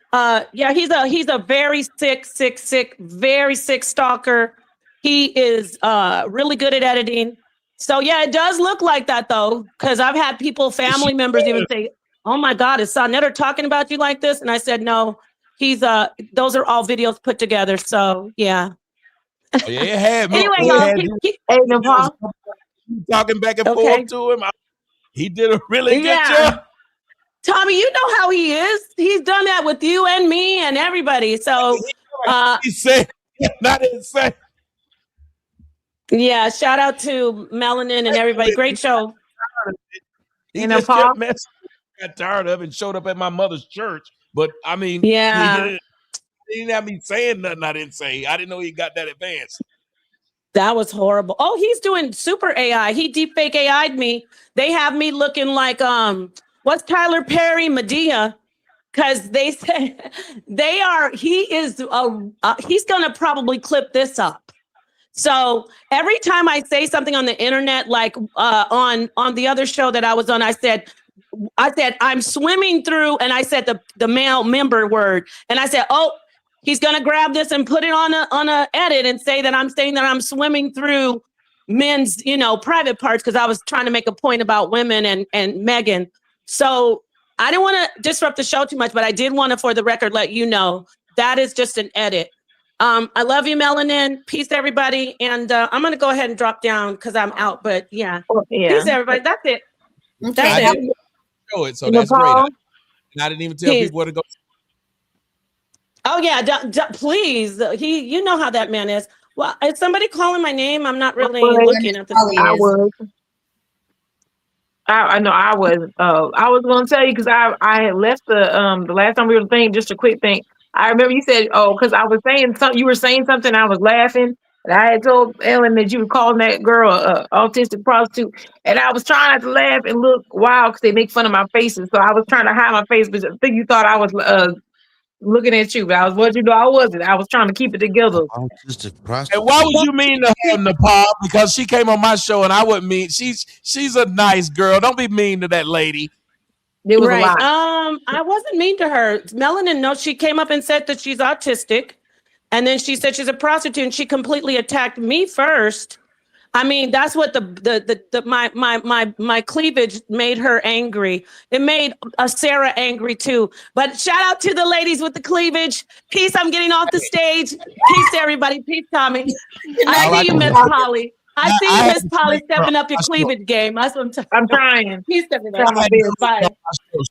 Yeah, he's a very sick, very sick stalker. He is really good at editing. So yeah, it does look like that though, because I've had family members even say, "Oh my God, is Sonetter talking about you like this?" And I said, "No, he's those are all videos put together." So yeah. Oh, yeah, it had me. Anyway, y'all, talking back and forth to him. He did a really good job. Tommy, you know how he is. He's done that with you and me and everybody. So he said, "Not insane." Yeah, shout out to Melanin and everybody. Great show. He just kept messing. Got tired of it and showed up at my mother's church. But I mean, he didn't have me saying nothing I didn't say. I didn't know he got that advanced. That was horrible. Oh, he's doing super AI. He deepfake AI'd me. They have me looking like what's Tyler Perry, Medea? Because they say he's gonna probably clip this up. So every time I say something on the internet, like on the other show that I was on, I said I'm swimming through, and I said the male member word, and I said, oh, he's gonna grab this and put it on a edit and say that I'm saying that I'm swimming through men's private parts because I was trying to make a point about women and Megan. So I didn't want to disrupt the show too much, but I did want to, for the record, let you know that is just an edit. I love you, Melanin. Peace, everybody. And I'm going to go ahead and drop down because I'm out. But yeah. Peace, everybody. That's it. That's it. Show it, so that's great. I didn't even tell people where to go. Oh, yeah. Please. You know how that man is. Well, is somebody calling my name? I'm not really looking at the screen. I know I was gonna tell you because I had left the last time we were thinking, just a quick thing. I remember you said, oh, because I was saying something, you were saying something, I was laughing, and I had told Ellen that you were calling that girl a autistic prostitute, and I was trying not to laugh and look wild because they make fun of my faces, so I was trying to hide my face, but I think you thought I was looking at you, but I was, what you know, I wasn't. I was trying to keep it together. Autistic And prostitute. why would you mean to her, Nepal? Because she came on my show and I wouldn't mean. She's a nice girl. Don't be mean to that lady. It was a Right. lot. I wasn't mean to her. Melanin, no, she came up and said that she's autistic. And then she said she's a prostitute and she completely attacked me first. I mean, that's what my cleavage made her angry. It made Sarah angry too. But shout out to the ladies with the cleavage. Peace. I'm getting off the stage. Peace, everybody. Peace, Tommy. I see you, Miss Polly. I see you, Miss Polly, stepping up your cleavage game. That's what I'm trying. Peace, everybody. Trying my best. Bye.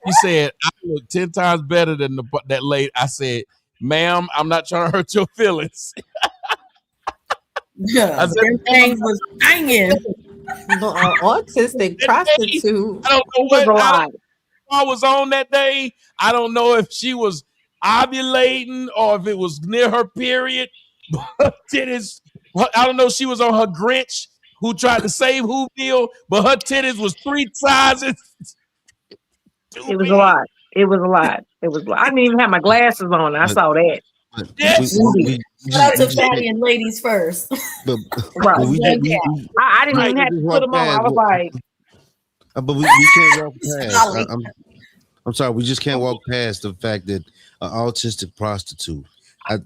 She said I look 10 times better than that lady. I said, ma'am, I'm not trying to hurt your feelings. Yeah, I said, things was banging. Autistic prostitute. I don't know what I was on that day. I don't know if she was ovulating or if it was near her period. But titties, I don't know. She was on her Grinch who tried to save Whoville, but her titties was 3 sizes. It was a lot. It was a lot. It was. I didn't even have my glasses on. I saw that. Yes. Shout out to fatty and ladies first. Right. we I didn't even have to put them on. I was like, but we can't walk past. I'm sorry, we just can't walk past the fact that an autistic prostitute. I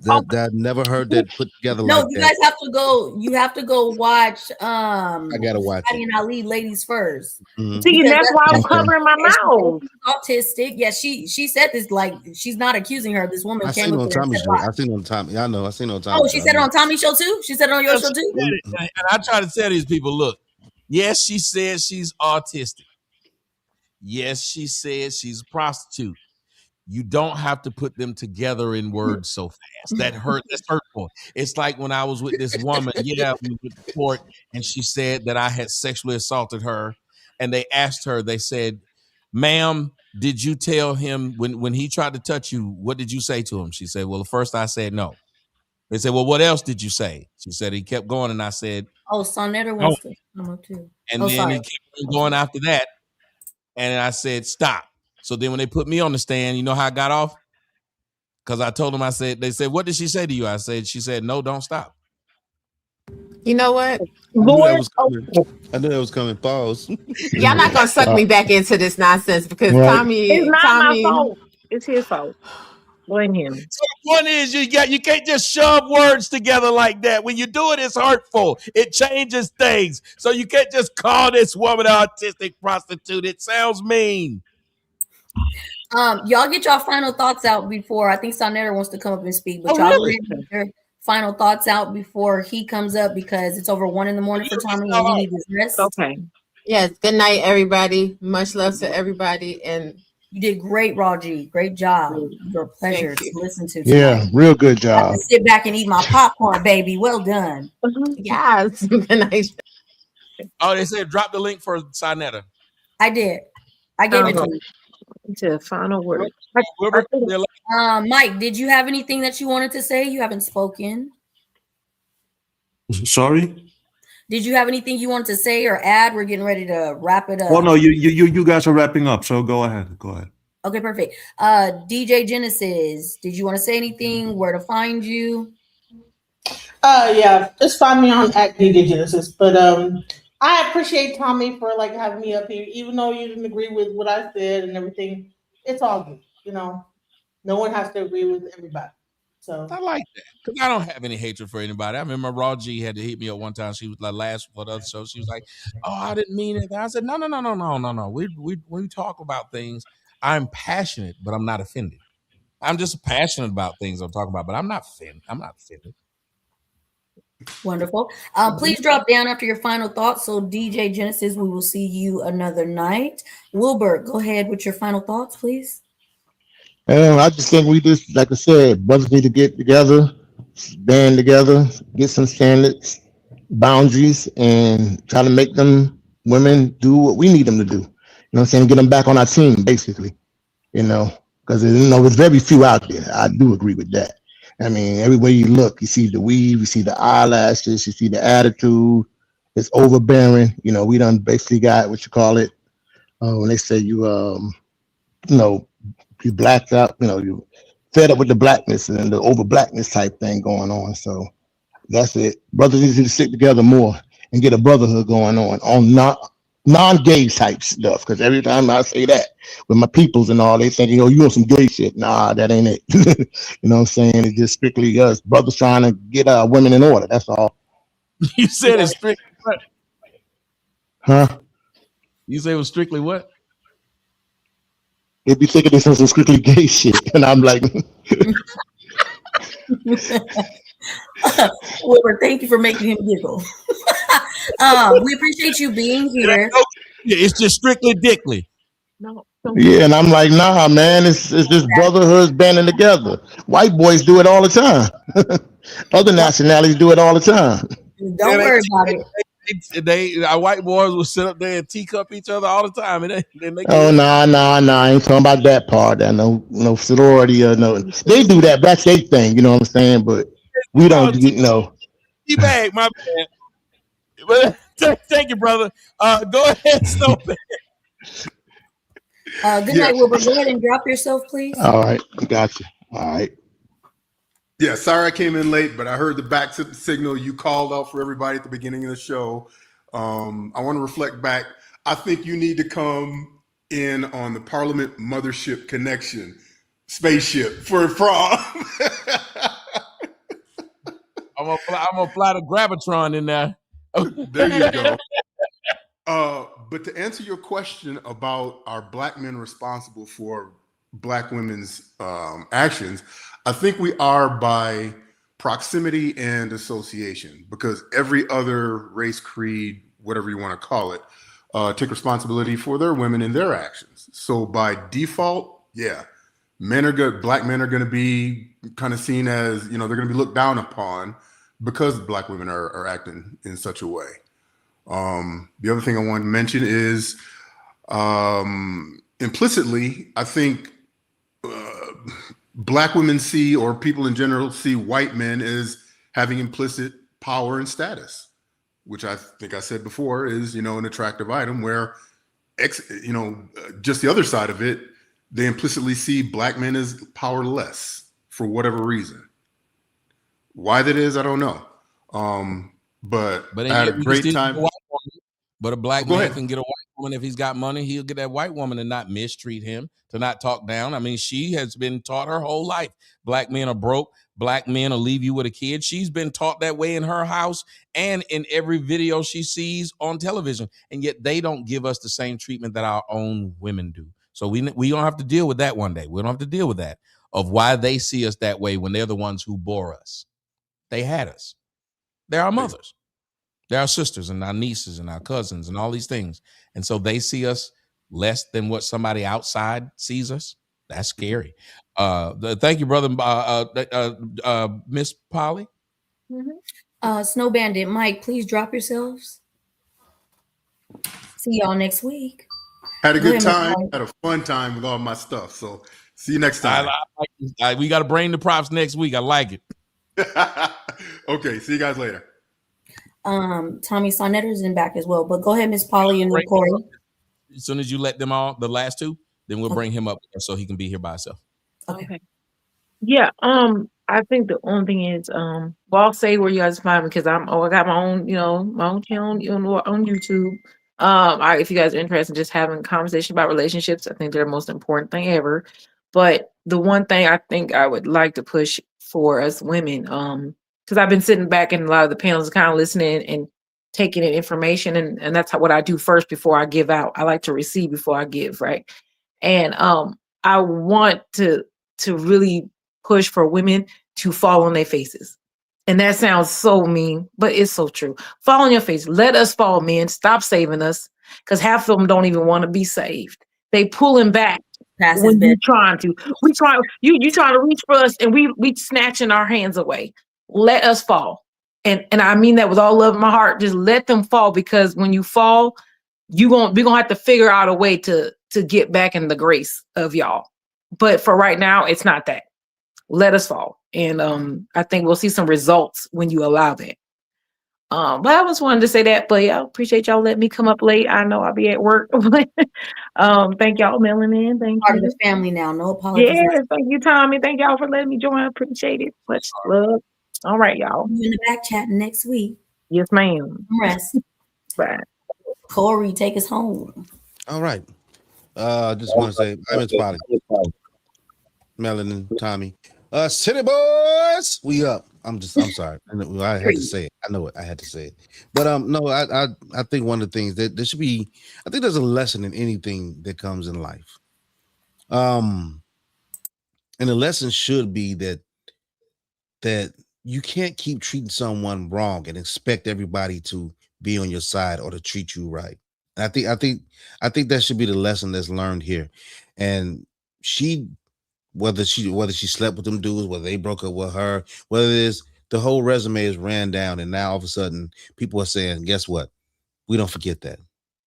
never heard that put together like that. No, you guys have to go. You have to go watch. I gotta watch Fatty and Ali, ladies first. Mm-hmm. See, that's why I was covering my mouth. Autistic. Yeah, she said this like she's not accusing her. This woman I came seen up on Tommy's show. I seen on Tommy. I know. I seen on Tommy. Oh, she said it on Tommy's show too. She said it on your show too. And I try to tell these people, look, yes, she said she's autistic. Yes, she said she's a prostitute. You don't have to put them together in words so fast. That's hurtful. It's like when I was with this woman, we went to court, and she said that I had sexually assaulted her. And they asked her, they said, ma'am, did you tell him when he tried to touch you, what did you say to him? She said, well, first I said no. They said, well, what else did you say? She said, he kept going, and I said, oh, Sonetta wants to come up too. And then he kept going after that. And I said, stop. So then when they put me on the stand, you know how I got off? Because I told them, they said, what did she say to you? She said, no, don't stop. You know what? I knew that was coming. Pause. Y'all not gonna suck me back into this nonsense because Tommy. It's not my fault. It's his fault. Blame him. So the point is, you can't just shove words together like that. When you do it, it's hurtful. It changes things. So you can't just call this woman an autistic prostitute. It sounds mean. Y'all get y'all final thoughts out before I think Sonetta wants to come up and speak, but y'all get your final thoughts out before he comes up because it's over 1 a.m. for Tommy and he needs his rest. Okay. Yes. Good night, everybody. Much love to everybody. And you did great, Raji. Great job. You're a pleasure to listen to. Tonight. Yeah, real good job. Sit back and eat my popcorn, baby. Well done. Yes. Good night. Oh, they said drop the link for Sonetta. I did. I gave it to you. To final word. Mike, did you have anything that you wanted to say? You haven't spoken. Sorry? Did you have anything you wanted to say or add? We're getting ready to wrap it up. Oh no, you guys are wrapping up, so go ahead. Go ahead. Okay, perfect. DJ Genesis, did you want to say anything? Where to find you? Yeah, just find me on at DJ Genesis. But I appreciate Tommy for like having me up here, even though you didn't agree with what I said and everything. It's all good, you know. No one has to agree with everybody. So I like that because I don't have any hatred for anybody. I remember Raw G had to hit me up one time. She was like last for the other show. She was like, "Oh, I didn't mean it." I said, "No. We talk about things. I'm passionate, but I'm not offended. I'm just passionate about things I'm talking about, but I'm not offended. Wonderful. Please drop down after your final thoughts. So DJ Genesis, we will see you another night. Wilbert, go ahead with your final thoughts, please. I just think we just, like I said, brothers need to get together, band together, get some standards, boundaries, and try to make them women do what we need them to do. know what I'm saying? Get them back on our team, basically. Because there's very few out there. I do agree with that. I mean, everywhere you look, you see the weave, you see the eyelashes, you see the attitude. It's overbearing. We done basically got what you call it. When they say you blacked out, you fed up with the blackness and the over blackness type thing going on. So that's it. Brothers need to stick together more and get a brotherhood going on non-gay type stuff. Because every time I say that with my peoples and all, they thinking, you on some gay shit. Nah, that ain't it. You know what I'm saying? It's just strictly us brothers trying to get women in order. That's all. You said it's strictly what? Huh? You say it was strictly what? They be thinking this is some strictly gay shit. And I'm like... Wilbur, thank you for making him giggle. We appreciate you being here. It's just strictly dickly. No. Yeah, and I'm like, nah, man, it's just brotherhoods banding together. White boys do it all the time. Other nationalities do it all the time. Don't worry about it. Our white boys will sit up there and teacup each other all the time. Oh, nah, I ain't talking about that part. No sorority or no. They do that. That's their thing, you know what I'm saying? But we don't, Teabag, my bad. But thank you, brother. Go ahead, Snowman. Good night, Wilbur. Go ahead and drop yourself, please. All right, got you. All right. Yeah, sorry I came in late, but I heard the back signal you called out for everybody at the beginning of the show. I want to reflect back. I think you need to come in on the Parliament Mothership Connection spaceship for prom. I'm gonna fly the Gravitron in there. There you go. But to answer your question about are Black men responsible for Black women's actions, I think we are by proximity and association, because every other race, creed, whatever you want to call it, take responsibility for their women and their actions. So by default, yeah, Black men are going to be kind of seen as, they're going to be looked down upon because Black women are acting in such a way. The other thing I wanted to mention is implicitly, I think Black women see, or people in general see, white men as having implicit power and status, which I think I said before is, an attractive item, where, just the other side of it, they implicitly see Black men as powerless for whatever reason. Why that is, I don't know. But I had a great time. But a Black man can get a white woman if he's got money. He'll get that white woman and not mistreat him, to not talk down. I mean, she has been taught her whole life. Black men are broke. Black men will leave you with a kid. She's been taught that way in her house and in every video she sees on television. And yet they don't give us the same treatment that our own women do. So we don't have to deal with that one day. We don't have to deal with that, of why they see us that way when they're the ones who bore us. They had us. They're our mothers. They're our sisters and our nieces and our cousins and all these things. And so they see us less than what somebody outside sees us. That's scary. Thank you, brother. Miss Polly. Snow Bandit, Mike, please drop yourselves. See y'all next week. Had a good time. Had a fun time with all my stuff. So see you next time. We got to bring the props next week. I like it. Okay. See you guys later. Tommy Sonnetter's in back as well, but go ahead, Miss Polly and Corey. As soon as you let them all, the last two, then we'll bring him up so he can be here by himself. Okay. Yeah. I think the only thing is, well, I'll say where you guys find me, because I got my own, my own channel on YouTube. If you guys are interested in just having a conversation about relationships, I think they're the most important thing ever. But the one thing I think I would like to push for us women, because I've been sitting back in a lot of the panels, kind of listening and taking in information, and that's what I do first before I give out. I like to receive before I give, right? And I want to really push for women to fall on their faces. And that sounds so mean, but it's so true. Fall on your face. Let us fall, men. Stop saving us, because half of them don't even want to be saved. They pulling back when you're trying to. You trying to reach for us, and we snatching our hands away. Let us fall. And I mean that with all love in my heart. Just let them fall, because when you fall, we're gonna have to figure out a way to get back in the grace of y'all. But for right now, it's not that. Let us fall. And I think we'll see some results when you allow that. But I just wanted to say that. But yeah, I appreciate y'all letting me come up late. I know I'll be at work. Thank y'all, Melanin. Thank Part you. of the family now. No apologies. Yeah, thank you, Tommy. Thank y'all for letting me join. I appreciate it. Much love. All right, y'all. In the back chatting next week. Yes, ma'am. Rest. Bye. Corey, take us home. All right. Just want to say I'm inspired. Melanin, Tommy. City boys, we up. I'm sorry. I had to say it. I know it. I had to say it. But no, I think one of the things that there should be, I think there's a lesson in anything that comes in life. And the lesson should be that you can't keep treating someone wrong and expect everybody to be on your side or to treat you right. And I think that should be the lesson that's learned here. And whether she slept with them dudes, whether they broke up with her, whether it is the whole resume is ran down, and now all of a sudden people are saying, guess what? We don't forget that,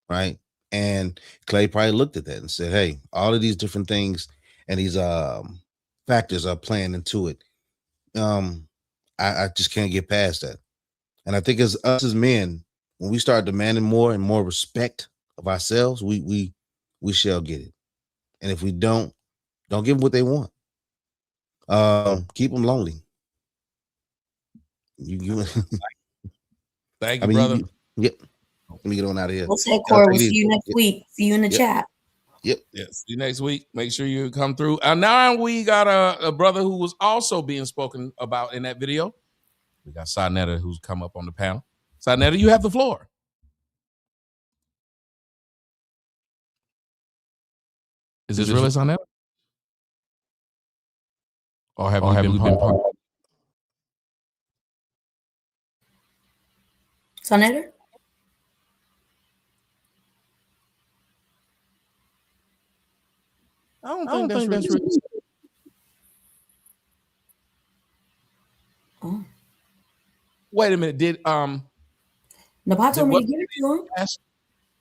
right? And Klay probably looked at that and said, hey, all of these different things and these factors are playing into it. I just can't get past that. And I think as us as men, when we start demanding more and more respect of ourselves, we shall get it. And if we don't give them what they want. Keep them lonely. You Thank you, brother. Yep. Let me get on out of here. We'll say, Corey, we'll see you next week. See you in the chat. Yep. Yeah. See you next week. Make sure you come through. Now we got a brother who was also being spoken about in that video. We got Sonetta who's come up on the panel. Sonetta, you have the floor. Is this really Sonetta? Or have you been part? Sonetta? I don't think that's really. Oh. Wait a minute. Did Nabat told me to give it to him.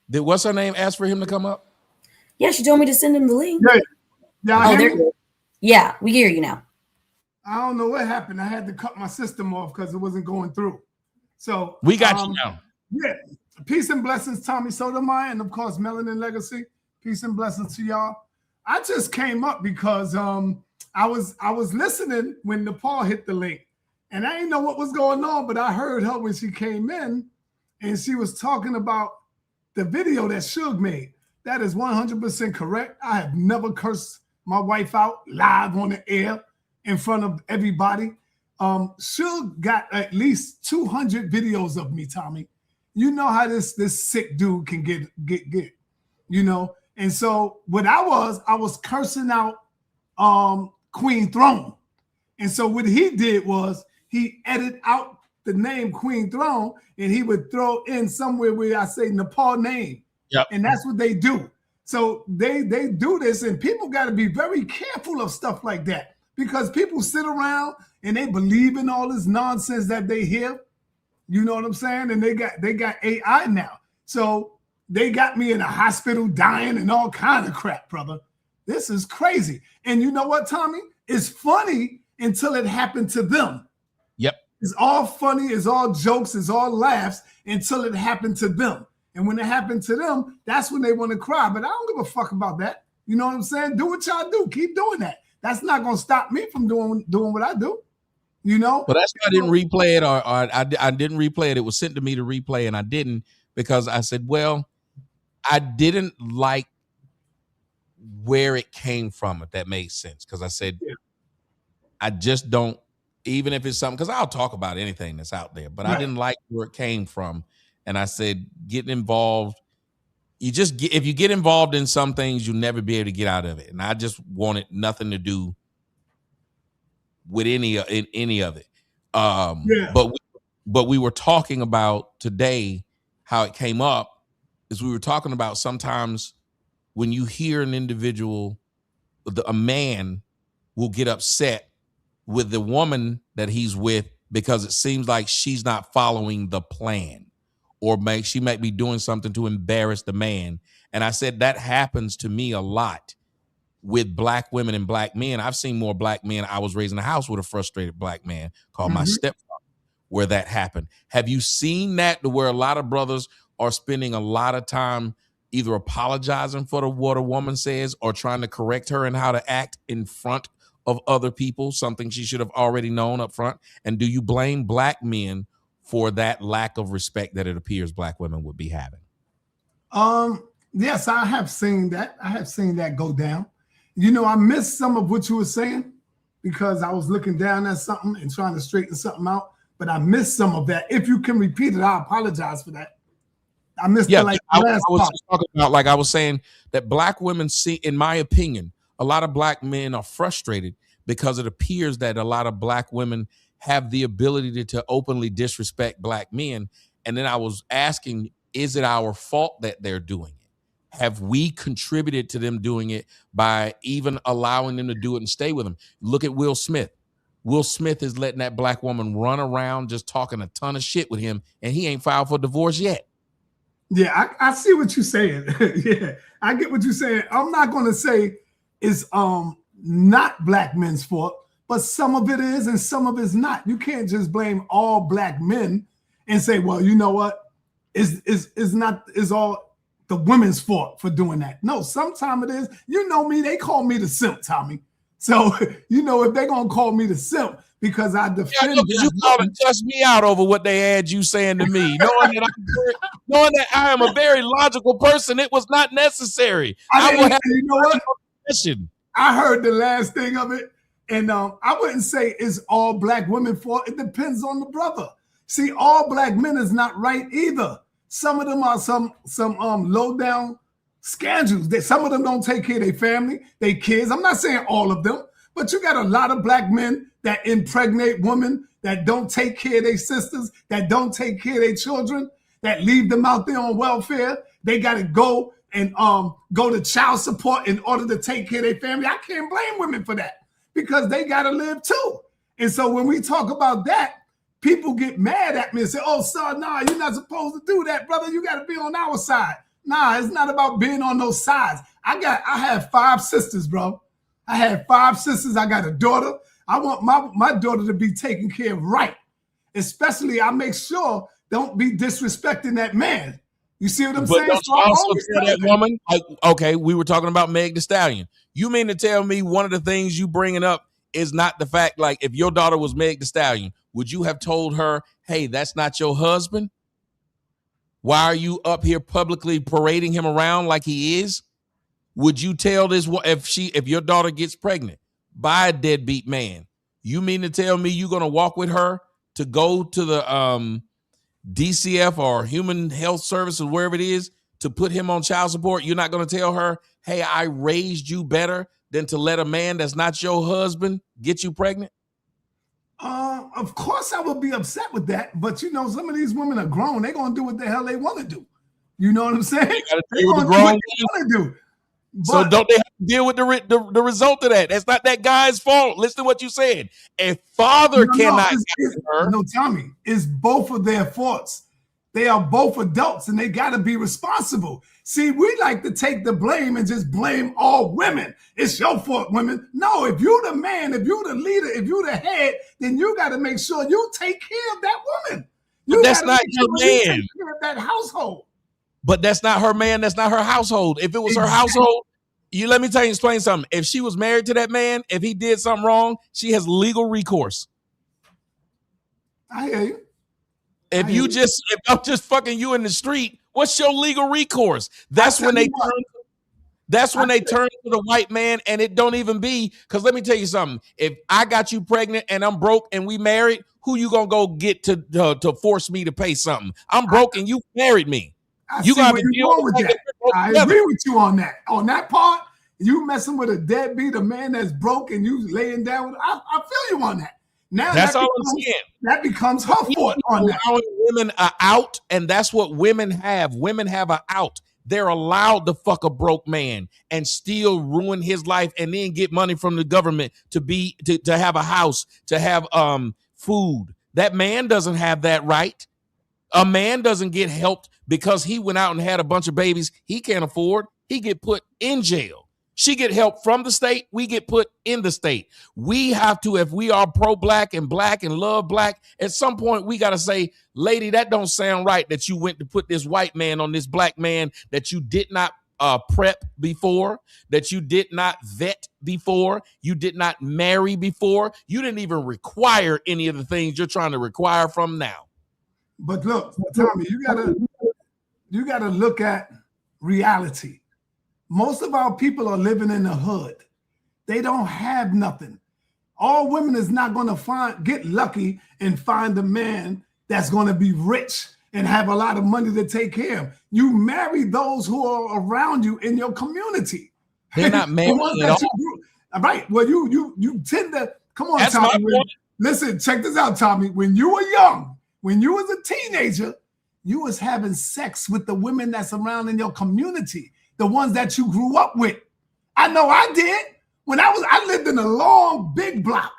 Did what's her name ask for him to come up? Yeah, she told me to send him the link. Yeah. Yeah, we hear you now. I don't know what happened. I had to cut my system off because it wasn't going through. So we got you now. Yeah. Peace and blessings, Tommy Sotomayor, and of course, Melanin Legacy. Peace and blessings to y'all. I just came up because I was listening when Nepal hit the link, and I didn't know what was going on, but I heard her when she came in, and she was talking about the video that Suge made. That is 100% correct. I have never cursed my wife out live on the air in front of everybody. Suge got at least 200 videos of me, Tommy. You know how this sick dude can get, you know? And so what I was cursing out Queen Throne. And so what he did was he edited out the name Queen Throne and he would throw in somewhere where I say Nepal name. Yep. And that's what they do. So they do this, and people got to be very careful of stuff like that because people sit around and they believe in all this nonsense that they hear. You know what I'm saying? And they got AI now. So they got me in a hospital dying and all kind of crap, brother. This is crazy. And you know what, Tommy? It's funny until it happened to them. Yep. It's all funny, it's all jokes, it's all laughs until it happened to them. And when it happened to them, that's when they want to cry. But I don't give a fuck about that. You know what I'm saying? Do what y'all do. Keep doing that. That's not going to stop me from doing what I do. You know? But that's why I didn't replay it, or I didn't replay it. It was sent to me to replay, and I didn't because I said, well, I didn't like where it came from, if that makes sense. Because I said, I just don't, even if it's something, because I'll talk about anything that's out there, but I didn't like where it came from. And I said, getting involved, if you get involved in some things, you'll never be able to get out of it. And I just wanted nothing to do with any of it. But we were talking about today, how it came up is we were talking about sometimes when you hear an individual, a man will get upset with the woman that he's with because it seems like she's not following the plan, or she might be doing something to embarrass the man. And I said that happens to me a lot with black women and black men. I've seen more black men. I was raised in a house with a frustrated black man called my stepfather, where that happened. Have you seen that, to where a lot of brothers are spending a lot of time either apologizing for what a woman says or trying to correct her in how to act in front of other people, something she should have already known up front? And do you blame black men for that lack of respect that it appears black women would be having? Yes, I have seen that. I have seen that go down. You know, I missed some of what you were saying because I was looking down at something and trying to straighten something out, but I missed some of that. If you can repeat it, I apologize for that. I missed I last was part. just talking about, like I was saying, that black women see, in my opinion, a lot of black men are frustrated because it appears that a lot of black women have the ability to openly disrespect black men. And then I was asking, is it our fault that they're doing it? Have we contributed to them doing it by even allowing them to do it and stay with them? Look at Will Smith. Will Smith is letting that black woman run around just talking a ton of shit with him, and he ain't filed for divorce yet. Yeah, I see what you're saying. Yeah, I get what you're saying. I'm not going to say it's not black men's fault, but some of it is and some of it's not. You can't just blame all black men and say, well, you know what? It's all the women's fault for doing that. No, sometimes it is. You know me, they call me the simp, Tommy. So, you know, if they're going to call me the simp because I defend you called and cussed me out over what they had you saying to me, knowing that I am a very logical person. It was not necessary. I will have you know what? I heard the last thing of it, and I wouldn't say it's all black women fault. It depends on the brother. See, all black men is not right either. Some of them are some low down scoundrels. Some of them don't take care of their family, their kids. I'm not saying all of them, but you got a lot of black men that impregnate women, that don't take care of their sisters, that don't take care of their children, that leave them out there on welfare. They got to go and go to child support in order to take care of their family. I can't blame women for that because they got to live too. And so when we talk about that, people get mad at me and say, oh, son, nah, you're not supposed to do that, brother. You got to be on our side. Nah, it's not about being on those sides. I have 5 sisters, bro. I have 5 sisters. I got a daughter. I want my daughter to be taken care of right. Especially, I make sure don't be disrespecting that man. You see what I'm saying? Don't you also tell that woman, like, okay, we were talking about Meg The Stallion. You mean to tell me one of the things you bringing up is not the fact, like, if your daughter was Meg The Stallion, would you have told her, hey, that's not your husband? Why are you up here publicly parading him around like he is? Would you tell this, if your daughter gets pregnant by a deadbeat man, you mean to tell me you're going to walk with her to go to the DCF or Human Health Services, wherever it is, to put him on child support? You're not going to tell her, hey, I raised you better than to let a man that's not your husband get you pregnant? Of course I would be upset with that, but you know, some of these women are grown. They're going to do what the hell they want to do. You know what I'm saying? They're going to do what they want to do. So don't they have to deal with the result of that? That's not that guy's fault. Listen to what you said. A father cannot. No, Tommy, it's both of their faults. They are both adults and they got to be responsible. See, we like to take the blame and just blame all women. It's your fault, women. No, if you're the man, if you're the leader, if you're the head, then you got to make sure you take care of that woman. But that's not your man. You take care of that household. But that's not her man. That's not her household. If it was her household, let me explain something. If she was married to that man, if he did something wrong, she has legal recourse. I hear you. If I'm just fucking you in the street, what's your legal recourse? That's when they turn to the white man, and it don't even be, because let me tell you something. If I got you pregnant and I'm broke and we married, who you gonna go get to force me to pay something? I'm broke and you married me. You got to deal with that. I agree with you on that. On that part, you messing with a deadbeat, a man that's broke, and you laying down. I feel you on that. Now that's all I'm saying. That becomes her fault on that. Women are out, and that's what women have. Women have an out. They're allowed to fuck a broke man and still ruin his life, and then get money from the government to have a house, to have food. That man doesn't have that right. A man doesn't get helped because he went out and had a bunch of babies he can't afford. He get put in jail. She get help from the state. We get put in the state. We have to, if we are pro-black and love black, at some point we got to say, lady, that don't sound right that you went to put this white man on this black man that you did not prep before, that you did not vet before, you did not marry before, you didn't even require any of the things you're trying to require from now. But look, Tommy, you gotta look at reality. Most of our people are living in the hood. They don't have nothing. All women is not going to get lucky and find a man that's going to be rich and have a lot of money to take care of. You marry those who are around you in your community. They're not married at all. All right. Well, you tend to come on, that's Tommy. Listen, check this out, Tommy. When you were young, when you was a teenager, you was having sex with the women that's around in your community, the ones that you grew up with. I know I did. I lived in a long, big block.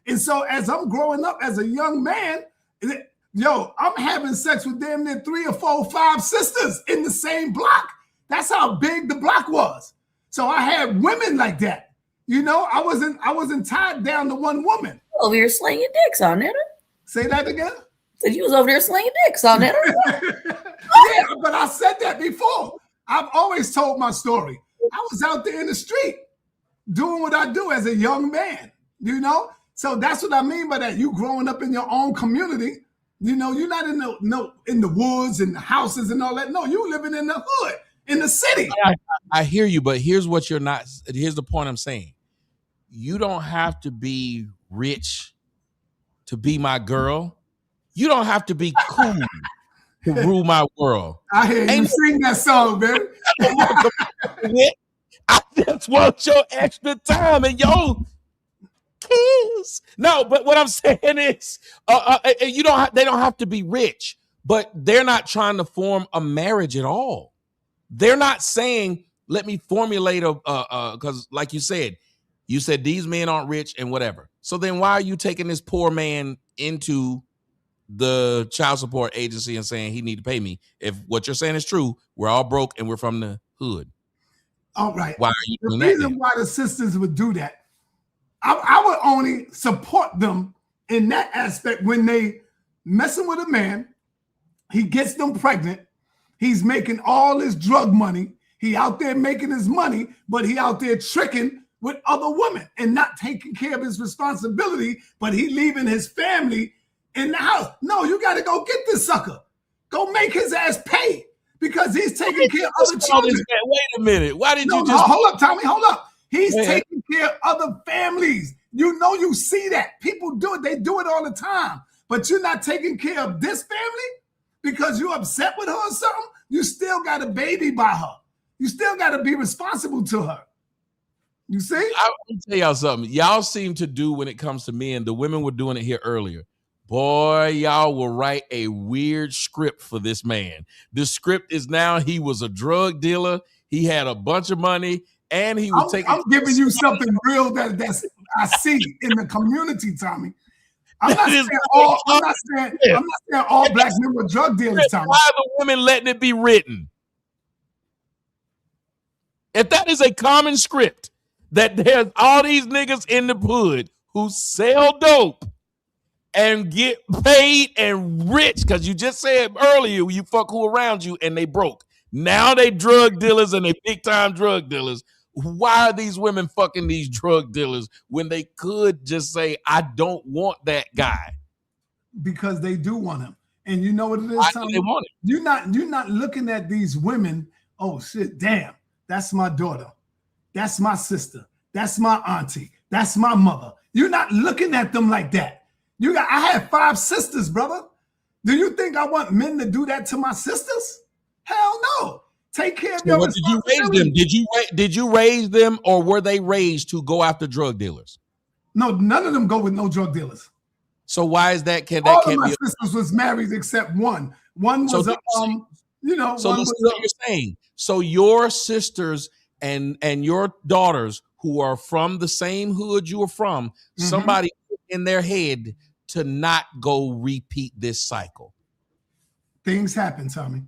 And so as I'm growing up as a young man, I'm having sex with damn near 3 or 4 or 5 sisters in the same block. That's how big the block was. So I had women like that. I wasn't tied down to one woman. Over here slinging dicks on it. Say that again? Said you was over there slinging dicks on it. Yeah, but I said that before. I've always told my story. I was out there in the street doing what I do as a young man, So that's what I mean by that. You growing up in your own community, you're not in the woods and the houses and all that. No, you living in the hood, in the city. I hear you, but here's the point I'm saying. You don't have to be rich to be my girl. You don't have to be cool to rule my world. I hear you sing that song, baby. I just want your extra time and your kiss. No, but what I'm saying is, they don't have to be rich, but they're not trying to form a marriage at all. They're not saying, let me formulate because like you said these men aren't rich and whatever. So then why are you taking this poor man into the child support agency and saying he need to pay me? If what you're saying is true, we're all broke and we're from the hood. All right. Why are you doing the reason why the sisters would do that, I would only support them in that aspect when they messing with a man, he gets them pregnant, he's making all his drug money, he out there making his money, but he out there tricking with other women and not taking care of his responsibility, but he leaving his family in the house. No, you got to go get this sucker. Go make his ass pay because he's taking care of other children. Wait a minute. Why did you just... Hold up, Tommy. Hold up. He's taking care of other families. You see that. People do it. They do it all the time. But you're not taking care of this family because you're upset with her or something. You still got a baby by her. You still got to be responsible to her. You see? I'll tell y'all something. Y'all seem to do when it comes to men. The women were doing it here earlier. Boy, y'all will write a weird script for this man. The script is now he was a drug dealer. He had a bunch of money, and he was taking... I'm giving you something real that's I see in the community, Tommy. I'm not saying all black men were drug dealers, Tommy. Why are the women letting it be written? If that is a common script, that there's all these niggas in the hood who sell dope and get paid and rich, because you just said earlier you fuck who around you and they broke. Now they drug dealers and they big time drug dealers. Why are these women fucking these drug dealers when they could just say, I don't want that guy? Because they do want him. And you know what it is, Tommy? They want it. You're not looking at these women, oh shit, damn, that's my daughter. That's my sister. That's my auntie. That's my mother. You're not looking at them like that. I had 5 sisters, brother. Do you think I want men to do that to my sisters? Hell no. Take care of your responsibility. Did you raise them, or were they raised to go after drug dealers? No, none of them go with no drug dealers. So why is that? All of my sisters was married except one. One was So this is what you're saying. So your sisters and your daughters who are from the same hood you are from, somebody put in their head to not go repeat this cycle. Things happen, Tommy.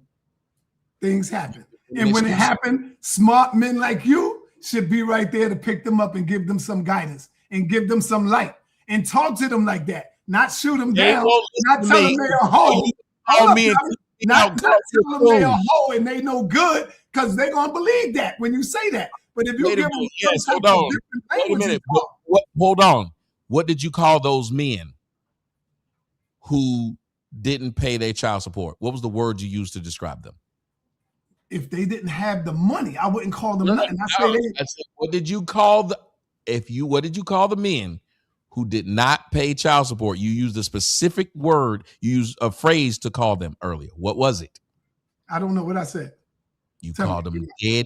Things happen. And when it happened, smart men like you should be right there to pick them up and give them some guidance and give them some light and talk to them like that. Not shoot them down, not tell them they're a hoe. Not tell them they're a hoe and they no good, because they're going to believe that when you say that. But if you give them some type of different language, wait a minute. Hold on. What did you call those men who didn't pay their child support? What was the word you used to describe them? If they didn't have the money, I wouldn't call them nothing. I said, what did you call the men who did not pay child support? You used a specific word. You used a phrase to call them earlier. What was it? I don't know what I said. You called them dead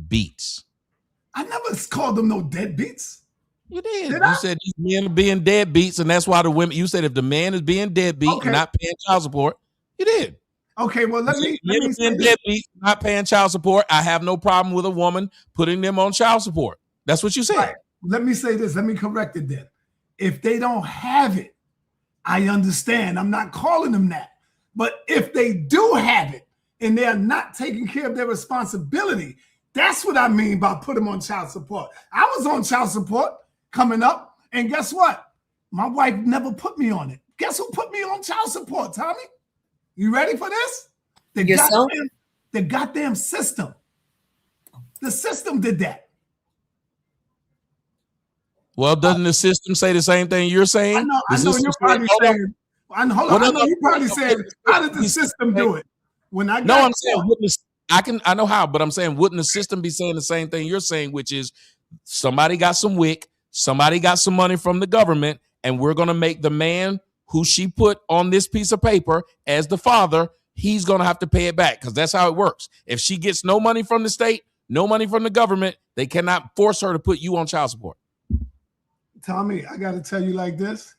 beats. I never called them no deadbeats. You did. You said these men are being deadbeats, and that's why the women. You said if the man is being deadbeat and not paying child support, you did. Okay, well let me say deadbeat, not paying child support. I have no problem with a woman putting them on child support. That's what you said. Right. Let me say this. Let me correct it then. If they don't have it, I understand. I'm not calling them that. But if they do have it and they're not taking care of their responsibility, that's what I mean by put them on child support. I was on child support coming up, and guess what? My wife never put me on it. Guess who put me on child support, Tommy? You ready for this? The goddamn system. The system did that. Well, doesn't the system say the same thing you're saying? I know you're probably saying. I know you're probably saying, how did the system do it? When I got I'm saying I know how, but I'm saying, wouldn't the system be saying the same thing you're saying, which is somebody got some wick, somebody got some money from the government, and we're gonna make the man who she put on this piece of paper as the father, he's gonna have to pay it back, because that's how it works. If she gets no money from the state, no money from the government, they cannot force her to put you on child support. Tommy, I got to tell you like this.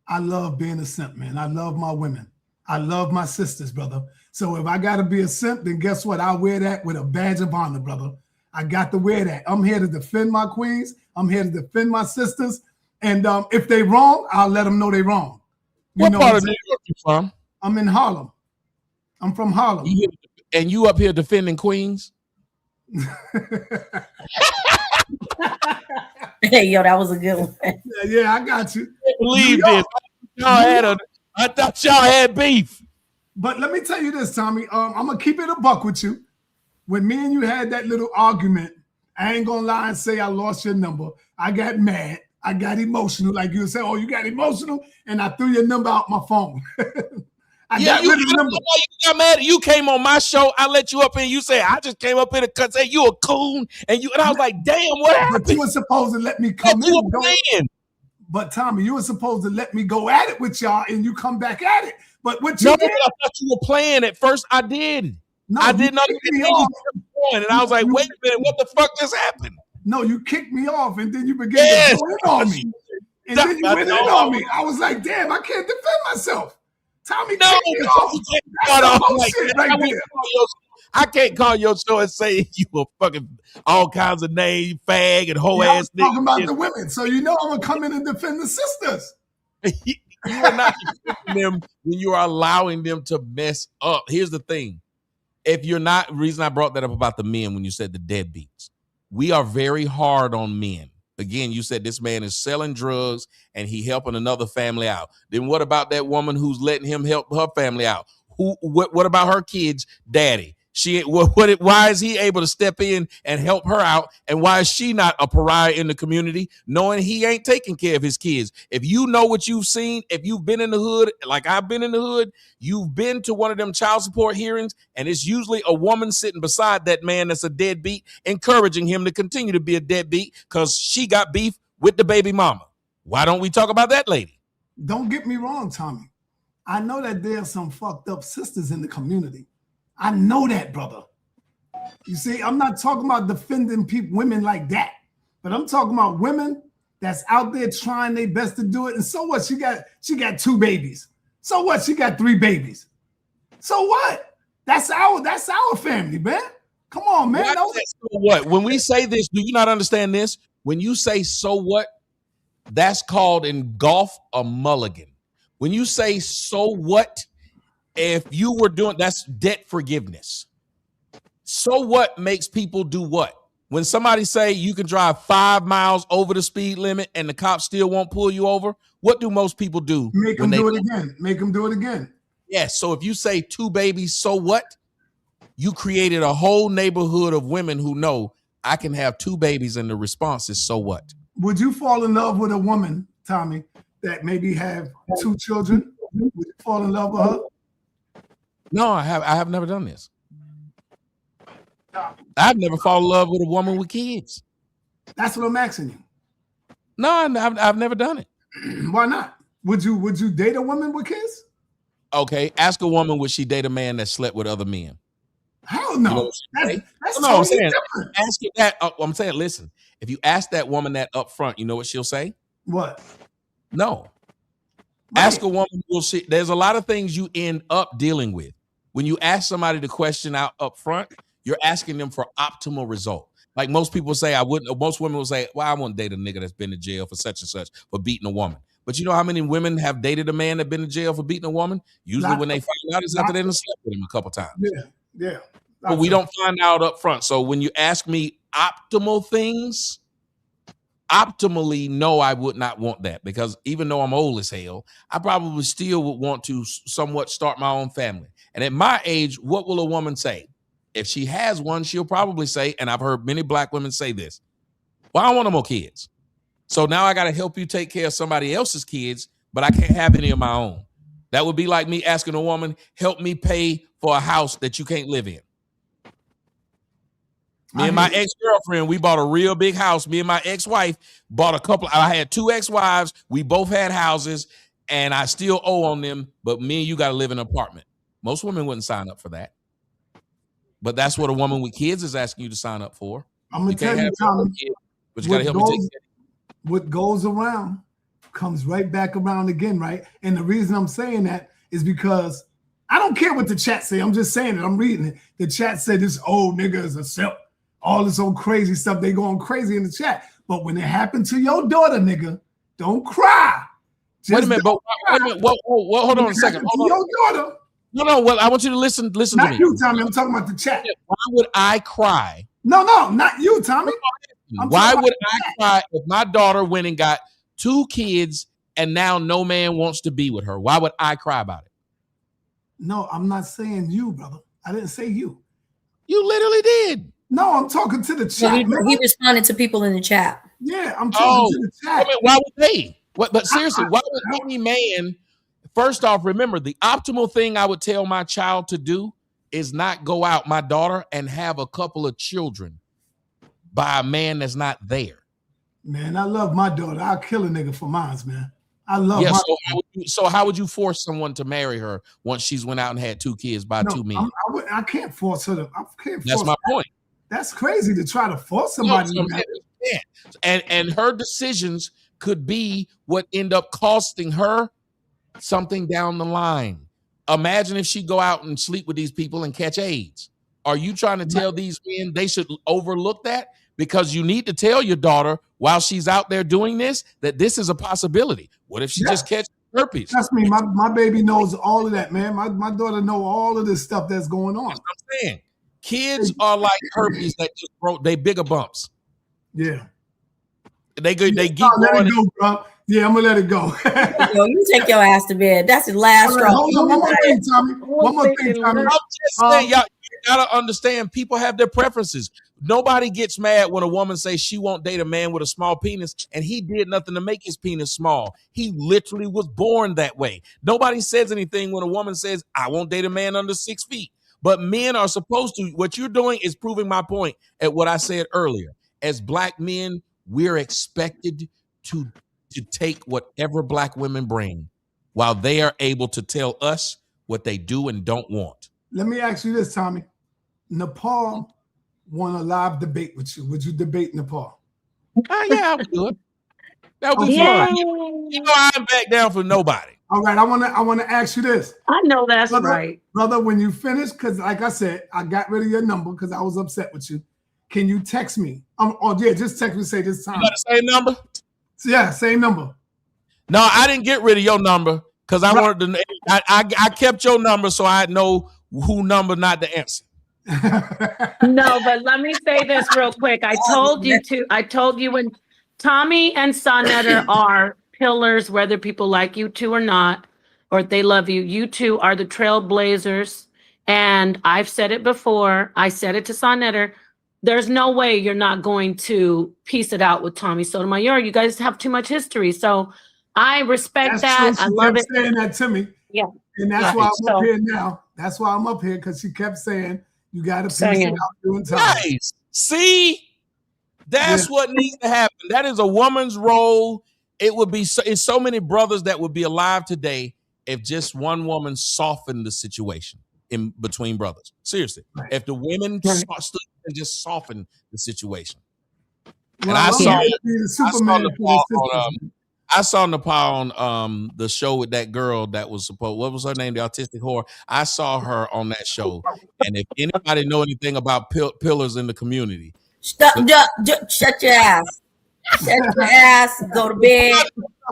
I love being a simp, man. I love my women. I love my sisters, brother. So if I got to be a simp, then guess what? I wear that with a badge of honor, brother. I got to wear that. I'm here to defend my queens. I'm here to defend my sisters. And if they wrong, I'll let them know they wrong. What part of New York you from? I'm in Harlem. I'm from Harlem. And you up here defending queens? Hey, yo, that was a good one. Yeah, I got you. I believe this. I thought y'all had beef. But let me tell you this, Tommy. I'm gonna keep it a buck with you. When me and you had that little argument, I ain't gonna lie and say I lost your number. I got mad. I got emotional. Like you said, oh, you got emotional, and I threw your number out my phone. You got mad. You came on my show. I let you up in. You say I just came up in and say you a coon, and I was like, damn, what happened? But you were supposed to let me come in. But Tommy, you were supposed to let me go at it with y'all, and you come back at it. But what you did? I thought you were playing at first. I did. No, I didn't understand. And I was like, wait a minute, what the fuck just happened? No, you kicked me off, and then you began to go in on me. And then you went in on me. I was like, damn, I can't defend myself. Tommy, no, I can't call your show and say you a fucking all kinds of name, fag and hoe ass nigga. Talking about the women, so you know I'm gonna come in and defend the sisters. You are not defending them when you are allowing them to mess up. Here's the thing: if you're not, reason I brought that up about the men when you said the deadbeats, we are very hard on men. Again, you said this man is selling drugs and he helping another family out. Then what about that woman who's letting him help her family out? What about her kids' daddy? Why is he able to step in and help her out? And why is she not a pariah in the community, knowing he ain't taking care of his kids? If you know what you've seen, if you've been in the hood, like I've been in the hood, you've been to one of them child support hearings, and it's usually a woman sitting beside that man that's a deadbeat, encouraging him to continue to be a deadbeat because she got beef with the baby mama. Why don't we talk about that lady? Don't get me wrong, Tommy. I know that there are some fucked up sisters in the community. I know that, brother. You see, I'm not talking about defending women like that, but I'm talking about women that's out there trying their best to do it. And so what? She got 2 babies. So what? She got 3 babies. So what? That's our family, man. Come on, man. So what? When we say this, do you not understand this? When you say so what, that's called in golf a mulligan. When you say so what, if you were doing, that's debt forgiveness. So what makes people do what? When somebody say you can drive 5 miles over the speed limit and the cops still won't pull you over, what do most people do? Make them do it again. Make them do it again. Yes. So if you say 2 babies, so what? You created a whole neighborhood of women who know I can have 2 babies, and the response is so what? Would you fall in love with a woman, Tommy, that maybe have 2 children? Would you fall in love with her? No, I have never done this. I've never fallen in love with a woman with kids. That's what I'm asking you. No, I've never done it. Why not? Would you date a woman with kids? Okay, ask a woman, would she date a man that slept with other men? Hell no. You know that's no, totally I'm saying, different. ask her that. I'm saying, listen, if you ask that woman that up front, you know what she'll say? What? No. Right. Ask a woman, there's a lot of things you end up dealing with. When you ask somebody the question out up front, you're asking them for optimal result. Like most people say, most women will say, well, I won't date a nigga that's been to jail for such and such for beating a woman. But you know how many women have dated a man that been to jail for beating a woman? Usually when they find out, it's after they done slept with him a couple times. Yeah. But we don't find out up front. So when you ask me optimal things, optimally, no, I would not want that, because even though I'm old as hell, I probably still would want to somewhat start my own family. And at my age, what will a woman say? If she has one, she'll probably say, and I've heard many black women say this, well, I don't want no more kids. So now I got to help you take care of somebody else's kids, but I can't have any of my own. That would be like me asking a woman, help me pay for a house that you can't live in. Me and my ex-girlfriend, we bought a real big house. Me and my ex-wife bought a couple. I had 2 ex-wives. We both had houses, and I still owe on them, but me and you got to live in an apartment. Most women wouldn't sign up for that. But that's what a woman with kids is asking you to sign up for. I'm going to tell you, Tommy, but you got to help me take care. What goes around comes right back around again, right? And the reason I'm saying that is because I don't care what the chat say. I'm just saying it. I'm reading it. The chat said this old nigga is a simp. All this old crazy stuff. They going crazy in the chat. But when it happened to your daughter, nigga, don't cry. Wait a minute. But wait a minute. Hold on a second. Hold on. Your daughter. No. Well, I want you to listen not to me. Not you, Tommy. I'm talking about the chat. Why would I cry? No, not you, Tommy. Why would I cry if my daughter went and got 2 kids and now no man wants to be with her? Why would I cry about it? No, I'm not saying you, brother. I didn't say you. You literally did. No, I'm talking to the chat. He responded to people in the chat. Yeah, I'm talking to the chat. I mean, why would they? But seriously, why would any man? First off, remember, the optimal thing I would tell my child to do is not go out, my daughter, and have a couple of children by a man that's not there. Man, I love my daughter. I'll kill a nigga for mine, man. I love my so how would you force someone to marry her once she's went out and had 2 kids by 2 men? I can't force her to. I can't. That's my point. That's crazy to try to force somebody. And her decisions could be what end up costing her something down the line. Imagine if she go out and sleep with these people and catch AIDS. Are you trying to tell these men they should overlook that? Because you need to tell your daughter while she's out there doing this, that this is a possibility. What if she just catches herpes? Trust me, my baby knows all of that, man. My daughter know all of this stuff that's going on. That's what I'm saying. Kids are like herpes that just broke. They bigger bumps. Yeah. They keep let it go, bro. Yeah, I'm gonna let it go. Yo, you take your ass to bed. That's the last straw. Hold on, one more thing, Tommy. One more thing, Tommy. I'm just saying, y'all, you gotta understand. People have their preferences. Nobody gets mad when a woman says she won't date a man with a small penis, and he did nothing to make his penis small. He literally was born that way. Nobody says anything when a woman says, "I won't date a man under 6 feet." But men are supposed to. What you're doing is proving my point at what I said earlier. As black men, we're expected to take whatever black women bring while they are able to tell us what they do and don't want. Let me ask you this, Tommy. Nepal want a live debate with you. Would you debate Nepal? Yeah, I would do it. That would be fun. You know, I'm back down for nobody. All right, I want to ask you this. I know that's right. Brother, when you finish, because like I said, I got rid of your number because I was upset with you. Can you text me? Just text me, say this time. You got the same number? Yeah, same number. No, I didn't get rid of your number because I wanted to know. I kept your number so I know who number not to answer. No, but let me say this real quick. I told you when Tommy and Sonetter are pillars, whether people like you two or not, or if they love you, you two are the trailblazers. And I've said it before. I said it to Sonetter. There's no way you're not going to piece it out with Tommy Sotomayor. You guys have too much history. So I respect that. True. I love it. Saying that to me. Yeah. And that's why I'm up here now. That's why I'm up here, because she kept saying, you got to piece it out doing time. Nice. See? That's what needs to happen. That is a woman's role. It would be so many brothers that would be alive today if just one woman softened the situation in between brothers. Seriously. If the women stood and just softened the situation. And I saw Nepal on the show with that girl that was supposed, what was her name? The autistic whore. I saw her on that show. And if anybody know anything about pillars in the community, shut your ass. Shut your ass. Go to bed.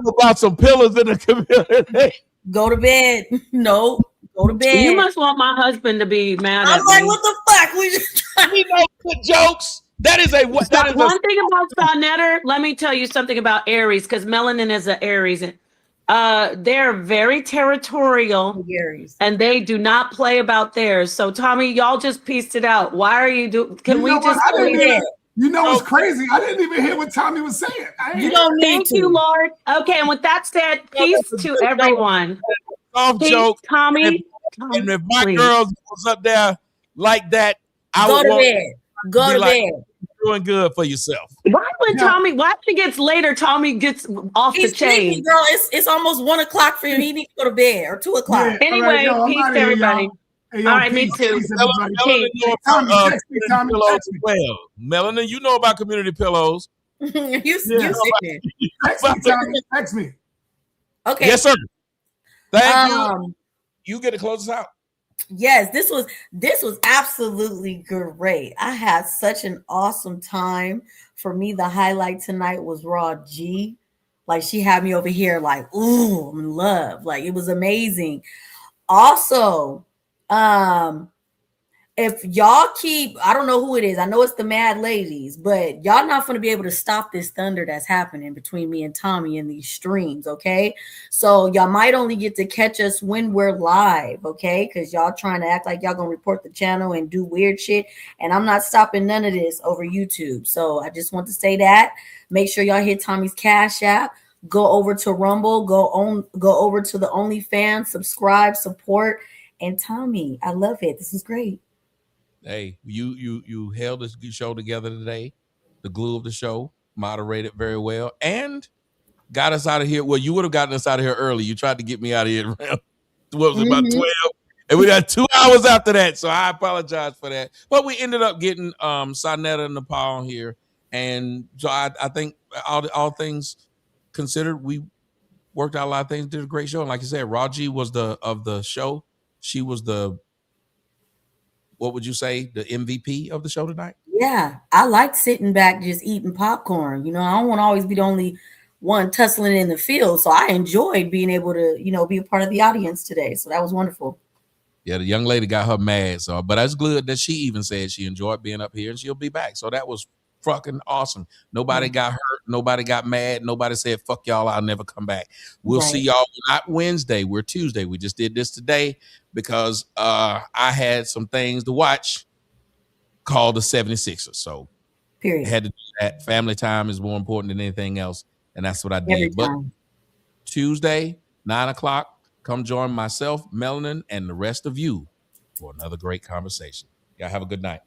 About some pillars in the community. Go to bed. No. Go to bed. You must want my husband to be mad at me. I'm like, what the fuck? We just we know good jokes. That is one thing about Sonetter. Let me tell you something about Aries, because Melanin is an Aries. They're very territorial, and they do not play about theirs. So Tommy, y'all just pieced it out. Why are you doing? Can we just? You know what's crazy? I didn't even hear what Tommy was saying. You don't need Thank you, Lord. Okay, and with that said, peace to everyone. Soft joke, Tommy. And if my girls was up there like that, I go would to bed. Go to bed. Doing good for yourself. Why when Tommy? Why when it gets later, Tommy gets off the chain? Sleepy, girl. It's almost 1 o'clock for him. He needs to go to bed, or 2 o'clock. Yeah, anyway, right, peace to everybody. Hey, all right, me too. Melanin, you know about community pillows. you sickening. Text me. Okay. Yes, sir. Thank you. You get to close us out. Yes, this was absolutely great. I had such an awesome time. For me, the highlight tonight was Raw G. Like, she had me over here like, ooh, I'm in love. Like, it was amazing. Also, if y'all keep, I don't know who it is. I know it's the Mad Ladies, but y'all not going to be able to stop this thunder that's happening between me and Tommy in these streams, okay? So y'all might only get to catch us when we're live, okay? Because y'all trying to act like y'all going to report the channel and do weird shit, and I'm not stopping none of this over YouTube. So I just want to say that. Make sure y'all hit Tommy's Cash App. Go over to Rumble. Go over to the OnlyFans. Subscribe, support. And Tommy, I love it. This is great. Hey, you held this show together today. The glue of the show, moderated very well, and got us out of here. Well, you would have gotten us out of here early. You tried to get me out of here around what was it, about 12, and we got 2 hours after that. So I apologize for that. But we ended up getting Sonetta and Nepal here, and so I think all things considered, we worked out a lot of things. Did a great show, and like you said, Raji was of the show. She was what would you say, the MVP of the show tonight? Yeah, I like sitting back just eating popcorn. You know, I don't want to always be the only one tussling in the field. So I enjoyed being able to, be a part of the audience today. So that was wonderful. Yeah, the young lady got her mad. So, but that's good that she even said she enjoyed being up here and she'll be back. So that was fucking awesome. Nobody got hurt. Nobody got mad. Nobody said, fuck y'all, I'll never come back. We'll see y'all not Wednesday. We're Tuesday. We just did this today because I had some things to watch called the 76ers. So I had to do that. Family time is more important than anything else. And that's what I did. But Tuesday, 9 o'clock, come join myself, Melanin, and the rest of you for another great conversation. Y'all have a good night.